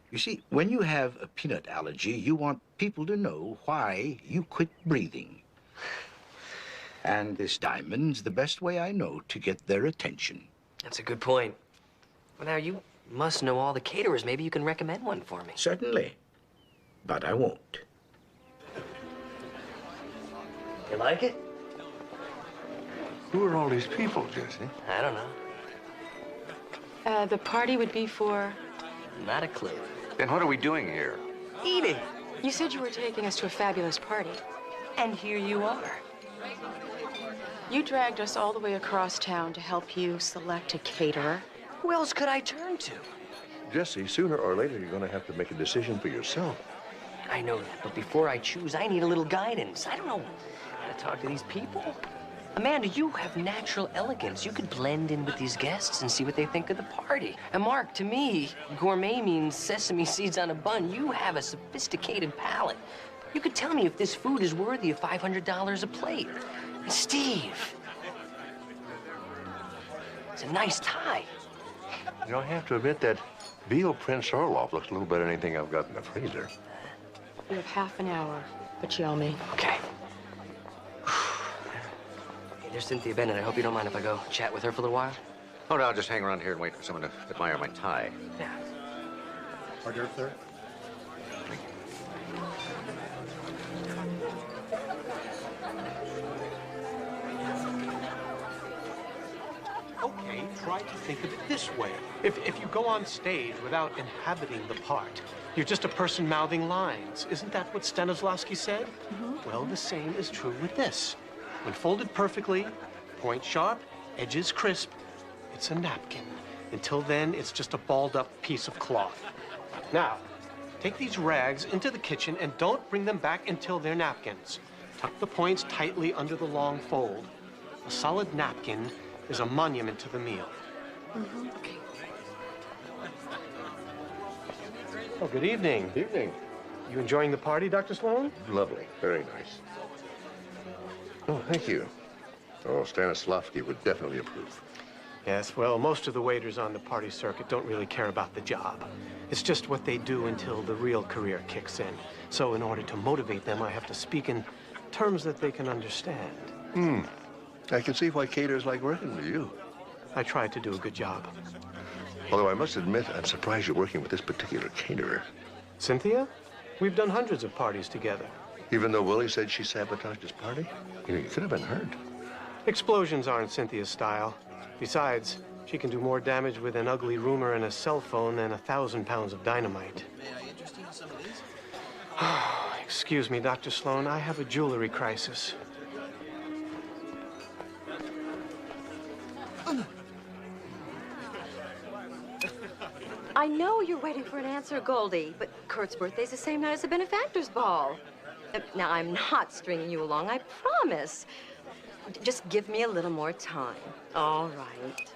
You see, when you have a peanut allergy, you want people to know why you quit breathing. And this diamond's the best way I know to get their attention. That's a good point. Well, now, you must know all the caterers. Maybe you can recommend one for me. Certainly. But I won't. You like it? Who are all these people, Jesse? I don't know. The party would be for... Not a clue. Then what are we doing here? Eating. You said you were taking us to a fabulous party. And here you are. You dragged us all the way across town to help you select a caterer. Who else could I turn to? Jesse, sooner or later, you're going to have to make a decision for yourself. I know that, but before I choose, I need a little guidance. I don't know how to talk to these people. Amanda, you have natural elegance. You could blend in with these guests and see what they think of the party. And Mark, to me, gourmet means sesame seeds on a bun. You have a sophisticated palate. You could tell me if this food is worthy of $500 a plate. And Steve, it's a nice tie. You know, I have to admit that veal Prince Orloff looks a little better than anything I've got in the freezer. You have half an hour, but yell me. Okay. Hey, there's Cynthia Bennett. I hope you don't mind if I go chat with her for a little while. Oh, no, I'll just hang around here and wait for someone to admire my tie. Yeah. Hors d'oeuvre, sir? Okay, try to think of it this way. If you go on stage without inhabiting the part, you're just a person mouthing lines. Isn't that what Stanislavski said? Mm-hmm. Well, the same is true with this. When folded perfectly, point sharp, edges crisp, it's a napkin. Until then, it's just a balled-up piece of cloth. Now, take these rags into the kitchen and don't bring them back until they're napkins. Tuck the points tightly under the long fold. A solid napkin is a monument to the meal. Mm-hmm. Okay. Oh, good evening. Good evening. You enjoying the party, Dr. Sloan? Lovely. Very nice. Oh, thank you. Oh, Stanislavski would definitely approve. Yes, well, most of the waiters on the party circuit don't really care about the job. It's just what they do until the real career kicks in. So in order to motivate them, I have to speak in terms that they can understand. I can see why caterers like working with you. I tried to do a good job. Although I must admit, I'm surprised you're working with this particular caterer. Cynthia? We've done hundreds of parties together. Even though Willie said she sabotaged his party? You know, you could have been hurt. Explosions aren't Cynthia's style. Besides, she can do more damage with an ugly rumor and a cell phone than 1,000 pounds of dynamite. May I interest you in some of these? Excuse me, Dr. Sloan. I have a jewelry crisis. I know you're waiting for an answer, Goldie, but Kurt's birthday's the same night as the benefactor's ball. Now, I'm not stringing you along, I promise. Just give me a little more time. All right.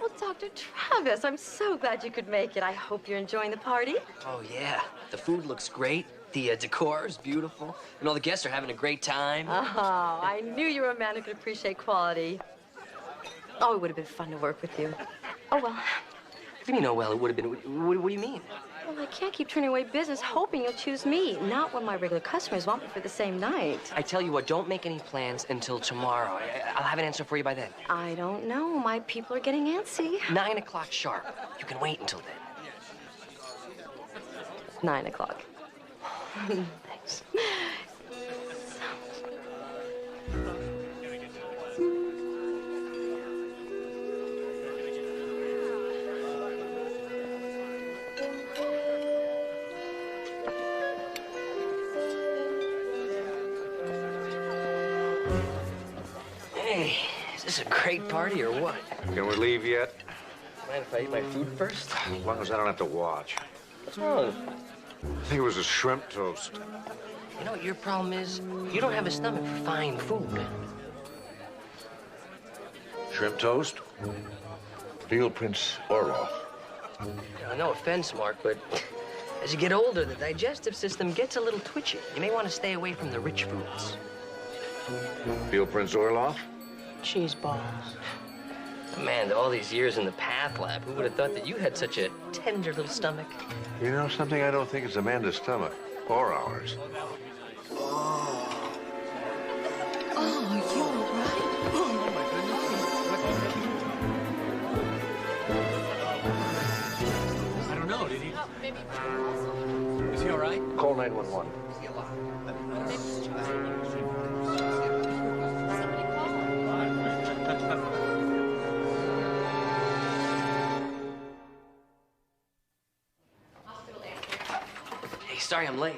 Well, Dr. Travis, I'm so glad you could make it. I hope you're enjoying the party. Oh, yeah. The food looks great. The decor is beautiful. And all the guests are having a great time. Oh, I knew you were a man who could appreciate quality. Oh, it would have been fun to work with you. Oh, well. What do you mean, Noel? It would have been. What do you mean? Well, I can't keep turning away business hoping you'll choose me, not when my regular customers want me for the same night. I tell you what, don't make any plans until tomorrow. I'll have an answer for you by then. I don't know. My people are getting antsy. 9 o'clock sharp. You can wait until then. 9 o'clock. Thanks. Hey, is this a great party or what? Can we leave yet? Mind if I eat my food first? As long as I don't have to watch. What's wrong? I think it was a shrimp toast. You know what your problem is? You don't have a stomach for fine food. Shrimp toast? Veal Prince Orloff. No offense, Mark, but as you get older, the digestive system gets a little twitchy. You may want to stay away from the rich foods. Veal Prince Orloff? Cheese balls. Amanda, all these years in the path lab, who would have thought that you had such a tender little stomach? You know something? I don't think it's Amanda's stomach or ours. I don't know, did he? Is he all right? Call 911. Hey, sorry I'm late.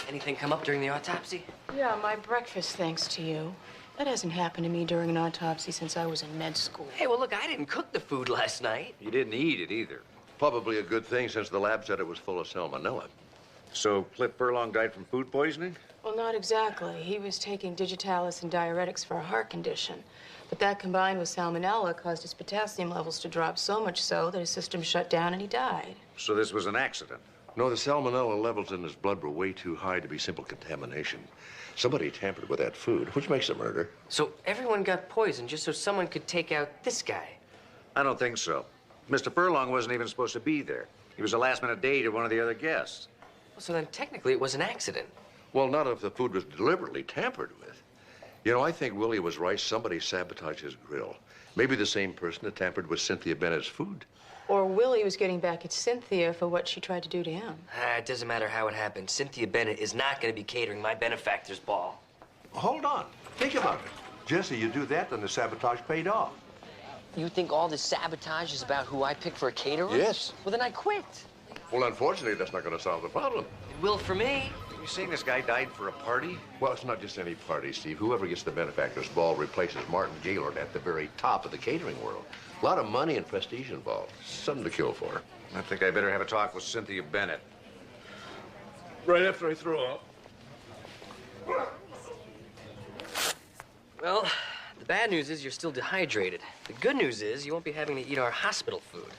Anything come up during the autopsy? Yeah, my breakfast, thanks to you. That hasn't happened to me during an autopsy since I was in med school. Hey, well, look, I didn't cook the food last night. You didn't eat it either. Probably a good thing since the lab said it was full of salmonella. So Cliff Furlong died from food poisoning? Well, not exactly. He was taking digitalis and diuretics for a heart condition. But that combined with salmonella caused his potassium levels to drop so much so that his system shut down and he died. So this was an accident? No, the salmonella levels in his blood were way too high to be simple contamination. Somebody tampered with that food, which makes a murder. So everyone got poisoned just so someone could take out this guy? I don't think so. Mr. Furlong wasn't even supposed to be there. He was a last-minute date of one of the other guests. Well, so then technically it was an accident. Well, not if the food was deliberately tampered with. You know, I think Willie was right. Somebody sabotaged his grill. Maybe the same person that tampered with Cynthia Bennett's food. Or Willie was getting back at Cynthia for what she tried to do to him. It doesn't matter how it happened. Cynthia Bennett is not going to be catering my benefactor's ball. Hold on. Think about it. Jesse, you do that, then the sabotage paid off. You think all this sabotage is about who I pick for a caterer? Yes. Well, then I quit. Well, unfortunately, that's not going to solve the problem. It will for me. You saying this guy died for a party? Well, it's not just any party, Steve. Whoever gets the benefactor's ball replaces Martin Gaylord at the very top of the catering world. A lot of money and prestige involved. Something to kill for. I think I better have a talk with Cynthia Bennett. Right after I throw up. Well, the bad news is you're still dehydrated. The good news is you won't be having to eat our hospital food.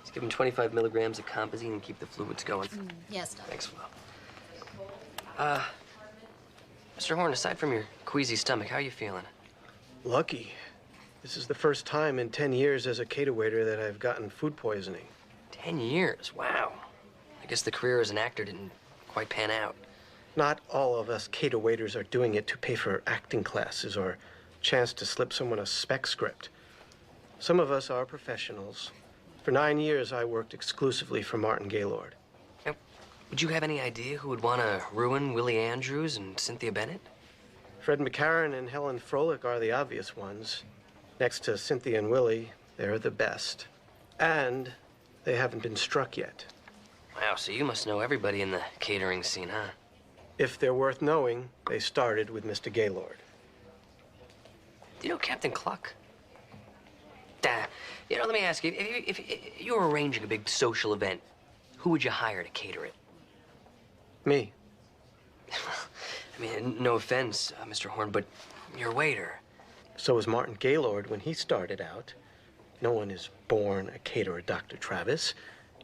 Just give him 25 milligrams of compazine and keep the fluids going. Yes, Doc. Thanks, Flo. Mr. Horn, aside from your queasy stomach, how are you feeling? Lucky. This is the first time in 10 years as a cater waiter that I've gotten food poisoning. 10 years? Wow. I guess the career as an actor didn't quite pan out. Not all of us cater waiters are doing it to pay for acting classes or chance to slip someone a spec script. Some of us are professionals. For 9 years, I worked exclusively for Martin Gaylord. Now, would you have any idea who would want to ruin Willie Andrews and Cynthia Bennett? Fred McCarran and Helen Froelich are the obvious ones. Next to Cynthia and Willie, they're the best. And they haven't been struck yet. Wow, so you must know everybody in the catering scene, huh? If they're worth knowing, they started with Mr. Gaylord. Do you know Captain Cluck? You know, let me ask you, if you were arranging a big social event, who would you hire to cater it? Me. I mean, no offense, Mr. Horn, but you're a waiter. So was Martin Gaylord when he started out. No one is born a caterer, Dr. Travis.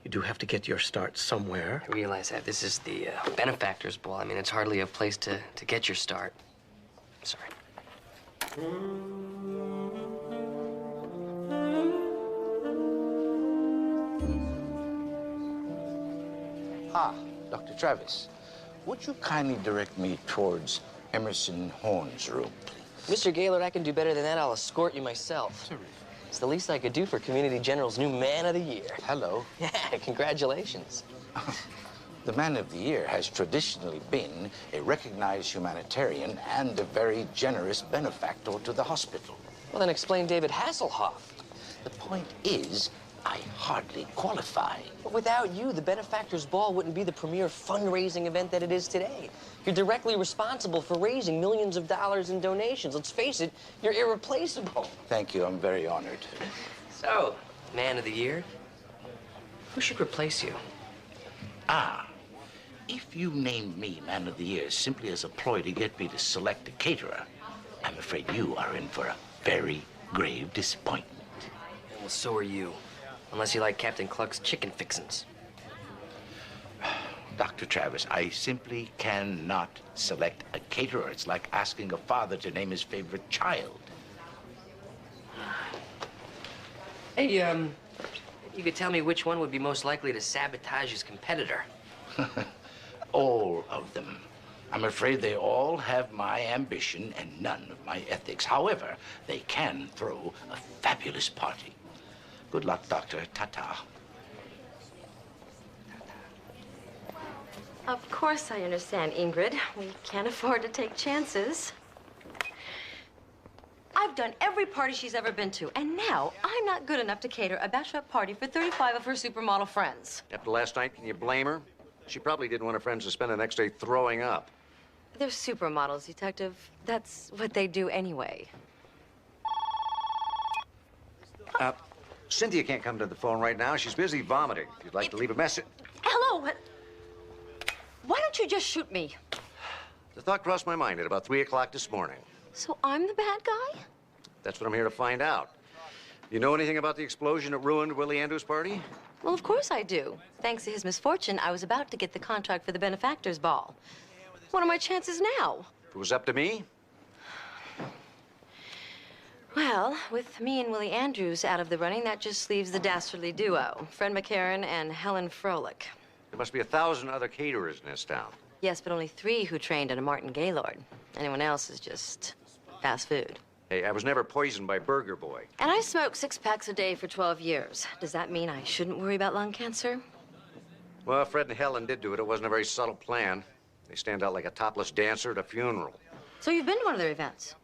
You do have to get your start somewhere. I realize that this is the benefactor's ball. I mean, it's hardly a place to get your start. Sorry. Ah, Dr. Travis, would you kindly direct me towards Emerson Horn's room, please? Mr. Gaylord, I can do better than that. I'll escort you myself. It's the least I could do for Community General's new Man of the Year. Hello. Yeah, congratulations. The Man of the Year has traditionally been a recognized humanitarian and a very generous benefactor to the hospital. Well, then explain David Hasselhoff. The point is, I hardly qualify. But without you, the Benefactor's Ball wouldn't be the premier fundraising event that it is today. You're directly responsible for raising millions of dollars in donations. Let's face it, you're irreplaceable. Thank you. I'm very honored. So, Man of the Year, who should replace you? Ah, if you named me Man of the Year simply as a ploy to get me to select a caterer, I'm afraid you are in for a very grave disappointment. Well, so are you. Unless you like Captain Cluck's chicken fixins. Dr. Travis, I simply cannot select a caterer. It's like asking a father to name his favorite child. Hey, you could tell me which one would be most likely to sabotage his competitor. All of them. I'm afraid they all have my ambition and none of my ethics. However, they can throw a fabulous party. Good luck, Doctor. Ta-ta. Of course I understand, Ingrid. We can't afford to take chances. I've done every party she's ever been to, and now I'm not good enough to cater a bachelorette party for 35 of her supermodel friends. After last night, can you blame her? She probably didn't want her friends to spend the next day throwing up. They're supermodels, Detective. That's what they do anyway. Cynthia can't come to the phone right now. She's busy vomiting. If you'd like to leave a message. Hello, why don't you just shoot me? The thought crossed my mind at about 3 o'clock this morning. So I'm the bad guy? That's what I'm here to find out. You know anything about the explosion that ruined Willie Andrews' party? Well, of course I do. Thanks to his misfortune, I was about to get the contract for the benefactors ball. What are my chances now? If it was up to me? Well, with me and Willie Andrews out of the running, that just leaves the dastardly duo, Fred McCarran and Helen Froelich. There must be 1,000 other caterers in this town. Yes, but only 3 who trained under Martin Gaylord. Anyone else is just fast food. Hey, I was never poisoned by Burger Boy. And I smoked 6 packs a day for 12 years. Does that mean I shouldn't worry about lung cancer? Well, Fred and Helen did do it. It wasn't a very subtle plan. They stand out like a topless dancer at a funeral. So you've been to one of their events?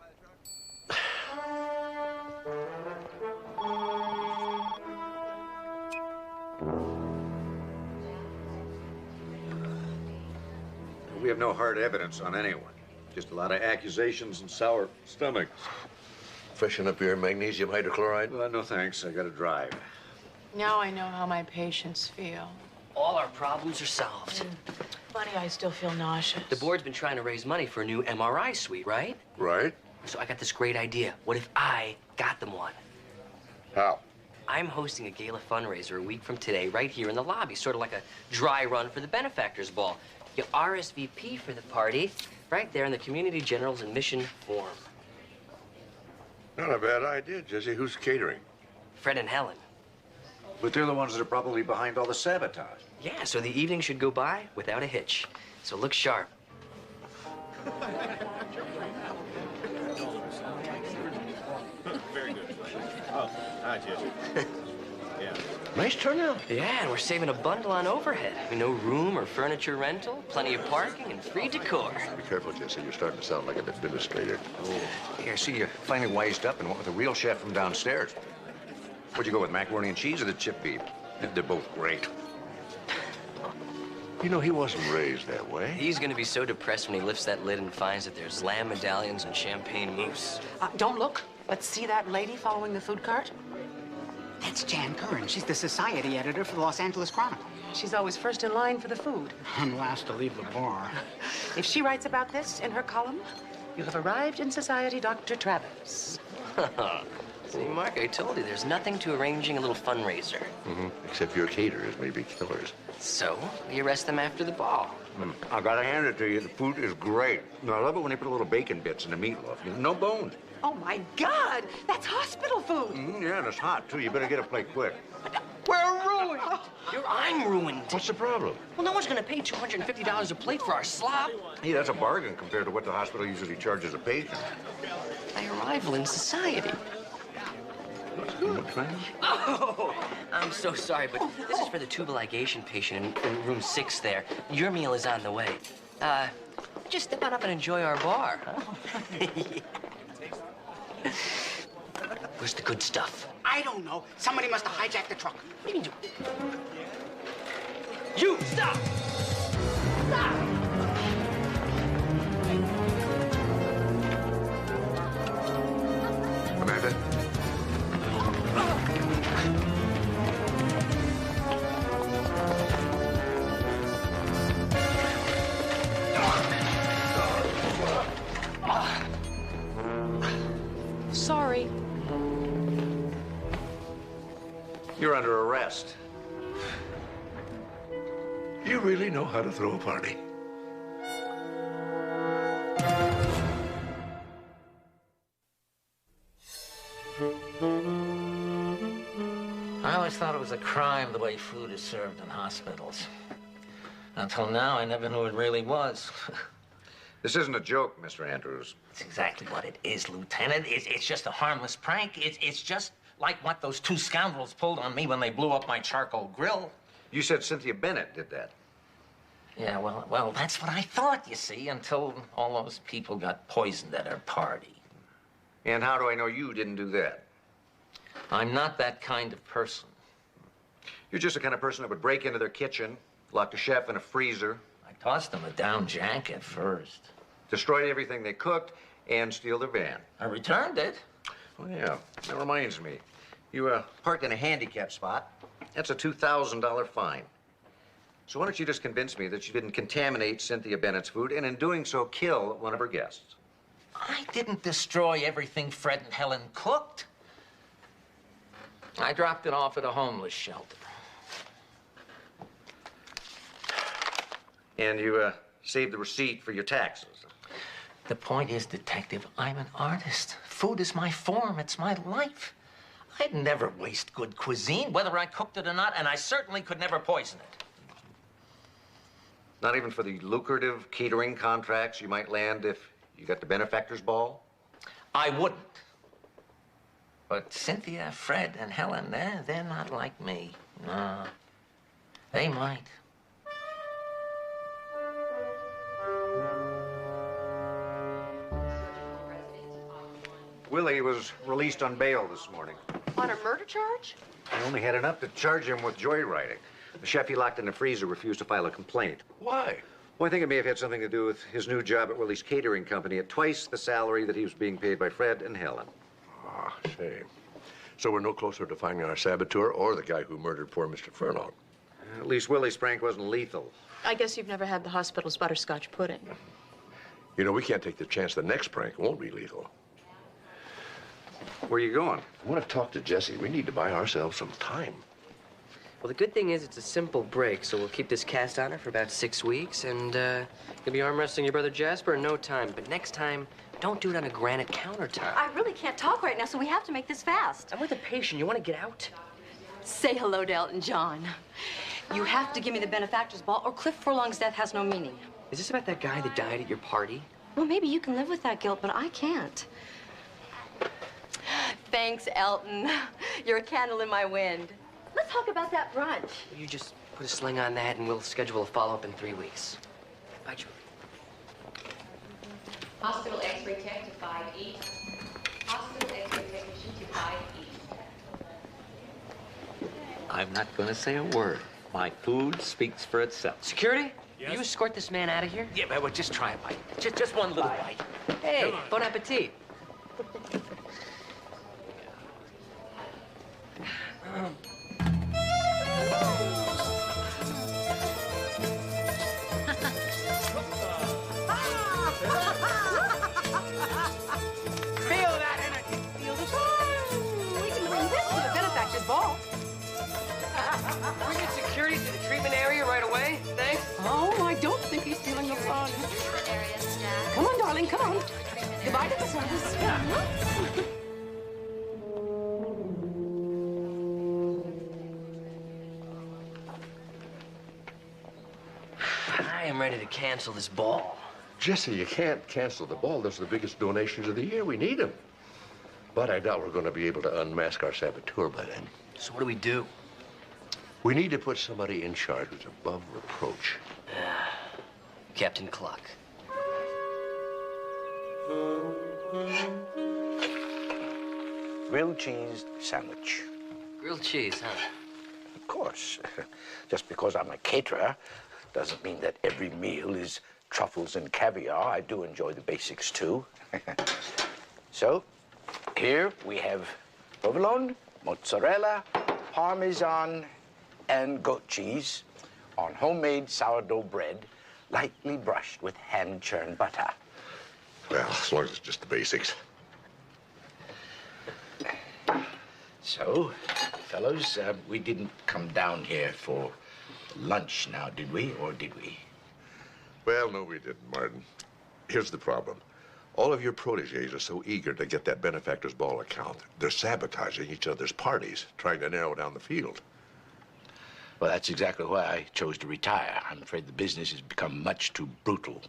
We have no hard evidence on anyone. Just a lot of accusations and sour stomachs. Freshen up your magnesium hydrochloride? No, thanks. I gotta drive. Now I know how my patients feel. All our problems are solved. Funny, I still feel nauseous. The board's been trying to raise money for a new MRI suite, right? Right. So I got this great idea. What if I got them one? How? I'm hosting a gala fundraiser a week from today right here in the lobby, sort of like a dry run for the benefactors ball. You RSVP for the party right there in the Community Generals and Mission form. Not a bad idea, Jesse. Who's catering? Fred and Helen. But they're the ones that are probably behind all the sabotage. Yeah, so the evening should go by without a hitch. So look sharp. Very good. Oh, hi, Jesse. Yeah. Nice turnout. Yeah, and we're saving a bundle on overhead. No room or furniture rental, plenty of parking, and free decor. Be careful, Jesse. You're starting to sound like an administrator. Oh. Here, see, you finally wised up and went with a real chef from downstairs. What'd you go with, macaroni and cheese or the chip beef? They're both great. You know, he wasn't raised that way. He's gonna be so depressed when he lifts that lid and finds that there's lamb medallions and champagne mousse. Don't look, but see that lady following the food cart? That's Jan Curran. She's the society editor for the Los Angeles Chronicle. She's always first in line for the food. I'm last to leave the bar. If she writes about this in her column, you have arrived in society, Dr. Travis. See, Mark, I told you, there's nothing to arranging a little fundraiser. Mm-hmm. Except your caterers may be killers. So, we arrest them after the ball. I gotta hand it to you. The food is great. I love it when they put a little bacon bits in the meatloaf. No bones. Oh, my God! That's hospital food! Yeah, and it's hot, too. You better get a plate quick. We're ruined! I'm ruined. What's the problem? Well, no one's gonna pay $250 a plate for our slop. Hey, that's a bargain compared to what the hospital usually charges a patient. My arrival in society. Oh, I'm so sorry, but this is for the tubal ligation patient in room 6 there. Your meal is on the way. Just step on up and enjoy our bar, huh? Where's the good stuff? I don't know. Somebody must have hijacked the truck. What do you mean? You, stop! Stop! Amanda? You're under arrest. You really know how to throw a party. I always thought it was a crime the way food is served in hospitals. Until now, I never knew it really was. This isn't a joke, Mr. Andrews. It's exactly what it is, Lieutenant. It's just a harmless prank. It's just like what those two scoundrels pulled on me when they blew up my charcoal grill. You said Cynthia Bennett did that. Yeah, well, that's what I thought, you see, until all those people got poisoned at her party. And how do I know you didn't do that? I'm not that kind of person. You're just the kind of person that would break into their kitchen, lock the chef in a freezer. I tossed them a down jacket first. Destroyed everything they cooked, and steal their van. I returned it. Oh, yeah. That reminds me. You parked in a handicap spot. That's a $2,000 fine. So why don't you just convince me that you didn't contaminate Cynthia Bennett's food, and in doing so, kill one of her guests? I didn't destroy everything Fred and Helen cooked. I dropped it off at a homeless shelter. And you saved the receipt for your taxes. The point is, Detective, I'm an artist. Food is my form. It's my life. I'd never waste good cuisine, whether I cooked it or not, and I certainly could never poison it. Not even for the lucrative catering contracts you might land if you got the benefactor's ball? I wouldn't. But Cynthia, Fred, and Helen, they're not like me. No. They might. Willie was released on bail this morning. On a murder charge? He only had enough to charge him with joyriding. The chef he locked in the freezer refused to file a complaint. Why? Well, I think it may have had something to do with his new job at Willie's catering company at twice the salary that he was being paid by Fred and Helen. Ah, shame. So we're no closer to finding our saboteur or the guy who murdered poor Mr. Furlong. At least Willie's prank wasn't lethal. I guess you've never had the hospital's butterscotch pudding. You know, we can't take the chance the next prank won't be lethal. Where are you going? I want to talk to Jesse. We need to buy ourselves some time. Well, the good thing is it's a simple break, so we'll keep this cast on her for about 6 weeks, and you'll be arm wrestling your brother Jasper in no time. But next time, don't do it on a granite countertop. I really can't talk right now, so we have to make this fast. I'm with a patient. You want to get out? Say hello to Elton John. You have to give me the benefactor's ball, or Cliff Furlong's death has no meaning. Is this about that guy that died at your party? Well, maybe you can live with that guilt, but I can't. Thanks, Elton. You're a candle in my wind. Let's talk about that brunch. You just put a sling on that, and we'll schedule a follow-up in 3 weeks. Bye, Julie. Hospital X-ray tech to 5E. Hospital X-ray technician to 5E. I'm not going to say a word. My food speaks for itself. Security? Yes? Will you escort this man out of here? Yeah, but just try a bite. Just one little bite. Hey, bon appetit. Ball. Bring in security to the treatment area right away. Thanks. Oh, I don't think he's feeling the fun. Come on, darling, come on. Goodbye to the service. I am ready to cancel this ball. Jesse, you can't cancel the ball. Those are the biggest donations of the year. We need them. But I doubt we're going to be able to unmask our saboteur by then. So what do we do? We need to put somebody in charge who's above reproach. Captain Cluck. Grilled cheese sandwich. Grilled cheese, huh? Of course. Just because I'm a caterer doesn't mean that every meal is truffles and caviar. I do enjoy the basics, too. So, here we have provolone, mozzarella, parmesan, and goat cheese on homemade sourdough bread, lightly brushed with hand-churned butter. Well, as long as it's just the basics. So, fellows. We didn't come down here for lunch now, did we? Or did we? Well, no, we didn't, Martin. Here's the problem. All of your protégés are so eager to get that benefactor's ball account. They're sabotaging each other's parties, trying to narrow down the field. Well, that's exactly why I chose to retire. I'm afraid the business has become much too brutal.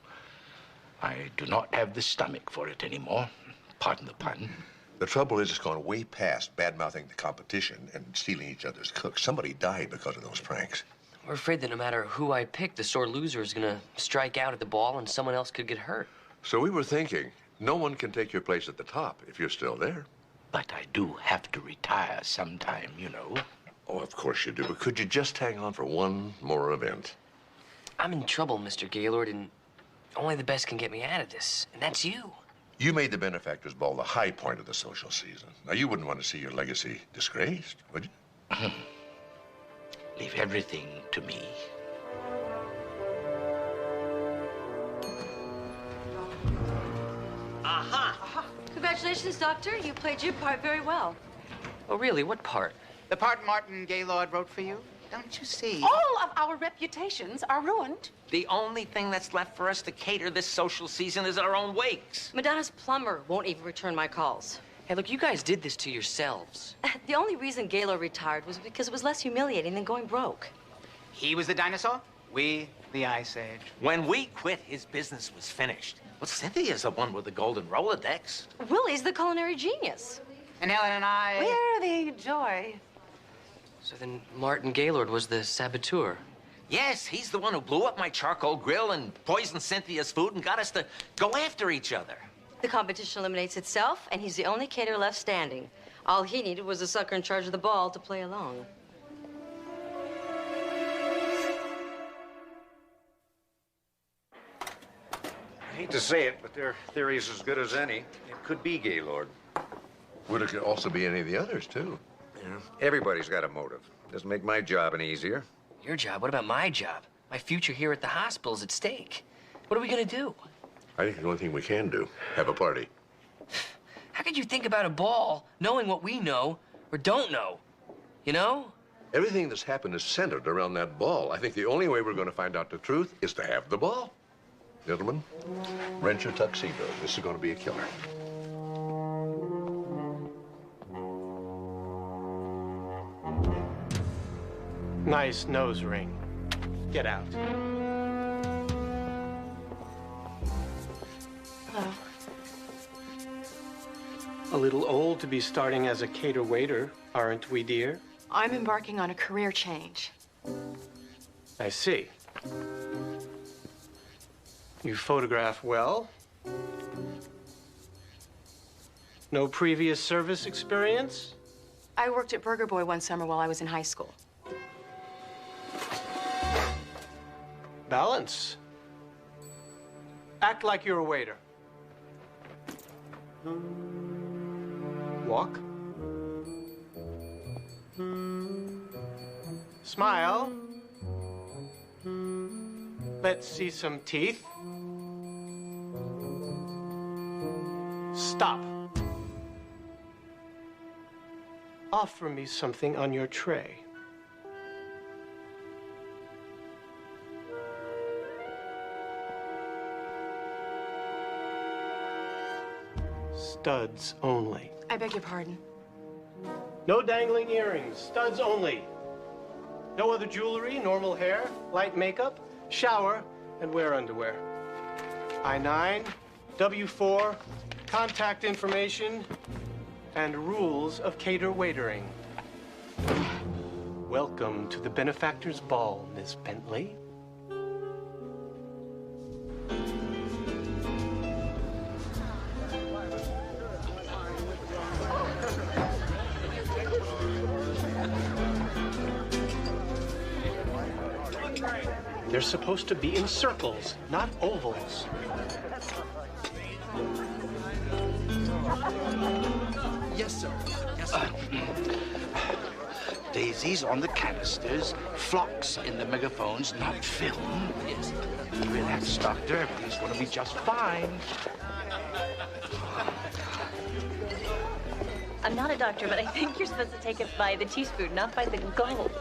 I do not have the stomach for it anymore. Pardon the pun. The trouble is, it's gone way past bad-mouthing the competition and stealing each other's cooks. Somebody died because of those pranks. We're afraid that no matter who I pick, the sore loser is gonna strike out at the ball and someone else could get hurt. So we were thinking, no one can take your place at the top if you're still there. But I do have to retire sometime, you know. Oh, of course you do, but could you just hang on for one more event? I'm in trouble, Mr. Gaylord, and only the best can get me out of this, and that's you. You made the benefactor's ball the high point of the social season. Now, you wouldn't want to see your legacy disgraced, would you? Leave everything to me. Aha! Congratulations, Doctor. You played your part very well. Oh, really? What part? The part Martin Gaylord wrote for you? Don't you see? All of our reputations are ruined. The only thing that's left for us to cater this social season is our own wakes. Madonna's plumber won't even return my calls. Hey, look, you guys did this to yourselves. The only reason Gaylord retired was because it was less humiliating than going broke. He was the dinosaur, we the Ice Age. When we quit, his business was finished. Well, Cynthia's the one with the golden Rolodex. Willie's the culinary genius. And Helen and I... We're the joy. So then Martin Gaylord was the saboteur. Yes, he's the one who blew up my charcoal grill and poisoned Cynthia's food and got us to go after each other. The competition eliminates itself, and he's the only caterer left standing. All he needed was a sucker in charge of the ball to play along. I hate to say it, but their theory's as good as any. It could be Gaylord. Well, it could also be any of the others, too. Yeah. Everybody's got a motive. Doesn't make my job any easier. Your job? What about my job? My future here at the hospital's at stake. What are we gonna do? I think the only thing we can do, have a party. How could you think about a ball knowing what we know or don't know? You know? Everything that's happened is centered around that ball. I think the only way we're going to find out the truth is to have the ball. Gentlemen, rent your tuxedos. This is going to be a killer. Nice nose ring. Get out. Hello. A little old to be starting as a cater waiter, aren't we, dear? I'm embarking on a career change. I see. You photograph well. No previous service experience? I worked at Burger Boy one summer while I was in high school. Balance. Act like you're a waiter. Walk. Smile. Let's see some teeth. Stop. Offer me something on your tray. Studs only. I beg your pardon. No dangling earrings, studs only. No other jewelry, normal hair, light makeup, shower, and wear underwear. I-9, W-4, contact information, and rules of cater waitering. Welcome to the benefactor's ball, Miss Bentley. They're supposed to be in circles, not ovals. Yes, sir. Yes, sir. Daisies on the canisters, flocks in the megaphones, not film. Yes. Relax, Doctor. Everything's going to be just fine. I'm not a doctor, but I think you're supposed to take it by the teaspoon, not by the gulp.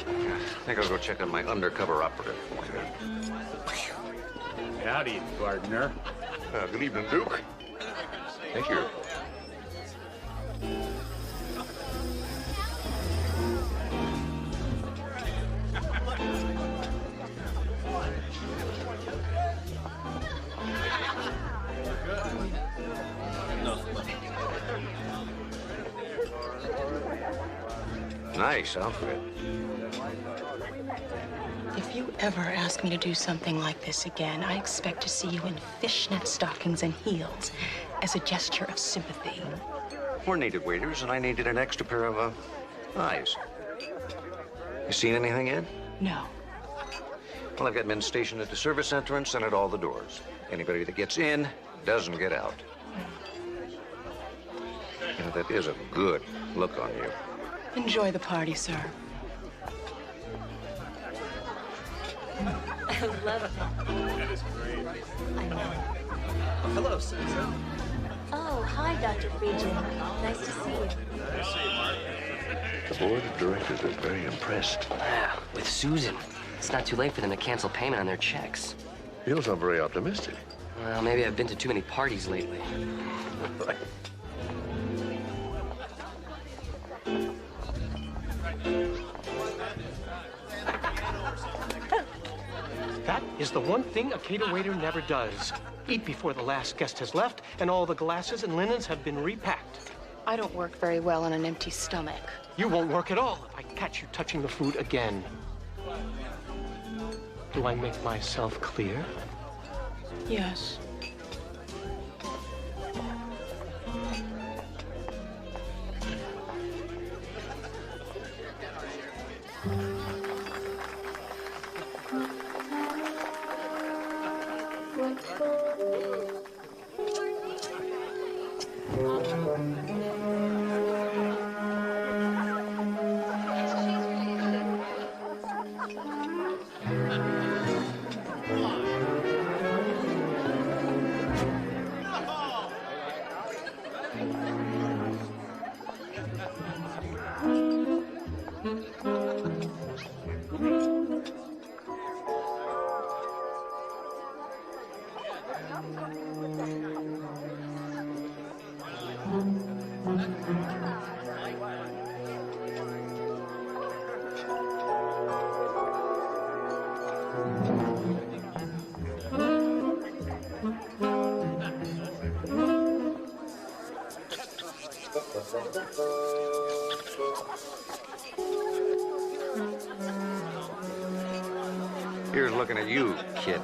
I think I'll go check on my undercover operative. Howdy, partner. Good evening, Duke. Thank you. Nice outfit. If you ever ask me to do something like this again, I expect to see you in fishnet stockings and heels as a gesture of sympathy. We're needed waiters, and I needed an extra pair of eyes. You seen anything yet? No. Well, I've got men stationed at the service entrance and at all the doors. Anybody that gets in doesn't get out. You know, that is a good look on you. Enjoy the party, sir. I love it. That is great. I know. Hello, Susan. Oh, hi, Dr. Friedgen. Nice to see you. Nice to see you, Mark. The board of directors is very impressed. Yeah, with Susan. It's not too late for them to cancel payment on their checks. You don't sound very optimistic. Well, maybe I've been to too many parties lately. Right. That is the one thing a cater waiter never does. Eat before the last guest has left and all the glasses and linens have been repacked. I don't work very well on an empty stomach. You won't work at all if I catch you touching the food again. Do I make myself clear? Yes. Here's looking at you, kid.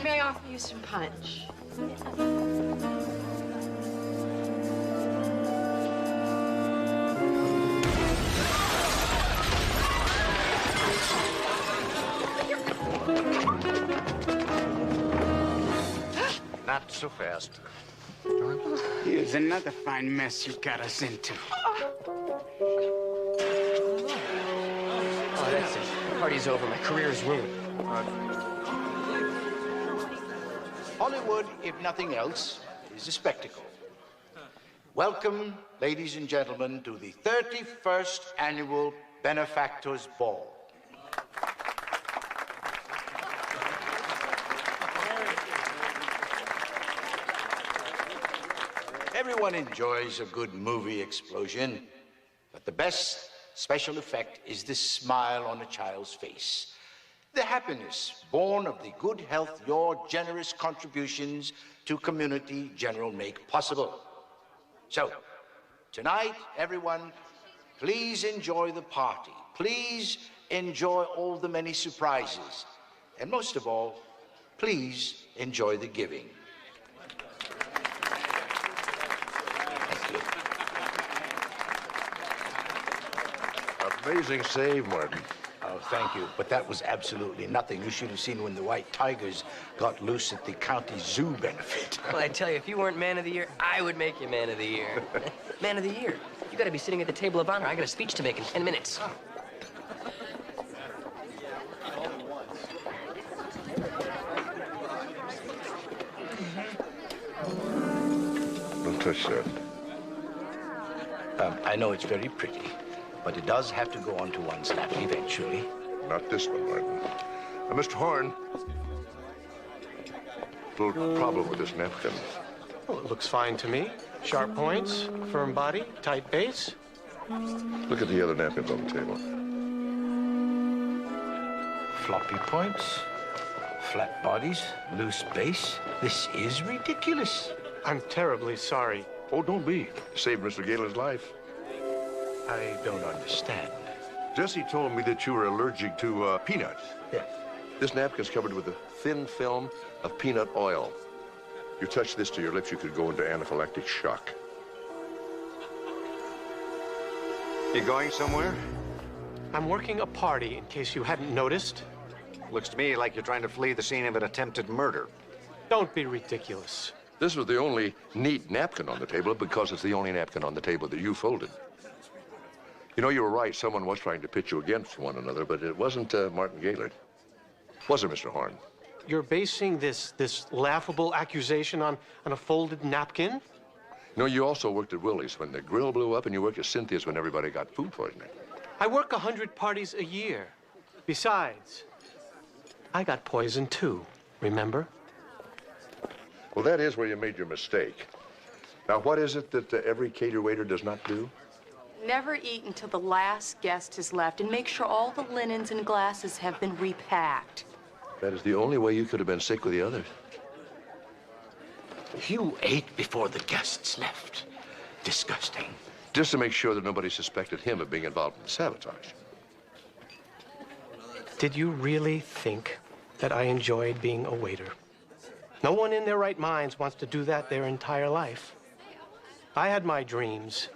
May I offer you some punch? Not so fast. Here's another fine mess you got us into. Oh, that's it. The party's over. My career is ruined. Hollywood, if nothing else, is a spectacle. Welcome, ladies and gentlemen, to the 31st Annual Benefactors Ball. Everyone enjoys a good movie explosion, but the best special effect is the smile on a child's face. The happiness born of the good health your generous contributions to community general make possible. So, tonight, everyone, please enjoy the party. Please enjoy all the many surprises. And most of all, please enjoy the giving. Amazing save, Martin. Oh, thank you. But that was absolutely nothing. You should have seen when the white tigers got loose at the county zoo benefit. Well, I tell you, if you weren't man of the year, I would make you man of the year. Man of the year. You gotta be sitting at the table of honor. I got a speech to make in 10 minutes. Don't touch that. I know it's very pretty, but it does have to go onto one's lap eventually. Not this one, Martin. Mr. Horn. Little problem with this napkin. Well, it looks fine to me. Sharp points, firm body, tight base. Look at the other napkins on the table. Floppy points, flat bodies, loose base. This is ridiculous. I'm terribly sorry. Oh, don't be. Saved Mr. Galen's life. I don't understand. Jesse told me that you were allergic to peanuts. Yes. This napkin's covered with a thin film of peanut oil. You touch this to your lips, you could go into anaphylactic shock. You going somewhere? I'm working a party, in case you hadn't noticed. Looks to me like you're trying to flee the scene of an attempted murder. Don't be ridiculous. This was the only neat napkin on the table because it's the only napkin on the table that you folded. You know, you were right. Someone was trying to pit you against one another, but it wasn't Martin Gaylord. Was it, Mr. Horn? You're basing this laughable accusation on a folded napkin? No, you also worked at Willie's when the grill blew up, and you worked at Cynthia's when everybody got food poisoning. I work 100 parties a year. Besides, I got poisoned too, remember? Well, that is where you made your mistake. Now, what is it that every cater waiter does not do? Never eat until the last guest has left, and make sure all the linens and glasses have been repacked. That is the only way you could have been sick with the others. You ate before the guests left. Disgusting. Just to make sure that nobody suspected him of being involved in sabotage. Did you really think that I enjoyed being a waiter? No one in their right minds wants to do that their entire life. I had my dreams.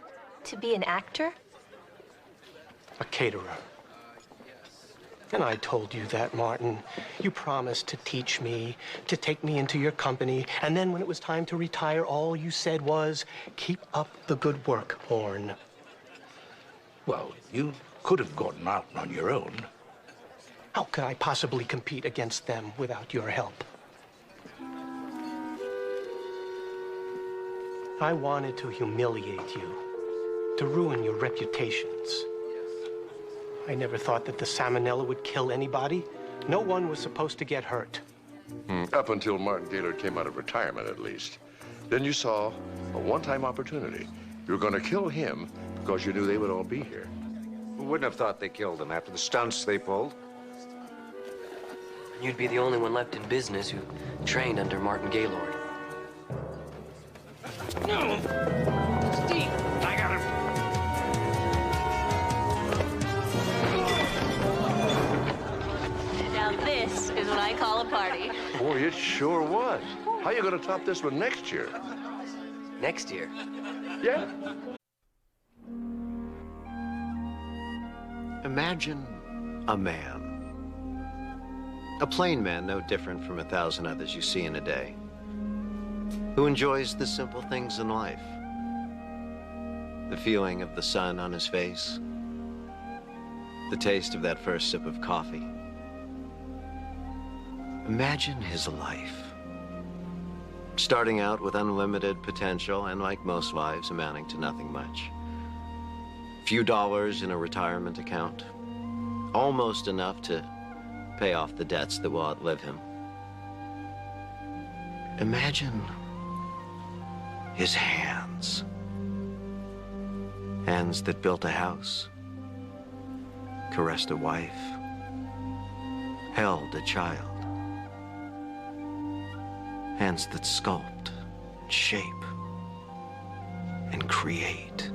To be an actor? A caterer. And I told you that, Martin. You promised to teach me, to take me into your company, and then when it was time to retire, all you said was, keep up the good work, Horn. Well, you could have gotten out on your own. How could I possibly compete against them without your help? I wanted to humiliate you, to ruin your reputations. I never thought that the salmonella would kill anybody. No one was supposed to get hurt. Up until Martin Gaylord came out of retirement, at least. Then you saw a one-time opportunity. You were going to kill him because you knew they would all be here. Who wouldn't have thought they killed him after the stunts they pulled? You'd be the only one left in business who trained under Martin Gaylord. No! Steve! I got him! Now this is what I call a party. Boy, it sure was. How are you going to top this one next year? Next year? Yeah. Imagine a man. A plain man, no different from 1,000 others you see in a day, who enjoys the simple things in life. The feeling of the sun on his face, the taste of that first sip of coffee. Imagine his life. Starting out with unlimited potential and, like most lives, amounting to nothing much. Few dollars in a retirement account. Almost enough to pay off the debts that will outlive him. Imagine his hands. Hands that built a house, caressed a wife, held a child. Hands that sculpt, shape, and create.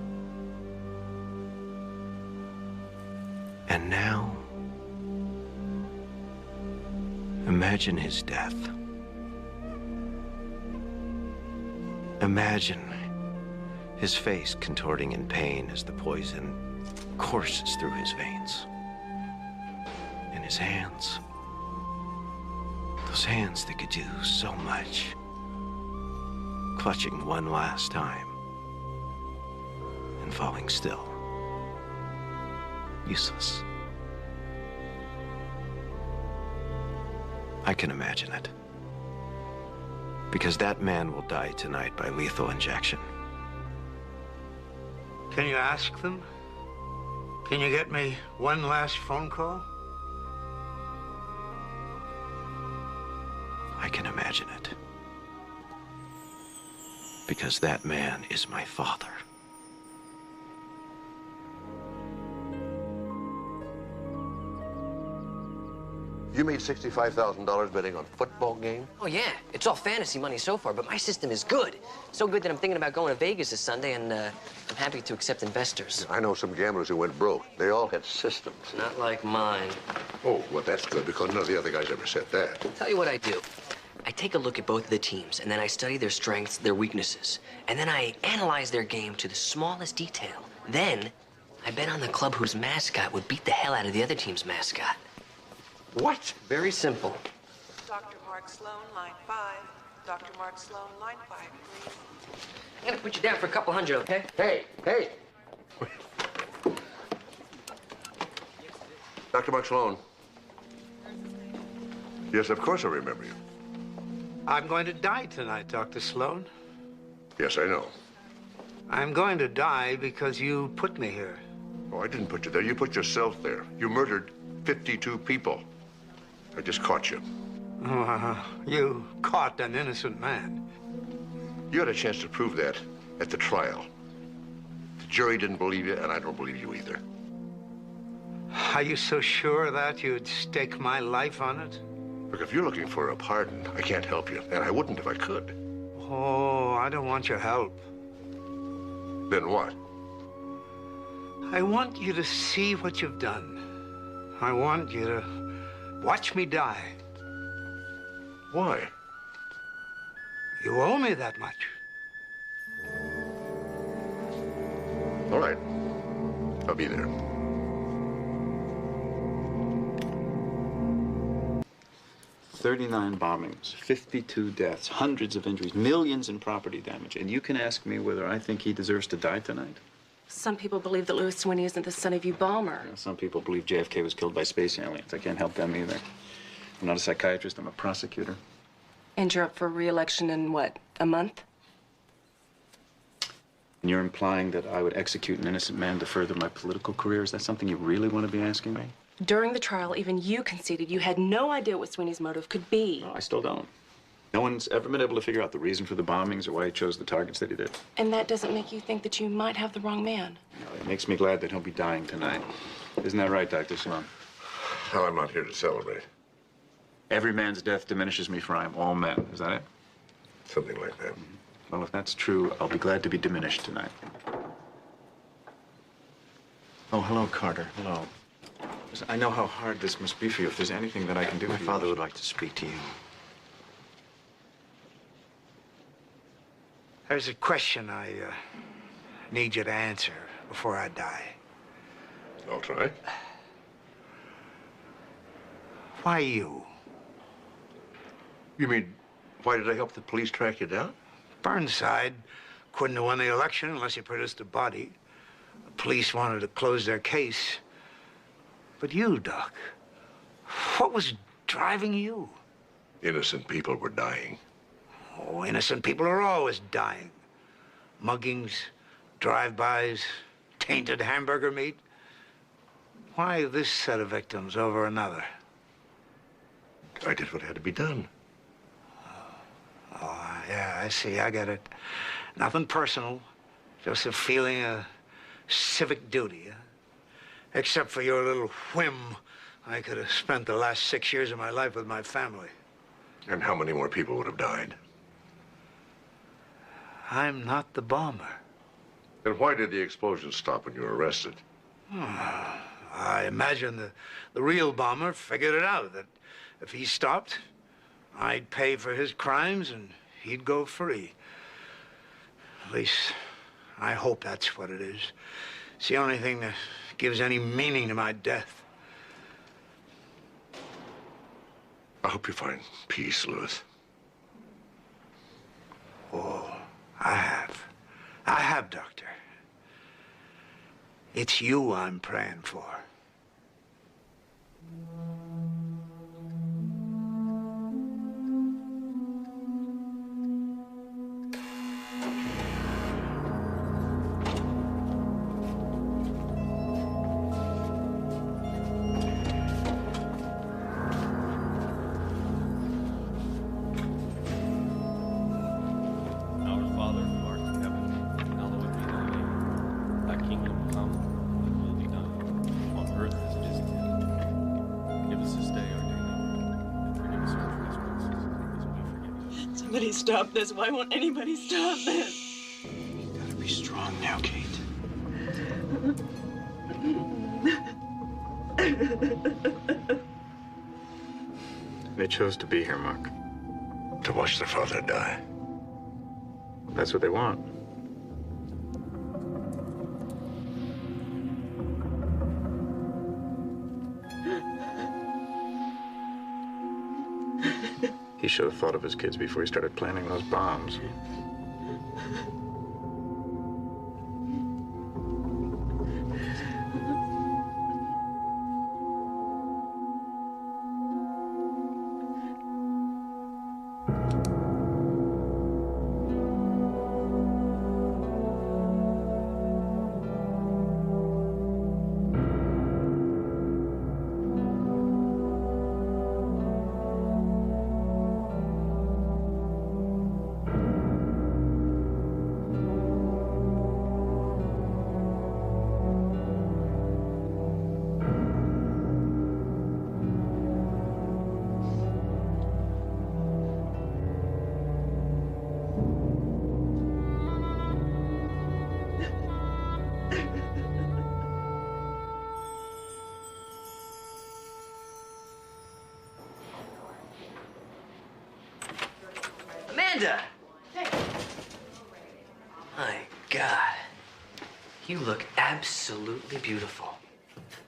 And now, imagine his death. Imagine his face contorting in pain as the poison courses through his veins. his hands. Those hands that could do so much. Clutching one last time. And falling still. Useless. I can imagine it. Because that man will die tonight by lethal injection. Can you ask them? Can you get me one last phone call? I can imagine it. Because that man is my father. You made $65,000 betting on football game? Oh, yeah. It's all fantasy money so far, but my system is good. So good that I'm thinking about going to Vegas this Sunday, and I'm happy to accept investors. I know some gamblers who went broke. They all had systems. Not like mine. Oh, well, that's good, because none of the other guys ever said that. Tell you what I do. I take a look at both of the teams, and then I study their strengths, their weaknesses. And then I analyze their game to the smallest detail. Then, I bet on the club whose mascot would beat the hell out of the other team's mascot. What? Very simple. Dr. Mark Sloan, line 5. Dr. Mark Sloan, line 5, please. I'm gonna put you down for a couple hundred, okay? Hey, hey! Dr. Mark Sloan. Yes, of course I remember you. I'm going to die tonight, Dr. Sloan. Yes, I know. I'm going to die because you put me here. Oh, I didn't put you there. You put yourself there. You murdered 52 people. I just caught you. You caught an innocent man. You had a chance to prove that at the trial. The jury didn't believe you, and I don't believe you either. Are you so sure that you'd stake my life on it? Look, if you're looking for a pardon, I can't help you, and I wouldn't if I could. Oh, I don't want your help. Then what? I want you to see what you've done. I want you to watch me die. Why? You owe me that much. All right. I'll be there. "39 bombings, 52 deaths, hundreds of injuries, millions in property damage. And you can ask me whether I think he deserves to die tonight? Some people believe that Louis Swinney isn't the son of you bomber. Some people believe JFK was killed by space aliens. I can't help them either. I'm not a psychiatrist, I'm a prosecutor. And you're up for re-election in, what, a month? And you're implying that I would execute an innocent man to further my political career? Is that something you really want to be asking me? During the trial, even you conceded you had no idea what Swinney's motive could be. No, I still don't. No one's ever been able to figure out the reason for the bombings or why he chose the targets that he did. And that doesn't make you think that you might have the wrong man. It makes me glad that he'll be dying tonight. Isn't that right, Dr. Sloan? Well, I'm not here to celebrate. Every man's death diminishes me, for I am all men. Is that it? Something like that. Well, if that's true, I'll be glad to be diminished tonight. Oh, hello, Carter. Hello. Listen, I know how hard this must be for you. If there's anything that I can do for you... My father would like to speak to you. There's a question I need you to answer before I die. I'll try. Why you? You mean, why did I help the police track you down? Burnside couldn't have won the election unless he produced a body. The police wanted to close their case. But you, Doc, what was driving you? Innocent people were dying. Oh, innocent people are always dying. Muggings, drive-bys, tainted hamburger meat. Why this set of victims over another? I did what had to be done. Oh, yeah, I see. I get it. Nothing personal. Just a feeling of civic duty. Huh? Except for your little whim, I could have spent the last 6 years of my life with my family. And how many more people would have died? I'm not the bomber. Then why did the explosion stop when you were arrested? I imagine the real bomber figured it out, that if he stopped, I'd pay for his crimes and he'd go free. At least, I hope that's what it is. It's the only thing that gives any meaning to my death. I hope you find peace, Louis. Oh, I have, Doctor. It's you I'm praying for. Somebody stop this. Why won't anybody stop this? You gotta be strong now, Kate. They chose to be here, Mark. To watch their father die. That's what they want. He should have thought of his kids before he started planting those bombs. Amanda! My God. You look absolutely beautiful.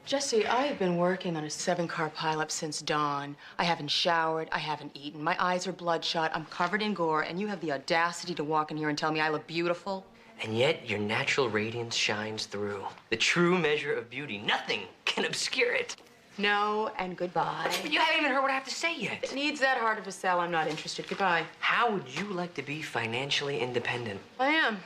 Jesse, I have been working on a 7-car pileup since dawn. I haven't showered, I haven't eaten, my eyes are bloodshot, I'm covered in gore, and you have the audacity to walk in here and tell me I look beautiful? And yet, your natural radiance shines through. The true measure of beauty. Nothing can obscure it. No, and goodbye. But you haven't even heard what I have to say yet. If it needs that hard of a sell, I'm not interested. Goodbye. How would you like to be financially independent? I am.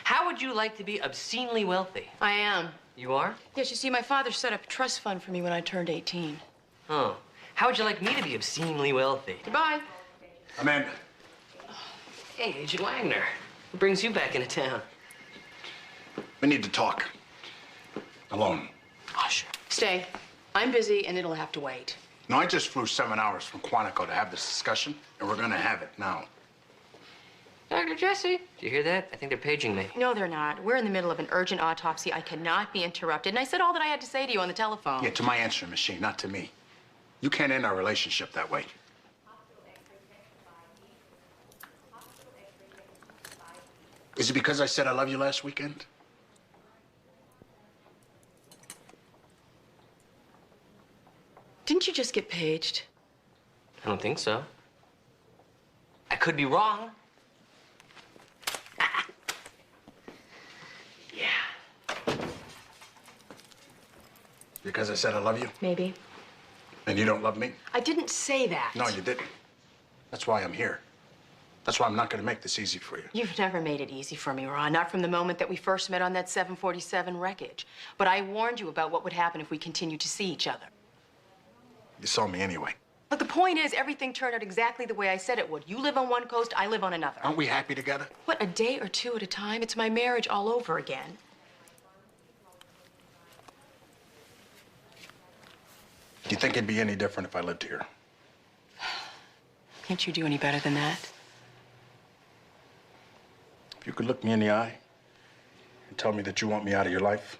How would you like to be obscenely wealthy? I am. You are? Yes, you see, my father set up a trust fund for me when I turned 18. Oh. How would you like me to be obscenely wealthy? Goodbye. Amanda. Hey, Agent Wagner. What brings you back into town? We need to talk. Alone. Oh, sure. Stay. I'm busy, and it'll have to wait. No, I just flew 7 hours from Quantico to have this discussion, and we're gonna have it now. Dr. Jesse, did you hear that? I think they're paging me. No, they're not. We're in the middle of an urgent autopsy. I cannot be interrupted. And I said all that I had to say to you on the telephone. Yeah, to my answering machine, not to me. You can't end our relationship that way. Is it because I said I love you last weekend? Didn't you just get paged? I don't think so. I could be wrong. Yeah. Because I said I love you? Maybe. And you don't love me? I didn't say that. No, you didn't. That's why I'm here. That's why I'm not gonna make this easy for you. You've never made it easy for me, Ron. Not from the moment that we first met on that 747 wreckage. But I warned you about what would happen if we continued to see each other. You saw me anyway. But the point is, everything turned out exactly the way I said it would. You live on one coast, I live on another. Aren't we happy together? What, a day or two at a time? It's my marriage all over again. Do you think it'd be any different if I lived here? Can't you do any better than that? If you could look me in the eye and tell me that you want me out of your life,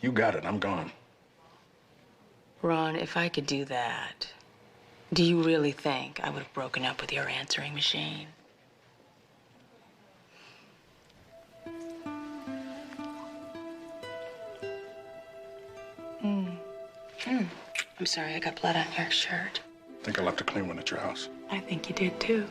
you got it, I'm gone. Ron, if I could do that, do you really think I would have broken up with your answering machine? I'm sorry, I got blood on your shirt. I think I left a clean one at your house. I think you did too.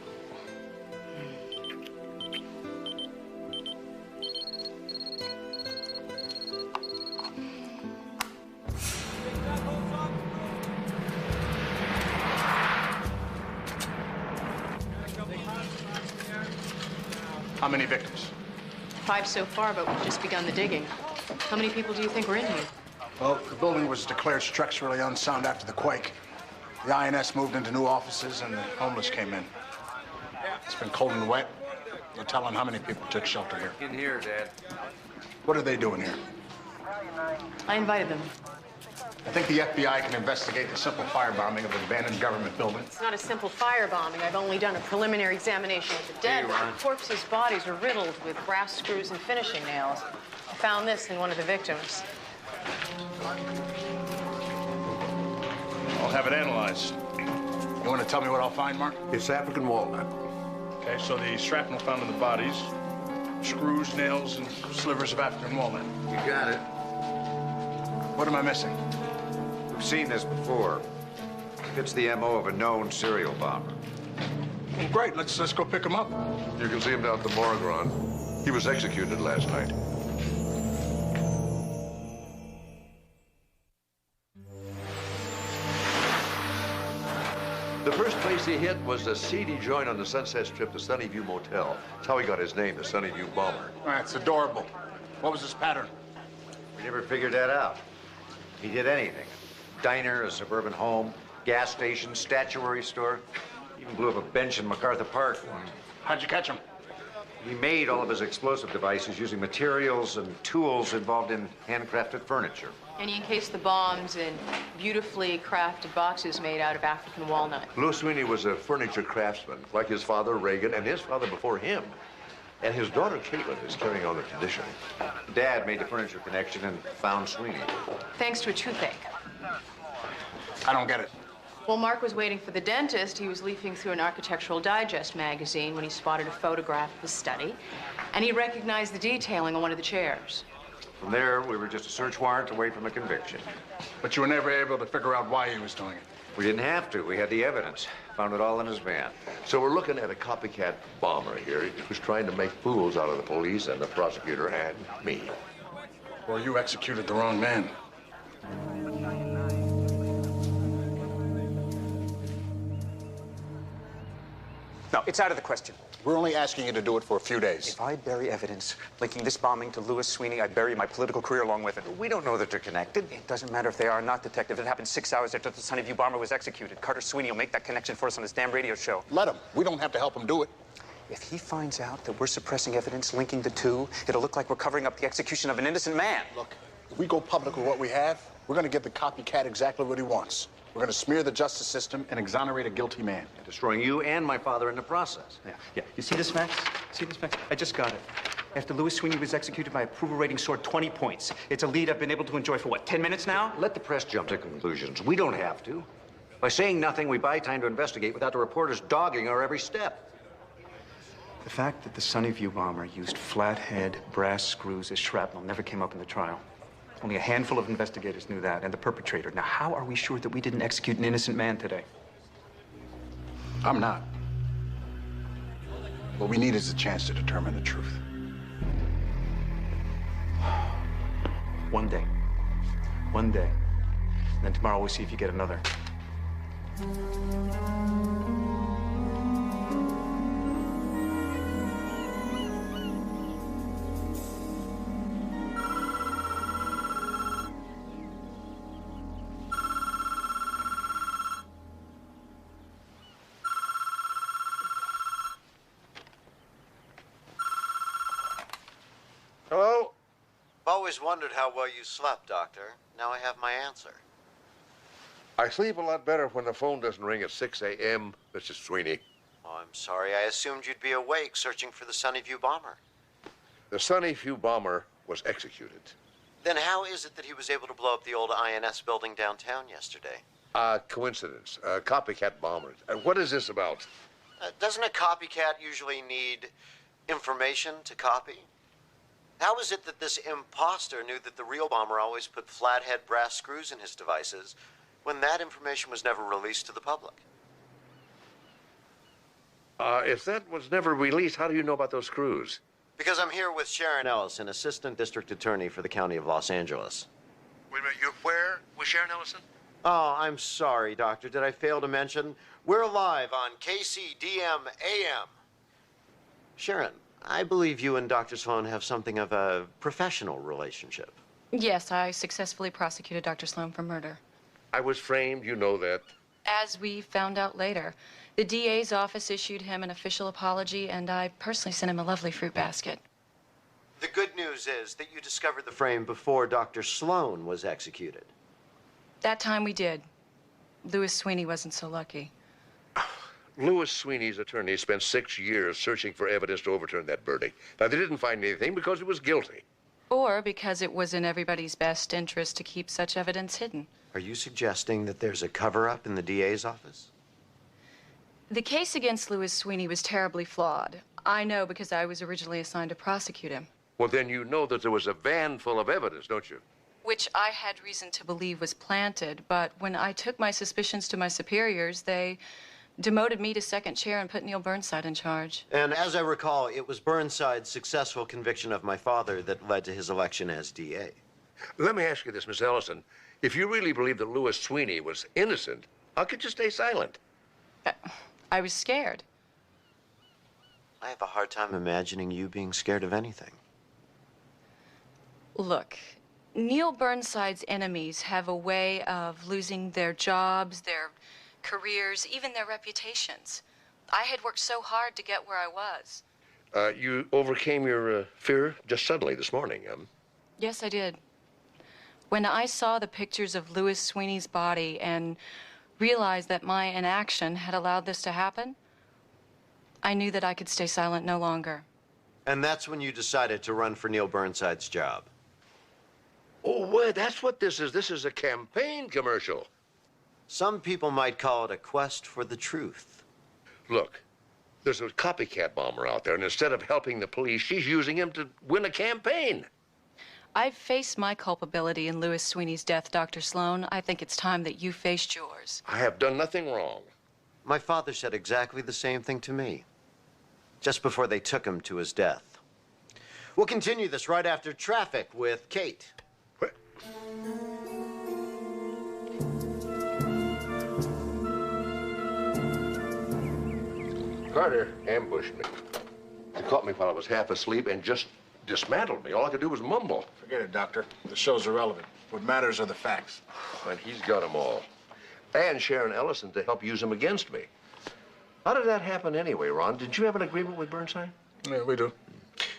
How many victims? 5 so far, but we've just begun the digging. How many people do you think were in here? Well, the building was declared structurally unsound after the quake. The INS moved into new offices and the homeless came in. It's been cold and wet. No telling how many people took shelter here. In here, Dad. What are they doing here? I invited them. I think the FBI can investigate the simple firebombing of an abandoned government building. It's not a simple firebombing. I've only done a preliminary examination of the dead. Hey, Ron. The corpses' bodies are riddled with brass screws and finishing nails. I found this in one of the victims. I'll have it analyzed. You want to tell me what I'll find, Mark? It's African walnut. Okay, so the shrapnel found in the bodies, screws, nails, and slivers of African walnut. You got it. What am I missing? We've seen this before. Fits the MO of a known serial bomber. Well, great. Let's go pick him up. You can see him down at the morgue, Ron. He was executed last night. The first place he hit was the seedy joint on the Sunset Strip, the Sunnyview Motel. That's how he got his name, the Sunnyview Bomber. That's adorable. What was his pattern? We never figured that out. He did anything. A diner, a suburban home, gas station, statuary store. Even blew up a bench in MacArthur Park for him. How'd you catch him? He made all of his explosive devices using materials and tools involved in handcrafted furniture. And he encased the bombs in beautifully crafted boxes made out of African walnut. Lou Sweeney was a furniture craftsman, like his father, Reagan, and his father before him. And his daughter, Caitlin, is carrying on the tradition. Dad made the furniture connection and found Sweeney. Thanks to a toothache. I don't get it. While Mark was waiting for the dentist, he was leafing through an Architectural Digest magazine when he spotted a photograph of his study, and he recognized the detailing on one of the chairs. From there, we were just a search warrant away from a conviction. But you were never able to figure out why he was doing it. We didn't have to. We had the evidence. Found it all in his van. So we're looking at a copycat bomber here who's trying to make fools out of the police and the prosecutor and me. Well, you executed the wrong man. No, it's out of the question. We're only asking you to do it for a few days. If I bury evidence linking this bombing to Louis Sweeney, I bury my political career along with it. We don't know that they're connected. It doesn't matter if they are or not, Detective. It happened 6 hours after the Sunnyview bomber was executed. Carter Sweeney will make that connection for us on his damn radio show. Let him. We don't have to help him do it. If he finds out that we're suppressing evidence linking the two, it'll look like we're covering up the execution of an innocent man. Look, if we go public with what we have, we're going to give the copycat exactly what he wants. We're going to smear the justice system and exonerate a guilty man. Destroying you and my father in the process. Yeah. You see this, Max? See this, Max? I just got it. After Louis Sweeney was executed, my approval rating soared 20 points. It's a lead I've been able to enjoy for, what, 10 minutes now? Let the press jump to conclusions. We don't have to. By saying nothing, we buy time to investigate without the reporters dogging our every step. The fact that the Sunnyview bomber used flathead brass screws as shrapnel never came up in the trial. Only a handful of investigators knew that, and the perpetrator. Now, how are we sure that we didn't execute an innocent man today? I'm not. What we need is a chance to determine the truth. One day. One day. And then tomorrow we'll see if you get another. Hello? I've always wondered how well you slept, Doctor. Now I have my answer. I sleep a lot better when the phone doesn't ring at 6 a.m., Mrs. Sweeney. Oh, I'm sorry. I assumed you'd be awake searching for the Sunnyview bomber. The Sunnyview bomber was executed. Then how is it that he was able to blow up the old INS building downtown yesterday? Coincidence. Copycat bombers. What is this about? Doesn't a copycat usually need information to copy? How is it that this imposter knew that the real bomber always put flathead brass screws in his devices, when that information was never released to the public? If that was never released, how do you know about those screws? Because I'm here with Sharon Ellison, Assistant District Attorney for the County of Los Angeles. Wait a minute, you're where with Sharon Ellison? Oh, I'm sorry, Doctor. Did I fail to mention? We're live on KCDM AM. Sharon, I believe you and Dr. Sloan have something of a professional relationship. Yes, I successfully prosecuted Dr. Sloan for murder. I was framed, you know that. As we found out later, the DA's office issued him an official apology, and I personally sent him a lovely fruit basket. The good news is that you discovered the frame before Dr. Sloan was executed. That time we did. Louis Sweeney wasn't so lucky. Louis Sweeney's attorney spent 6 years searching for evidence to overturn that verdict. Now, they didn't find anything because he was guilty. Or because it was in everybody's best interest to keep such evidence hidden. Are you suggesting that there's a cover-up in the DA's office? The case against Louis Sweeney was terribly flawed. I know because I was originally assigned to prosecute him. Well, then you know that there was a van full of evidence, don't you? Which I had reason to believe was planted, but when I took my suspicions to my superiors, they demoted me to second chair and put Neil Burnside in charge. And as I recall, it was Burnside's successful conviction of my father that led to his election as DA. Let me ask you this, Miss Ellison. If you really believe that Louis Sweeney was innocent, how could you stay silent? I was scared. I have a hard time imagining you being scared of anything. Look, Neil Burnside's enemies have a way of losing their jobs, their careers, even their reputations. I had worked so hard to get where I was. You overcame your fear just suddenly this morning, Yes, I did. When I saw the pictures of Louis Sweeney's body and realized that my inaction had allowed this to happen, I knew that I could stay silent no longer. And that's when you decided to run for Neil Burnside's job. Oh, well, that's what this is. This is a campaign commercial. Some people might call it a quest for the truth. Look, there's a copycat bomber out there, and instead of helping the police, she's using him to win a campaign. I've faced my culpability in Louis Sweeney's death, Dr. Sloan. I think it's time that you faced yours. I have done nothing wrong. My father said exactly the same thing to me, just before they took him to his death. We'll continue this right after traffic with Kate. What? Carter ambushed me. He caught me while I was half asleep and just dismantled me. All I could do was mumble. Forget it, Doctor. The show's irrelevant. What matters are the facts. And he's got them all. And Sharon Ellison to help use them against me. How did that happen anyway, Ron? Did you have an agreement with Burnside? Yeah, we do.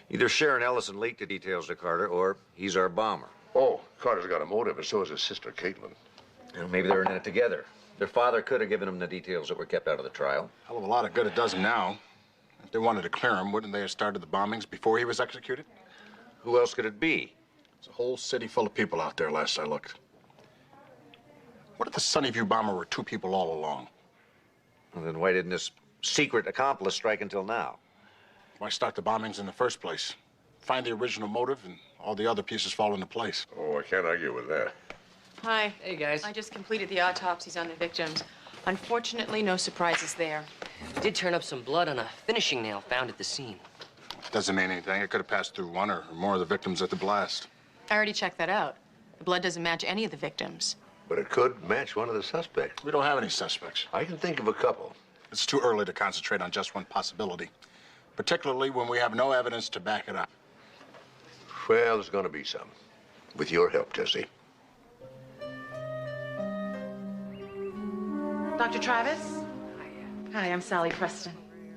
Either Sharon Ellison leaked the details to Carter, or he's our bomber. Oh, Carter's got a motive, and so has his sister, Caitlin. You know, maybe they're in it together. Their father could have given them the details that were kept out of the trial. Hell of a lot of good it does him now. If they wanted to clear him, wouldn't they have started the bombings before he was executed? Who else could it be? There's a whole city full of people out there, last I looked. What if the Sunnyview bomber were two people all along? Well, then why didn't this secret accomplice strike until now? Why start the bombings in the first place? Find the original motive, and all the other pieces fall into place. Oh, I can't argue with that. Hi. Hey, guys. I just completed the autopsies on the victims. Unfortunately, no surprises there. Did turn up some blood on a finishing nail found at the scene. Doesn't mean anything. It could have passed through one or more of the victims at the blast. I already checked that out. The blood doesn't match any of the victims. But it could match one of the suspects. We don't have any suspects. I can think of a couple. It's too early to concentrate on just one possibility, particularly when we have no evidence to back it up. Well, there's going to be some. With your help, Tessie. Dr. Travis? Hi, I'm Sally Preston.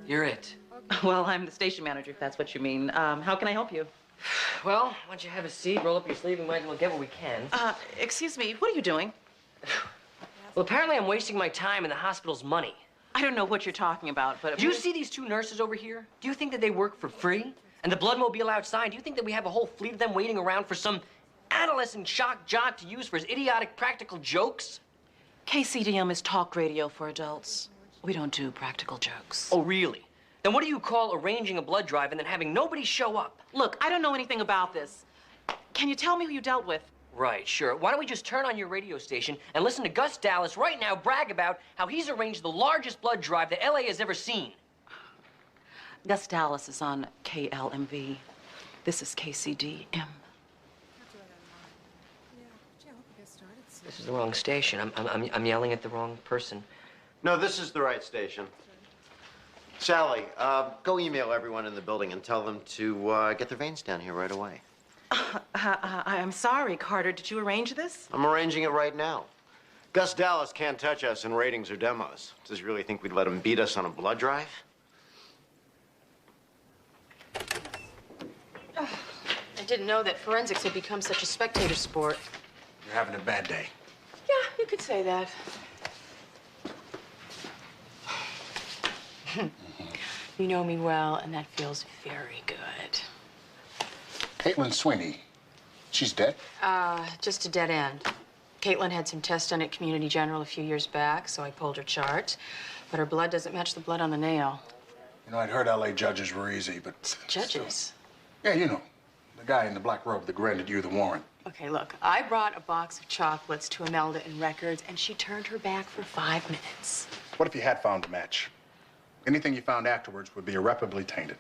You're it. Well, I'm the station manager, if that's what you mean. How can I help you? Well, why don't you have a seat, roll up your sleeve, and we might as well get what we can. Excuse me, what are you doing? Well, apparently I'm wasting my time and the hospital's money. I don't know what you're talking about, but... Do you see these two nurses over here? Do you think that they work for free? And the bloodmobile outside, do you think that we have a whole fleet of them waiting around for some adolescent shock jock to use for his idiotic practical jokes? KCDM is talk radio for adults. We don't do practical jokes. Oh, really? Then what do you call arranging a blood drive and then having nobody show up? Look, I don't know anything about this. Can you tell me who you dealt with? right, sure. Why don't we just turn on your radio station and listen to Gus Dallas right now brag about how he's arranged the largest blood drive that LA has ever seen? Gus Dallas is on KLMV. This is KCDM. This is the wrong station. I'm yelling at the wrong person. No, this is the right station. Sally, go email everyone in the building and tell them to get their veins down here right away. I'm sorry, Carter. Did you arrange this? I'm arranging it right now. Gus Dallas can't touch us in ratings or demos. Does he really think we'd let him beat us on a blood drive? I didn't know that forensics had become such a spectator sport. You're having a bad day. Yeah, you could say that. You know me well, and that feels very good. Caitlin Sweeney, she's dead? Just a dead end. Caitlin had some tests done at Community General a few years back, so I pulled her chart. But her blood doesn't match the blood on the nail. You know, I'd heard LA judges were easy, but... Judges? Yeah, you know. The guy in the black robe that granted you the warrant. Okay, look, I brought a box of chocolates to Imelda in Records, and she turned her back for 5 minutes. What if you had found a match? Anything you found afterwards would be irreparably tainted.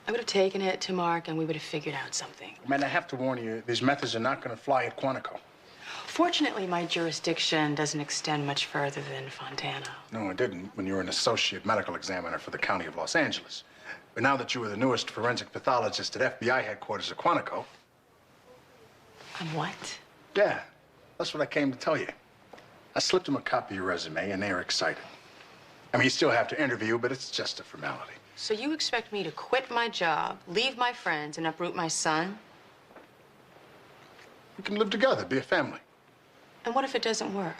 I would have taken it to Mark, and we would have figured out something. Man, I have to warn you, these methods are not going to fly at Quantico. Fortunately, my jurisdiction doesn't extend much further than Fontana. No, it didn't when you were an associate medical examiner for the County of Los Angeles. But now that you were the newest forensic pathologist at FBI headquarters at Quantico... I'm what? Yeah, that's what I came to tell you. I slipped them a copy of your resume, and they're excited. I mean, you still have to interview, but it's just a formality. So you expect me to quit my job, leave my friends, and uproot my son? We can live together, be a family. And what if it doesn't work?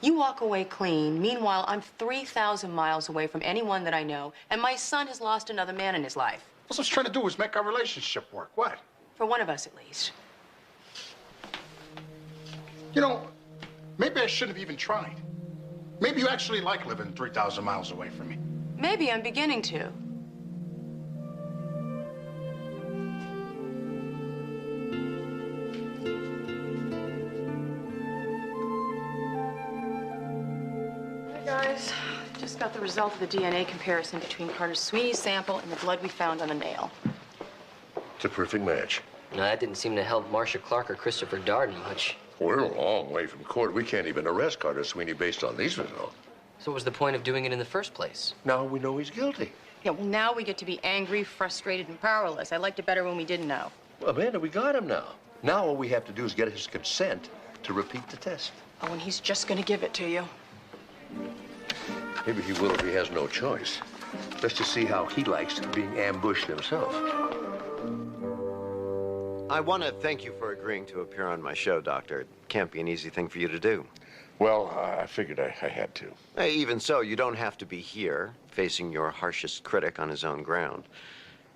You walk away clean. Meanwhile, I'm 3,000 miles away from anyone that I know, and my son has lost another man in his life. What I was trying to do was make our relationship work. What? For one of us, at least. You know, maybe I shouldn't have even tried. Maybe you actually like living 3,000 miles away from me. Maybe I'm beginning to. Hey, guys. Just got the result of the DNA comparison between Carter Sweeney's sample and the blood we found on the nail. It's a perfect match. No, that didn't seem to help Marcia Clark or Christopher Darden much. We're a long way from court. We can't even arrest Carter Sweeney based on these results. So what was the point of doing it in the first place? Now we know he's guilty. Yeah, well, now we get to be angry, frustrated, and powerless. I liked it better when we didn't know. Well, Amanda, we got him now. Now all we have to do is get his consent to repeat the test. Oh, and he's just gonna give it to you. Maybe he will if he has no choice. Let's just see how he likes being ambushed himself. I want to thank you for agreeing to appear on my show, Doctor. It can't be an easy thing for you to do. Well, I figured I had to. Even so, you don't have to be here, facing your harshest critic on his own ground.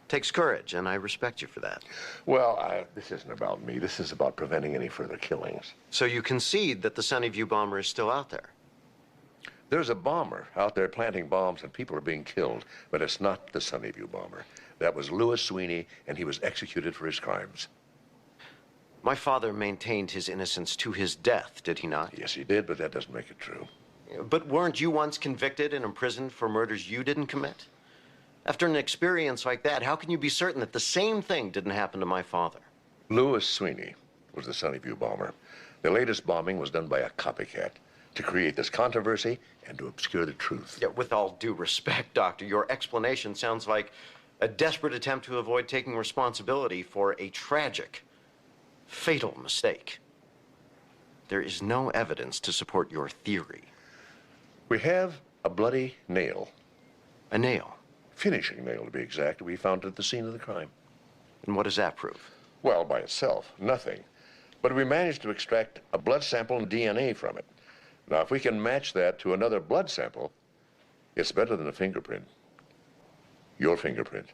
Takes courage, and I respect you for that. Well, this isn't about me. This is about preventing any further killings. So you concede that the Sunnyview bomber is still out there? There's a bomber out there planting bombs and people are being killed, but it's not the Sunnyview bomber. That was Louis Sweeney, and he was executed for his crimes. My father maintained his innocence to his death, did he not? Yes, he did, but that doesn't make it true. But weren't you once convicted and imprisoned for murders you didn't commit? After an experience like that, how can you be certain that the same thing didn't happen to my father? Louis Sweeney was the Sunnyview bomber. The latest bombing was done by a copycat to create this controversy and to obscure the truth. Yeah, with all due respect, Doctor, your explanation sounds like a desperate attempt to avoid taking responsibility for a tragic, fatal mistake. There is no evidence to support your theory. We have a bloody nail. A nail? Finishing nail, to be exact. We found it at the scene of the crime. And what does that prove? Well, by itself, nothing. But we managed to extract a blood sample and DNA from it. Now, if we can match that to another blood sample, it's better than a fingerprint. Your fingerprint.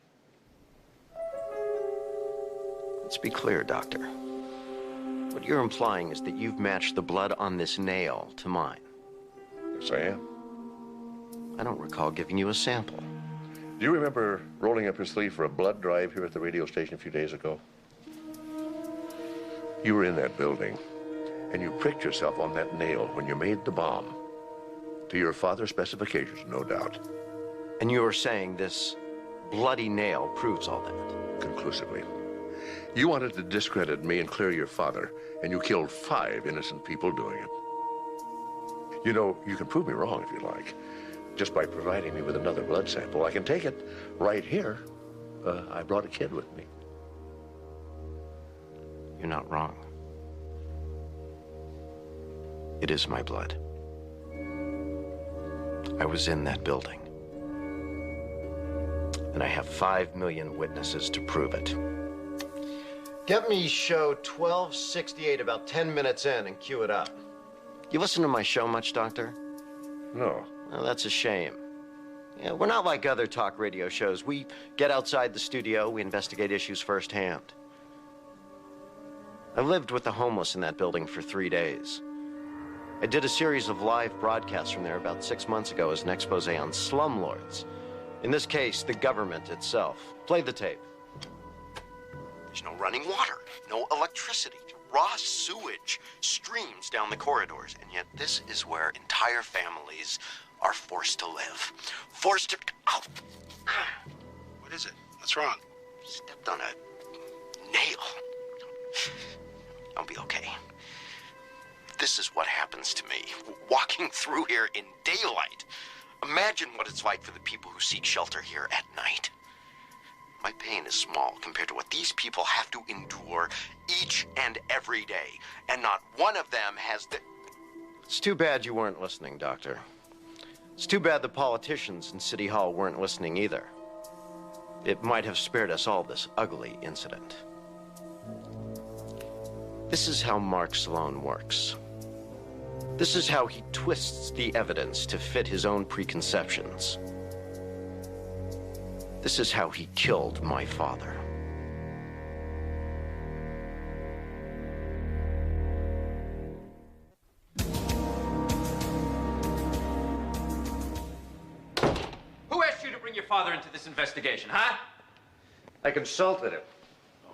Let's be clear, Doctor. What you're implying is that you've matched the blood on this nail to mine. Yes, I am. I don't recall giving you a sample. Do you remember rolling up your sleeve for a blood drive here at the radio station a few days ago? You were in that building. And you pricked yourself on that nail when you made the bomb. To your father's specifications, no doubt. And you are saying this bloody nail proves all that? Conclusively. You wanted to discredit me and clear your father, and you killed 5 innocent people doing it. You know, you can prove me wrong if you like, just by providing me with another blood sample. I can take it right here. I brought a kid with me. You're not wrong. It is my blood. I was in that building. And I have 5 million witnesses to prove it. Get me show 1268 about 10 minutes in and cue it up. You listen to my show much, Doctor? No. Well, that's a shame. Yeah, we're not like other talk radio shows. We get outside the studio, we investigate issues firsthand. I lived with the homeless in that building for 3 days. I did a series of live broadcasts from there about 6 months ago as an expose on slumlords. In this case, the government itself. Play the tape. There's no running water, no electricity, raw sewage streams down the corridors, and yet this is where entire families are forced to live. Forced to... Oh. What is it? What's wrong? Stepped on a nail. I'll be okay. This is what happens to me, walking through here in daylight. Imagine what it's like for the people who seek shelter here at night. My pain is small compared to what these people have to endure each and every day, and not one of them has the... It's too bad you weren't listening, Doctor. It's too bad the politicians in City Hall weren't listening either. It might have spared us all this ugly incident. This is how Mark Sloan works. This is how he twists the evidence to fit his own preconceptions. This is how he killed my father. Who asked you to bring your father into this investigation, huh? I consulted him.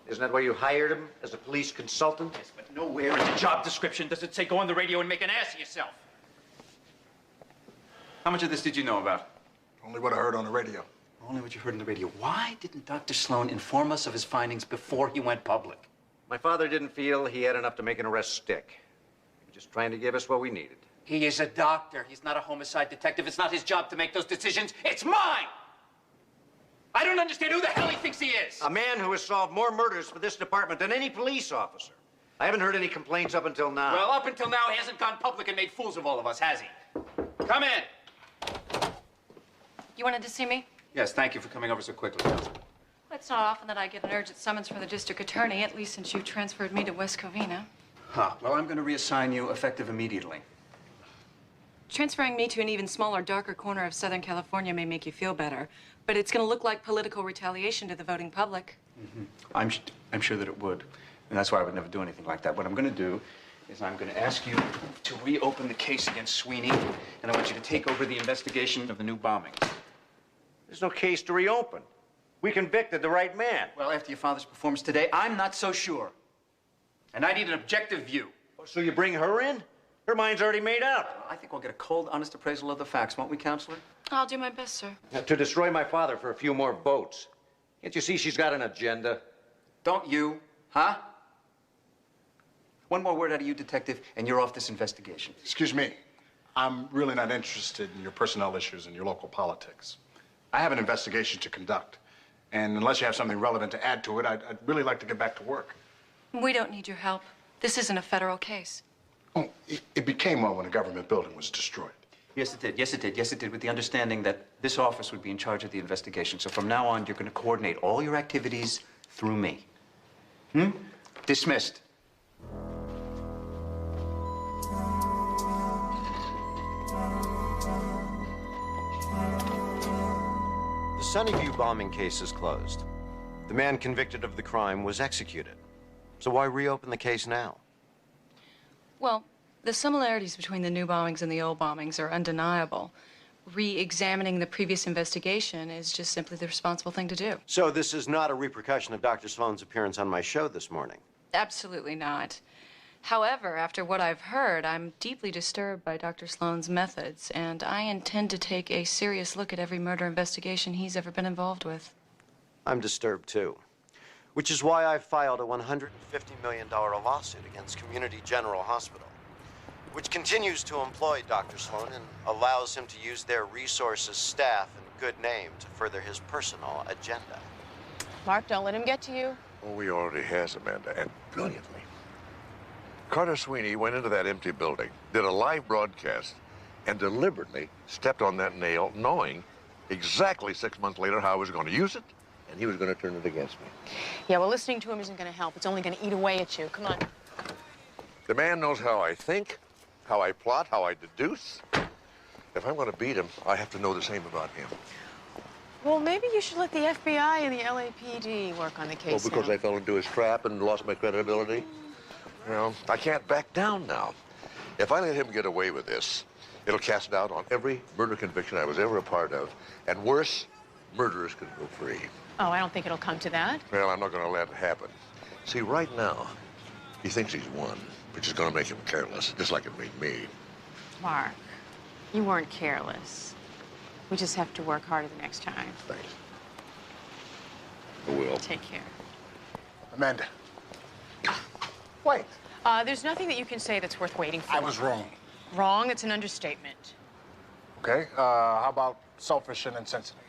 Isn't that why you hired him, as a police consultant? Yes, but nowhere in the job description does it say go on the radio and make an ass of yourself. How much of this did you know about? Only what I heard on the radio. Only what you heard on the radio. Why didn't Dr. Sloan inform us of his findings before he went public? My father didn't feel he had enough to make an arrest stick. He was just trying to give us what we needed. He is a doctor. He's not a homicide detective. It's not his job to make those decisions. It's mine! I don't understand who the hell he thinks he is. A man who has solved more murders for this department than any police officer. I haven't heard any complaints up until now. Well, up until now, he hasn't gone public and made fools of all of us, has he? Come in. You wanted to see me? Yes, thank you for coming over so quickly. Well, it's not often that I get an urgent summons from the district attorney, at least since you transferred me to West Covina. Huh. Well, I'm going to reassign you effective immediately. Transferring me to an even smaller, darker corner of Southern California may make you feel better, but it's going to look like political retaliation to the voting public. I'm sure that it would. And that's why I would never do anything like that. What I'm going to do is I'm going to ask you to reopen the case against Sweeney, and I want you to take over the investigation of the new bombing. There's no case to reopen. We convicted the right man. Well, after your father's performance today, I'm not so sure. And I need an objective view. So you bring her in? Her mind's already made up. I think we'll get a cold, honest appraisal of the facts, won't we, Counselor? I'll do my best, sir. Now, to destroy my father for a few more votes. Can't you see she's got an agenda? Don't you? Huh? One more word out of you, Detective, and you're off this investigation. Excuse me. I'm really not interested in your personnel issues and your local politics. I have an investigation to conduct. And unless you have something relevant to add to it, I'd really like to get back to work. We don't need your help. This isn't a federal case. Oh, it became one when a government building was destroyed. Yes, it did. Yes, it did. Yes, it did, with the understanding that this office would be in charge of the investigation. So from now on, you're going to coordinate all your activities through me. Dismissed. The Sunnyview bombing case is closed. The man convicted of the crime was executed. So why reopen the case now? Well, the similarities between the new bombings and the old bombings are undeniable. Re-examining the previous investigation is just simply the responsible thing to do. So this is not a repercussion of Dr. Sloan's appearance on my show this morning? Absolutely not. However, after what I've heard, I'm deeply disturbed by Dr. Sloan's methods, and I intend to take a serious look at every murder investigation he's ever been involved with. I'm disturbed, too. Which is why I filed a $150 million lawsuit against Community General Hospital, which continues to employ Dr. Sloan and allows him to use their resources, staff, and good name to further his personal agenda. Mark, don't let him get to you. Oh, he already has, Amanda, and brilliantly. Carter Sweeney went into that empty building, did a live broadcast, and deliberately stepped on that nail, knowing exactly 6 months later how I was going to use it, and he was going to turn it against me. Yeah, well, listening to him isn't going to help. It's only going to eat away at you. Come on. The man knows how I think, how I plot, how I deduce. If I'm going to beat him, I have to know the same about him. Well, maybe you should let the FBI and the LAPD work on the case Oh, because now. I fell into his trap and lost my credibility? Well, I can't back down now. If I let him get away with this, it'll cast doubt on every murder conviction I was ever a part of. And worse, murderers can go free. Oh, I don't think it'll come to that. Well, I'm not going to let it happen. See, right now, he thinks he's won, which is going to make him careless, just like it made me. Mark, you weren't careless. We just have to work harder the next time. Thanks. I will. Take care. Amanda. Wait. There's nothing that you can say that's worth waiting for. I was wrong. Wrong? It's an understatement. Okay, how about selfish and insensitive?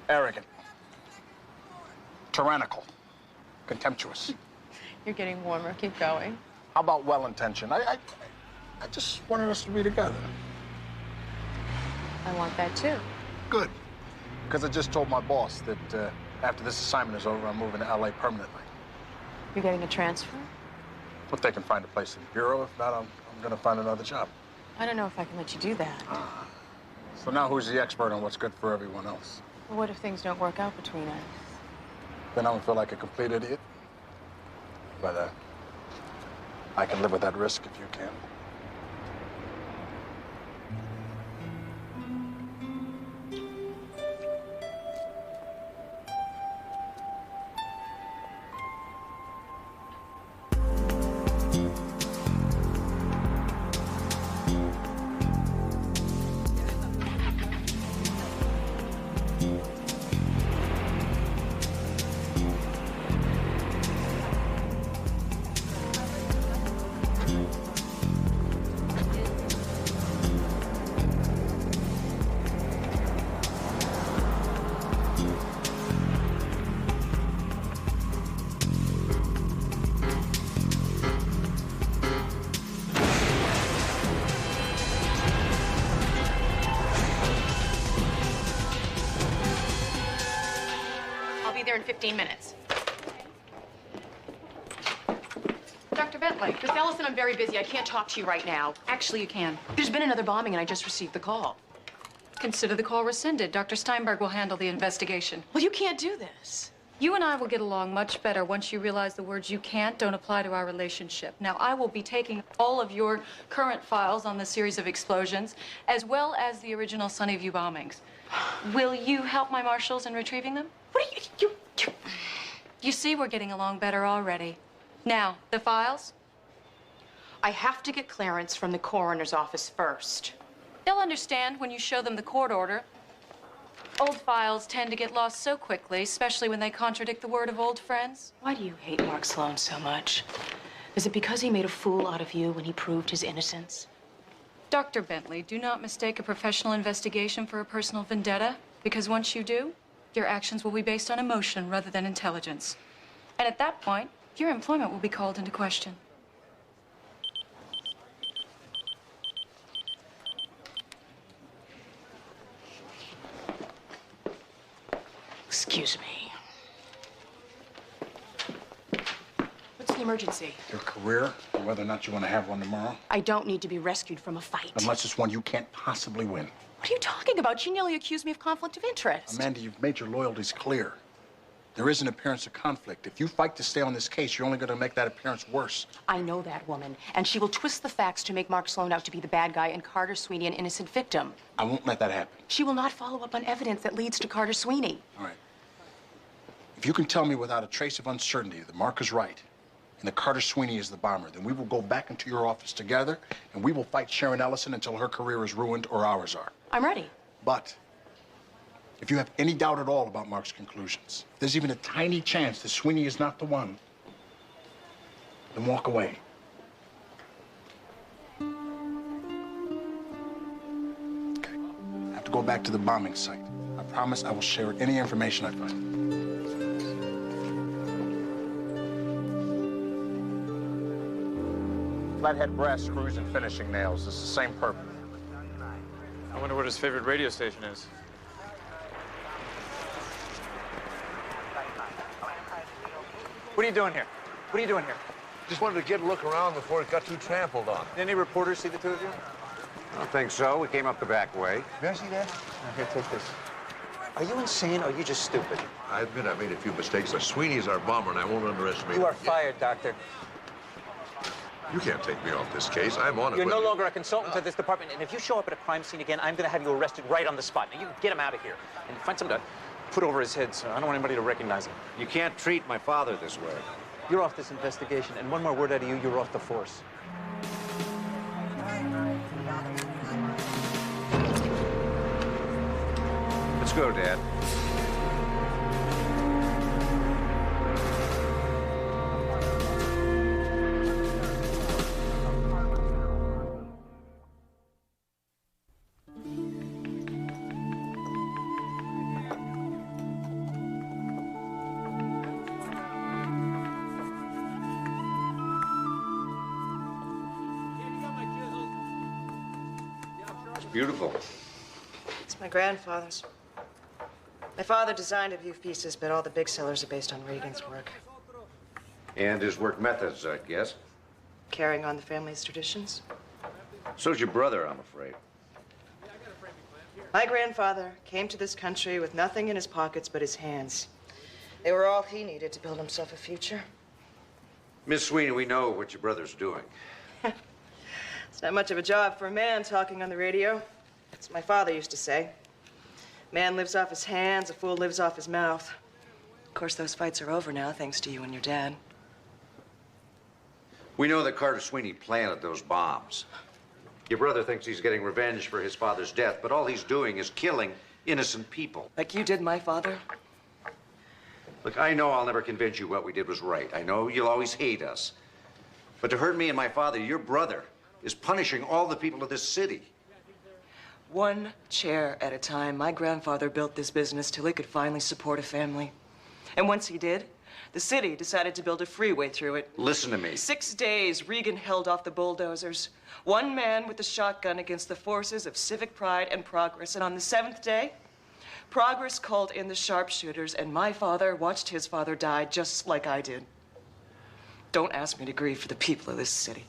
Arrogant. Tyrannical. Contemptuous. You're getting warmer. Keep going. How about well-intentioned? I just wanted us to be together. I want that, too. Good. Because I just told my boss that after this assignment is over, I'm moving to L.A. permanently. You're getting a transfer? But they can find a place in the bureau. If not, I'm going to find another job. I don't know if I can let you do that. So now who's the expert on what's good for everyone else? Well, what if things don't work out between us? Then I'm going to feel like a complete idiot. But I can live with that risk if you can. There in 15 minutes. Dr. Bentley. Miss Ellison, I'm very busy. I can't talk to you right now. Actually, you can. There's been another bombing, and I just received the call. Consider the call rescinded. Dr. Steinberg will handle the investigation. Well, you can't do this. You and I will get along much better once you realize the words "you can't" don't apply to our relationship. Now, I will be taking all of your current files on the series of explosions, as well as the original Sunnyview bombings. Will you help my marshals in retrieving them? What are you... You see, we're getting along better already. Now, the files? I have to get clearance from the coroner's office first. They'll understand when you show them the court order. Old files tend to get lost so quickly, especially when they contradict the word of old friends. Why do you hate Mark Sloan so much? Is it because he made a fool out of you when he proved his innocence? Dr. Bentley, do not mistake a professional investigation for a personal vendetta, because once you do, your actions will be based on emotion rather than intelligence. And at that point, your employment will be called into question. Excuse me. What's the emergency? Your career, and whether or not you want to have one tomorrow. I don't need to be rescued from a fight. Unless it's one you can't possibly win. What are you talking about? She nearly accused me of conflict of interest. Amanda, you've made your loyalties clear. There is an appearance of conflict. If you fight to stay on this case, you're only going to make that appearance worse. I know that woman, and she will twist the facts to make Mark Sloan out to be the bad guy and Carter Sweeney an innocent victim. I won't let that happen. She will not follow up on evidence that leads to Carter Sweeney. All right. If you can tell me without a trace of uncertainty that Mark is right, and that Carter Sweeney is the bomber, then we will go back into your office together, and we will fight Sharon Ellison until her career is ruined or ours are. I'm ready. But if you have any doubt at all about Mark's conclusions, if there's even a tiny chance that Sweeney is not the one, then walk away. Okay. I have to go back to the bombing site. I promise I will share any information I find. Flathead brass screws and finishing nails. It's the same purpose. I wonder what his favorite radio station is. What are you doing here? What are you doing here? Just wanted to get a look around before it got too trampled on. Did any reporters see the two of you? I don't think so. We came up the back way. May I see that? Here, take this. Are you insane or are you just stupid? I admit I made a few mistakes, but Sweeney's our bomber, and I won't underestimate him. You are fired, Doctor. You can't take me off this case. I'm on it. You're no longer a consultant to this department, and if you show up at a crime scene again, I'm going to have you arrested right on the spot. Now, you get him out of here and find something to put over his head, so I don't want anybody to recognize him. You can't treat my father this way. You're off this investigation, and one more word out of you, you're off the force. Let's go, Dad. Beautiful. It's my grandfather's. My father designed a few pieces, but all the big sellers are based on Regan's work. And his work methods, I guess. Carrying on the family's traditions. So's your brother, I'm afraid. My grandfather came to this country with nothing in his pockets but his hands. They were all he needed to build himself a future. Miss Sweeney, we know what your brother's doing. It's not much of a job for a man talking on the radio. That's what my father used to say. Man lives off his hands, a fool lives off his mouth. Of course, those fights are over now, thanks to you and your dad. We know that Carter Sweeney planted those bombs. Your brother thinks he's getting revenge for his father's death, but all he's doing is killing innocent people. Like you did my father? Look, I know I'll never convince you what we did was right. I know you'll always hate us. But to hurt me and my father, your brother is punishing all the people of this city. One chair at a time. My grandfather built this business till he could finally support a family. And once he did, the city decided to build a freeway through it. Listen to me. 6 days, Regan held off the bulldozers. One man with a shotgun against the forces of civic pride and progress. And on the 7th day, progress called in the sharpshooters, and my father watched his father die just like I did. Don't ask me to grieve for the people of this city.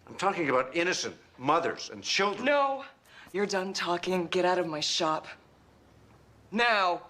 I'm talking about innocent mothers and children. No, you're done talking. Get out of my shop. Now.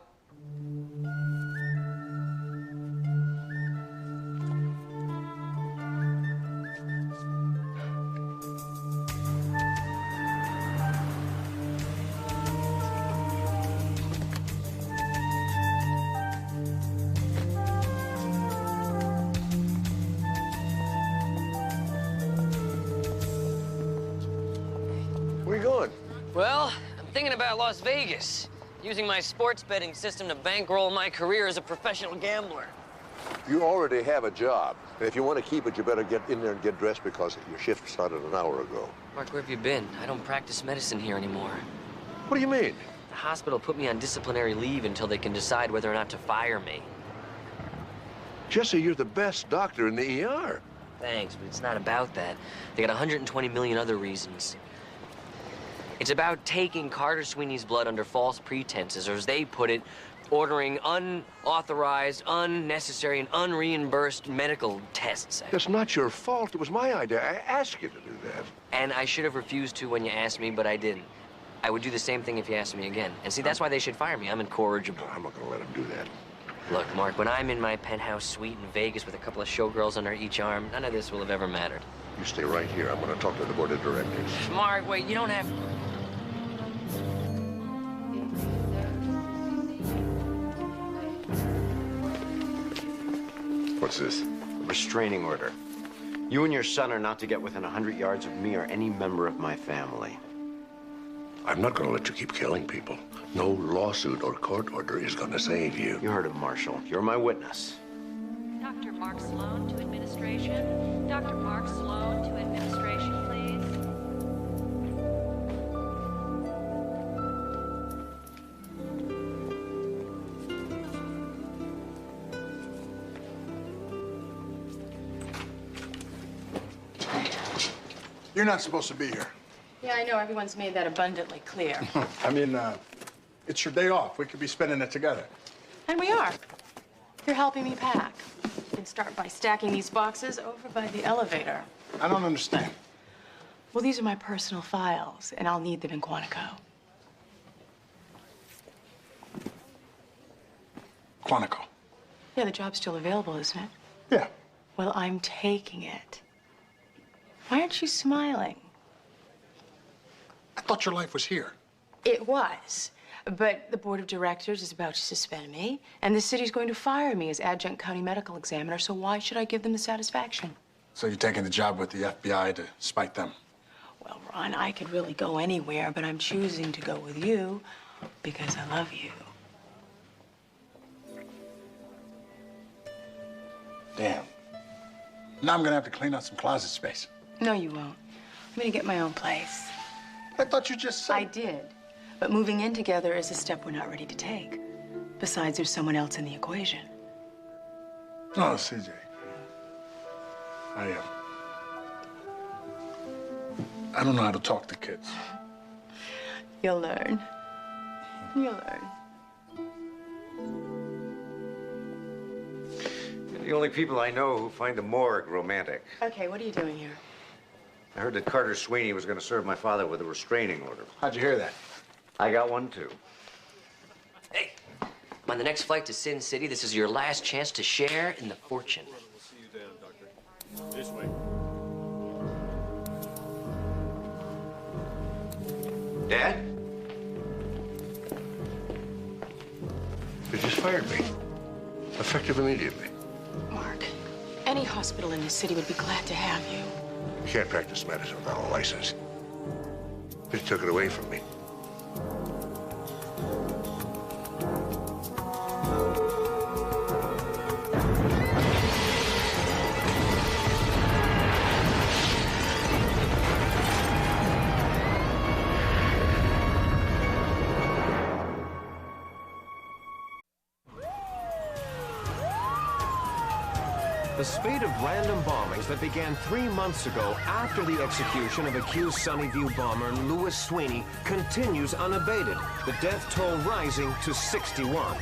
Where you going? Well, I'm thinking about Las Vegas, using my sports betting system to bankroll my career as a professional gambler. You already have a job. And if you want to keep it, you better get in there and get dressed because your shift started an hour ago. Mark, where have you been? I don't practice medicine here anymore. What do you mean? The hospital put me on disciplinary leave until they can decide whether or not to fire me. Jesse, you're the best doctor in the ER. Thanks, but it's not about that. They got 120 million other reasons. It's about taking Carter Sweeney's blood under false pretenses, or as they put it, ordering unauthorized, unnecessary, and unreimbursed medical tests. That's not your fault. It was my idea. I asked you to do that. And I should have refused to when you asked me, but I didn't. I would do the same thing if you asked me again. And see, that's why they should fire me. I'm incorrigible. I'm not going to let them do that. Look, Mark, when I'm in my penthouse suite in Vegas with a couple of showgirls under each arm, none of this will have ever mattered. You stay right here. I'm going to talk to the board of directors. Mark, wait, you don't have... What's this? Restraining order. You and your son are not to get within 100 yards of me or any member of my family. I'm not going to let you keep killing people. No lawsuit or court order is going to save you. You heard him, Marshal. You're my witness. Dr. Mark Sloan to administration. Dr. Mark Sloan to administration, please. You're not supposed to be here. Yeah, I know. Everyone's made that abundantly clear. I mean, it's your day off. We could be spending it together. And we are. You're helping me pack. You can start by stacking these boxes over by the elevator. I don't understand. Well, these are my personal files, and I'll need them in Quantico. Quantico. Yeah, the job's still available, isn't it? Yeah. Well, I'm taking it. Why aren't you smiling? I thought your life was here. It was. But the board of directors is about to suspend me, and the city's going to fire me as adjunct county medical examiner, so why should I give them the satisfaction? So you're taking the job with the FBI to spite them? Well, Ron, I could really go anywhere, but I'm choosing to go with you because I love you. Damn. Now I'm gonna have to clean out some closet space. No, you won't. I'm gonna get my own place. I thought you just said... I did. But moving in together is a step we're not ready to take. Besides, there's someone else in the equation. Oh, CJ. I don't know how to talk to kids. You'll learn. You'll learn. You're the only people I know who find the morgue romantic. Okay, what are you doing here? I heard that Carter Sweeney was going to serve my father with a restraining order. How'd you hear that? I got one, too. Hey, on the next flight to Sin City, this is your last chance to share in the fortune. We'll see you down, Doctor. This way. Dad? You just fired me. Effective immediately. Mark, any hospital in this city would be glad to have you. You can't practice medicine without a license. They took it away from me. The spate of random bombings that began 3 months ago after the execution of accused Sunnyview bomber Louis Sweeney continues unabated, the death toll rising to 61.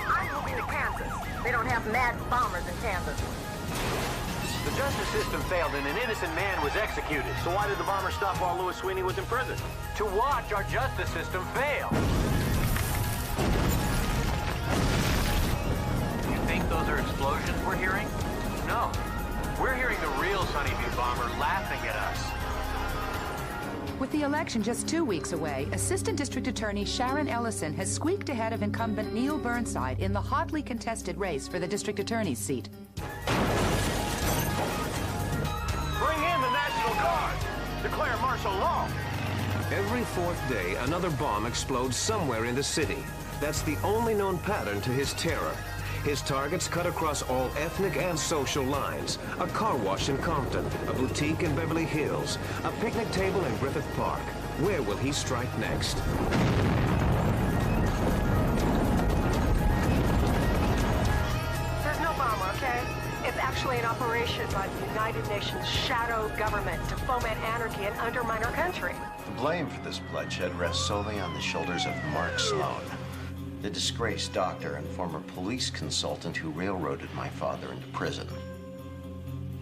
I'm moving to Kansas. They don't have mad bombers in Kansas. The justice system failed and an innocent man was executed. So why did the bomber stop while Louis Sweeney was in prison? To watch our justice system fail. You think those are explosions we're hearing? No. We're hearing the real Sunnyview bomber laughing at us. With the election just 2 weeks away, Assistant District Attorney Sharon Ellison has squeaked ahead of incumbent Neil Burnside in the hotly contested race for the district attorney's seat. Declare martial law. Every fourth day, another bomb explodes somewhere in the city. That's the only known pattern to his terror. His targets cut across all ethnic and social lines. A car wash in Compton, a boutique in Beverly Hills, a picnic table in Griffith Park. Where will he strike next? There's no bomb, okay? It's actually an operation by the United Nations shadow government to foment anarchy and undermine our country. The blame for this bloodshed rests solely on the shoulders of Mark Sloan, the disgraced doctor and former police consultant who railroaded my father into prison,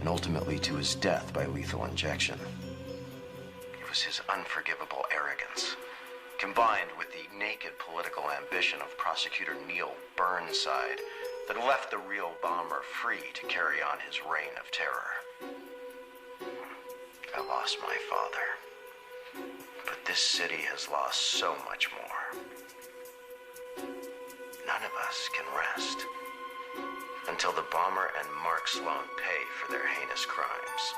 and ultimately to his death by lethal injection. It was his unforgivable arrogance, combined with the naked political ambition of prosecutor Neil Burnside, that left the real bomber free to carry on his reign of terror. I lost my father, but this city has lost so much more. None of us can rest until the bomber and Mark Sloan pay for their heinous crimes.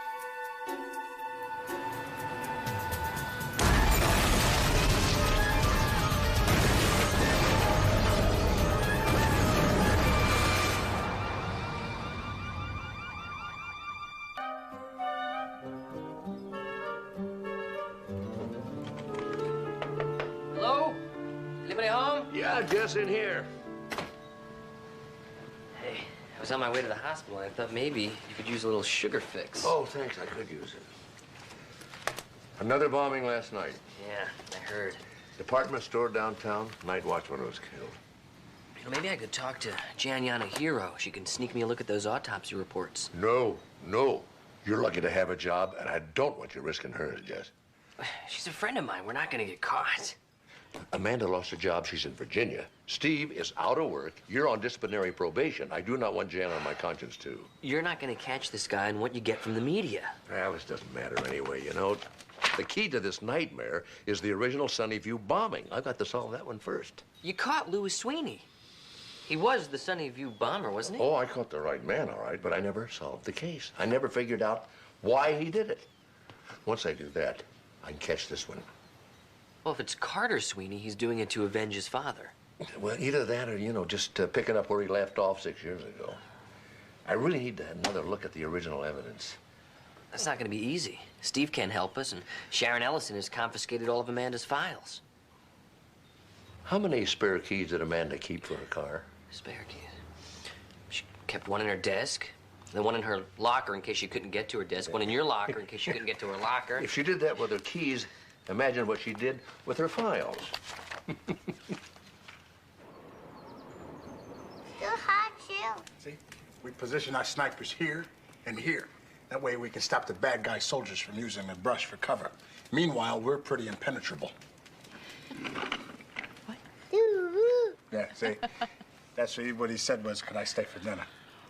Hello? Anybody home? Yeah, just in here. Hey, I was on my way to the hospital, and I thought maybe you could use a little sugar fix. Oh, thanks. I could use it. Another bombing last night. Yeah, I heard. Department store downtown. Night watchman was killed. You know, maybe I could talk to Janiana Hero. She can sneak me a look at those autopsy reports. No. You're lucky to have a job, and I don't want you risking hers, Jess. She's a friend of mine. We're not gonna get caught. Amanda lost a job. She's in Virginia. Steve is out of work. You're on disciplinary probation. I do not want Jan on my conscience, too. You're not gonna catch this guy in what you get from the media. Well, this doesn't matter anyway, you know. The key to this nightmare is the original Sunnyview bombing. I've got to solve that one first. You caught Louis Sweeney. He was the Sunnyview bomber, wasn't he? Oh, I caught the right man, all right, but I never solved the case. I never figured out why he did it. Once I do that, I can catch this one. Well, if it's Carter Sweeney, he's doing it to avenge his father. Well, either that or, you know, just picking up where he left off 6 years ago. I really need to have another look at the original evidence. That's not going to be easy. Steve can't help us, and Sharon Ellison has confiscated all of Amanda's files. How many spare keys did Amanda keep for her car? Spare keys? She kept one in her desk, then one in her locker in case she couldn't get to her desk, one in your locker in case she couldn't get to her locker. If she did that with her keys, imagine what she did with her files. Too hot, too. See? We position our snipers here and here. That way we can stop the bad guy soldiers from using the brush for cover. Meanwhile, we're pretty impenetrable. What? Yeah, see? That's what he said was, could I stay for dinner?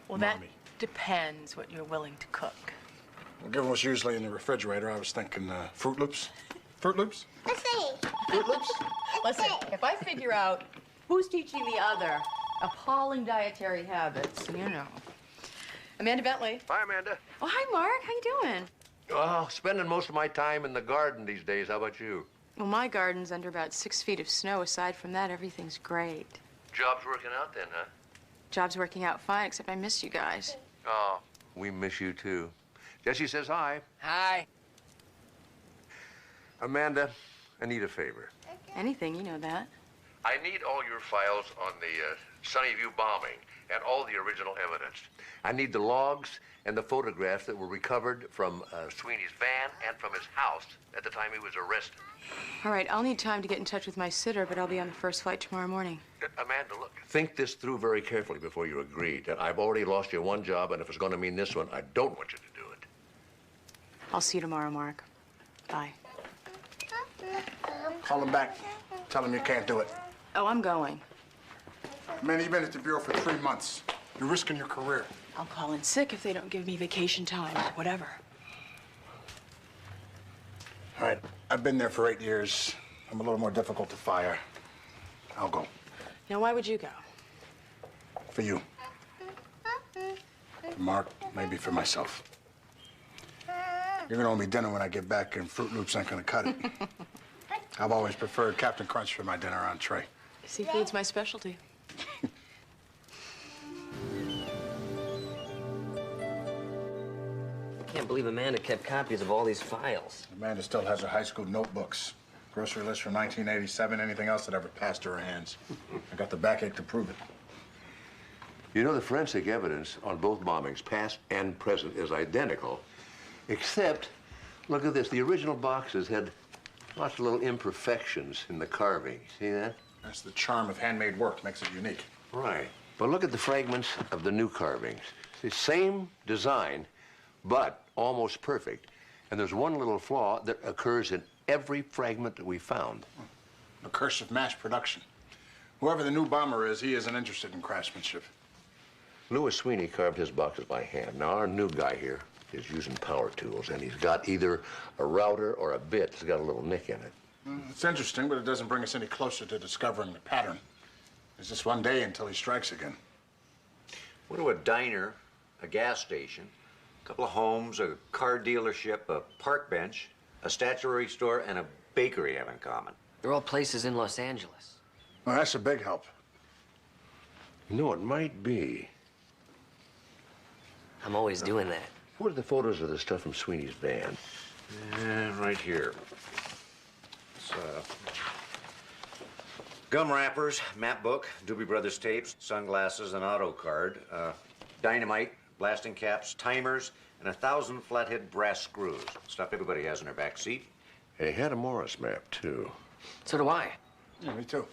Well, that depends what you're willing to cook. Well, given what's usually in the refrigerator, I was thinking Fruit Loops. Fruit Loops? Let's see. Fruit Loops? Listen, if I figure out who's teaching the other appalling dietary habits, you know. Amanda Bentley. Hi, Amanda. Oh, hi, Mark. How you doing? Oh, spending most of my time in the garden these days. How about you? Well, my garden's under about 6 feet of snow. Aside from that, everything's great. Job's working out then, huh? Job's working out fine, except I miss you guys. Oh, we miss you too. Jesse says hi. Hi. Amanda, I need a favor. Anything, you know that. I need all your files on the Sunnyview bombing and all the original evidence. I need the logs and the photographs that were recovered from Sweeney's van and from his house at the time he was arrested. All right, I'll need time to get in touch with my sitter, but I'll be on the first flight tomorrow morning. Amanda, look, think this through very carefully before you agree. That I've already lost you one job, and if it's going to mean this one, I don't want you to do it. I'll see you tomorrow, Mark. Bye. Call him back. Tell him you can't do it. Oh, I'm going. Man, you've been at the Bureau for 3 months. You're risking your career. I'll call in sick if they don't give me vacation time or whatever. All right, I've been there for 8 years. I'm a little more difficult to fire. I'll go. Now, why would you go? For you. For Mark, maybe for myself. You're gonna owe me dinner when I get back, and Fruit Loops ain't gonna cut it. I've always preferred Captain Crunch for my dinner entree. Seafood's my specialty. I can't believe Amanda kept copies of all these files. Amanda still has her high school notebooks. Grocery list from 1987, anything else that ever passed through her hands. I got the backache to prove it. You know, the forensic evidence on both bombings, past and present, is identical, except, look at this, the original boxes had lots of little imperfections in the carving. See that? That's the charm of handmade work, makes it unique. Right. But look at the fragments of the new carvings. The same design, but almost perfect. And there's one little flaw that occurs in every fragment that we found. The curse of mass production. Whoever the new bomber is, he isn't interested in craftsmanship. Louis Sweeney carved his boxes by hand. Now, our new guy here is using power tools, and he's got either a router or a bit that's got a little nick in it. It's interesting, but it doesn't bring us any closer to discovering the pattern. There's just one day until he strikes again. What do a diner, a gas station, a couple of homes, a car dealership, a park bench, a statuary store, and a bakery have in common? They're all places in Los Angeles. Well, that's a big help. You know, it might be. I'm always doing that. What are the photos of the stuff from Sweeney's van? Right here. It's, gum wrappers, map book, Doobie Brothers tapes, sunglasses, an auto card, dynamite, blasting caps, timers, and 1,000 flathead brass screws. Stuff everybody has in their back seat. He had a Morris map, too. So do I. Yeah, me too.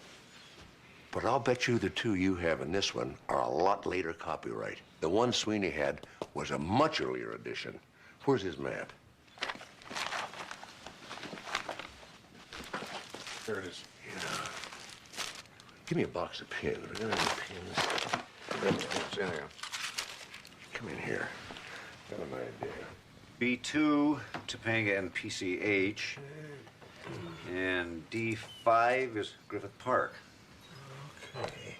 But I'll bet you the two you have in this one are a lot later copyright. The one Sweeney had was a much earlier edition. Where's his map? There it is. Yeah. Give me a box of pins. Are there any pins? It's in here. Come in here. Got an idea. B2, Topanga and PCH. And D5 is Griffith Park. Okay.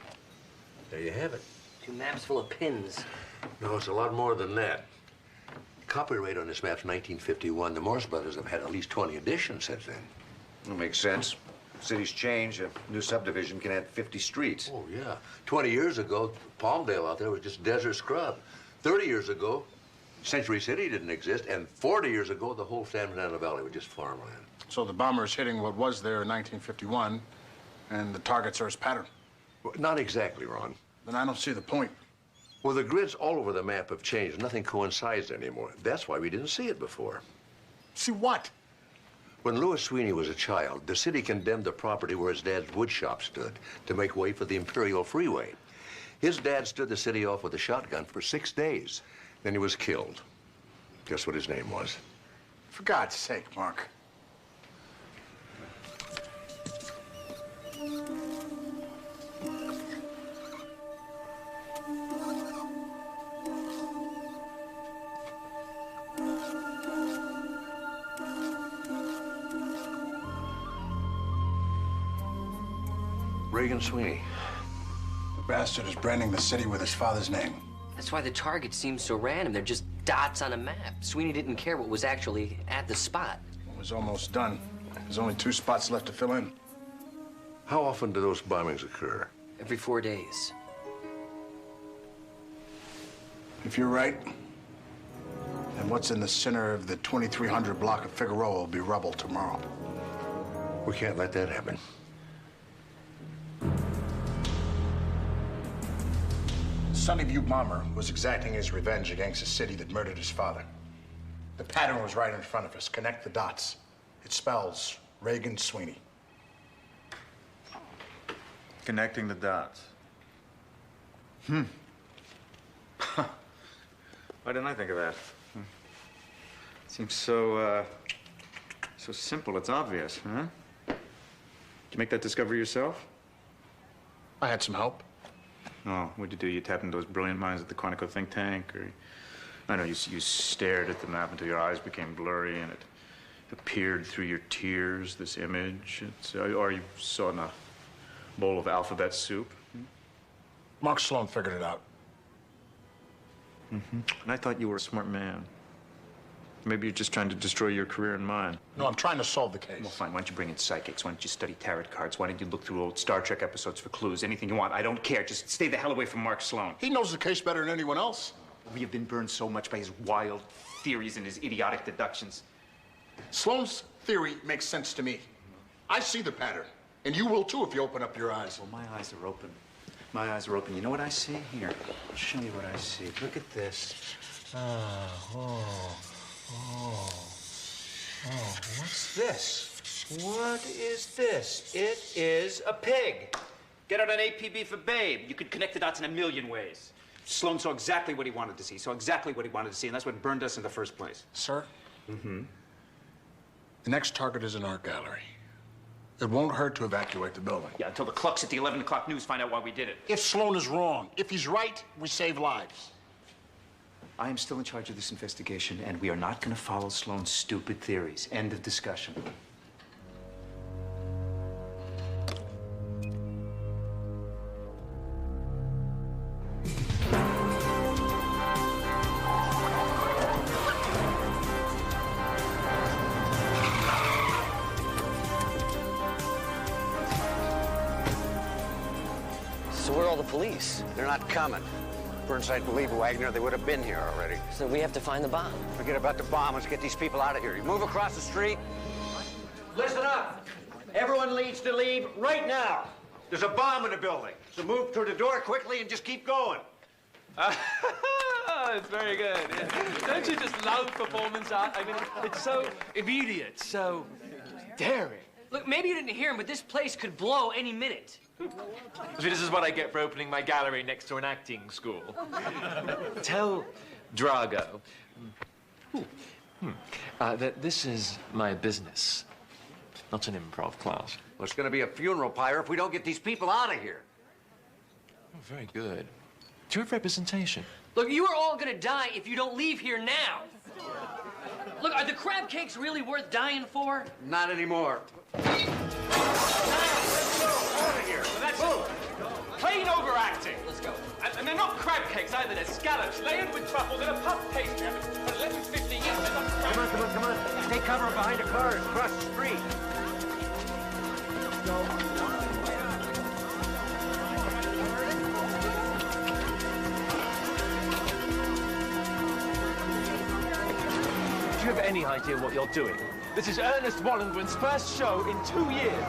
There you have it. 2 maps full of pins. No, it's a lot more than that. Copyright on this map's 1951. The Morris brothers have had at least 20 editions since then. That makes sense. Cities change. A new subdivision can add 50 streets. Oh, yeah. 20 years ago, Palmdale out there was just desert scrub. 30 years ago, Century City didn't exist. And 40 years ago, the whole San Fernando Valley was just farmland. So the bomber's hitting what was there in 1951, and the targets are his pattern. Well, not exactly, Ron. Then I don't see the point. Well, the grids all over the map have changed. Nothing coincides anymore. That's why we didn't see it before. See what? When Louis Sweeney was a child, the city condemned the property where his dad's wood shop stood to make way for the Imperial Freeway. His dad stood the city off with a shotgun for 6 days. Then he was killed. Guess what his name was? For God's sake, Mark. Reagan Sweeney. The bastard is branding the city with his father's name. That's why the target seems so random. They're just dots on a map. Sweeney didn't care what was actually at the spot. It was almost done. There's only 2 spots left to fill in. How often do those bombings occur? Every 4 days. If you're right, then what's in the center of the 2300 block of Figueroa will be rubble tomorrow. We can't let that happen. Sunnyview bomber was exacting his revenge against the city that murdered his father. The pattern was right in front of us. Connect the dots. It spells Reagan Sweeney. Connecting the dots. Why didn't I think of that? Seems so simple. It's obvious, huh? Did you make that discovery yourself? I had some help. Oh, what'd you do? You tapped into those brilliant minds at the Quantico think tank, or I know you stared at the map until your eyes became blurry and it appeared through your tears. This image, or you saw it in a bowl of alphabet soup. Mark Sloan figured it out. And I thought you were a smart man. Maybe you're just trying to destroy your career and mine. No, I'm trying to solve the case. Well, fine. Why don't you bring in psychics? Why don't you study tarot cards? Why don't you look through old Star Trek episodes for clues? Anything you want. I don't care. Just stay the hell away from Mark Sloan. He knows the case better than anyone else. We have been burned so much by his wild theories and his idiotic deductions. Sloan's theory makes sense to me. I see the pattern. And you will, too, if you open up your eyes. Well, my eyes are open. My eyes are open. You know what I see? Here, I'll show you what I see. Look at this. Oh, what's this? What is this? It is a pig. Get out an APB for Babe. You could connect the dots in a million ways. Sloan saw exactly what he wanted to see, and that's what burned us in the first place. Sir? The next target is an art gallery. It won't hurt to evacuate the building. Yeah, until the clucks at the 11 o'clock news find out why we did it. If Sloan is wrong, if he's right, we save lives. I am still in charge of this investigation, and we are not going to follow Sloan's stupid theories. End of discussion. police. They're not coming. Burnside believed Wagner, they would have been here already. So we have to find the bomb. Forget about the bomb. Let's get these people out of here. You move across the street. Listen up. Everyone needs to leave right now. There's a bomb in the building. So move toward the door quickly and just keep going. It's very good. Yeah. Don't you just love performance art? I mean, it's so immediate, so daring. Look, maybe you didn't hear him, but this place could blow any minute. See, this is what I get for opening my gallery next to an acting school. Tell Drago that this is my business, not an improv class. Well, it's going to be a funeral pyre if we don't get these people out of here. Oh, very good. True representation. Look, you are all gonna die if you don't leave here now. Look, are the crab cakes really worth dying for? Not anymore. So that's plain overacting. Let's go. And they're not crab cakes either. They're scallops layered with truffles in a puff pastry. For 11, 15 years. Come on. Take cover behind the cars across the street. Do you have any idea what you're doing? This is Ernest Wallingren's first show in 2 years.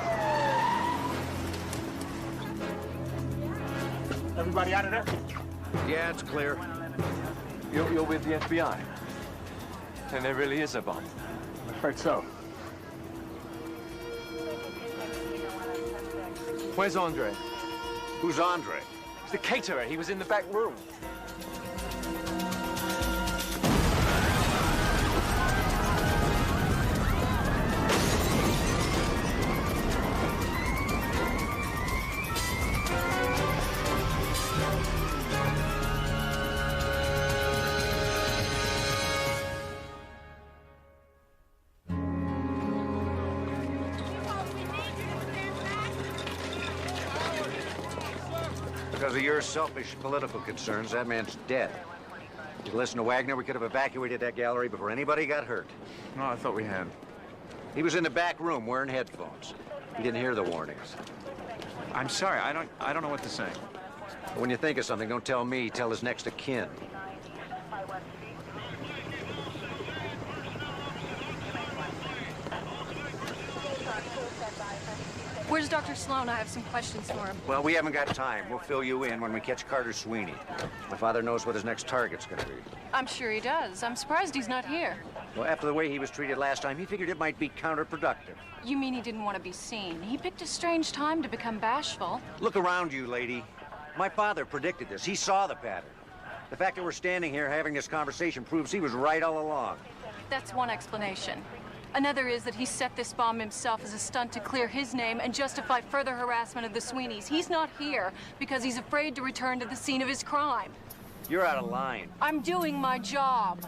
Everybody out of there? Yeah, it's clear. You're with the FBI? And there really is a bomb? I'm afraid so. Where's Andre? Who's Andre? He's the caterer. He was in the back room. Because of your selfish political concerns, that man's dead. If you listen to Wagner, we could have evacuated that gallery before anybody got hurt. No, I thought we had. He was in the back room wearing headphones. He didn't hear the warnings. I'm sorry, I don't know what to say. When you think of something, don't tell me, tell his next of kin. Where's Dr. Sloan? I have some questions for him. Well, we haven't got time. We'll fill you in when we catch Carter Sweeney. My father knows what his next target's gonna be. I'm sure he does. I'm surprised he's not here. Well, after the way he was treated last time, he figured it might be counterproductive. You mean he didn't want to be seen? He picked a strange time to become bashful. Look around you, lady. My father predicted this. He saw the pattern. The fact that we're standing here having this conversation proves he was right all along. That's one explanation. Another is that he set this bomb himself as a stunt to clear his name and justify further harassment of the Sweeneys. He's not here because he's afraid to return to the scene of his crime. You're out of line. I'm doing my job.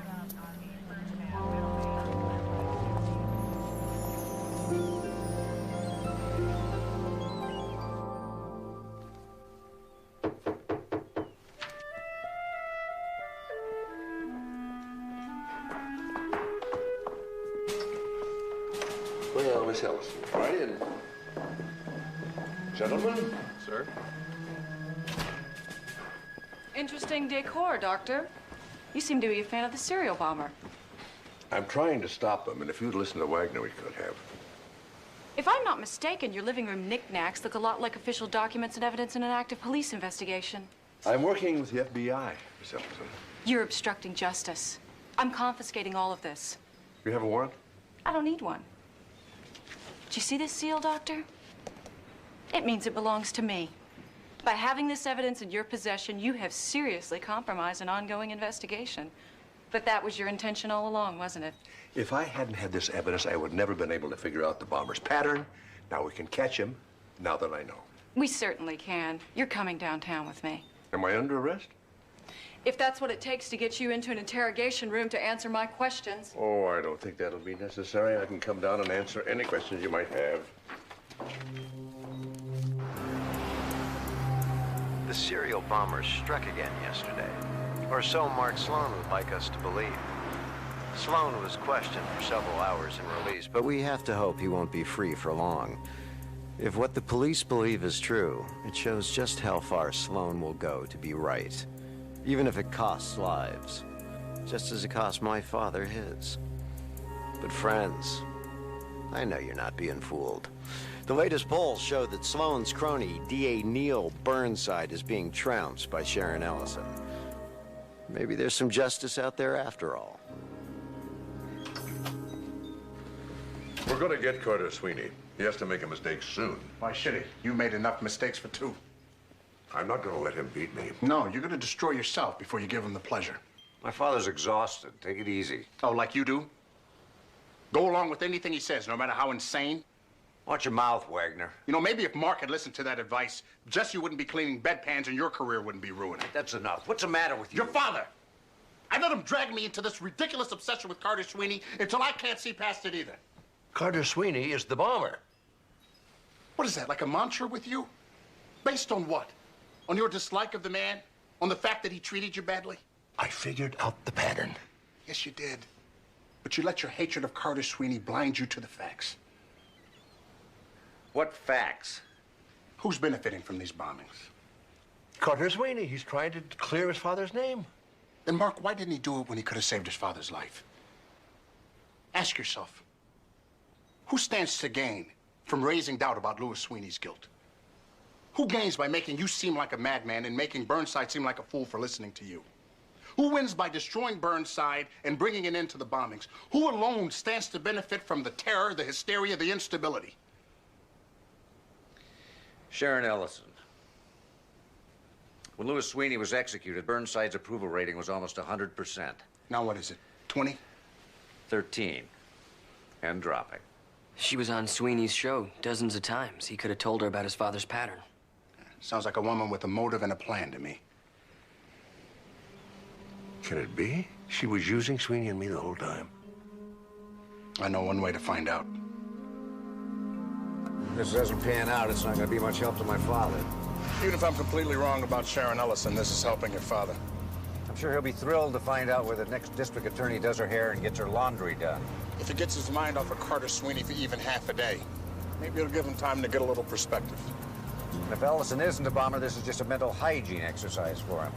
Well, Miss Ellison, right in. Gentlemen? Sir? Interesting decor, Doctor. You seem to be a fan of the serial bomber. I'm trying to stop him, and if you'd listened to Wagner, we could have. If I'm not mistaken, your living room knickknacks look a lot like official documents and evidence in an active police investigation. I'm working with the FBI, Miss Ellison. You're obstructing justice. I'm confiscating all of this. You have a warrant? I don't need one. Do you see this seal, Doctor? It means it belongs to me. By having this evidence in your possession, you have seriously compromised an ongoing investigation. But that was your intention all along, wasn't it? If I hadn't had this evidence, I would never been able to figure out the bomber's pattern. Now we can catch him, now that I know. We certainly can. You're coming downtown with me. Am I under arrest? If that's what it takes to get you into an interrogation room to answer my questions. Oh, I don't think that'll be necessary. I can come down and answer any questions you might have. The serial bomber struck again yesterday, or so Mark Sloan would like us to believe. Sloan was questioned for several hours and released, but we have to hope he won't be free for long. If what the police believe is true, it shows just how far Sloan will go to be right. Even if it costs lives. Just as it cost my father his. But friends, I know you're not being fooled. The latest polls show that Sloan's crony, D.A. Neil Burnside, is being trounced by Sharon Ellison. Maybe there's some justice out there after all. We're gonna get Carter Sweeney. He has to make a mistake soon. Why should he? You made enough mistakes for two. I'm not gonna let him beat me. No, you're gonna destroy yourself before you give him the pleasure. My father's exhausted. Take it easy. Oh, like you do? Go along with anything he says, no matter how insane? Watch your mouth, Wagner. You know, maybe if Mark had listened to that advice, Jesse wouldn't be cleaning bedpans and your career wouldn't be ruined. That's enough. What's the matter with you? Your father! I let him drag me into this ridiculous obsession with Carter Sweeney until I can't see past it either. Carter Sweeney is the bomber. What is that, like a mantra with you? Based on what? On your dislike of the man? On the fact that he treated you badly? I figured out the pattern. Yes, you did. But you let your hatred of Carter Sweeney blind you to the facts. What facts? Who's benefiting from these bombings? Carter Sweeney. He's trying to clear his father's name. Then, Mark, why didn't he do it when he could have saved his father's life? Ask yourself, who stands to gain from raising doubt about Louis Sweeney's guilt? Who gains by making you seem like a madman and making Burnside seem like a fool for listening to you? Who wins by destroying Burnside and bringing an end to the bombings? Who alone stands to benefit from the terror, the hysteria, the instability? Sharon Ellison. When Louis Sweeney was executed, Burnside's approval rating was almost 100%. Now what is it, 20? 13. And dropping. She was on Sweeney's show dozens of times. He could have told her about his father's pattern. Sounds like a woman with a motive and a plan to me. Can it be? She was using Sweeney and me the whole time. I know one way to find out. If this doesn't pan out, it's not going to be much help to my father. Even if I'm completely wrong about Sharon Ellison, this is helping your father. I'm sure he'll be thrilled to find out where the next district attorney does her hair and gets her laundry done. If he gets his mind off of Carter Sweeney for even half a day, maybe it'll give him time to get a little perspective. And if Ellison isn't a bomber, this is just a mental hygiene exercise for him.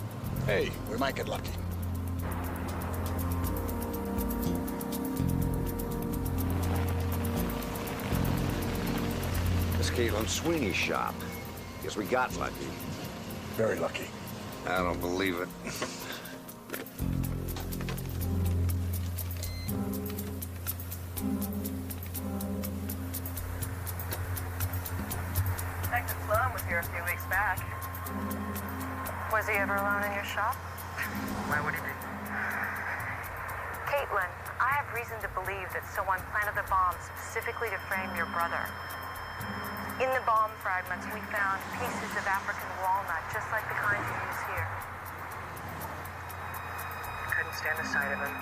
Hey, we might get lucky. This Caitlin Sweeney shop. Guess we got lucky. Very lucky. I don't believe it. Detective Sloan was here a few weeks back. Was he ever alone in your shop? Why would he be? Caitlin, I have reason to believe that someone planted the bomb specifically to frame your brother. In the bomb fragments, we found pieces of African walnut, just like the kind you use here. I couldn't stand the sight of him.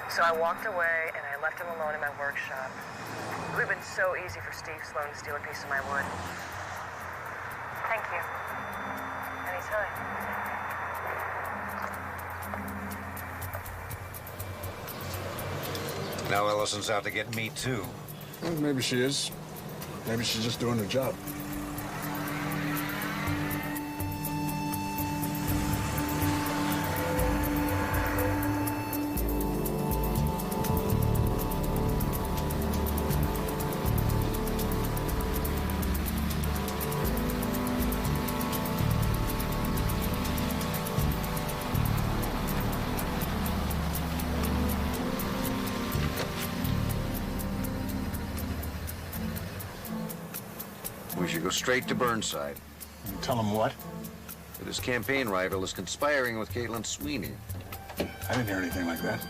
So I walked away and I left him alone in my workshop. It would have been so easy for Steve Sloan to steal a piece of my wood. Thank you. Anytime. Now Ellison's out to get me, too. Well, maybe she is. Maybe she's just doing her job. We should go straight to Burnside. And tell him what? That his campaign rival is conspiring with Caitlin Sweeney. I didn't hear anything like that.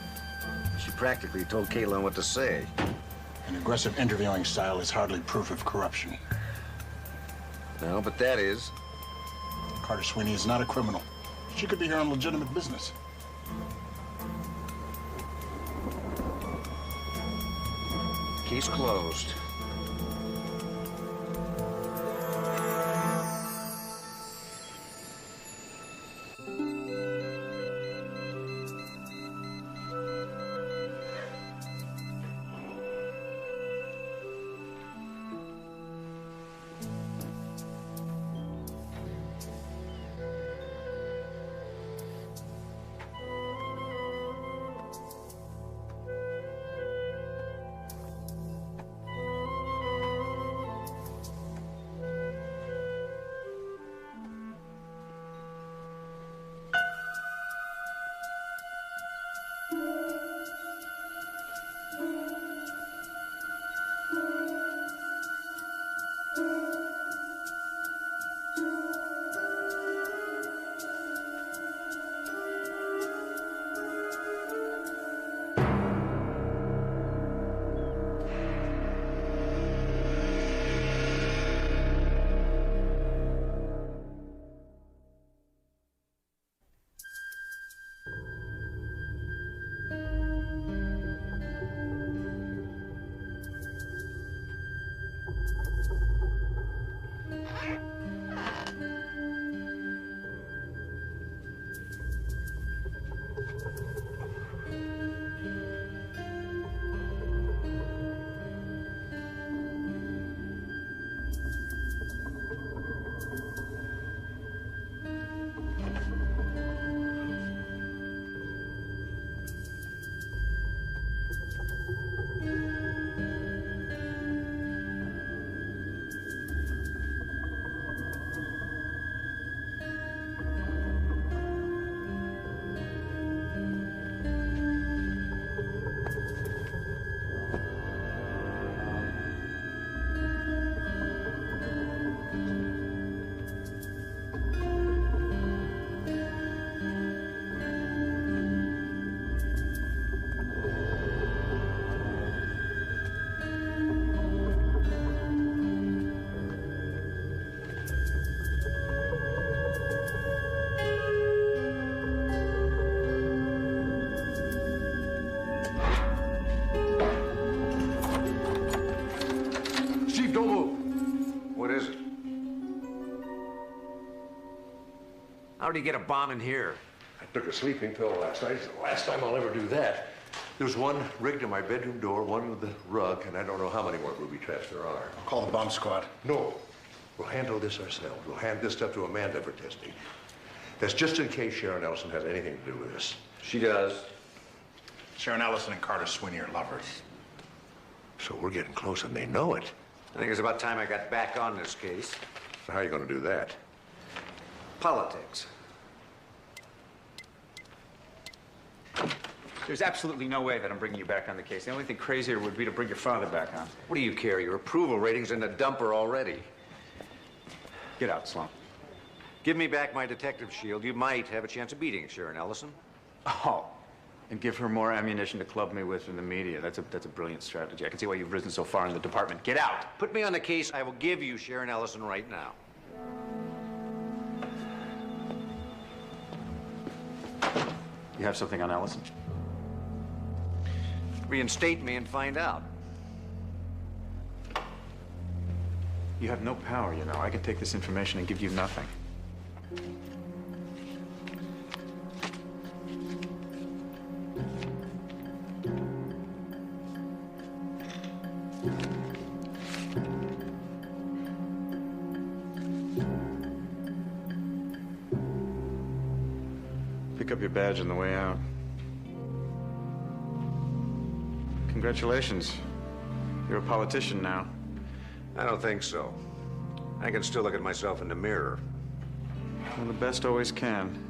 She practically told Caitlin what to say. An aggressive interviewing style is hardly proof of corruption. No, but that is. Carter Sweeney is not a criminal. She could be here on legitimate business. Case closed. How'd he get a bomb in here? I took a sleeping pill last night. It's the last time I'll ever do that. There's one rigged to my bedroom door, one with the rug, and I don't know how many more booby traps there are. I'll call the bomb squad. No. We'll handle this ourselves. We'll hand this stuff to Amanda for testing. That's just in case Sharon Ellison has anything to do with this. She does. Sharon Ellison and Carter Sweeney are lovers. So we're getting close and they know it. I think it's about time I got back on this case. So how are you going to do that? Politics. There's absolutely no way that I'm bringing you back on the case. The only thing crazier would be to bring your father back on. What do you care? Your approval rating's in the dumper already. Get out, Sloan. Give me back my detective shield. You might have a chance of beating Sharon Ellison. Oh, and give her more ammunition to club me with in the media. That's a brilliant strategy. I can see why you've risen so far in the department. Get out! Put me on the case. I will give you Sharon Ellison right now. You have something on Ellison? Reinstate me and find out. You have no power, you know. I can take this information and give you nothing. Pick up your badge on the way out. Congratulations. You're a politician now. I don't think so. I can still look at myself in the mirror. Well, the best always can.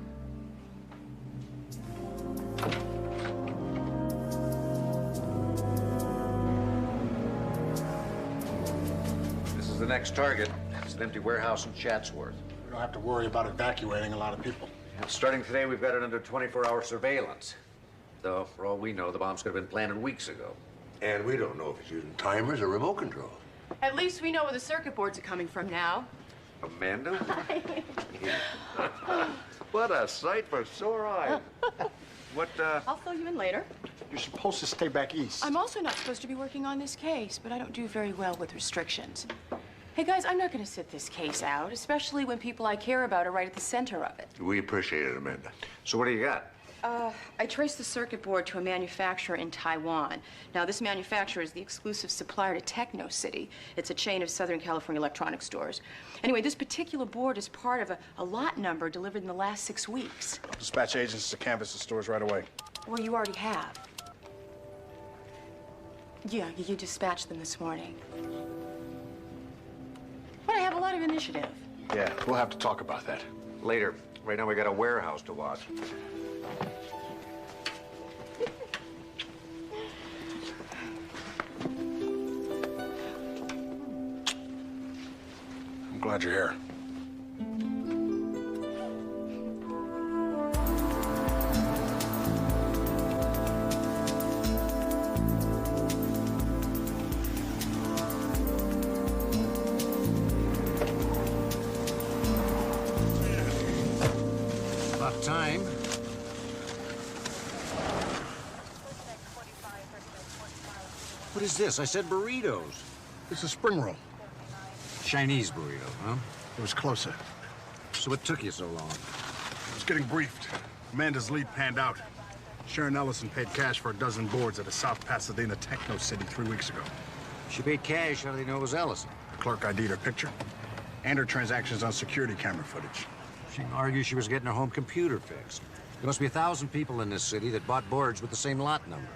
This is the next target. It's an empty warehouse in Chatsworth. We don't have to worry about evacuating a lot of people. Starting today, we've got it under 24-hour surveillance. Though, for all we know, the bombs could have been planted weeks ago. And we don't know if it's using timers or remote control. At least we know where the circuit boards are coming from now. Amanda? What a sight for sore eyes. I'll fill you in later. You're supposed to stay back east. I'm also not supposed to be working on this case, but I don't do very well with restrictions. Hey, guys, I'm not going to sit this case out, especially when people I care about are right at the center of it. We appreciate it, Amanda. So what do you got? I traced the circuit board to a manufacturer in Taiwan. Now, this manufacturer is the exclusive supplier to Techno City. It's a chain of Southern California electronic stores. Anyway, this particular board is part of a lot number delivered in the last 6 weeks. Dispatch agents to canvass the stores right away. Well, you already have. Yeah, you dispatched them this morning. But I have a lot of initiative. Yeah, we'll have to talk about that. Later. Right now, we got a warehouse to watch. I'm glad you're here. About time. What is this? I said burritos. It's a spring roll. Chinese burrito, huh? It was closer. So what took you so long? I was getting briefed. Amanda's lead panned out. Sharon Ellison paid cash for a dozen boards at a South Pasadena Techno City 3 weeks ago. She paid cash. How do they know it was Ellison? The clerk ID'd her picture and her transactions on security camera footage. She argues she was getting her home computer fixed. There must be 1,000 people in this city that bought boards with the same lot numbers.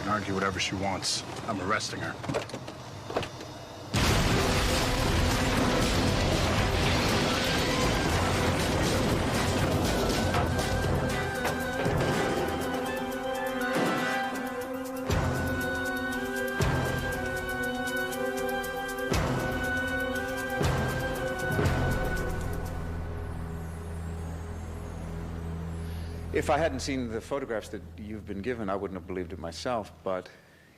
Argue whatever she wants. I'm arresting her. If I hadn't seen the photographs that you've been given, I wouldn't have believed it myself. But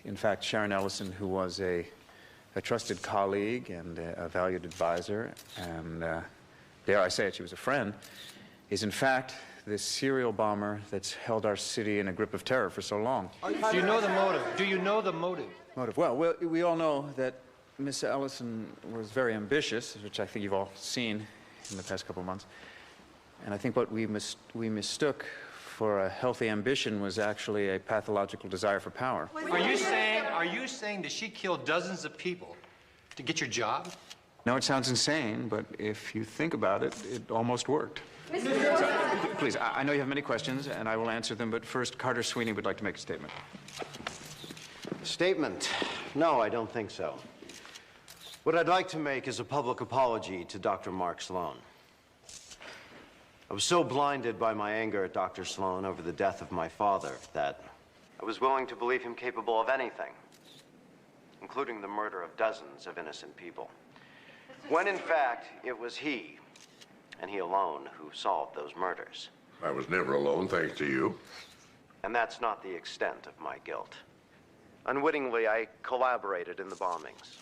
in fact, Sharon Ellison, who was a trusted colleague and a valued advisor, and dare I say it, she was a friend, is in fact this serial bomber that's held our city in a grip of terror for so long. Do you know the motive? Do you know the motive? Motive? Well, we all know that Miss Ellison was very ambitious, which I think you've all seen in the past couple of months. And I think what we mistook for a healthy ambition was actually a pathological desire for power. Are you saying that she killed dozens of people to get your job? No, it sounds insane, but if you think about it, it almost worked. So, please, I know you have many questions, and I will answer them, but first, Carter Sweeney would like to make a statement. Statement? No, I don't think so. What I'd like to make is a public apology to Dr. Mark Sloan. I was so blinded by my anger at Dr. Sloan over the death of my father that I was willing to believe him capable of anything, including the murder of dozens of innocent people. When in fact, it was he, and he alone, who solved those murders. I was never alone, thanks to you. And that's not the extent of my guilt. Unwittingly, I collaborated in the bombings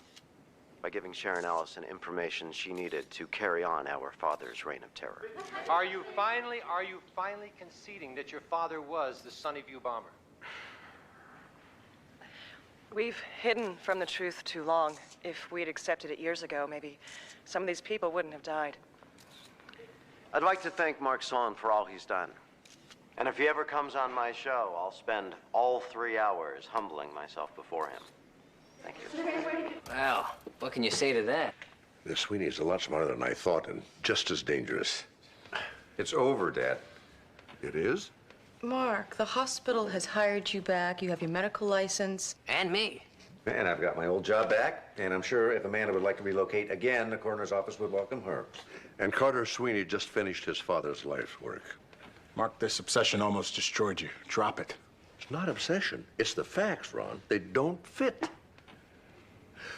by giving Sharon Ellison information she needed to carry on our father's reign of terror. Are you finally conceding that your father was the Sunny View bomber? We've hidden from the truth too long. If we'd accepted it years ago, maybe some of these people wouldn't have died. I'd like to thank Mark Sloan for all he's done. And if he ever comes on my show, I'll spend all 3 hours humbling myself before him. Thank you. Well, what can you say to that? Miss Sweeney is a lot smarter than I thought and just as dangerous. It's over, Dad. It is? Mark, the hospital has hired you back. You have your medical license. And me. And I've got my old job back, and I'm sure if Amanda would like to relocate again, the coroner's office would welcome her. And Carter Sweeney just finished his father's life's work. Mark, this obsession almost destroyed you. Drop it. It's not obsession. It's the facts, Ron. They don't fit.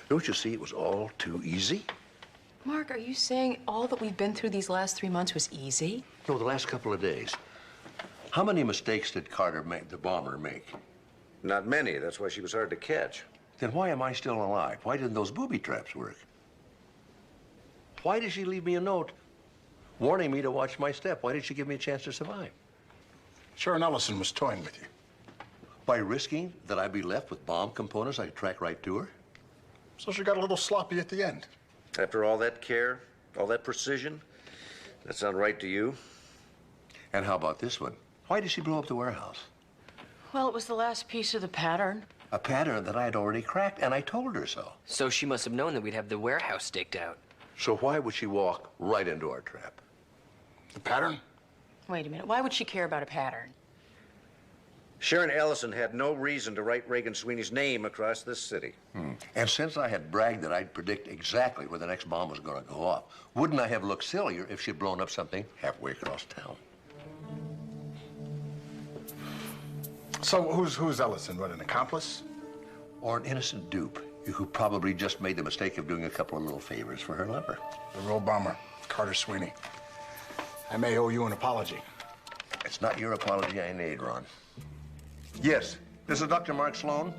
Don't you see it was all too easy? Mark, are you saying all that we've been through these last 3 months was easy? No, the last couple of days. How many mistakes did Carter make, the bomber, make? Not many. That's why she was hard to catch. Then why am I still alive? Why didn't those booby traps work? Why did she leave me a note warning me to watch my step? Why did she give me a chance to survive? Sharon Ellison was toying with you. By risking that I be left with bomb components I could track right to her? So she got a little sloppy at the end. After all that care, all that precision, that sound right to you? And how about this one? Why did she blow up the warehouse? Well, it was the last piece of the pattern. A pattern that I had already cracked, and I told her so. So she must have known that we'd have the warehouse staked out. So why would she walk right into our trap? The pattern? Wait a minute. Why would she care about a pattern? Sharon Ellison had no reason to write Reagan Sweeney's name across this city. And since I had bragged that I'd predict exactly where the next bomb was going to go off, wouldn't I have looked sillier if she'd blown up something halfway across town? So who's Ellison? What, an accomplice? Or an innocent dupe who probably just made the mistake of doing a couple of little favors for her lover? The real bomber, Carter Sweeney. I may owe you an apology. It's not your apology I need, Ron. Yes, this is Dr. Mark Sloan.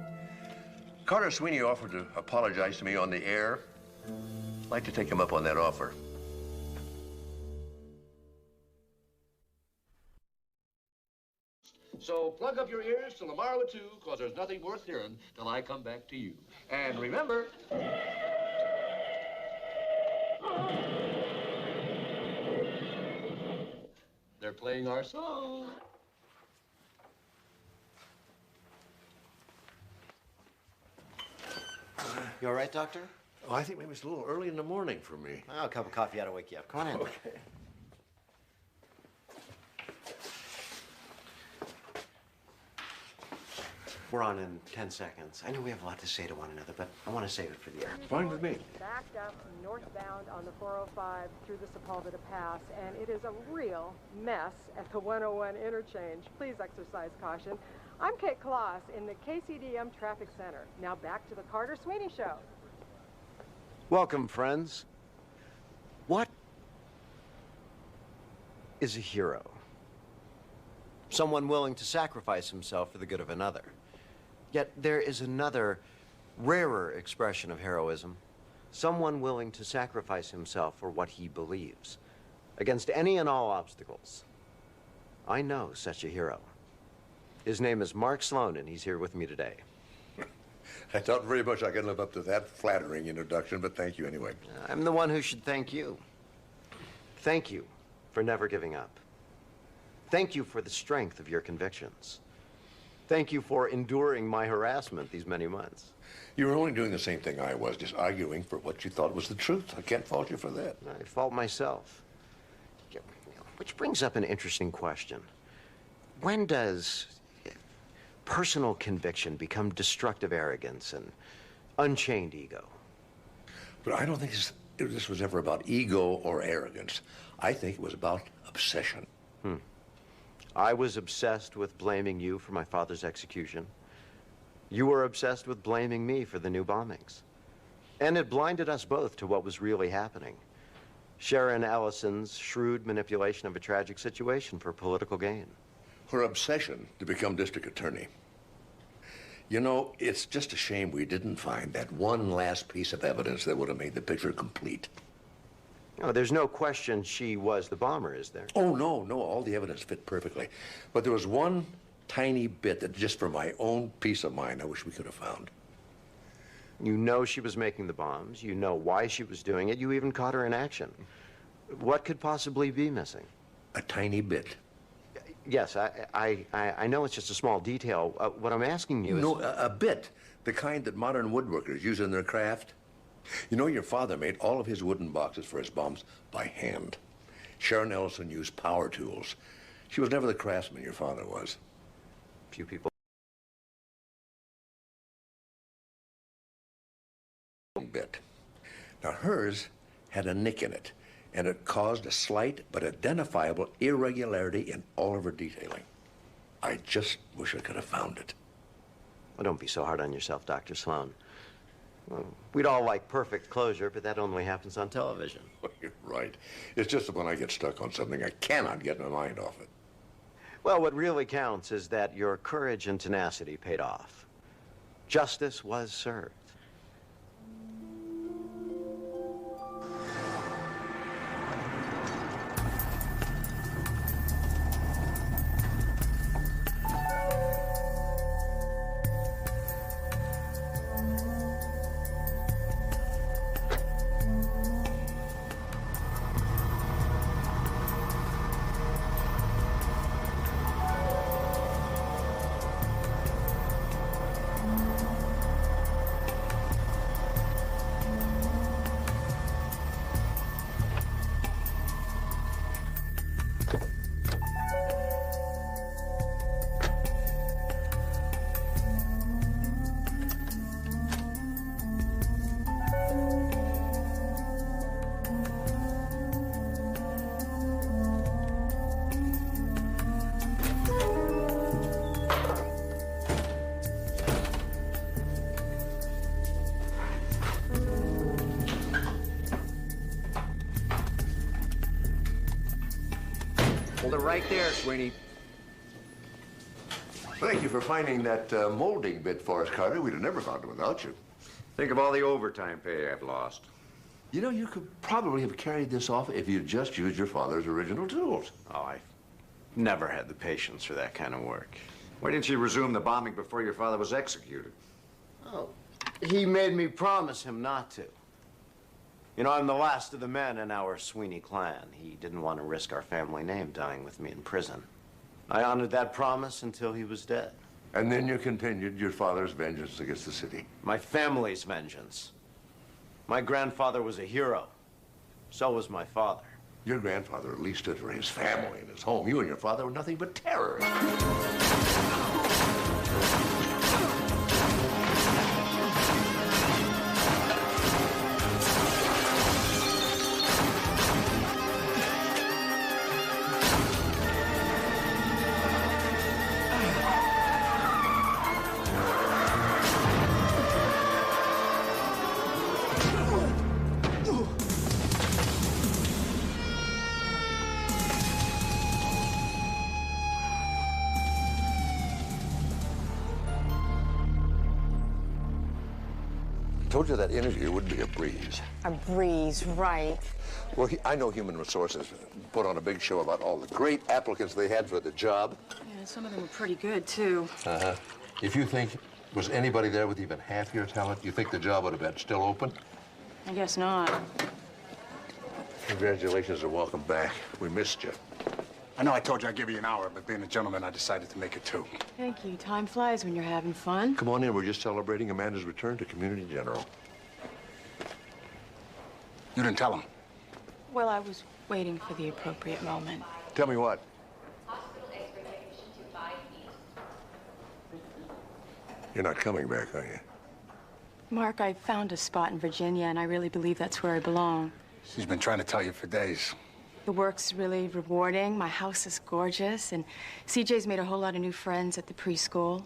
Carter Sweeney offered to apologize to me on the air. I'd like to take him up on that offer. So plug up your ears till tomorrow at 2, because there's nothing worth hearing till I come back to you. And remember... they're playing our song. You all right, Doctor? Oh, I think maybe it's a little early in the morning for me. Oh, a cup of coffee ought to wake you up. Come on in. Okay. We're on in 10 seconds. I know we have a lot to say to one another, but I want to save it for the air. Fine with me. Backed up northbound on the 405 through the Sepulveda Pass, and it is a real mess at the 101 interchange. Please exercise caution. I'm Kate Kloss in the KCDM Traffic Center. Now back to the Carter Sweeney Show. Welcome, friends. What is a hero? someone willing to sacrifice himself for the good of another. Yet there is another, rarer expression of heroism, someone willing to sacrifice himself for what he believes, against any and all obstacles. I know such a hero. His name is Mark Sloan, and he's here with me today. I doubt very much I can live up to that flattering introduction, but thank you anyway. I'm the one who should thank you. Thank you for never giving up. Thank you for the strength of your convictions. Thank you for enduring my harassment these many months. You were only doing the same thing I was, just arguing for what you thought was the truth. I can't fault you for that. I fault myself. Which brings up an interesting question. When does personal conviction become destructive arrogance and unchained ego? But I don't think this was ever about ego or arrogance. I think it was about obsession. I was obsessed with blaming you for my father's execution. You were obsessed with blaming me for the new bombings. And it blinded us both to what was really happening. Sharon Ellison's shrewd manipulation of a tragic situation for political gain. Her obsession to become district attorney. You know, it's just a shame we didn't find that one last piece of evidence that would have made the picture complete. No, there's no question she was the bomber, is there? Oh, no, all the evidence fit perfectly. But there was one tiny bit that, just for my own peace of mind, I wish we could have found. You know she was making the bombs. You know why she was doing it. You even caught her in action. What could possibly be missing? A tiny bit. Yes, I know it's just a small detail. What I'm asking you is... No, a bit. The kind that modern woodworkers use in their craft. You know, your father made all of his wooden boxes for his bombs by hand. Sharon Ellison used power tools. She was never the craftsman your father was. Few people... bit. Now, hers had a nick in it, and it caused a slight but identifiable irregularity in all of her detailing. I just wish I could have found it. Well, don't be so hard on yourself, Dr. Sloan. Well, we'd all like perfect closure, but that only happens on television. Well, you're right. It's just that when I get stuck on something, I cannot get my mind off it. Well, what really counts is that your courage and tenacity paid off. Justice was served. Hold it right there, Sweeney. Thank you for finding that molding bit for us, Carter. We'd have never found it without you. Think of all the overtime pay I've lost. You know, you could probably have carried this off if you'd just used your father's original tools. Oh, I never had the patience for that kind of work. Why didn't you resume the bombing before your father was executed? Oh, he made me promise him not to. You know, I'm the last of the men in our Sweeney clan. He didn't want to risk our family name dying with me in prison. I honored that promise until he was dead. And then you continued your father's vengeance against the city. My family's vengeance. My grandfather was a hero. So was my father. Your grandfather at least stood for his family and his home. You and your father were nothing but terrorists. told you that interview would be a breeze. A breeze, right. Well, I know Human Resources put on a big show about all the great applicants they had for the job. Yeah, some of them were pretty good, too. Uh-huh. If you think was anybody there with even half your talent, you think the job would have been still open? I guess not. Congratulations and welcome back. We missed you. I know I told you I'd give you an hour, but being a gentleman, I decided to make it 2. Thank you. Time flies when you're having fun. Come on in. We're just celebrating Amanda's return to Community General. You didn't tell him? Well, I was waiting for the appropriate moment. Tell me what? You're not coming back, are you? Mark, I found a spot in Virginia, and I really believe that's where I belong. She's been trying to tell you for days. The work's really rewarding. My house is gorgeous, and CJ's made a whole lot of new friends at the preschool.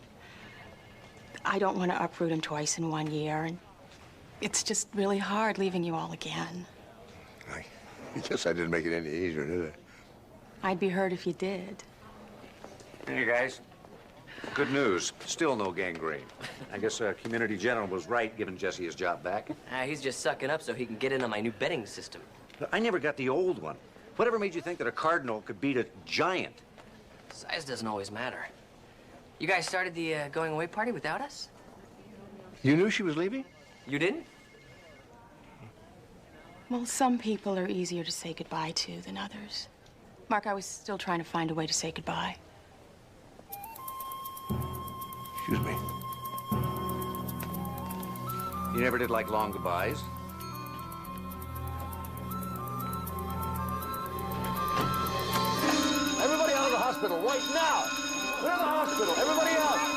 I don't want to uproot him twice in 1 year, and it's just really hard leaving you all again. I guess I didn't make it any easier, did I? I'd be hurt if you did. Hey, guys. Good news. Still no gangrene. I guess Community General was right giving Jesse his job back. He's just sucking up so he can get in on my new betting system. I never got the old one. Whatever made you think that a cardinal could beat a giant? Size doesn't always matter. You guys started the going away party without us? You knew she was leaving? You didn't? Well, some people are easier to say goodbye to than others. Mark, I was still trying to find a way to say goodbye. Excuse me. You never did like long goodbyes? Everybody out of the hospital right now! Clear the hospital! Everybody out!